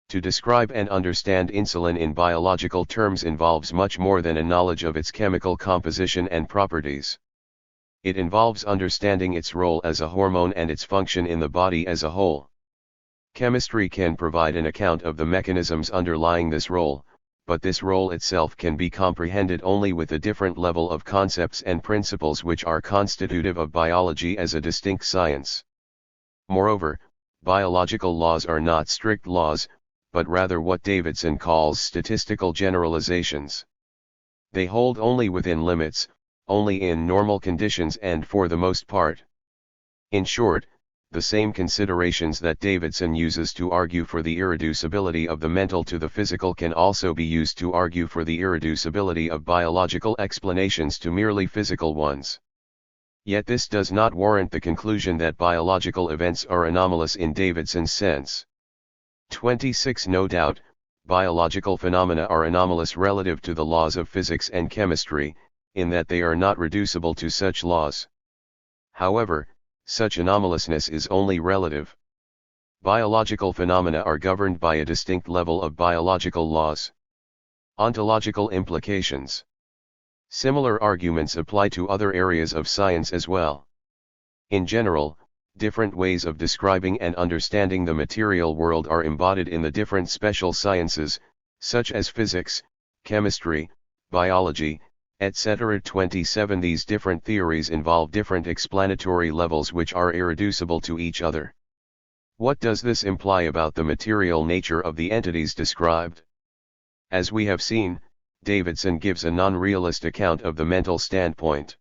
To describe and understand insulin in biological terms involves much more than a knowledge of its chemical composition and properties. It involves understanding its role as a hormone and its function in the body as a whole. Chemistry can provide an account of the mechanisms underlying this role, but this role itself can be comprehended only with a different level of concepts and principles which are constitutive of biology as a distinct science. Moreover, biological laws are not strict laws, but rather what Davidson calls statistical generalizations. They hold only within limits, only in normal conditions and for the most part. In short, the same considerations that Davidson uses to argue for the irreducibility of the mental to the physical can also be used to argue for the irreducibility of biological explanations to merely physical ones. Yet this does not warrant the conclusion that biological events are anomalous in Davidson's sense. 26 No doubt, biological phenomena are anomalous relative to the laws of physics and chemistry, in that they are not reducible to such laws. However, such anomalousness is only relative. Biological phenomena are governed by a distinct level of biological laws. Ontological implications. Similar arguments apply to other areas of science as well. In general, different ways of describing and understanding the material world are embodied in the different special sciences, such as physics, chemistry, biology, etc. 27 These different theories involve different explanatory levels which are irreducible to each other. What does this imply about the material nature of the entities described? As we have seen, Davidson gives a non-realist account of the mental standpoint.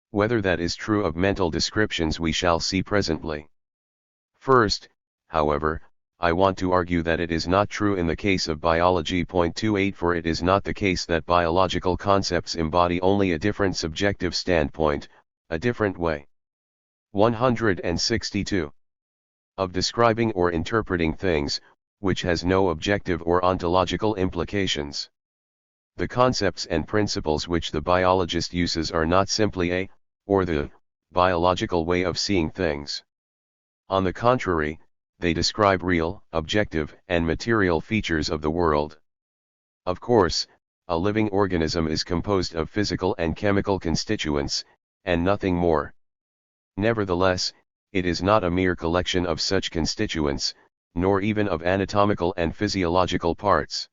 Whether that is true of mental descriptions we shall see presently. First, however, I want to argue that it is not true in the case of biology. 28 For it is not the case that biological concepts embody only a different subjective standpoint, a different way. 162. Of describing or interpreting things, which has no objective or ontological implications. The concepts and principles which the biologist uses are not simply a, or the, biological way of seeing things. On the contrary, they describe real, objective, and material features of the world. Of course, a living organism is composed of physical and chemical constituents, and nothing more. Nevertheless, it is not a mere collection of such constituents, nor even of anatomical and physiological parts.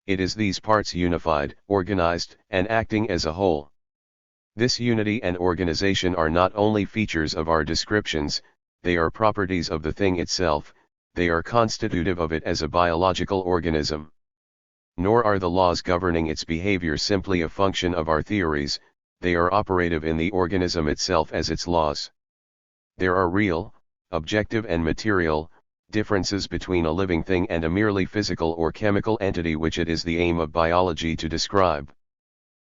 It is these parts unified, organized, and acting as a whole. This unity and organization are not only features of our descriptions, they are properties of the thing itself, they are constitutive of it as a biological organism. Nor are the laws governing its behavior simply a function of our theories, they are operative in the organism itself as its laws. There are real, objective and material, differences between a living thing and a merely physical or chemical entity which it is the aim of biology to describe.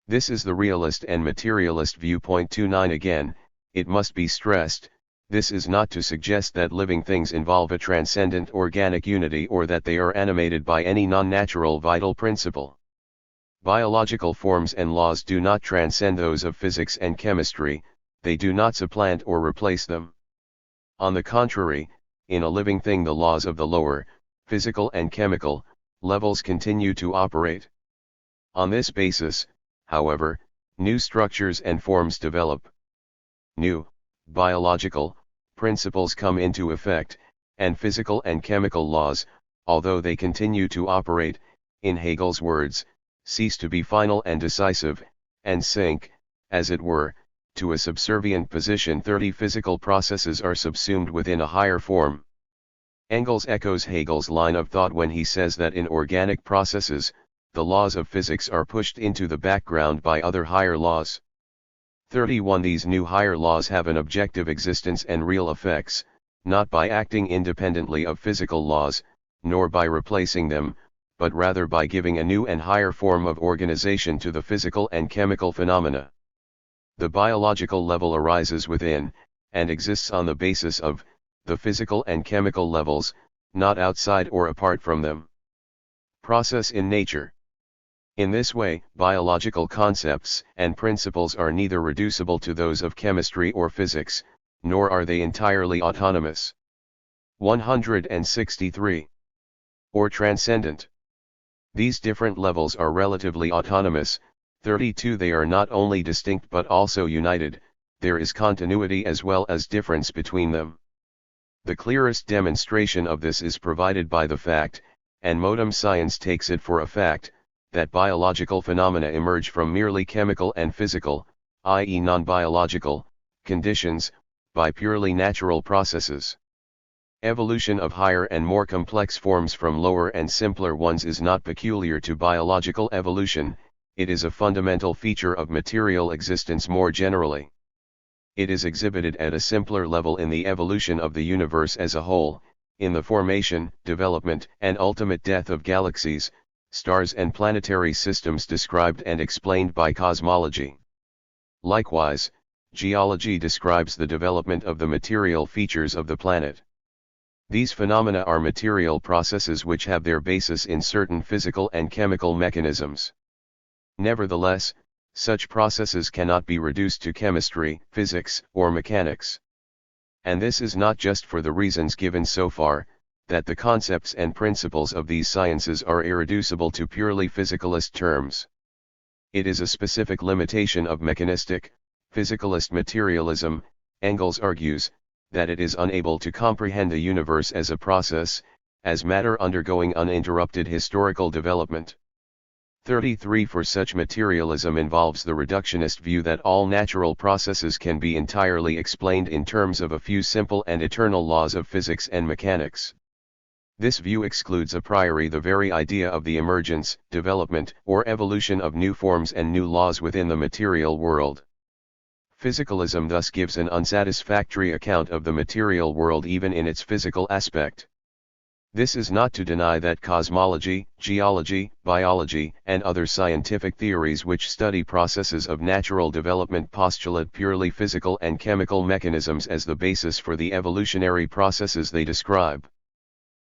This is the realist and materialist viewpoint. 29 Again, it must be stressed, this is not to suggest that living things involve a transcendent organic unity or that they are animated by any non-natural vital principle. Biological forms and laws do not transcend those of physics and chemistry, they do not supplant or replace them. On the contrary, in a living thing the laws of the lower, physical and chemical, levels continue to operate. On this basis, however, new structures and forms develop. New, biological, principles come into effect, and physical and chemical laws, although they continue to operate, in Hegel's words, cease to be final and decisive, and sink, as it were, to a subservient position. 30 Physical processes are subsumed within a higher form. Engels echoes Hegel's line of thought when he says that in organic processes, the laws of physics are pushed into the background by other higher laws. 31 These new higher laws have an objective existence and real effects, not by acting independently of physical laws, nor by replacing them, but rather by giving a new and higher form of organization to the physical and chemical phenomena. The biological level arises within, and exists on the basis of, the physical and chemical levels, not outside or apart from them. Process in nature. In this way, biological concepts and principles are neither reducible to those of chemistry or physics, nor are they entirely autonomous. 163. Or transcendent. These different levels are relatively autonomous. 32. They are not only distinct but also united, there is continuity as well as difference between them. The clearest demonstration of this is provided by the fact, and modern science takes it for a fact, that biological phenomena emerge from merely chemical and physical, i.e. non-biological, conditions, by purely natural processes. Evolution of higher and more complex forms from lower and simpler ones is not peculiar to biological evolution, it is a fundamental feature of material existence more generally. It is exhibited at a simpler level in the evolution of the universe as a whole, in the formation, development, and ultimate death of galaxies, stars and planetary systems described and explained by cosmology. Likewise, geology describes the development of the material features of the planet. These phenomena are material processes which have their basis in certain physical and chemical mechanisms. Nevertheless, such processes cannot be reduced to chemistry, physics, or mechanics. And this is not just for the reasons given so far, that the concepts and principles of these sciences are irreducible to purely physicalist terms. It is a specific limitation of mechanistic, physicalist materialism, Engels argues, that it is unable to comprehend the universe as a process, as matter undergoing uninterrupted historical development. 33. For such materialism involves the reductionist view that all natural processes can be entirely explained in terms of a few simple and eternal laws of physics and mechanics. This view excludes a priori the very idea of the emergence, development, or evolution of new forms and new laws within the material world. Physicalism thus gives an unsatisfactory account of the material world even in its physical aspect. This is not to deny that cosmology, geology, biology, and other scientific theories which study processes of natural development postulate purely physical and chemical mechanisms as the basis for the evolutionary processes they describe.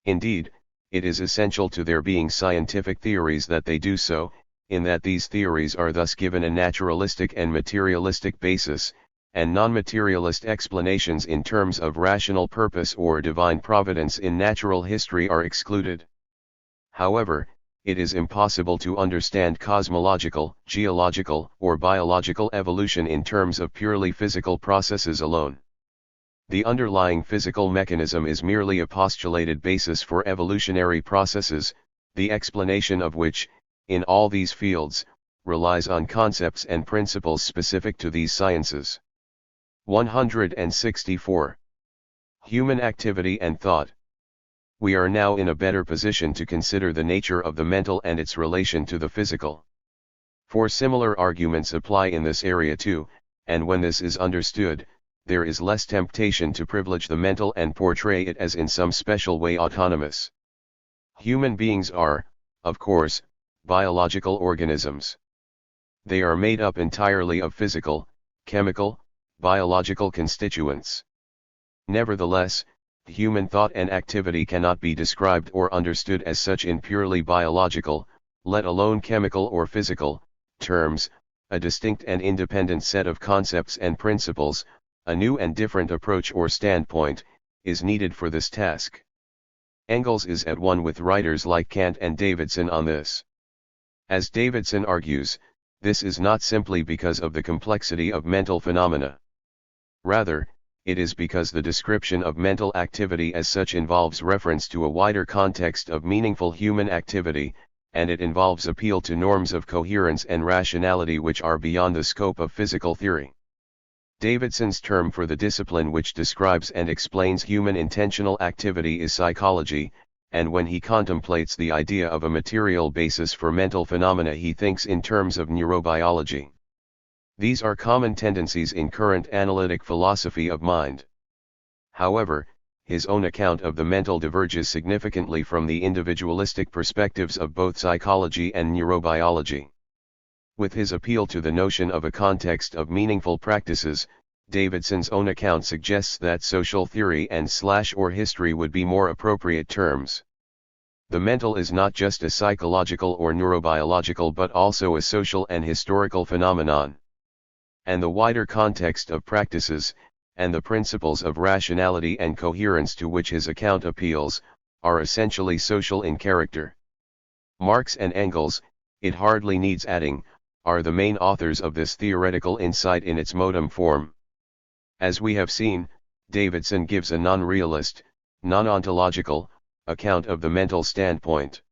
Indeed, it is essential to their being scientific theories that they do so, in that these theories are thus given a naturalistic and materialistic basis, and non-materialist explanations in terms of rational purpose or divine providence in natural history are excluded. However, it is impossible to understand cosmological, geological, or biological evolution in terms of purely physical processes alone. The underlying physical mechanism is merely a postulated basis for evolutionary processes, the explanation of which, in all these fields, relies on concepts and principles specific to these sciences. 164. Human activity and thought. We are now in a better position to consider the nature of the mental and its relation to the physical. For similar arguments apply in this area too, and when this is understood, there is less temptation to privilege the mental and portray it as in some special way autonomous. Human beings are, of course, biological organisms. They are made up entirely of physical, chemical, biological constituents. Nevertheless, human thought and activity cannot be described or understood as such in purely biological, let alone chemical or physical, terms. A distinct and independent set of concepts and principles, a new and different approach or standpoint, is needed for this task. Engels is at one with writers like Kant and Davidson on this. As Davidson argues, this is not simply because of the complexity of mental phenomena. Rather, it is because the description of mental activity as such involves reference to a wider context of meaningful human activity, and it involves appeal to norms of coherence and rationality which are beyond the scope of physical theory. Davidson's term for the discipline which describes and explains human intentional activity is psychology, and when he contemplates the idea of a material basis for mental phenomena he thinks in terms of neurobiology. These are common tendencies in current analytic philosophy of mind. However, his own account of the mental diverges significantly from the individualistic perspectives of both psychology and neurobiology. With his appeal to the notion of a context of meaningful practices, Davidson's own account suggests that social theory and/or history would be more appropriate terms. The mental is not just a psychological or neurobiological but also a social and historical phenomenon. And the wider context of practices, and the principles of rationality and coherence to which his account appeals, are essentially social in character. Marx and Engels, it hardly needs adding, are the main authors of this theoretical insight in its modum form. As we have seen, Davidson gives a non-realist, non-ontological, account of the mental standpoint.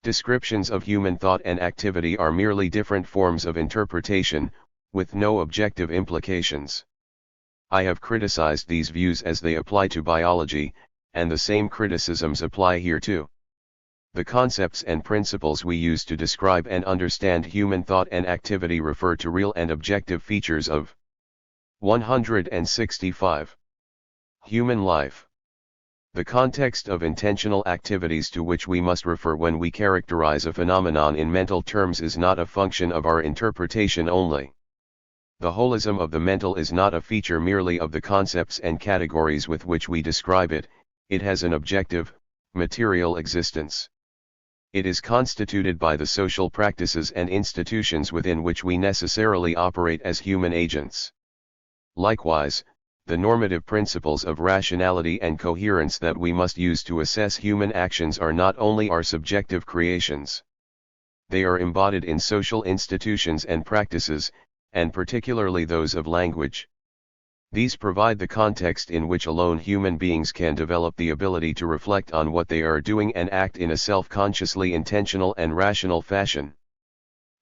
Descriptions of human thought and activity are merely different forms of interpretation, with no objective implications. I have criticized these views as they apply to biology, and the same criticisms apply here too. The concepts and principles we use to describe and understand human thought and activity refer to real and objective features of 165. Human life. The context of intentional activities to which we must refer when we characterize a phenomenon in mental terms is not a function of our interpretation only. The holism of the mental is not a feature merely of the concepts and categories with which we describe it, it has an objective, material existence. It is constituted by the social practices and institutions within which we necessarily operate as human agents. Likewise, the normative principles of rationality and coherence that we must use to assess human actions are not only our subjective creations. They are embodied in social institutions and practices, and particularly those of language. These provide the context in which alone human beings can develop the ability to reflect on what they are doing and act in a self-consciously intentional and rational fashion.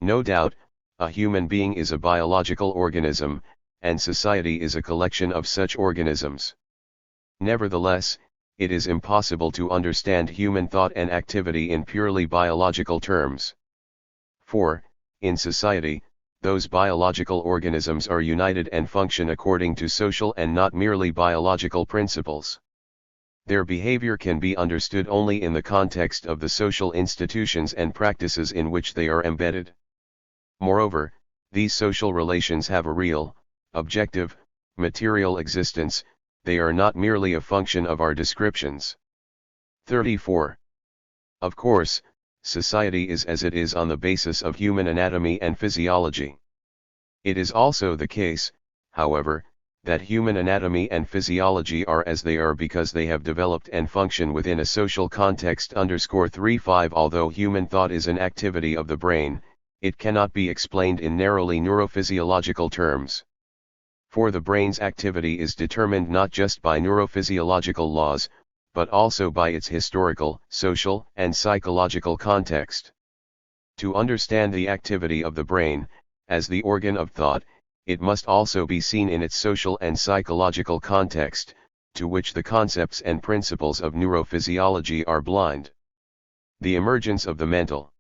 No doubt, a human being is a biological organism, and society is a collection of such organisms. Nevertheless, it is impossible to understand human thought and activity in purely biological terms. For, in society, those biological organisms are united and function according to social and not merely biological principles. Their behavior can be understood only in the context of the social institutions and practices in which they are embedded. Moreover, these social relations have a real, objective, material existence, they are not merely a function of our descriptions. 34. Of course, society is as it is on the basis of human anatomy and physiology. It is also the case, however, that human anatomy and physiology are as they are because they have developed and function within a social context. 35 Although human thought is an activity of the brain, it cannot be explained in narrowly neurophysiological terms. For the brain's activity is determined not just by neurophysiological laws, but also by its historical, social, and psychological context. To understand the activity of the brain, as the organ of thought, it must also be seen in its social and psychological context, to which the concepts and principles of neurophysiology are blind. The emergence of the mental.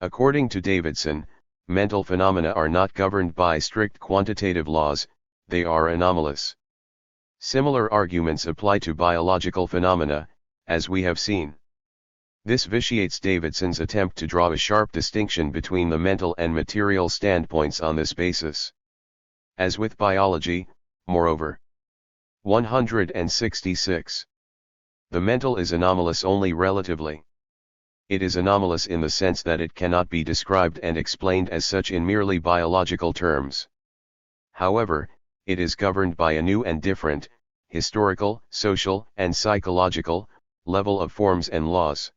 According to Davidson, mental phenomena are not governed by strict quantitative laws, they are anomalous. Similar arguments apply to biological phenomena, as we have seen. This vitiates Davidson's attempt to draw a sharp distinction between the mental and material standpoints on this basis. As with biology, moreover. 166. The mental is anomalous only relatively. It is anomalous in the sense that it cannot be described and explained as such in merely biological terms. However, it is governed by a new and different, historical, social, and psychological, level of forms and laws.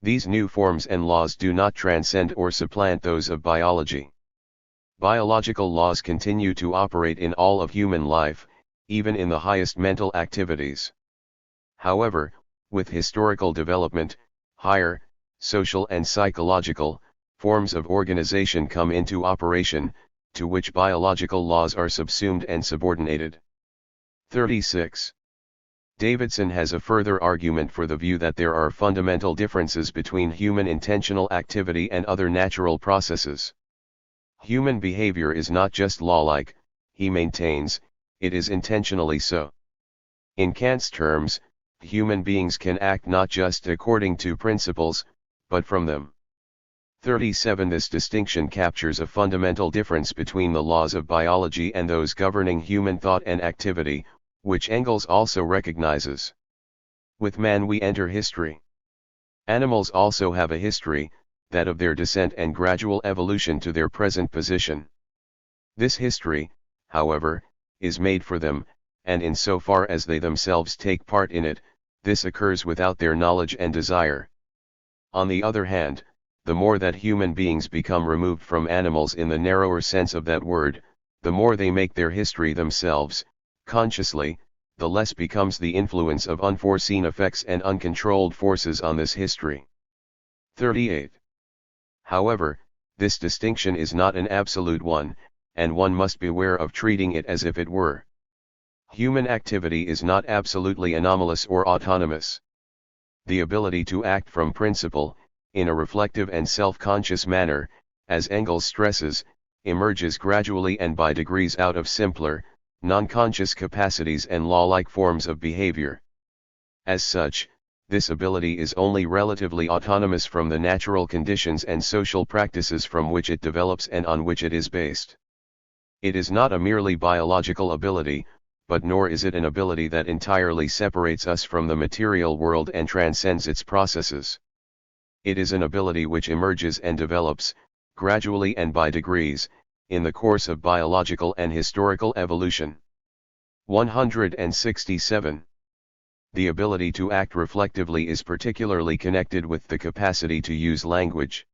These new forms and laws do not transcend or supplant those of biology. Biological laws continue to operate in all of human life, even in the highest mental activities. However, with historical development, higher, social and psychological, forms of organization come into operation, to which biological laws are subsumed and subordinated. 36. Davidson has a further argument for the view that there are fundamental differences between human intentional activity and other natural processes. Human behavior is not just law-like, he maintains, it is intentionally so. In Kant's terms, human beings can act not just according to principles, but from them. 37 This distinction captures a fundamental difference between the laws of biology and those governing human thought and activity, which Engels also recognizes. With man we enter history. Animals also have a history, that of their descent and gradual evolution to their present position. This history, however, is made for them, and in so far as they themselves take part in it, this occurs without their knowledge and desire. On the other hand, the more that human beings become removed from animals in the narrower sense of that word, the more they make their history themselves, consciously, the less becomes the influence of unforeseen effects and uncontrolled forces on this history. 38. However, this distinction is not an absolute one, and one must beware of treating it as if it were. Human activity is not absolutely anomalous or autonomous. The ability to act from principle, in a reflective and self-conscious manner, as Engels stresses, emerges gradually and by degrees out of simpler, non-conscious capacities and law-like forms of behavior. As such, this ability is only relatively autonomous from the natural conditions and social practices from which it develops and on which it is based. It is not a merely biological ability, but nor is it an ability that entirely separates us from the material world and transcends its processes. It is an ability which emerges and develops, gradually and by degrees, in the course of biological and historical evolution. 167. The ability to act reflectively is particularly connected with the capacity to use language.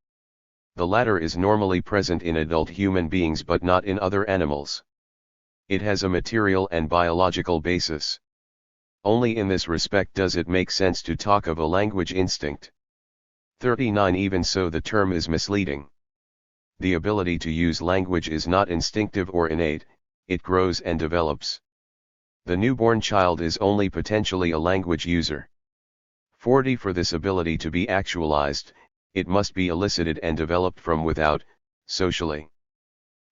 The latter is normally present in adult human beings but not in other animals. It has a material and biological basis. Only in this respect does it make sense to talk of a language instinct. 39. Even so, the term is misleading. The ability to use language is not instinctive or innate, it grows and develops. The newborn child is only potentially a language user. 40. For this ability to be actualized, it must be elicited and developed from without, socially.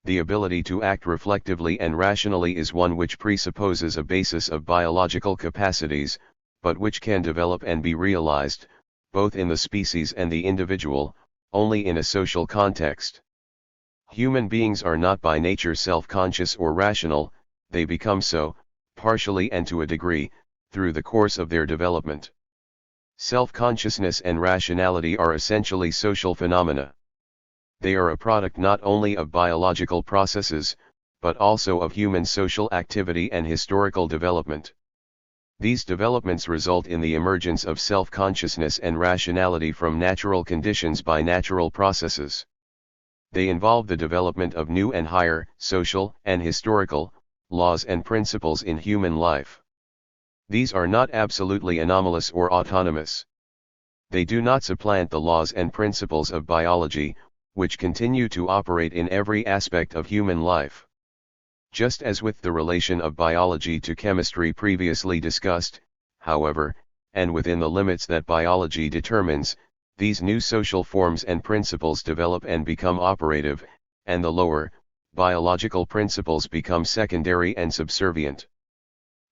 The ability to act reflectively and rationally is one which presupposes a basis of biological capacities, but which can develop and be realized, both in the species and the individual, only in a social context. Human beings are not by nature self-conscious or rational, they become so, partially and to a degree, through the course of their development. Self-consciousness and rationality are essentially social phenomena. They are a product not only of biological processes, but also of human social activity and historical development. These developments result in the emergence of self-consciousness and rationality from natural conditions by natural processes. They involve the development of new and higher, social and historical, laws and principles in human life. These are not absolutely anomalous or autonomous. They do not supplant the laws and principles of biology, which continue to operate in every aspect of human life. Just as with the relation of biology to chemistry previously discussed, however, and within the limits that biology determines, these new social forms and principles develop and become operative, and the lower, biological principles become secondary and subservient.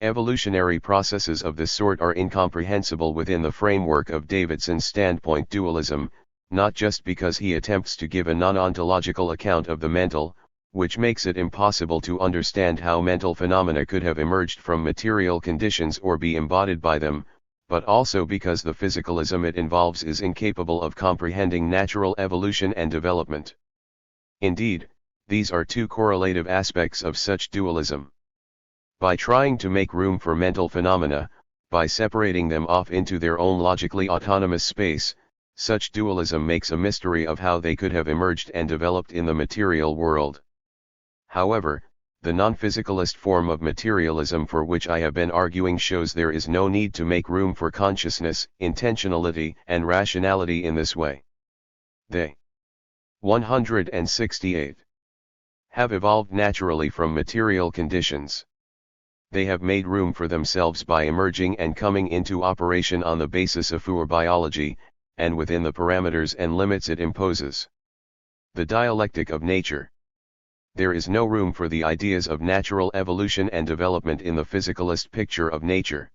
Evolutionary processes of this sort are incomprehensible within the framework of Davidson's standpoint dualism, not just because he attempts to give a non-ontological account of the mental, which makes it impossible to understand how mental phenomena could have emerged from material conditions or be embodied by them, but also because the physicalism it involves is incapable of comprehending natural evolution and development. Indeed, these are two correlative aspects of such dualism. By trying to make room for mental phenomena, by separating them off into their own logically autonomous space, such dualism makes a mystery of how they could have emerged and developed in the material world. However, the non-physicalist form of materialism for which I have been arguing shows there is no need to make room for consciousness, intentionality, and rationality in this way. They 168 have evolved naturally from material conditions. They have made room for themselves by emerging and coming into operation on the basis of biology, and within the parameters and limits it imposes. The dialectic of nature. There is no room for the ideas of natural evolution and development in the physicalist picture of nature.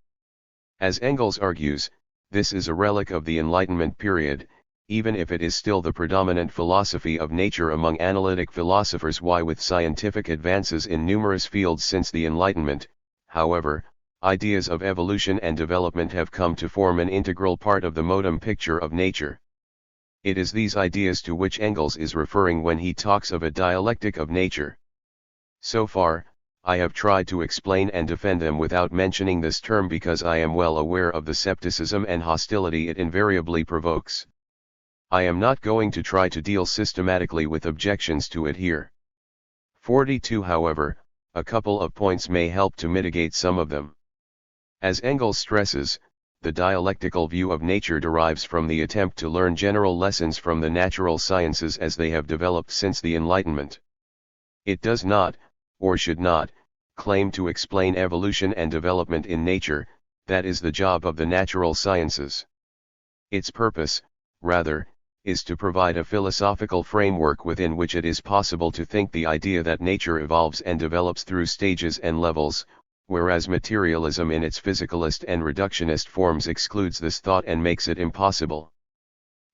As Engels argues, this is a relic of the Enlightenment period, even if it is still the predominant philosophy of nature among analytic philosophers. With scientific advances in numerous fields since the Enlightenment, however, ideas of evolution and development have come to form an integral part of the modem picture of nature. It is these ideas to which Engels is referring when he talks of a dialectic of nature. So far, I have tried to explain and defend them without mentioning this term because I am well aware of the skepticism and hostility it invariably provokes. I am not going to try to deal systematically with objections to it here. 42. However, a couple of points may help to mitigate some of them. As Engels stresses, the dialectical view of nature derives from the attempt to learn general lessons from the natural sciences as they have developed since the Enlightenment. It does not, or should not, claim to explain evolution and development in nature. That is the job of the natural sciences. Its purpose, rather, is to provide a philosophical framework within which it is possible to think the idea that nature evolves and develops through stages and levels, whereas materialism in its physicalist and reductionist forms excludes this thought and makes it impossible.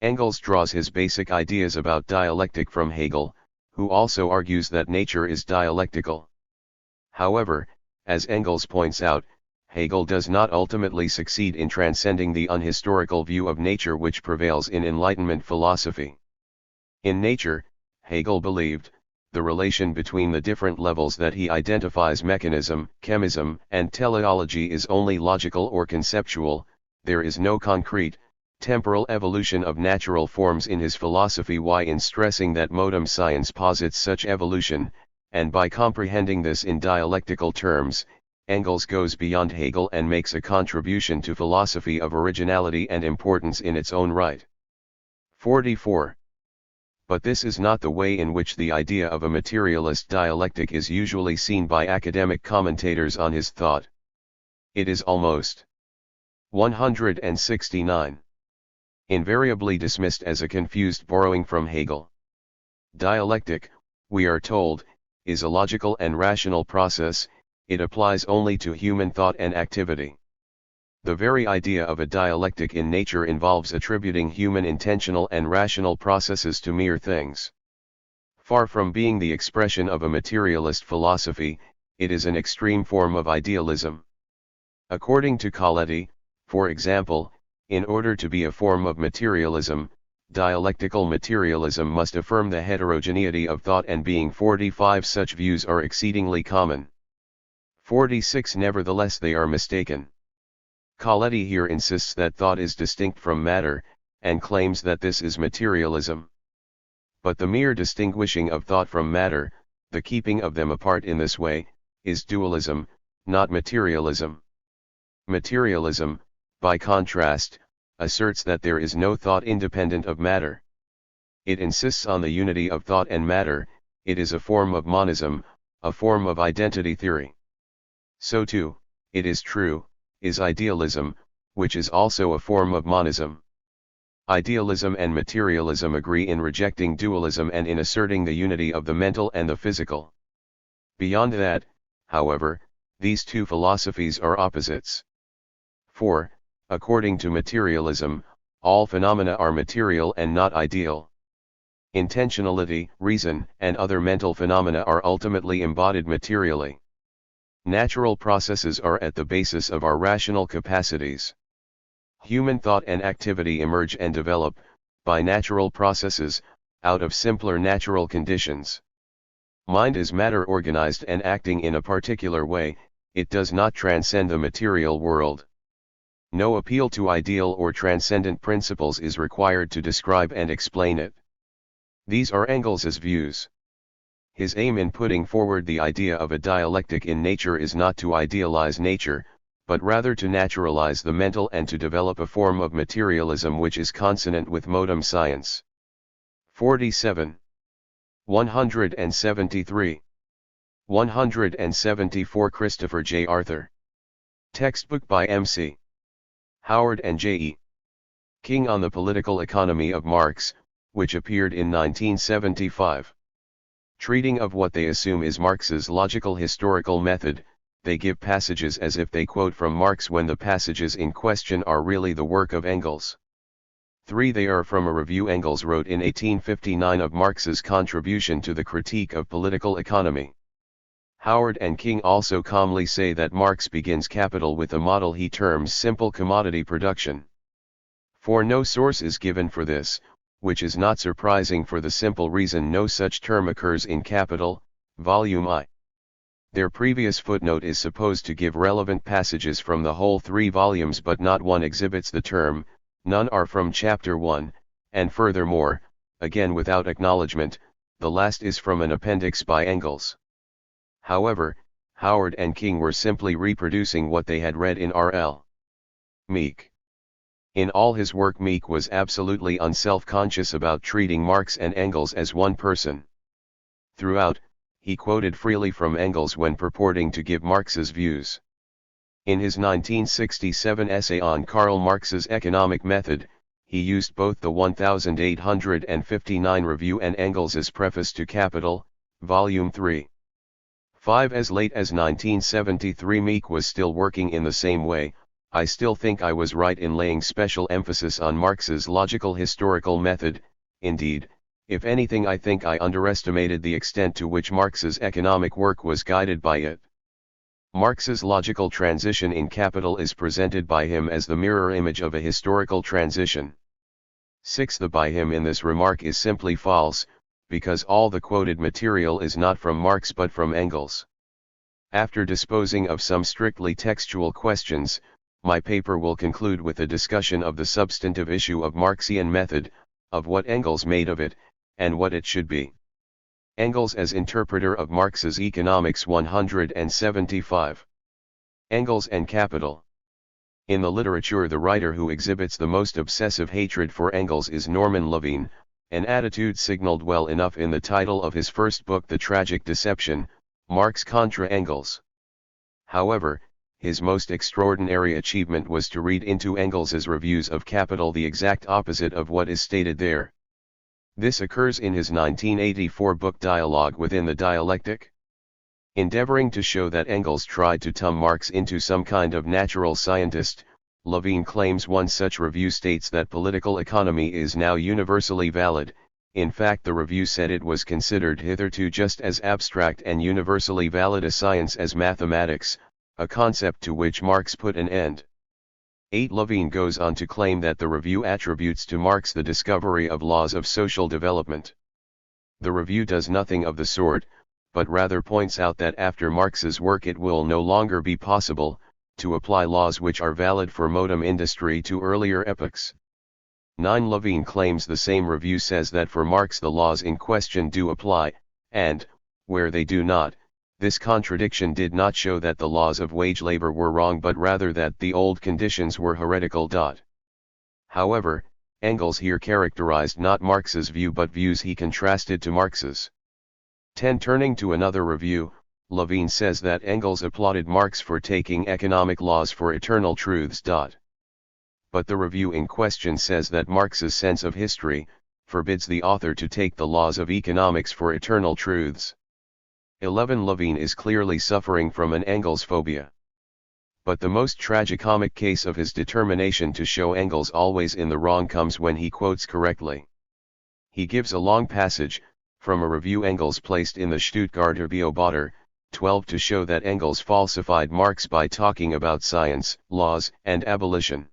Engels draws his basic ideas about dialectic from Hegel, who also argues that nature is dialectical. However, as Engels points out, Hegel does not ultimately succeed in transcending the unhistorical view of nature which prevails in Enlightenment philosophy. In nature, Hegel believed, the relation between the different levels that he identifies, mechanism, chemism, and teleology, is only logical or conceptual. There is no concrete, temporal evolution of natural forms in his philosophy. Why, in stressing that modern science posits such evolution, and by comprehending this in dialectical terms, Engels goes beyond Hegel and makes a contribution to philosophy of originality and importance in its own right. 44. But this is not the way in which the idea of a materialist dialectic is usually seen by academic commentators on his thought. It is almost 169. Invariably dismissed as a confused borrowing from Hegel. Dialectic, we are told, is a logical and rational process. It applies only to human thought and activity. The very idea of a dialectic in nature involves attributing human intentional and rational processes to mere things. Far from being the expression of a materialist philosophy, it is an extreme form of idealism. According to Coletti, for example, in order to be a form of materialism, dialectical materialism must affirm the heterogeneity of thought and being. 45. Such views are exceedingly common. 46. Nevertheless, they are mistaken. Coletti here insists that thought is distinct from matter, and claims that this is materialism. But the mere distinguishing of thought from matter, the keeping of them apart in this way, is dualism, not materialism. Materialism, by contrast, asserts that there is no thought independent of matter. It insists on the unity of thought and matter. It is a form of monism, a form of identity theory. So too, it is true, is idealism, which is also a form of monism. Idealism and materialism agree in rejecting dualism and in asserting the unity of the mental and the physical. Beyond that, however, these two philosophies are opposites. 4. According to materialism, all phenomena are material and not ideal. Intentionality, reason, and other mental phenomena are ultimately embodied materially. Natural processes are at the basis of our rational capacities. Human thought and activity emerge and develop, by natural processes, out of simpler natural conditions. Mind is matter organized and acting in a particular way. It does not transcend the material world. No appeal to ideal or transcendent principles is required to describe and explain it. These are Engels's views. His aim in putting forward the idea of a dialectic in nature is not to idealize nature, but rather to naturalize the mental and to develop a form of materialism which is consonant with modern science. 47. 173. 174. Christopher J. Arthur. Textbook by M.C. Howard and J.E. King on the Political Economy of Marx, which appeared in 1975. Treating of what they assume is Marx's logical historical method, they give passages as if they quote from Marx when the passages in question are really the work of Engels. 3. They are from a review Engels wrote in 1859 of Marx's contribution to the critique of political economy. Howard and King also calmly say that Marx begins Capital with a model he terms simple commodity production. For no source is given for this, which is not surprising for the simple reason no such term occurs in Capital, Volume I. Their previous footnote is supposed to give relevant passages from the whole 3 volumes, but not one exhibits the term, none are from chapter 1, and furthermore, again without acknowledgement, the last is from an appendix by Engels. However, Howard and King were simply reproducing what they had read in R.L. Meek. In all his work, Meek was absolutely unself-conscious about treating Marx and Engels as one person. Throughout, he quoted freely from Engels when purporting to give Marx's views. In his 1967 essay on Karl Marx's economic method, he used both the 1859 review and Engels's preface to Capital, Volume 3. 5. As late as 1973, Meek was still working in the same way. I still think I was right in laying special emphasis on Marx's logical historical method. Indeed, if anything, I think I underestimated the extent to which Marx's economic work was guided by it. Marx's logical transition in Capital is presented by him as the mirror image of a historical transition. 6. The by him in this remark is simply false, because all the quoted material is not from Marx but from Engels. After disposing of some strictly textual questions, my paper will conclude with a discussion of the substantive issue of Marxian method, of what Engels made of it, and what it should be. Engels as interpreter of Marx's Economics 175. Engels and Capital. In the literature, the writer who exhibits the most obsessive hatred for Engels is Norman Levine, an attitude signaled well enough in the title of his first book, The Tragic Deception, Marx contra Engels. However, his most extraordinary achievement was to read into Engels's reviews of Capital the exact opposite of what is stated there. This occurs in his 1984 book Dialogue Within the Dialectic. Endeavoring to show that Engels tried to turn Marx into some kind of natural scientist, Levine claims one such review states that political economy is now universally valid. In fact, the review said it was considered hitherto just as abstract and universally valid a science as mathematics, a concept to which Marx put an end. 8. Levine goes on to claim that the review attributes to Marx the discovery of laws of social development. The review does nothing of the sort, but rather points out that after Marx's work it will no longer be possible to apply laws which are valid for modern industry to earlier epochs. 9. Levine claims the same review says that for Marx the laws in question do apply, and, where they do not, this contradiction did not show that the laws of wage labor were wrong but rather that the old conditions were heretical. However, Engels here characterized not Marx's view but views he contrasted to Marx's. 10. Turning to another review, Levine says that Engels applauded Marx for taking economic laws for eternal truths. But the review in question says that Marx's sense of history forbids the author to take the laws of economics for eternal truths. 11. Levine is clearly suffering from an Engels phobia. But the most tragicomic case of his determination to show Engels always in the wrong comes when he quotes correctly. He gives a long passage from a review Engels placed in the Stuttgarter Beobachter, 12 to show that Engels falsified Marx by talking about science, laws, and abolition.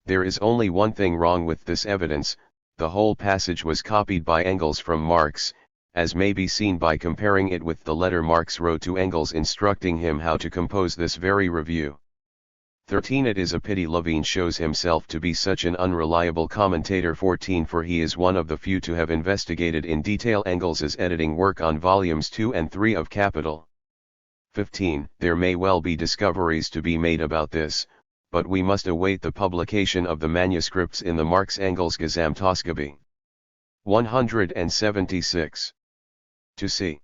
There is only one thing wrong with this evidence: the whole passage was copied by Engels from Marx, as may be seen by comparing it with the letter Marx wrote to Engels instructing him how to compose this very review. 13. It is a pity Levine shows himself to be such an unreliable commentator. 14. For he is one of the few to have investigated in detail Engels's editing work on volumes 2 and 3 of Capital. 15. There may well be discoveries to be made about this, but we must await the publication of the manuscripts in the Marx-Engels Gesamtausgabe. 176. To c.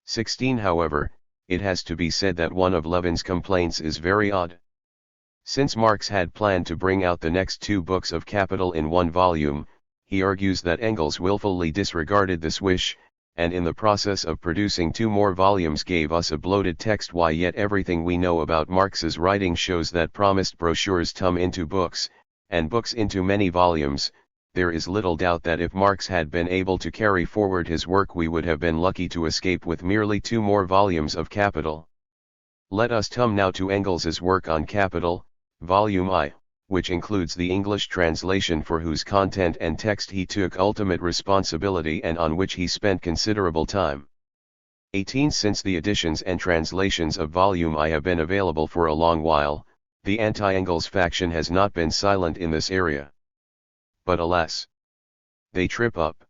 16. However, it has to be said that one of Levine's complaints is very odd. Since Marx had planned to bring out the next 2 books of Capital in one volume, he argues that Engels willfully disregarded this wish, and in the process of producing 2 more volumes gave us a bloated text. Why, yet everything we know about Marx's writing shows that promised brochures come into books, and books into many volumes. There is little doubt that if Marx had been able to carry forward his work we would have been lucky to escape with merely 2 more volumes of Capital. Let us come now to Engels's work on Capital, Volume I, which includes the English translation for whose content and text he took ultimate responsibility and on which he spent considerable time. 18 Since the editions and translations of volume I have been available for a long while, the anti-Engels faction has not been silent in this area. But alas, they trip up.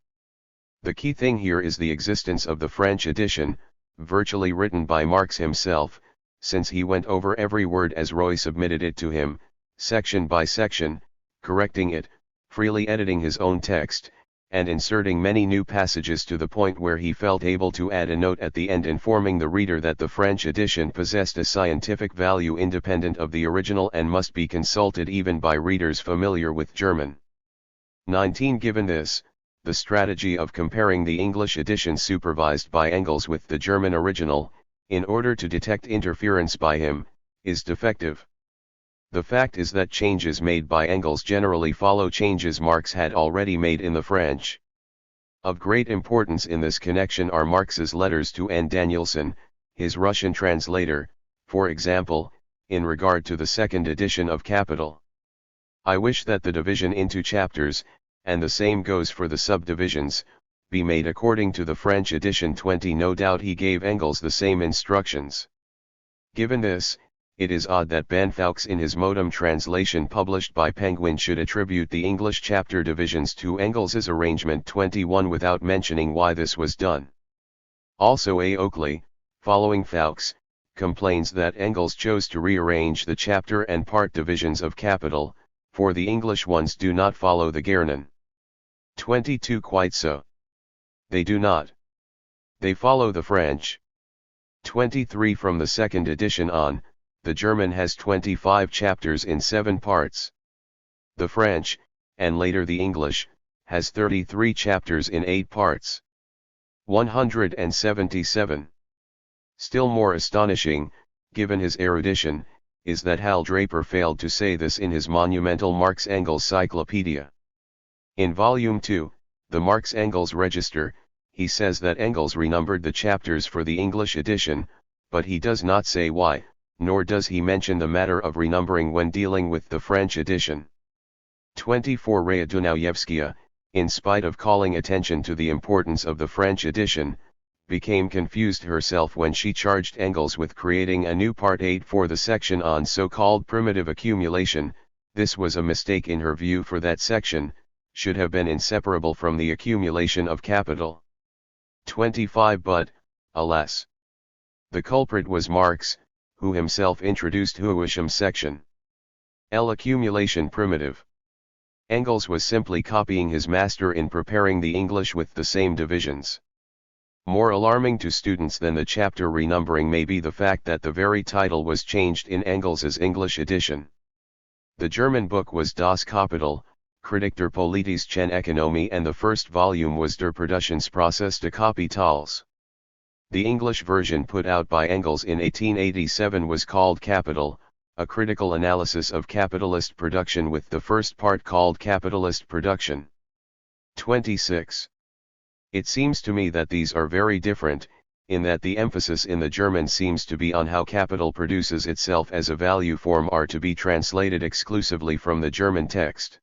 The key thing here is the existence of the French edition, virtually written by Marx himself, since he went over every word as Roy submitted it to him, section by section, correcting it, freely editing his own text, and inserting many new passages to the point where he felt able to add a note at the end informing the reader that the French edition possessed a scientific value independent of the original and must be consulted even by readers familiar with German. 19 Given this, the strategy of comparing the English edition supervised by Engels with the German original, in order to detect interference by him, is defective. The fact is that changes made by Engels generally follow changes Marx had already made in the French. Of great importance in this connection are Marx's letters to N. Danielson, his Russian translator, for example, in regard to the second edition of Capital. I wish that the division into chapters, and the same goes for the subdivisions, be made according to the French edition 20. No doubt he gave Engels the same instructions. Given this, it is odd that Banfaux in his modem translation published by Penguin should attribute the English chapter divisions to Engels's arrangement 21 without mentioning why this was done. Also A. Oakley, following Faux, complains that Engels chose to rearrange the chapter and part divisions of Capital, for the English ones do not follow the German. 22 Quite so. They do not. They follow the French. 23 From the second edition on, the German has 25 chapters in 7 parts. The French, and later the English, has 33 chapters in 8 parts. 177. Still more astonishing, given his erudition, is that Hal Draper failed to say this in his monumental Marx-Engels Cyclopedia. In Volume 2, the Marx-Engels Register, he says that Engels renumbered the chapters for the English edition, but he does not say why, nor does he mention the matter of renumbering when dealing with the French edition. 24 Raya Dunayevskaya, in spite of calling attention to the importance of the French edition, became confused herself when she charged Engels with creating a new Part 8 for the section on so-called primitive accumulation. This was a mistake in her view, for that section should have been inseparable from the accumulation of capital. 25 But, alas, the culprit was Marx, who himself introduced Huisham section. L. Accumulation primitive. Engels was simply copying his master in preparing the English with the same divisions. More alarming to students than the chapter renumbering may be the fact that the very title was changed in Engels's English edition. The German book was Das Kapital, Kritik der politischen Ökonomie, and the first volume was Der Produktionsprozess des Kapitals. The English version put out by Engels in 1887 was called Capital, a critical analysis of capitalist production, with the first part called Capitalist Production. 26. It seems to me that these are very different, in that the emphasis in the German seems to be on how capital produces itself as a value form are to be translated exclusively from the German text.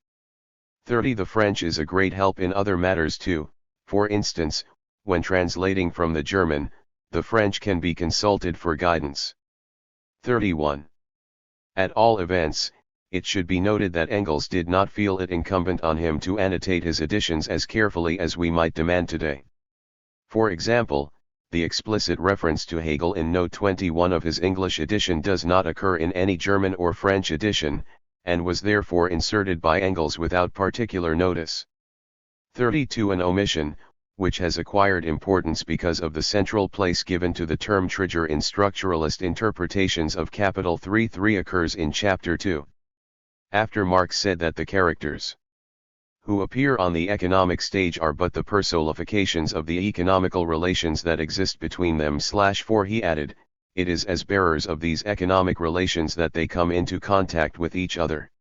30. The French is a great help in other matters too, for instance, when translating from the German, the French can be consulted for guidance. 31. At all events, it should be noted that Engels did not feel it incumbent on him to annotate his editions as carefully as we might demand today. For example, the explicit reference to Hegel in Note 21 of his English edition does not occur in any German or French edition, and was therefore inserted by Engels without particular notice. 32. An omission, which has acquired importance because of the central place given to the term trigger in structuralist interpretations of Capital 3.3, occurs in Chapter 2. After Marx said that the characters who appear on the economic stage are but the personifications of the economical relations that exist between them. 4 He added, it is as bearers of these economic relations that they come into contact with each other.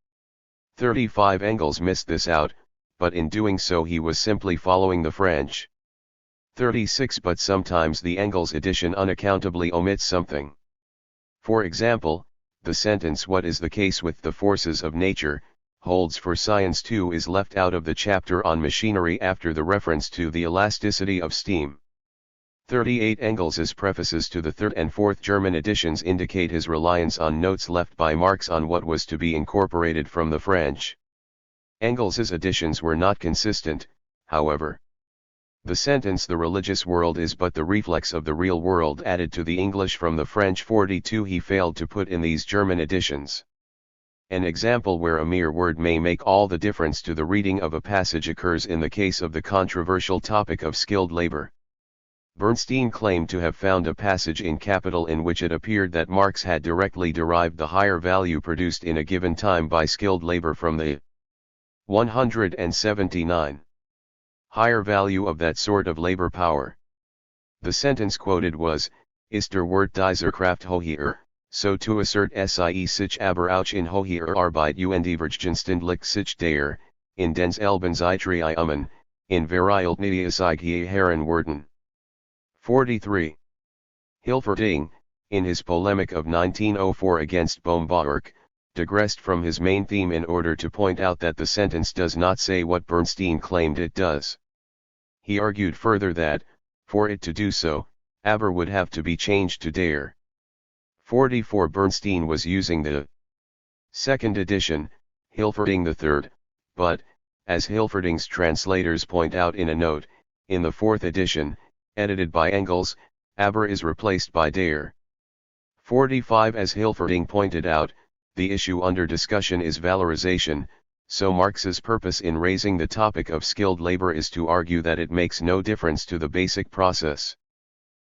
35 Engels missed this out, but in doing so he was simply following the French. 36 But sometimes the Engels edition unaccountably omits something. For example, the sentence "What is the case with the forces of nature?" holds for science 2 is left out of the chapter on machinery after the reference to the elasticity of steam. 38 Engels's prefaces to the third and fourth German editions indicate his reliance on notes left by Marx on what was to be incorporated from the French. Engels's editions were not consistent, however. The sentence "the religious world is but the reflex of the real world" added to the English from the French 42 he failed to put in these German editions. An example where a mere word may make all the difference to the reading of a passage occurs in the case of the controversial topic of skilled labor. Bernstein claimed to have found a passage in Capital in which it appeared that Marx had directly derived the higher value produced in a given time by skilled labor from the 179 higher value of that sort of labor power. The sentence quoted was, "Ist der Wert dieser Kraft höher, so to assert sie sich aber auch in höherer Arbeit und Divergenstendlich sich der, in dens Elbenzeitreiumen, in Varialtnie sich Herren werden." 43. Hilferding, in his polemic of 1904 against Bohm-Bawerk, digressed from his main theme in order to point out that the sentence does not say what Bernstein claimed it does. He argued further that, for it to do so, aber would have to be changed to der. 44. Bernstein was using the second edition, Hilferding the third, but, as Hilferding's translators point out in a note, in the fourth edition, edited by Engels, aber is replaced by der. 45. As Hilferding pointed out, the issue under discussion is valorization, so Marx's purpose in raising the topic of skilled labor is to argue that it makes no difference to the basic process.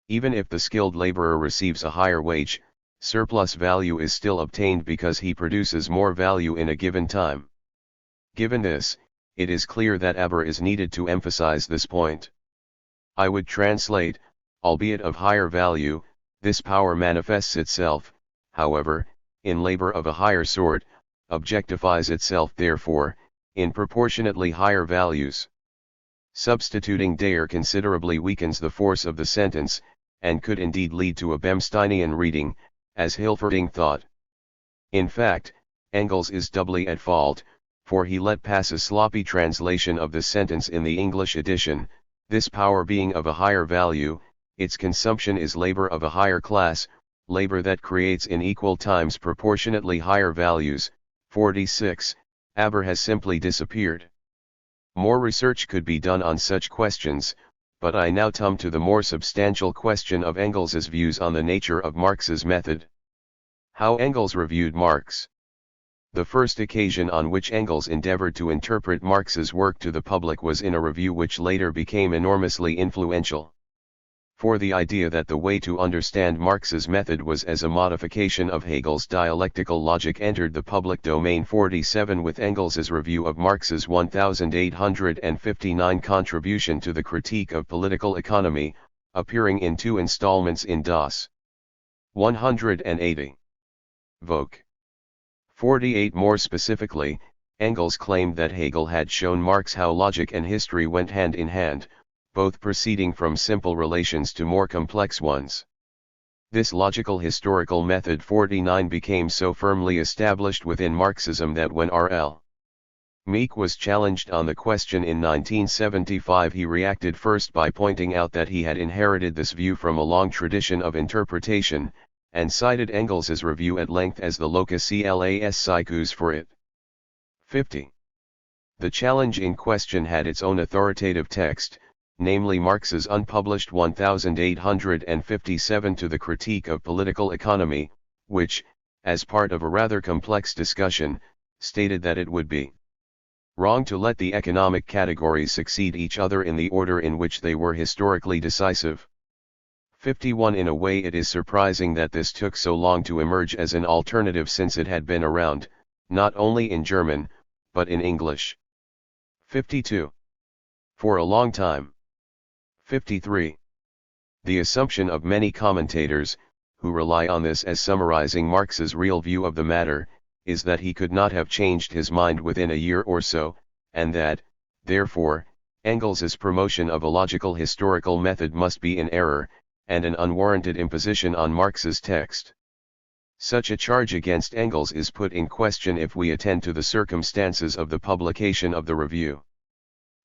Even if the skilled laborer receives a higher wage, surplus value is still obtained because he produces more value in a given time. Given this, it is clear that aber is needed to emphasize this point. I would translate, albeit of higher value, this power manifests itself, however, in labor of a higher sort, objectifies itself therefore, in proportionately higher values. Substituting der considerably weakens the force of the sentence, and could indeed lead to a Bemsteinian reading, as Hilferding thought. In fact, Engels is doubly at fault, for he let pass a sloppy translation of the sentence in the English edition, this power being of a higher value, its consumption is labor of a higher class, labor that creates in equal times proportionately higher values. 46. Aber has simply disappeared. More research could be done on such questions, but I now come to the more substantial question of Engels's views on the nature of Marx's method. How Engels reviewed Marx. The first occasion on which Engels endeavored to interpret Marx's work to the public was in a review which later became enormously influential. For the idea that the way to understand Marx's method was as a modification of Hegel's dialectical logic entered the public domain. 47 With Engels's review of Marx's 1859 contribution to the critique of political economy, appearing in 2 installments in Das 180. Voc. 48 More specifically, Engels claimed that Hegel had shown Marx how logic and history went hand in hand, both proceeding from simple relations to more complex ones. This logical historical method 49 became so firmly established within Marxism that when R.L. Meek was challenged on the question in 1975, he reacted first by pointing out that he had inherited this view from a long tradition of interpretation, and cited Engels's review at length as the locus clas sicut for it. 50. The challenge in question had its own authoritative text, namely Marx's unpublished 1857 to the Critique of Political Economy, which, as part of a rather complex discussion, stated that it would be wrong to let the economic categories succeed each other in the order in which they were historically decisive. 51 In a way it is surprising that this took so long to emerge as an alternative, since it had been around, not only in German, but in English. 52. For a long time. 53. The assumption of many commentators, who rely on this as summarizing Marx's real view of the matter, is that he could not have changed his mind within a year or so, and that, therefore, Engels's promotion of a logical historical method must be in error, and an unwarranted imposition on Marx's text. Such a charge against Engels is put in question if we attend to the circumstances of the publication of the review.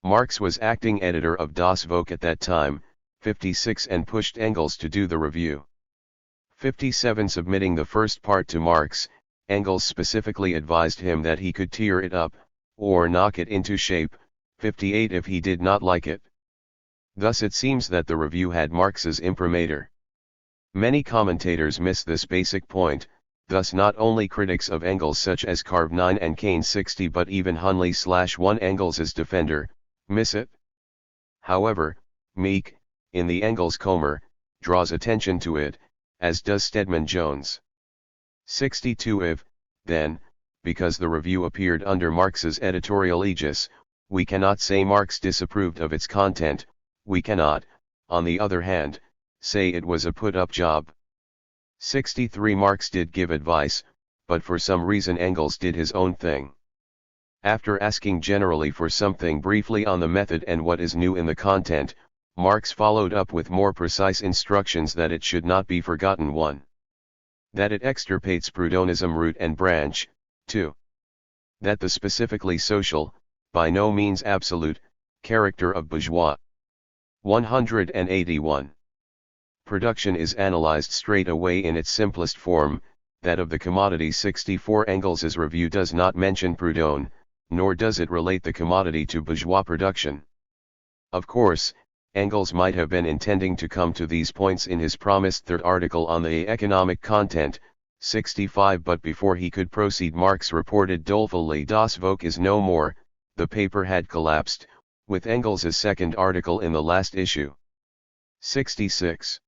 Marx was acting editor of Das Volk at that time, 56 and pushed Engels to do the review. 57 Submitting the first part to Marx, Engels specifically advised him that he could tear it up, or knock it into shape, 58 if he did not like it. Thus it seems that the review had Marx's imprimatur. Many commentators miss this basic point, thus not only critics of Engels such as Carve 9 and Kane 60 but even Hunley/1 Engels's defender, miss it. However, Meek, in the Engels Comer, draws attention to it, as does Stedman Jones. 62 If, then, because the review appeared under Marx's editorial aegis, we cannot say Marx disapproved of its content, we cannot, on the other hand, say it was a put-up job. 63 Marx did give advice, but for some reason Engels did his own thing. After asking generally for something briefly on the method and what is new in the content, Marx followed up with more precise instructions that it should not be forgotten. 1. That it extirpates Proudhonism root and branch. 2. That the specifically social, by no means absolute, character of bourgeois. 181. Production is analyzed straight away in its simplest form, that of the commodity. 64 Engels's review does not mention Proudhon, nor does it relate the commodity to bourgeois production. Of course, Engels might have been intending to come to these points in his promised third article on the economic content, 65, but before he could proceed Marx reported dolefully Das Volk is no more, the paper had collapsed, with Engels's second article in the last issue. 66.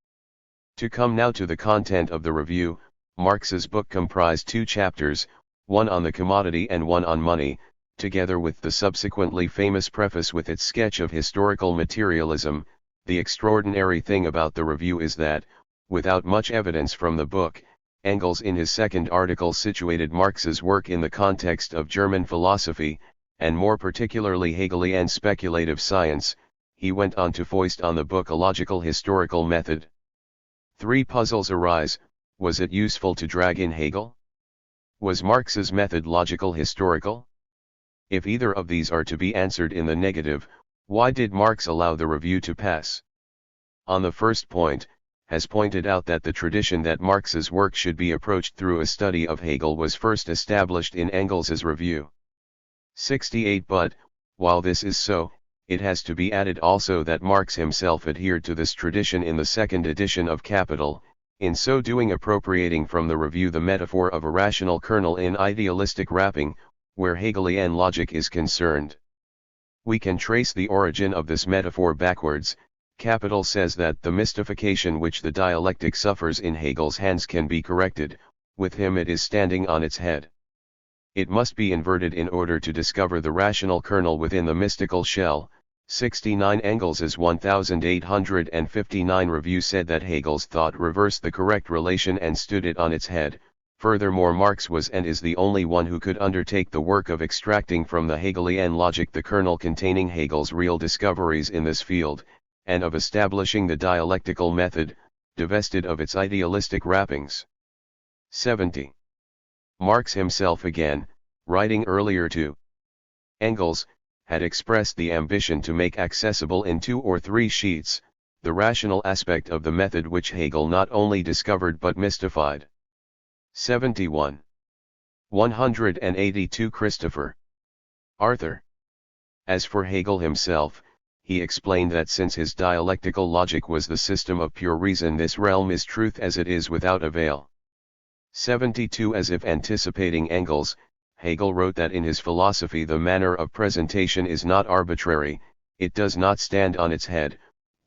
To come now to the content of the review, Marx's book comprised 2 chapters, one on the commodity and one on money, together with the subsequently famous preface with its sketch of historical materialism. The extraordinary thing about the review is that, without much evidence from the book, Engels in his second article situated Marx's work in the context of German philosophy, and more particularly Hegelian speculative science. He went on to foist on the book a logical historical method. 3 puzzles arise: was it useful to drag in Hegel? Was Marx's method logical historical? If either of these are to be answered in the negative, why did Marx allow the review to pass? On the first point, has pointed out that the tradition that Marx's work should be approached through a study of Hegel was first established in Engels's review. 68 But, while this is so, it has to be added also that Marx himself adhered to this tradition in the second edition of Capital, in so doing appropriating from the review the metaphor of a rational kernel in idealistic wrapping, where Hegelian logic is concerned. We can trace the origin of this metaphor backwards. Capital says that the mystification which the dialectic suffers in Hegel's hands can be corrected, with him it is standing on its head. It must be inverted in order to discover the rational kernel within the mystical shell. 69 Engels's 1859 review said that Hegel's thought reversed the correct relation and stood it on its head. Furthermore, Marx was and is the only one who could undertake the work of extracting from the Hegelian logic the kernel containing Hegel's real discoveries in this field, and of establishing the dialectical method, divested of its idealistic wrappings. 70. Marx himself again, writing earlier to Engels, had expressed the ambition to make accessible in 2 or 3 sheets, the rational aspect of the method which Hegel not only discovered but mystified. 71. 182 Christopher Arthur. As for Hegel himself, he explained that since his dialectical logic was the system of pure reason, this realm is truth as it is without a veil. 72 As if anticipating Engels, Hegel wrote that in his philosophy the manner of presentation is not arbitrary, it does not stand on its head,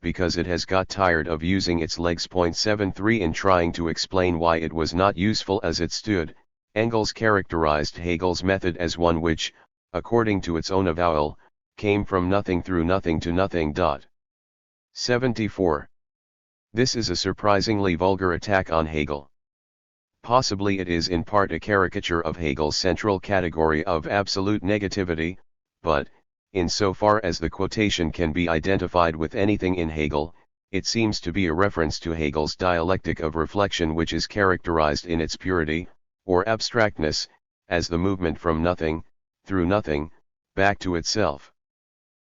because it has got tired of using its legs. 73 In trying to explain why it was not useful as it stood, Engels characterized Hegel's method as one which, according to its own avowal, came from nothing through nothing to nothing. 74. This is a surprisingly vulgar attack on Hegel. Possibly it is in part a caricature of Hegel's central category of absolute negativity, but, in so far as the quotation can be identified with anything in Hegel, it seems to be a reference to Hegel's dialectic of reflection, which is characterized in its purity, or abstractness, as the movement from nothing, through nothing, back to itself.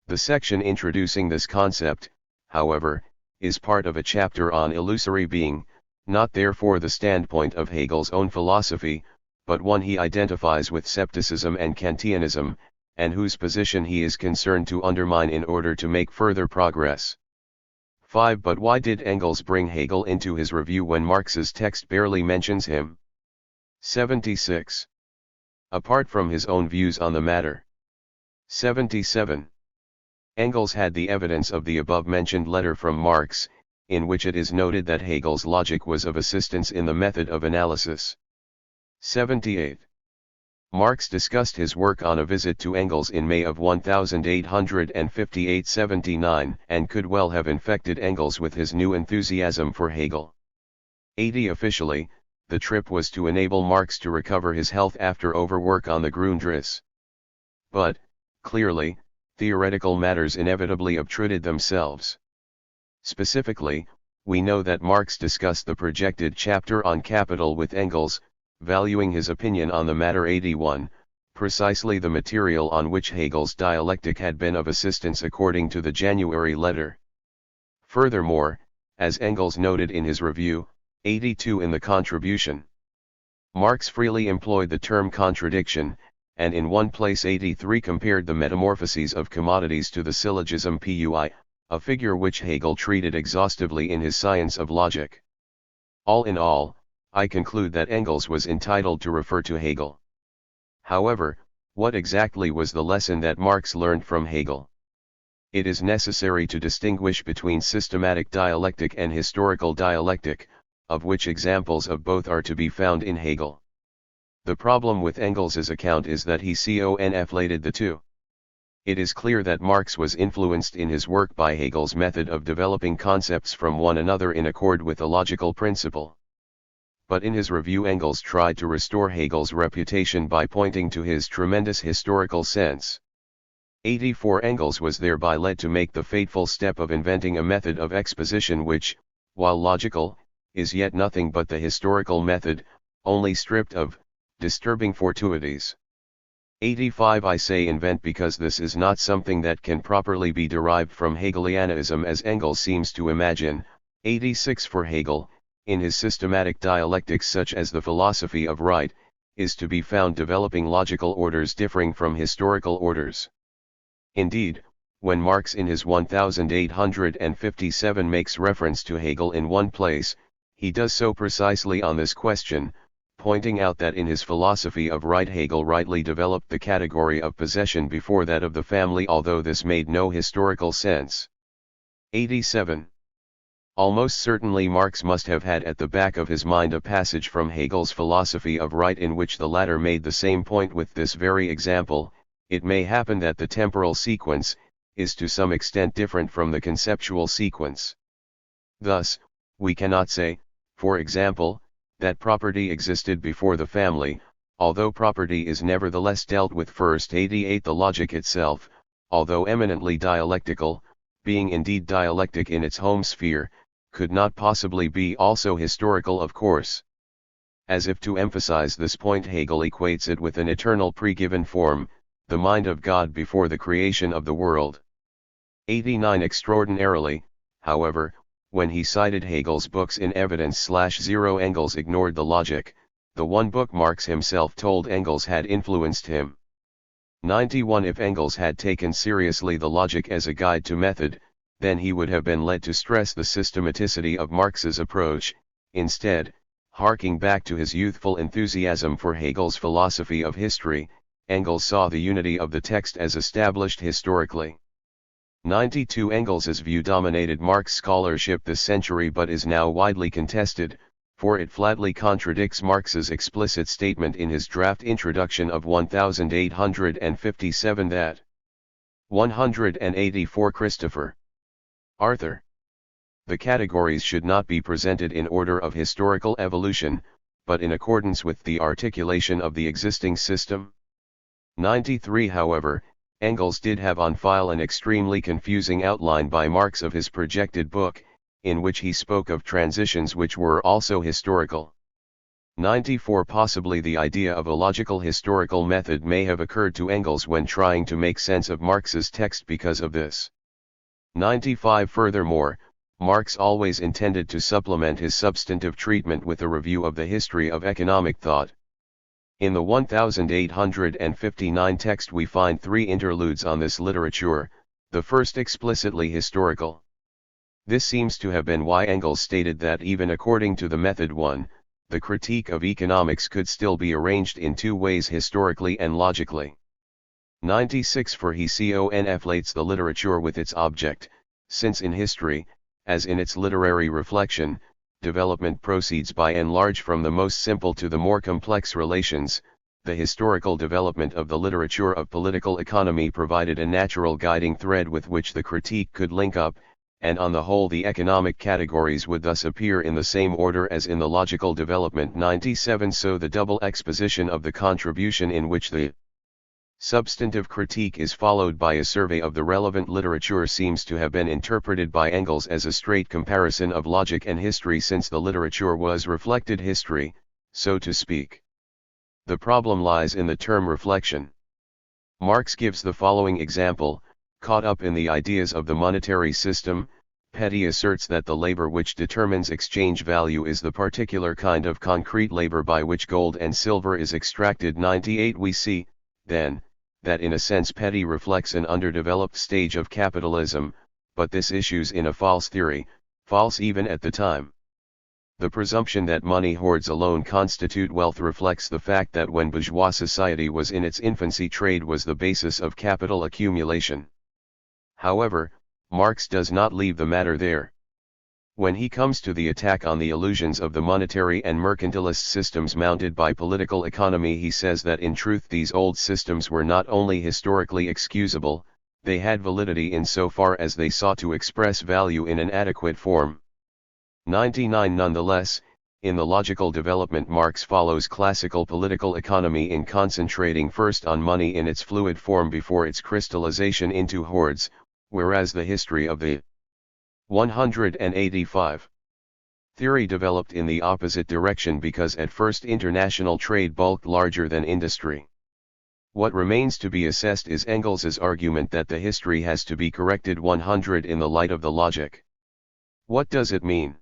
The section introducing this concept, however, is part of a chapter on illusory being, not therefore the standpoint of Hegel's own philosophy, but one he identifies with scepticism and Kantianism, and whose position he is concerned to undermine in order to make further progress. 5. But why did Engels bring Hegel into his review when Marx's text barely mentions him? 76. Apart from his own views on the matter. 77. Engels had the evidence of the above-mentioned letter from Marx, in which it is noted that Hegel's logic was of assistance in the method of analysis. 78. Marx discussed his work on a visit to Engels in May of 1858-79 and could well have infected Engels with his new enthusiasm for Hegel. 80. Officially, the trip was to enable Marx to recover his health after overwork on the Grundrisse. But, clearly, theoretical matters inevitably obtruded themselves. Specifically, we know that Marx discussed the projected chapter on capital with Engels, valuing his opinion on the matter. 81, precisely the material on which Hegel's dialectic had been of assistance according to the January letter. Furthermore, as Engels noted in his review, 82 in the contribution, Marx freely employed the term contradiction, and in one place 83 compared the metamorphoses of commodities to the syllogism Pui, a figure which Hegel treated exhaustively in his Science of Logic. All in all, I conclude that Engels was entitled to refer to Hegel. However, what exactly was the lesson that Marx learned from Hegel? It is necessary to distinguish between systematic dialectic and historical dialectic, of which examples of both are to be found in Hegel. The problem with Engels's account is that he conflated the two. It is clear that Marx was influenced in his work by Hegel's method of developing concepts from one another in accord with a logical principle. But in his review Engels tried to restore Hegel's reputation by pointing to his tremendous historical sense. 84. Engels was thereby led to make the fateful step of inventing a method of exposition which, while logical, is yet nothing but the historical method, only stripped of disturbing fortuities. 85. I say invent because this is not something that can properly be derived from Hegelianism as Engels seems to imagine. 86. For Hegel, in his systematic dialectics such as the philosophy of right, is to be found developing logical orders differing from historical orders. Indeed, when Marx in his 1857 makes reference to Hegel in one place, he does so precisely on this question, pointing out that in his philosophy of right Hegel rightly developed the category of possession before that of the family, although this made no historical sense. 87. Almost certainly Marx must have had at the back of his mind a passage from Hegel's philosophy of right in which the latter made the same point with this very example. It may happen that the temporal sequence is to some extent different from the conceptual sequence. Thus, we cannot say, for example, that property existed before the family, although property is nevertheless dealt with first. 88. The logic itself, although eminently dialectical, being indeed dialectic in its home sphere, could not possibly be also historical, of course. As if to emphasize this point, Hegel equates it with an eternal pre-given form, the mind of God before the creation of the world. 89. Extraordinarily, however, when he cited Hegel's books in evidence/0, Engels ignored the logic, the one book Marx himself told Engels had influenced him. 91. If Engels had taken seriously the logic as a guide to method, then he would have been led to stress the systematicity of Marx's approach. Instead, harking back to his youthful enthusiasm for Hegel's philosophy of history, Engels saw the unity of the text as established historically. 92. Engels's view dominated Marx scholarship this century but is now widely contested, for it flatly contradicts Marx's explicit statement in his draft introduction of 1857 that 184 Christopher Arthur. The categories should not be presented in order of historical evolution, but in accordance with the articulation of the existing system. 93. However, Engels did have on file an extremely confusing outline by Marx of his projected book, in which he spoke of transitions which were also historical. 94. Possibly the idea of a logical historical method may have occurred to Engels when trying to make sense of Marx's text because of this. 95. Furthermore, Marx always intended to supplement his substantive treatment with a review of the history of economic thought. In the 1859 text we find 3 interludes on this literature, the first explicitly historical. This seems to have been why Engels stated that even according to the method 1, the critique of economics could still be arranged in 2 ways, historically and logically. 96 For he conflates the literature with its object, since in history, as in its literary reflection, development proceeds by and large from the most simple to the more complex relations. The historical development of the literature of political economy provided a natural guiding thread with which the critique could link up, and on the whole the economic categories would thus appear in the same order as in the logical development. 97 So the double exposition of the contribution in which the substantive critique is followed by a survey of the relevant literature seems to have been interpreted by Engels as a straight comparison of logic and history, since the literature was reflected history, so to speak. The problem lies in the term reflection. Marx gives the following example: caught up in the ideas of the monetary system, Petty asserts that the labor which determines exchange value is the particular kind of concrete labor by which gold and silver is extracted. 98 We see, then, that in a sense Petty reflects an underdeveloped stage of capitalism, but this issues in a false theory, false even at the time. The presumption that money hoards alone constitute wealth reflects the fact that when bourgeois society was in its infancy, trade was the basis of capital accumulation. However, Marx does not leave the matter there. When he comes to the attack on the illusions of the monetary and mercantilist systems mounted by political economy, he says that in truth these old systems were not only historically excusable, they had validity in so far as they sought to express value in an adequate form. 99 Nonetheless, in the logical development, Marx follows classical political economy in concentrating first on money in its fluid form before its crystallization into hoards, whereas the history of the 185 theory developed in the opposite direction, because at first international trade bulked larger than industry. What remains to be assessed is Engels's argument that the history has to be corrected 100 in the light of the logic. What does it mean?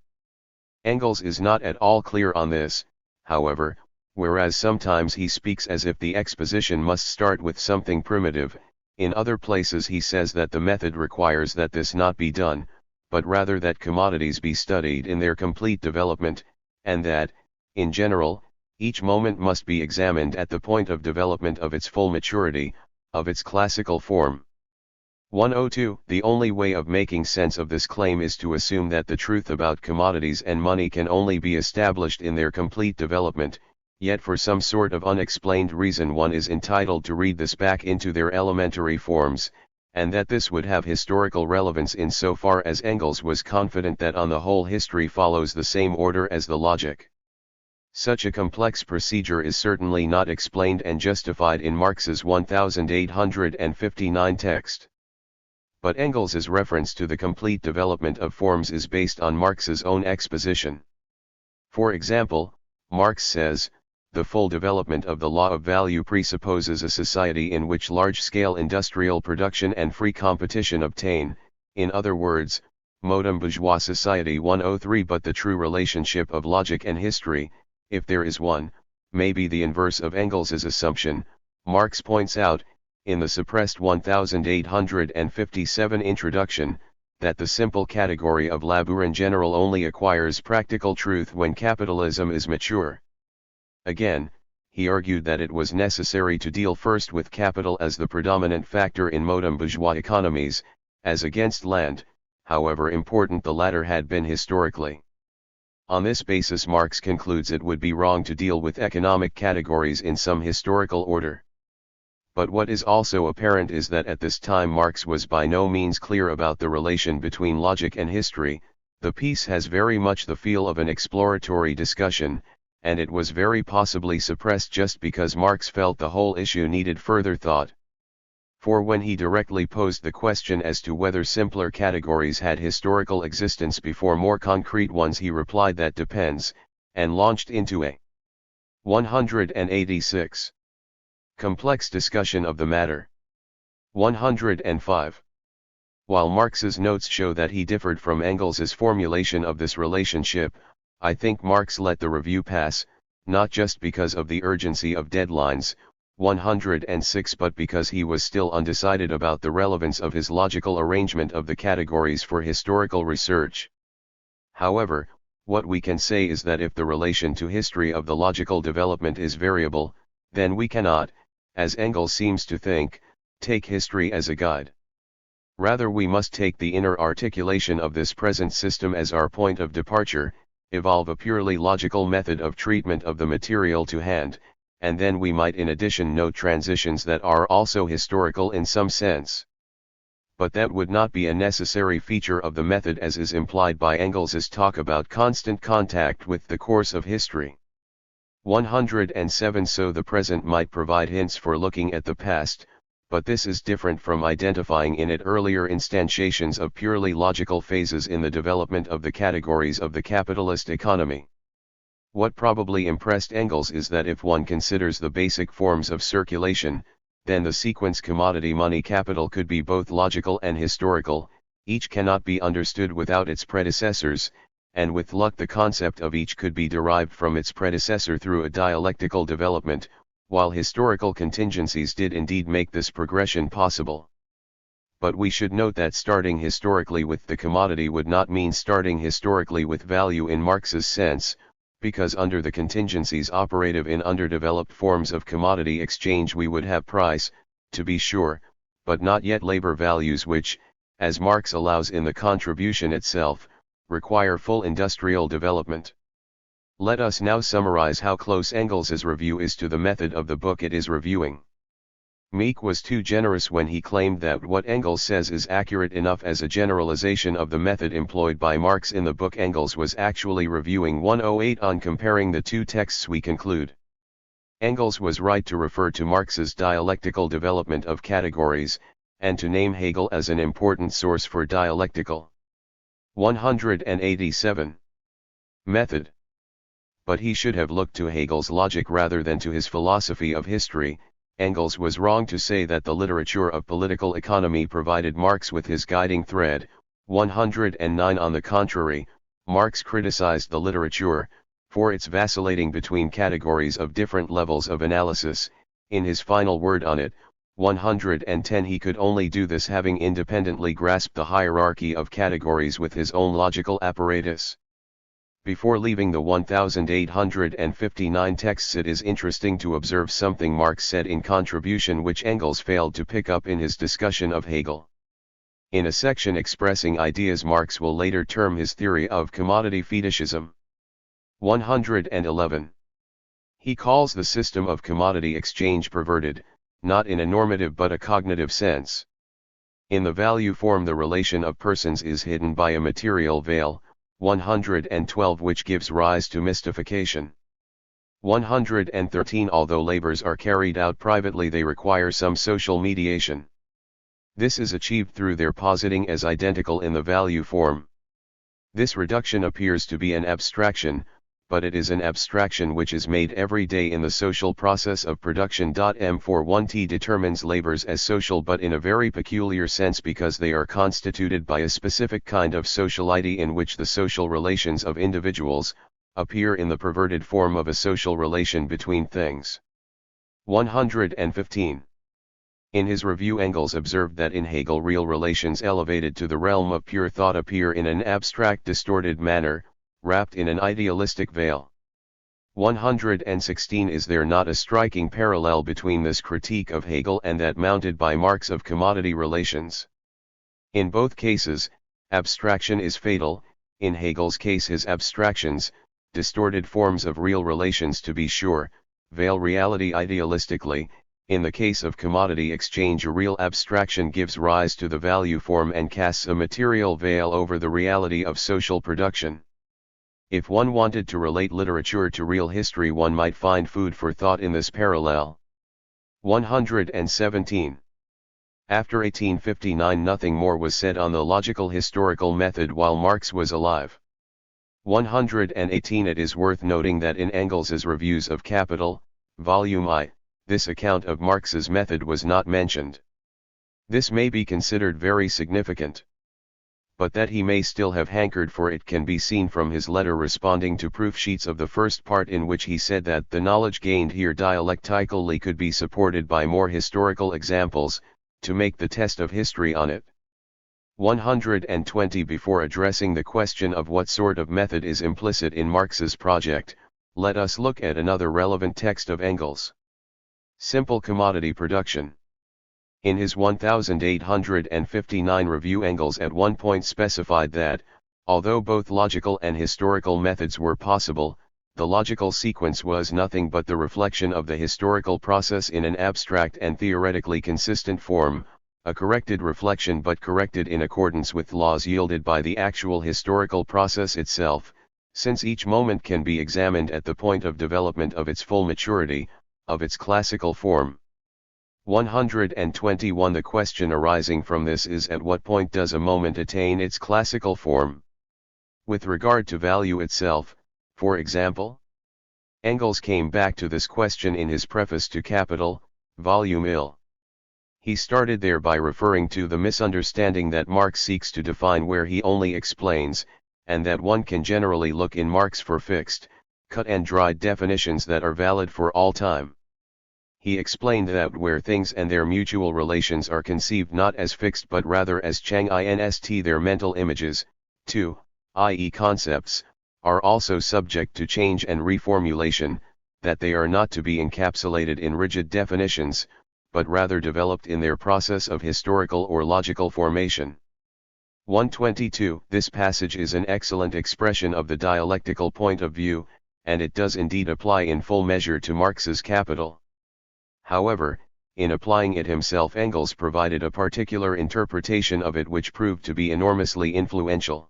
Engels is not at all clear on this, however, whereas sometimes he speaks as if the exposition must start with something primitive. In other places he says that the method requires that this not be done, but rather that commodities be studied in their complete development, and that, in general, each moment must be examined at the point of development of its full maturity, of its classical form. 102 The only way of making sense of this claim is to assume that the truth about commodities and money can only be established in their complete development, yet for some sort of unexplained reason one is entitled to read this back into their elementary forms, and that this would have historical relevance in so far as Engels was confident that on the whole history follows the same order as the logic. Such a complex procedure is certainly not explained and justified in Marx's 1859 text. But Engels's reference to the complete development of forms is based on Marx's own exposition. For example, Marx says, the full development of the law of value presupposes a society in which large-scale industrial production and free competition obtain, in other words, modern bourgeois society. 103 But the true relationship of logic and history, if there is one, may be the inverse of Engels's assumption. Marx points out, in the suppressed 1857 introduction, that the simple category of labor in general only acquires practical truth when capitalism is mature. Again, he argued that it was necessary to deal first with capital as the predominant factor in modern bourgeois economies, as against land, however important the latter had been historically. On this basis Marx concludes it would be wrong to deal with economic categories in some historical order. But what is also apparent is that at this time Marx was by no means clear about the relation between logic and history. The piece has very much the feel of an exploratory discussion, and it was very possibly suppressed just because Marx felt the whole issue needed further thought. For when he directly posed the question as to whether simpler categories had historical existence before more concrete ones, he replied that depends, and launched into a 186 complex discussion of the matter. 105. While Marx's notes show that he differed from Engels's formulation of this relationship, I think Marx let the review pass, not just because of the urgency of deadlines, 106, but because he was still undecided about the relevance of his logical arrangement of the categories for historical research. However, what we can say is that if the relation to history of the logical development is variable, then we cannot, as Engels seems to think, take history as a guide. Rather, we must take the inner articulation of this present system as our point of departure, evolve a purely logical method of treatment of the material to hand, and then we might in addition note transitions that are also historical in some sense. But that would not be a necessary feature of the method, as is implied by Engels's talk about constant contact with the course of history. 107. So the present might provide hints for looking at the past, but this is different from identifying in it earlier instantiations of purely logical phases in the development of the categories of the capitalist economy. What probably impressed Engels is that if one considers the basic forms of circulation, then the sequence commodity money capital could be both logical and historical, each cannot be understood without its predecessors, and with luck the concept of each could be derived from its predecessor through a dialectical development, while historical contingencies did indeed make this progression possible. But we should note that starting historically with the commodity would not mean starting historically with value in Marx's sense, because under the contingencies operative in underdeveloped forms of commodity exchange we would have price, to be sure, but not yet labor values which, as Marx allows in the contribution itself, require full industrial development. Let us now summarize how close Engels's review is to the method of the book it is reviewing. Meek was too generous when he claimed that what Engels says is accurate enough as a generalization of the method employed by Marx in the book. Engels was actually reviewing 108 on comparing the two texts, we conclude. Engels was right to refer to Marx's dialectical development of categories, and to name Hegel as an important source for dialectical. 187. Method. But he should have looked to Hegel's logic rather than to his philosophy of history. Engels was wrong to say that the literature of political economy provided Marx with his guiding thread. 109. On the contrary, Marx criticized the literature for its vacillating between categories of different levels of analysis. In his final word on it, 110, he could only do this having independently grasped the hierarchy of categories with his own logical apparatus. Before leaving the 1859 texts, it is interesting to observe something Marx said in contribution which Engels failed to pick up in his discussion of Hegel. In a section expressing ideas Marx will later term his theory of commodity fetishism. 111. He calls the system of commodity exchange perverted, not in a normative but a cognitive sense. In the value form the relation of persons is hidden by a material veil, 112, which gives rise to mystification. 113. Although labors are carried out privately, they require some social mediation. This is achieved through their positing as identical in the value form. This reduction appears to be an abstraction, but it is an abstraction which is made every day in the social process of production. M41T determines labors as social, but in a very peculiar sense, because they are constituted by a specific kind of sociality in which the social relations of individuals appear in the perverted form of a social relation between things. 115. In his review, Engels observed that in Hegel real relations elevated to the realm of pure thought appear in an abstract, distorted manner, wrapped in an idealistic veil. 116. Is there not a striking parallel between this critique of Hegel and that mounted by Marx of commodity relations? In both cases, abstraction is fatal. In Hegel's case, his abstractions, distorted forms of real relations to be sure, veil reality idealistically. In the case of commodity exchange, a real abstraction gives rise to the value form and casts a material veil over the reality of social production. If one wanted to relate literature to real history, one might find food for thought in this parallel. 117. After 1859 nothing more was said on the logical historical method while Marx was alive. 118. It is worth noting that in Engels's reviews of Capital, Volume I, this account of Marx's method was not mentioned. This may be considered very significant. But that he may still have hankered for it can be seen from his letter responding to proof sheets of the first part, in which he said that the knowledge gained here dialectically could be supported by more historical examples, to make the test of history on it. 120. Before addressing the question of what sort of method is implicit in Marx's project, let us look at another relevant text of Engels. Simple commodity production. In his 1859 review, Engels at one point specified that, although both logical and historical methods were possible, the logical sequence was nothing but the reflection of the historical process in an abstract and theoretically consistent form, a corrected reflection but corrected in accordance with laws yielded by the actual historical process itself, since each moment can be examined at the point of development of its full maturity, of its classical form. 121. The question arising from this is, at what point does a moment attain its classical form? With regard to value itself, for example? Engels came back to this question in his preface to Capital, Volume I. He started there by referring to the misunderstanding that Marx seeks to define where he only explains, and that one can generally look in Marx for fixed, cut and dried definitions that are valid for all time. He explained that where things and their mutual relations are conceived not as fixed but rather as Chang-inst, their mental images, too, i.e. concepts, are also subject to change and reformulation, that they are not to be encapsulated in rigid definitions, but rather developed in their process of historical or logical formation. 122. This passage is an excellent expression of the dialectical point of view, and it does indeed apply in full measure to Marx's Capital. However, in applying it himself, Engels provided a particular interpretation of it which proved to be enormously influential.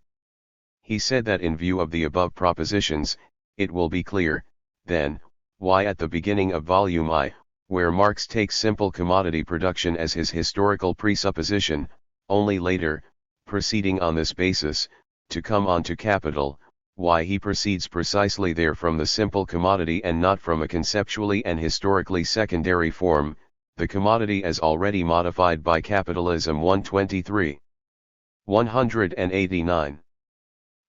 He said that in view of the above propositions, it will be clear, then, why at the beginning of Volume I, where Marx takes simple commodity production as his historical presupposition, only later, proceeding on this basis, to come on to Capital, why he proceeds precisely there from the simple commodity and not from a conceptually and historically secondary form, the commodity as already modified by capitalism. 123. 189.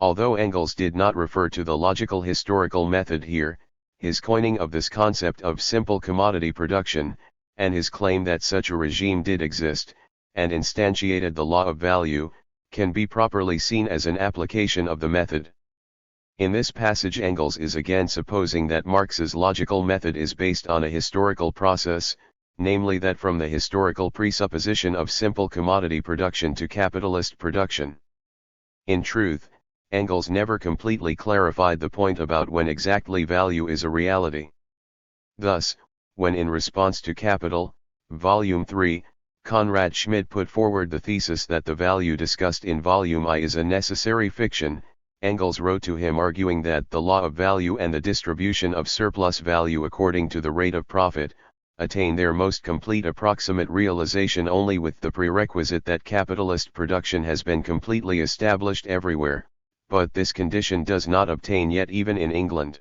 Although Engels did not refer to the logical historical method here, his coining of this concept of simple commodity production, and his claim that such a regime did exist, and instantiated the law of value, can be properly seen as an application of the method. In this passage, Engels is again supposing that Marx's logical method is based on a historical process, namely that from the historical presupposition of simple commodity production to capitalist production. In truth, Engels never completely clarified the point about when exactly value is a reality. Thus, when in response to Capital, Volume 3, Conrad Schmidt put forward the thesis that the value discussed in Volume I is a necessary fiction, Engels wrote to him arguing that the law of value and the distribution of surplus value according to the rate of profit, attain their most complete approximate realization only with the prerequisite that capitalist production has been completely established everywhere, but this condition does not obtain yet even in England.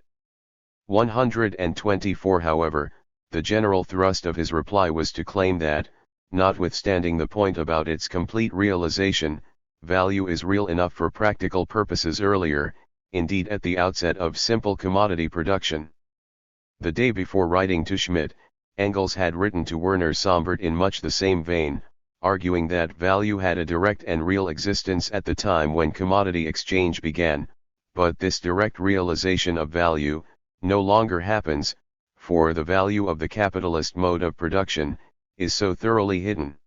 124. However, the general thrust of his reply was to claim that, notwithstanding the point about its complete realization, value is real enough for practical purposes earlier, indeed at the outset of simple commodity production. The day before writing to Schmidt, Engels had written to Werner Sombart in much the same vein, arguing that value had a direct and real existence at the time when commodity exchange began, but this direct realization of value no longer happens, for the value of the capitalist mode of production is so thoroughly hidden.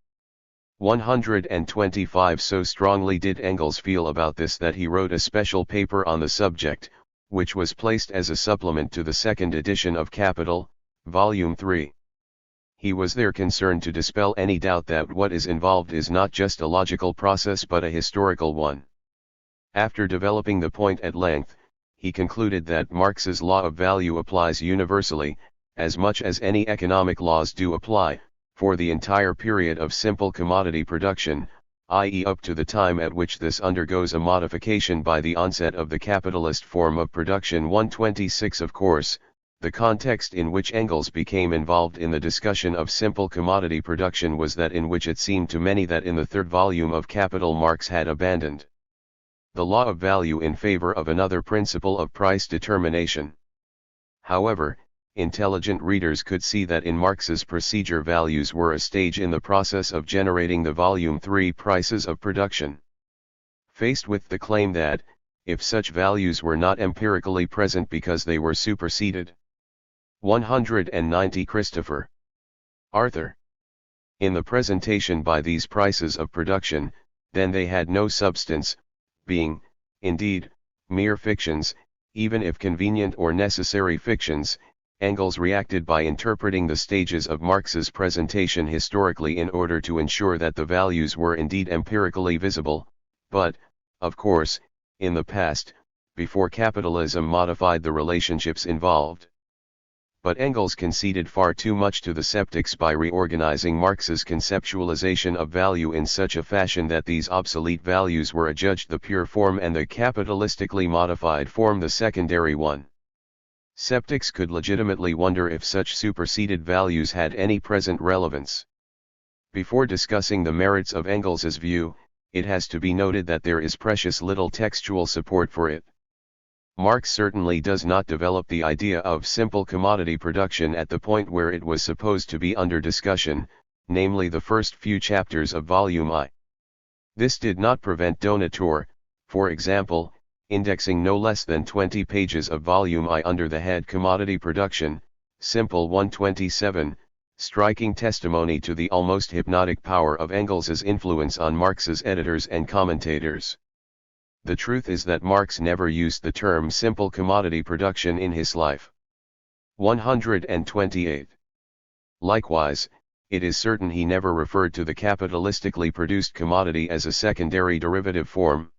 125. So strongly did Engels feel about this that he wrote a special paper on the subject, which was placed as a supplement to the second edition of Capital, Volume 3. He was there concerned to dispel any doubt that what is involved is not just a logical process but a historical one. After developing the point at length, he concluded that Marx's law of value applies universally, as much as any economic laws do apply, for the entire period of simple commodity production, i.e. up to the time at which this undergoes a modification by the onset of the capitalist form of production. 126. Of course, The context in which Engels became involved in the discussion of simple commodity production was that in which it seemed to many that in the third volume of Capital Marx had abandoned the law of value in favor of another principle of price determination. However, intelligent readers could see that in Marx's procedure values were a stage in the process of generating the volume 3 prices of production. Faced with the claim that, if such values were not empirically present because they were superseded, 190 Christopher. Arthur. In the presentation by these prices of production, then they had no substance, being, indeed, mere fictions, even if convenient or necessary fictions. Engels reacted by interpreting the stages of Marx's presentation historically in order to ensure that the values were indeed empirically visible, but, of course, in the past, before capitalism modified the relationships involved. But Engels conceded far too much to the skeptics by reorganizing Marx's conceptualization of value in such a fashion that these obsolete values were adjudged the pure form and the capitalistically modified form the secondary one. Skeptics could legitimately wonder if such superseded values had any present relevance. Before discussing the merits of Engels's view, it has to be noted that there is precious little textual support for it. Marx certainly does not develop the idea of simple commodity production at the point where it was supposed to be under discussion, namely the first few chapters of Volume I. This did not prevent Donator, for example, indexing no less than 20 pages of Volume I under the head Commodity Production, Simple 127, striking testimony to the almost hypnotic power of Engels's influence on Marx's editors and commentators. The truth is that Marx never used the term simple commodity production in his life. 128. Likewise, it is certain he never referred to the capitalistically produced commodity as a secondary derivative form.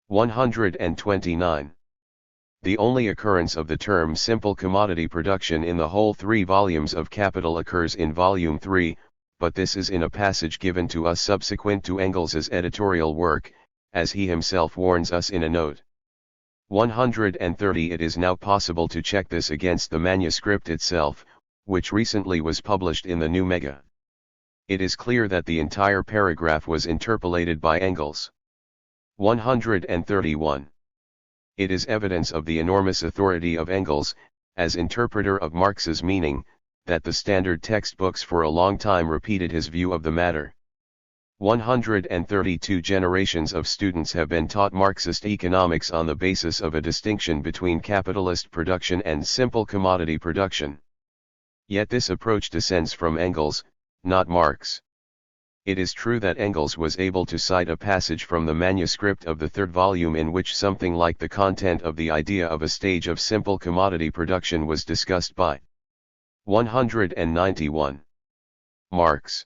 129. The only occurrence of the term simple commodity production in the whole 3 volumes of Capital occurs in Volume 3, but this is in a passage given to us subsequent to Engels's editorial work, as he himself warns us in a note. 130. It is now possible to check this against the manuscript itself, which recently was published in the New Mega. It is clear that the entire paragraph was interpolated by Engels. 131. It is evidence of the enormous authority of Engels, as interpreter of Marx's meaning, that the standard textbooks for a long time repeated his view of the matter. 132 generations of students have been taught Marxist economics on the basis of a distinction between capitalist production and simple commodity production. Yet this approach descends from Engels, not Marx. It is true that Engels was able to cite a passage from the manuscript of the 3rd volume in which something like the content of the idea of a stage of simple commodity production was discussed by 191. Marx.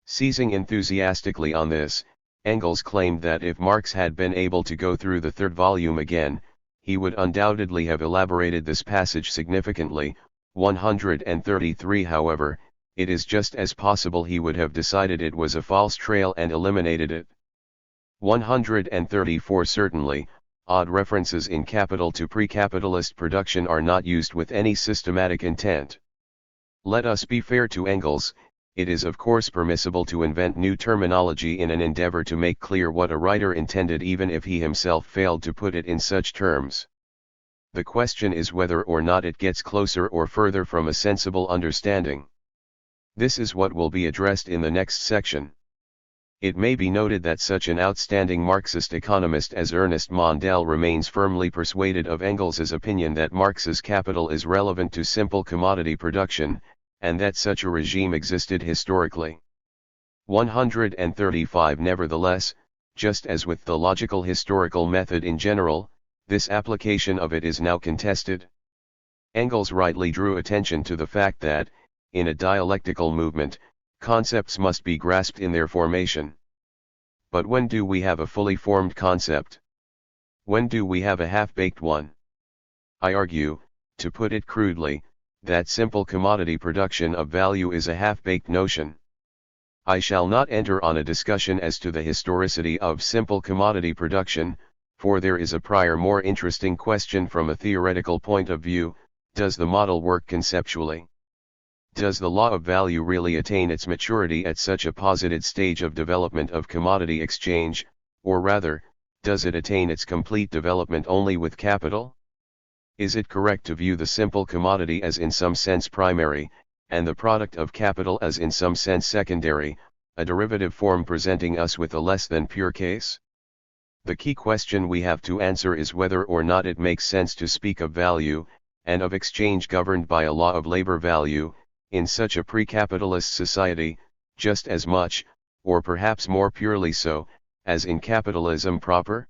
Seizing enthusiastically on this, Engels claimed that if Marx had been able to go through the 3rd volume again, he would undoubtedly have elaborated this passage significantly. 133. However, it is just as possible he would have decided it was a false trail and eliminated it. 134. Certainly, odd references in Capital to pre-capitalist production are not used with any systematic intent. Let us be fair to Engels. It is of course permissible to invent new terminology in an endeavor to make clear what a writer intended even if he himself failed to put it in such terms. The question is whether or not it gets closer or further from a sensible understanding. This is what will be addressed in the next section. It may be noted that such an outstanding Marxist economist as Ernest Mondale remains firmly persuaded of Engels's opinion that Marx's Capital is relevant to simple commodity production, and that such a regime existed historically. 135. Nevertheless, just as with the logical historical method in general, this application of it is now contested. Engels rightly drew attention to the fact that, in a dialectical movement, concepts must be grasped in their formation. But when do we have a fully formed concept? When do we have a half-baked one? I argue, to put it crudely, that simple commodity production of value is a half-baked notion. I shall not enter on a discussion as to the historicity of simple commodity production, for there is a prior more interesting question from a theoretical point of view, Does the model work conceptually? Does the law of value really attain its maturity at such a posited stage of development of commodity exchange, or rather, does it attain its complete development only with capital? Is it correct to view the simple commodity as in some sense primary, and the product of capital as in some sense secondary, a derivative form presenting us with a less than pure case? The key question we have to answer is whether or not it makes sense to speak of value, and of exchange governed by a law of labor value, in such a pre-capitalist society, just as much, or perhaps more purely so, as in capitalism proper?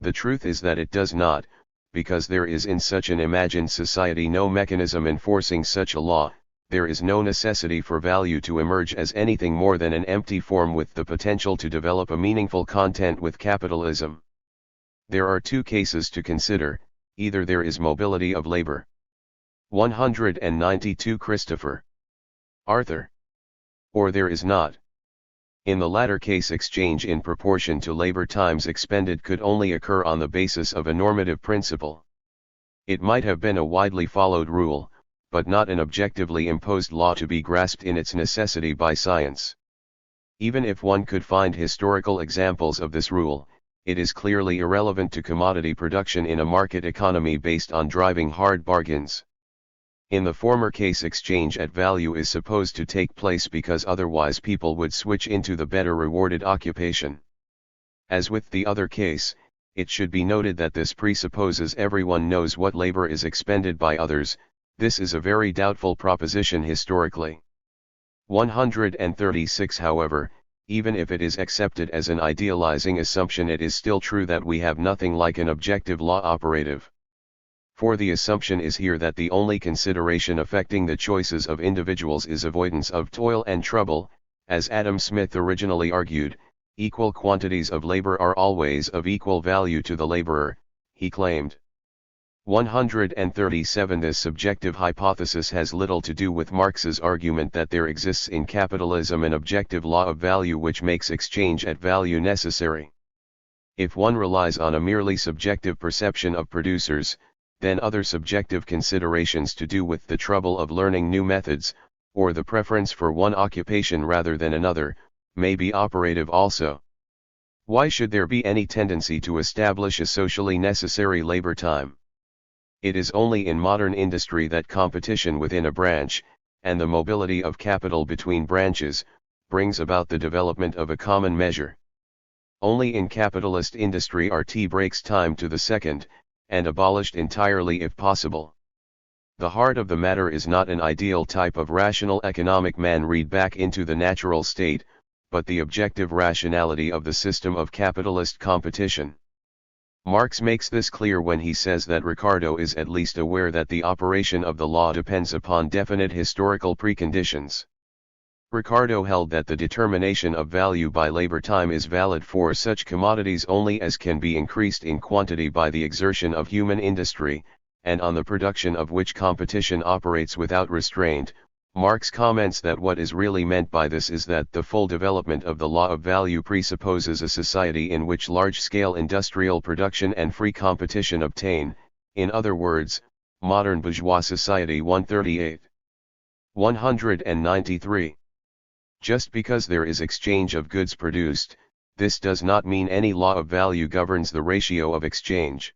The truth is that it does not, because there is in such an imagined society no mechanism enforcing such a law. There is no necessity for value to emerge as anything more than an empty form with the potential to develop a meaningful content with capitalism. There are two cases to consider: either there is mobility of labor. 192 Christopher. Arthur. Or there is not. In the latter case, exchange in proportion to labor times expended could only occur on the basis of a normative principle. It might have been a widely followed rule, but not an objectively imposed law to be grasped in its necessity by science. Even if one could find historical examples of this rule, it is clearly irrelevant to commodity production in a market economy based on driving hard bargains. In the former case, exchange at value is supposed to take place because otherwise people would switch into the better rewarded occupation. As with the other case, it should be noted that this presupposes everyone knows what labor is expended by others. This is a very doubtful proposition historically. 136 However, even if it is accepted as an idealizing assumption, it is still true that we have nothing like an objective law operative. For the assumption is here that the only consideration affecting the choices of individuals is avoidance of toil and trouble. As Adam Smith originally argued, equal quantities of labor are always of equal value to the laborer, he claimed. 137 This subjective hypothesis has little to do with Marx's argument that there exists in capitalism an objective law of value which makes exchange at value necessary. If one relies on a merely subjective perception of producers, then other subjective considerations to do with the trouble of learning new methods, or the preference for one occupation rather than another, may be operative also. Why should there be any tendency to establish a socially necessary labor time? It is only in modern industry that competition within a branch, and the mobility of capital between branches, brings about the development of a common measure. Only in capitalist industry are tea breaks timed to the second, and abolished entirely if possible. The heart of the matter is not an ideal type of rational economic man read back into the natural state, but the objective rationality of the system of capitalist competition. Marx makes this clear when he says that Ricardo is at least aware that the operation of the law depends upon definite historical preconditions. Ricardo held that the determination of value by labor time is valid for such commodities only as can be increased in quantity by the exertion of human industry, and on the production of which competition operates without restraint. Marx comments that what is really meant by this is that the full development of the law of value presupposes a society in which large-scale industrial production and free competition obtain, in other words, modern bourgeois society. 138. 193. Just because there is exchange of goods produced, this does not mean any law of value governs the ratio of exchange.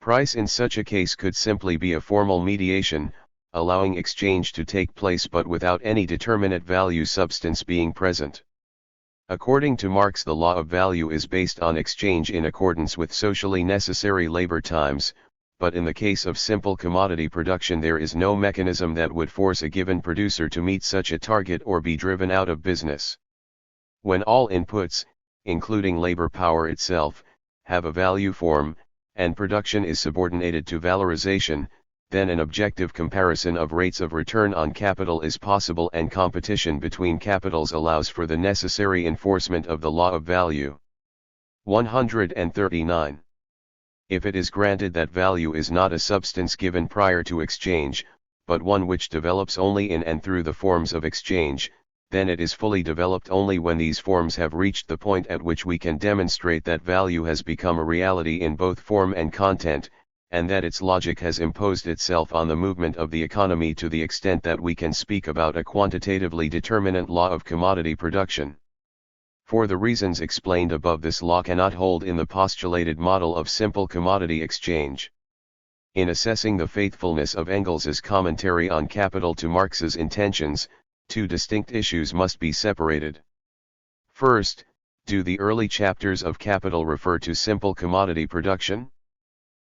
Price in such a case could simply be a formal mediation, allowing exchange to take place but without any determinate value substance being present. According to Marx, the law of value is based on exchange in accordance with socially necessary labor times, but in the case of simple commodity production there is no mechanism that would force a given producer to meet such a target or be driven out of business. When all inputs, including labor power itself, have a value form, and production is subordinated to valorization, then an objective comparison of rates of return on capital is possible and competition between capitals allows for the necessary enforcement of the law of value. 139. If it is granted that value is not a substance given prior to exchange, but one which develops only in and through the forms of exchange, then it is fully developed only when these forms have reached the point at which we can demonstrate that value has become a reality in both form and content, and that its logic has imposed itself on the movement of the economy to the extent that we can speak about a quantitatively determinate law of commodity production. For the reasons explained above, this law cannot hold in the postulated model of simple commodity exchange. In assessing the faithfulness of Engels's commentary on Capital to Marx's intentions, two distinct issues must be separated. First, do the early chapters of Capital refer to simple commodity production?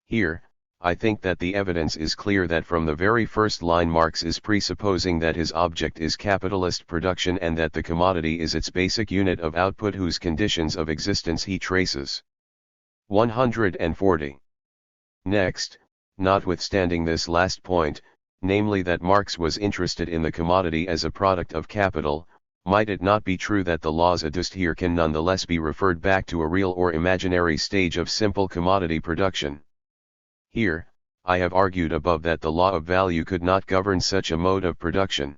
Here, I think that the evidence is clear that from the very first line Marx is presupposing that his object is capitalist production and that the commodity is its basic unit of output whose conditions of existence he traces. 140. Next, notwithstanding this last point, namely that Marx was interested in the commodity as a product of capital, might it not be true that the laws adduced here can nonetheless be referred back to a real or imaginary stage of simple commodity production? Here, I have argued above that the law of value could not govern such a mode of production.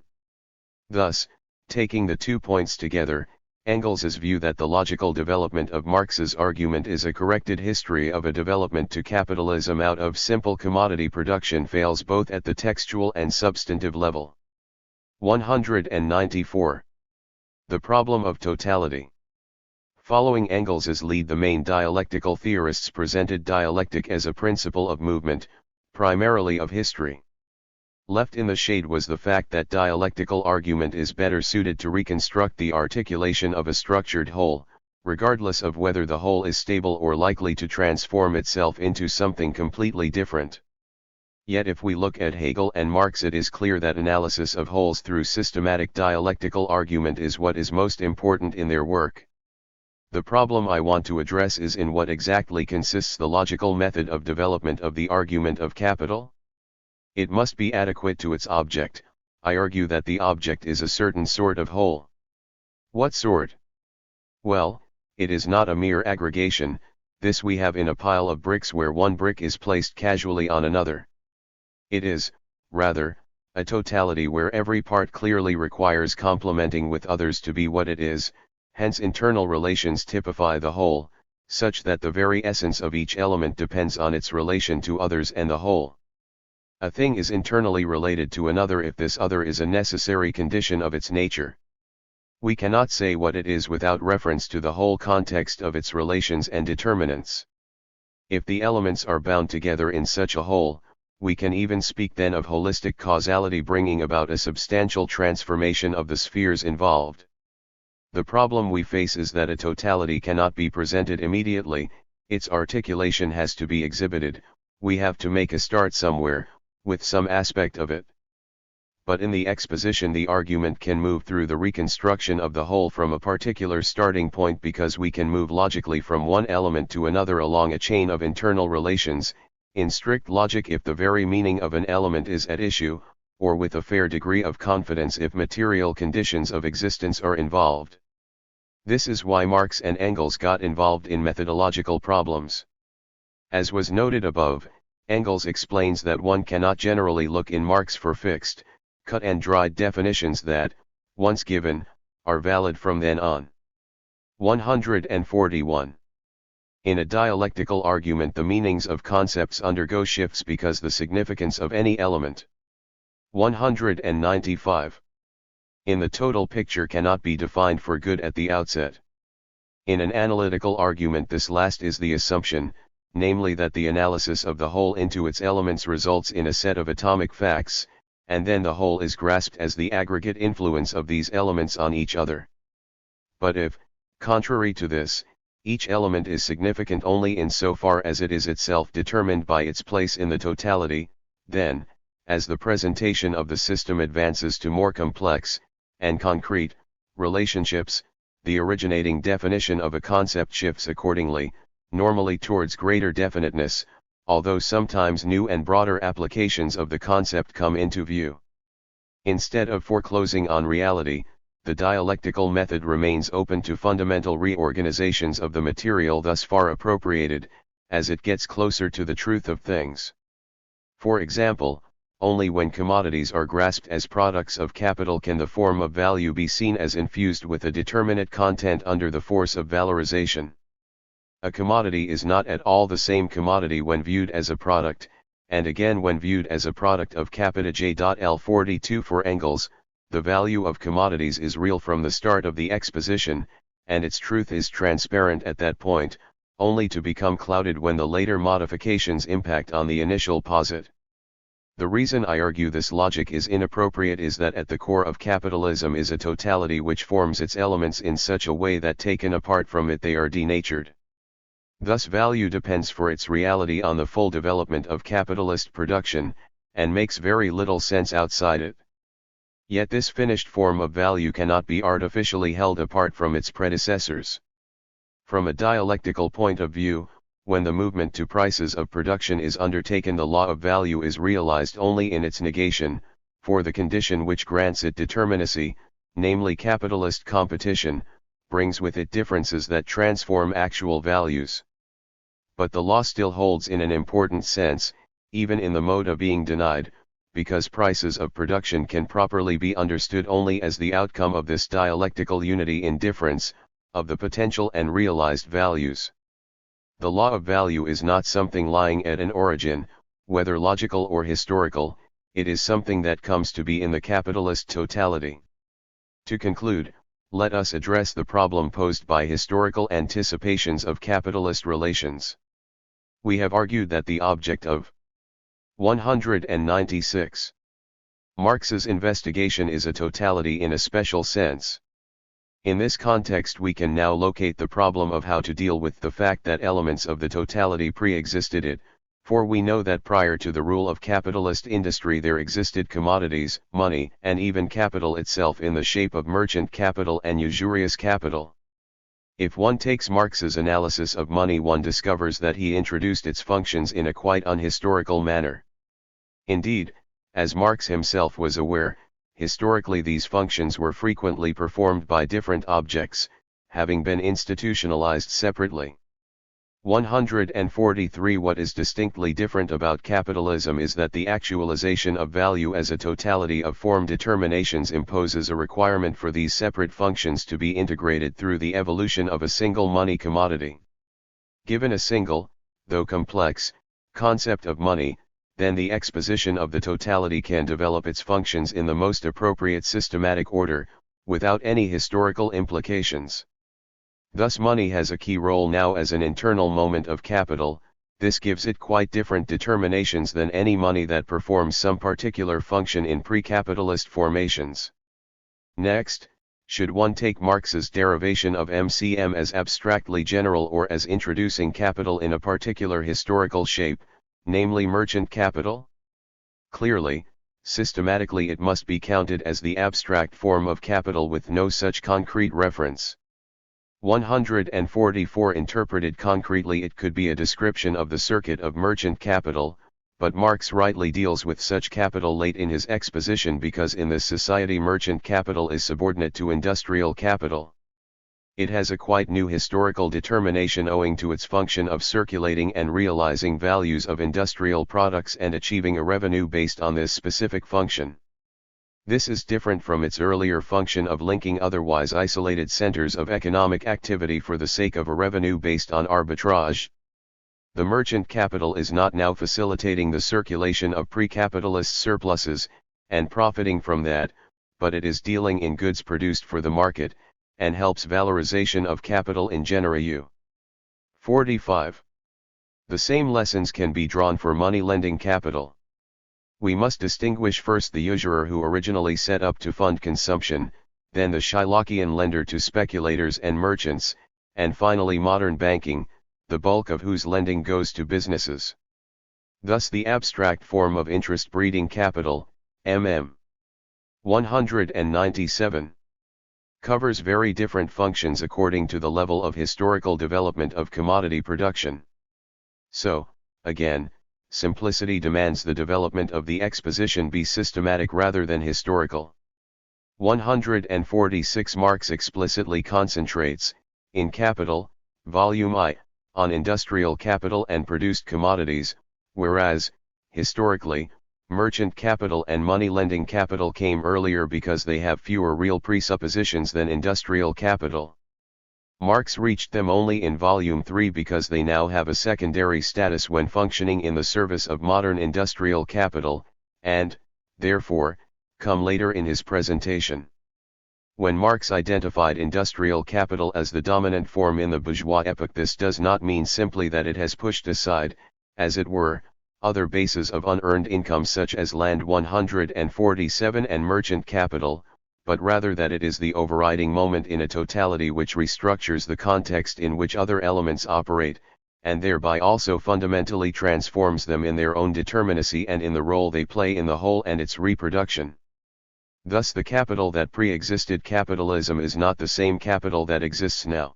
Thus, taking the 2 points together, Engels's view that the logical development of Marx's argument is a corrected history of a development to capitalism out of simple commodity production fails both at the textual and substantive level. 194. The problem of totality. Following Engels's lead, the main dialectical theorists presented dialectic as a principle of movement, primarily of history. Left in the shade was the fact that dialectical argument is better suited to reconstruct the articulation of a structured whole, regardless of whether the whole is stable or likely to transform itself into something completely different. Yet if we look at Hegel and Marx, it is clear that analysis of wholes through systematic dialectical argument is what is most important in their work. The problem I want to address is in what exactly consists the logical method of development of the argument of capital? It must be adequate to its object. I argue that the object is a certain sort of whole. What sort? Well, it is not a mere aggregation. This we have in a pile of bricks where one brick is placed casually on another. It is, rather, a totality where every part clearly requires complementing with others to be what it is. Hence internal relations typify the whole, such that the very essence of each element depends on its relation to others and the whole. A thing is internally related to another if this other is a necessary condition of its nature. We cannot say what it is without reference to the whole context of its relations and determinants. If the elements are bound together in such a whole, we can even speak then of holistic causality bringing about a substantial transformation of the spheres involved. The problem we face is that a totality cannot be presented immediately, its articulation has to be exhibited, we have to make a start somewhere, with some aspect of it. But in the exposition the argument can move through the reconstruction of the whole from a particular starting point because we can move logically from one element to another along a chain of internal relations, in strict logic if the very meaning of an element is at issue, or with a fair degree of confidence if material conditions of existence are involved. This is why Marx and Engels got involved in methodological problems. As was noted above, Engels explains that one cannot generally look in Marx for fixed, cut and dried definitions that, once given, are valid from then on. 141. In a dialectical argument the meanings of concepts undergo shifts because the significance of any element. 195. In the total picture cannot be defined for good at the outset. In an analytical argument this last is the assumption, namely that the analysis of the whole into its elements results in a set of atomic facts, and then the whole is grasped as the aggregate influence of these elements on each other. But if, contrary to this, each element is significant only insofar as it is itself determined by its place in the totality, then, as the presentation of the system advances to more complex, and concrete, relationships, the originating definition of a concept shifts accordingly, normally towards greater definiteness, although sometimes new and broader applications of the concept come into view. Instead of foreclosing on reality, the dialectical method remains open to fundamental reorganizations of the material thus far appropriated, as it gets closer to the truth of things. For example, only when commodities are grasped as products of capital can the form of value be seen as infused with a determinate content under the force of valorization. A commodity is not at all the same commodity when viewed as a product, and again when viewed as a product of capita J.L42 for Engels, the value of commodities is real from the start of the exposition, and its truth is transparent at that point, only to become clouded when the later modifications impact on the initial posit. The reason I argue this logic is inappropriate is that at the core of capitalism is a totality which forms its elements in such a way that taken apart from it they are denatured. Thus value depends for its reality on the full development of capitalist production, and makes very little sense outside it. Yet this finished form of value cannot be artificially held apart from its predecessors. From a dialectical point of view, when the movement to prices of production is undertaken, the law of value is realized only in its negation, for the condition which grants it determinacy, namely capitalist competition, brings with it differences that transform actual values. But the law still holds in an important sense, even in the mode of being denied, because prices of production can properly be understood only as the outcome of this dialectical unity in difference, of the potential and realized values. The law of value is not something lying at an origin, whether logical or historical, it is something that comes to be in the capitalist totality. To conclude, let us address the problem posed by historical anticipations of capitalist relations. We have argued that the object of 196. Marx's investigation is a totality in a special sense. In this context we can now locate the problem of how to deal with the fact that elements of the totality pre-existed it, for we know that prior to the rule of capitalist industry there existed commodities, money, and even capital itself in the shape of merchant capital and usurious capital. If one takes Marx's analysis of money, one discovers that he introduced its functions in a quite unhistorical manner. Indeed, as Marx himself was aware, historically these functions were frequently performed by different objects, having been institutionalized separately. 143. What is distinctly different about capitalism is that the actualization of value as a totality of form determinations imposes a requirement for these separate functions to be integrated through the evolution of a single money commodity. Given a single, though complex, concept of money, then the exposition of the totality can develop its functions in the most appropriate systematic order, without any historical implications. Thus money has a key role now as an internal moment of capital. This gives it quite different determinations than any money that performs some particular function in pre-capitalist formations. Next, should one take Marx's derivation of MCM as abstractly general or as introducing capital in a particular historical shape, namely merchant capital? Clearly, systematically it must be counted as the abstract form of capital with no such concrete reference. 144. Interpreted concretely it could be a description of the circuit of merchant capital, but Marx rightly deals with such capital late in his exposition because in this society merchant capital is subordinate to industrial capital. It has a quite new historical determination owing to its function of circulating and realizing values of industrial products and achieving a revenue based on this specific function. This is different from its earlier function of linking otherwise isolated centers of economic activity for the sake of a revenue based on arbitrage. The merchant capital is not now facilitating the circulation of pre-capitalist surpluses, and profiting from that, but it is dealing in goods produced for the market, and helps valorization of capital in genera. 45. The same lessons can be drawn for money-lending capital. We must distinguish first the usurer who originally set up to fund consumption, then the Shylockian lender to speculators and merchants, and finally modern banking, the bulk of whose lending goes to businesses. Thus the abstract form of interest-breeding capital, MM. 197. Covers very different functions according to the level of historical development of commodity production. So, again, simplicity demands the development of the exposition be systematic rather than historical. 146. Marx explicitly concentrates, in Capital, Volume I, on industrial capital and produced commodities, whereas, historically, merchant capital and money-lending capital came earlier because they have fewer real presuppositions than industrial capital. Marx reached them only in Volume 3 because they now have a secondary status when functioning in the service of modern industrial capital, and, therefore, come later in his presentation. When Marx identified industrial capital as the dominant form in the bourgeois epoch, this does not mean simply that it has pushed aside, as it were, other bases of unearned income such as land 147 and merchant capital, but rather that it is the overriding moment in a totality which restructures the context in which other elements operate, and thereby also fundamentally transforms them in their own determinacy and in the role they play in the whole and its reproduction. Thus the capital that pre-existed capitalism is not the same capital that exists now.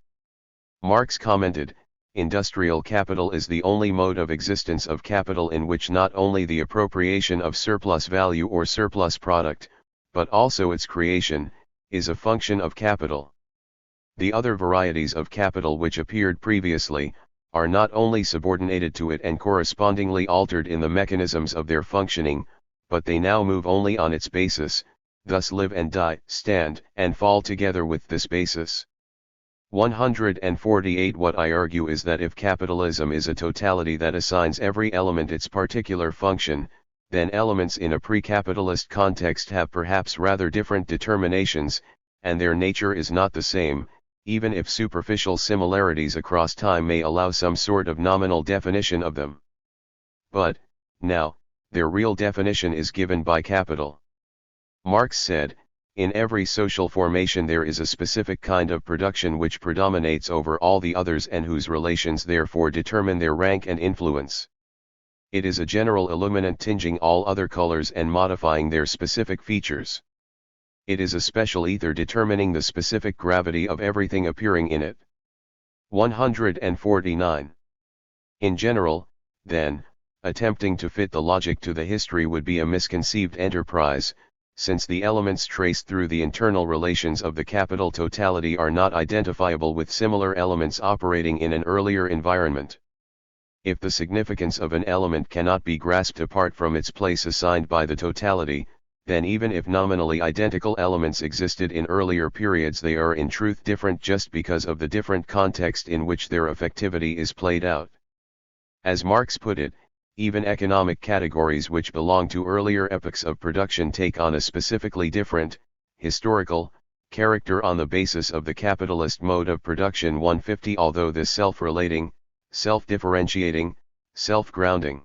Marx commented, industrial capital is the only mode of existence of capital in which not only the appropriation of surplus value or surplus product, but also its creation, is a function of capital. The other varieties of capital which appeared previously, are not only subordinated to it and correspondingly altered in the mechanisms of their functioning, but they now move only on its basis, thus live and die, stand and fall together with this basis. 148. What I argue is that if capitalism is a totality that assigns every element its particular function, then elements in a pre-capitalist context have perhaps rather different determinations, and their nature is not the same, even if superficial similarities across time may allow some sort of nominal definition of them. But, now, their real definition is given by capital. Marx said, in every social formation there is a specific kind of production which predominates over all the others and whose relations therefore determine their rank and influence. It is a general illuminant tinging all other colors and modifying their specific features. It is a special ether determining the specific gravity of everything appearing in it. 149. In general, then, attempting to fit the logic to the history would be a misconceived enterprise, since the elements traced through the internal relations of the capital totality are not identifiable with similar elements operating in an earlier environment. If the significance of an element cannot be grasped apart from its place assigned by the totality, then even if nominally identical elements existed in earlier periods, they are in truth different just because of the different context in which their effectivity is played out. As Marx put it, even economic categories which belong to earlier epochs of production take on a specifically different, historical, character on the basis of the capitalist mode of production. 150. Although this self-relating, self-differentiating, self-grounding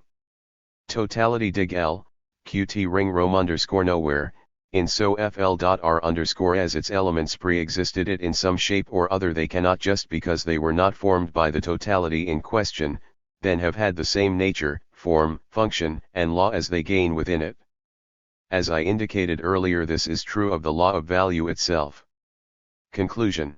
totality dig L, QT ring Rome _nowhere, in so FL.R as its elements pre-existed it in some shape or other, they cannot, just because they were not formed by the totality in question, then have had the same nature, form, function, and law as they gain within it. As I indicated earlier, this is true of the law of value itself. Conclusion.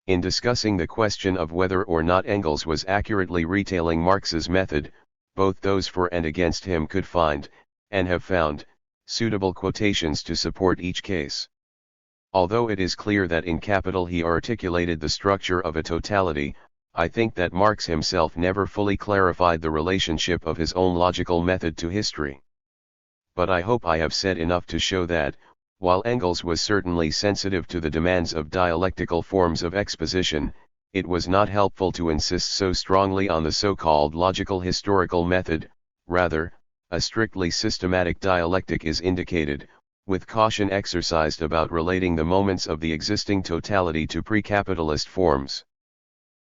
In discussing the question of whether or not Engels was accurately retailing Marx's method, both those for and against him could find, and have found, suitable quotations to support each case. Although it is clear that in Capital he articulated the structure of a totality, I think that Marx himself never fully clarified the relationship of his own logical method to history. But I hope I have said enough to show that, while Engels was certainly sensitive to the demands of dialectical forms of exposition, it was not helpful to insist so strongly on the so-called logical historical method. Rather, a strictly systematic dialectic is indicated, with caution exercised about relating the moments of the existing totality to pre-capitalist forms.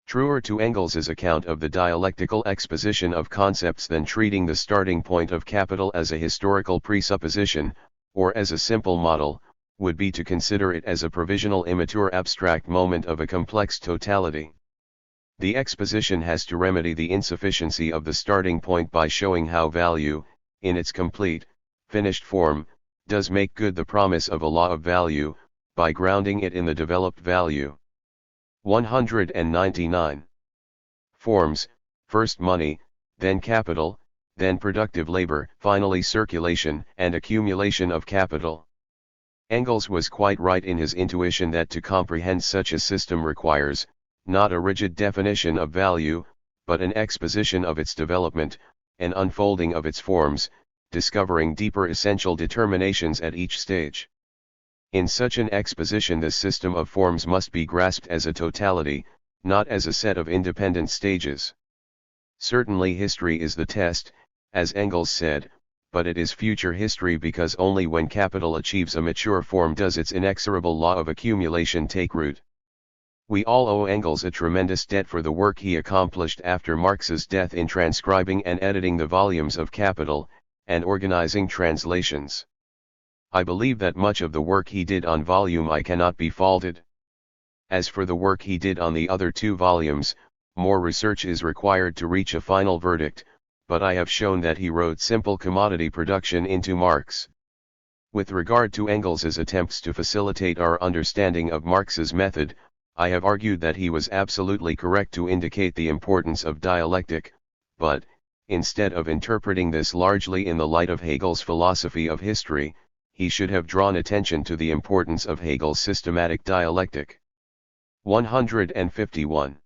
Truer to Engels's account of the dialectical exposition of concepts than treating the starting point of capital as a historical presupposition, or as a simple model, would be to consider it as a provisional immature abstract moment of a complex totality. The exposition has to remedy the insufficiency of the starting point by showing how value, in its complete, finished form, does make good the promise of a law of value, by grounding it in the developed value. 199. Forms, first money, then capital, then productive labor, finally circulation and accumulation of capital. Engels was quite right in his intuition that to comprehend such a system requires, not a rigid definition of value, but an exposition of its development, an unfolding of its forms, discovering deeper essential determinations at each stage. In such an exposition the system of forms must be grasped as a totality, not as a set of independent stages. Certainly history is the test, as Engels said, but it is future history because only when capital achieves a mature form does its inexorable law of accumulation take root. We all owe Engels a tremendous debt for the work he accomplished after Marx's death in transcribing and editing the volumes of Capital, and organizing translations. I believe that much of the work he did on volume I cannot be faulted. As for the work he did on the other 2 volumes, more research is required to reach a final verdict, but I have shown that he wrote simple commodity production into Marx. With regard to Engels's attempts to facilitate our understanding of Marx's method, I have argued that he was absolutely correct to indicate the importance of dialectic, but, instead of interpreting this largely in the light of Hegel's philosophy of history, he should have drawn attention to the importance of Hegel's systematic dialectic. 151.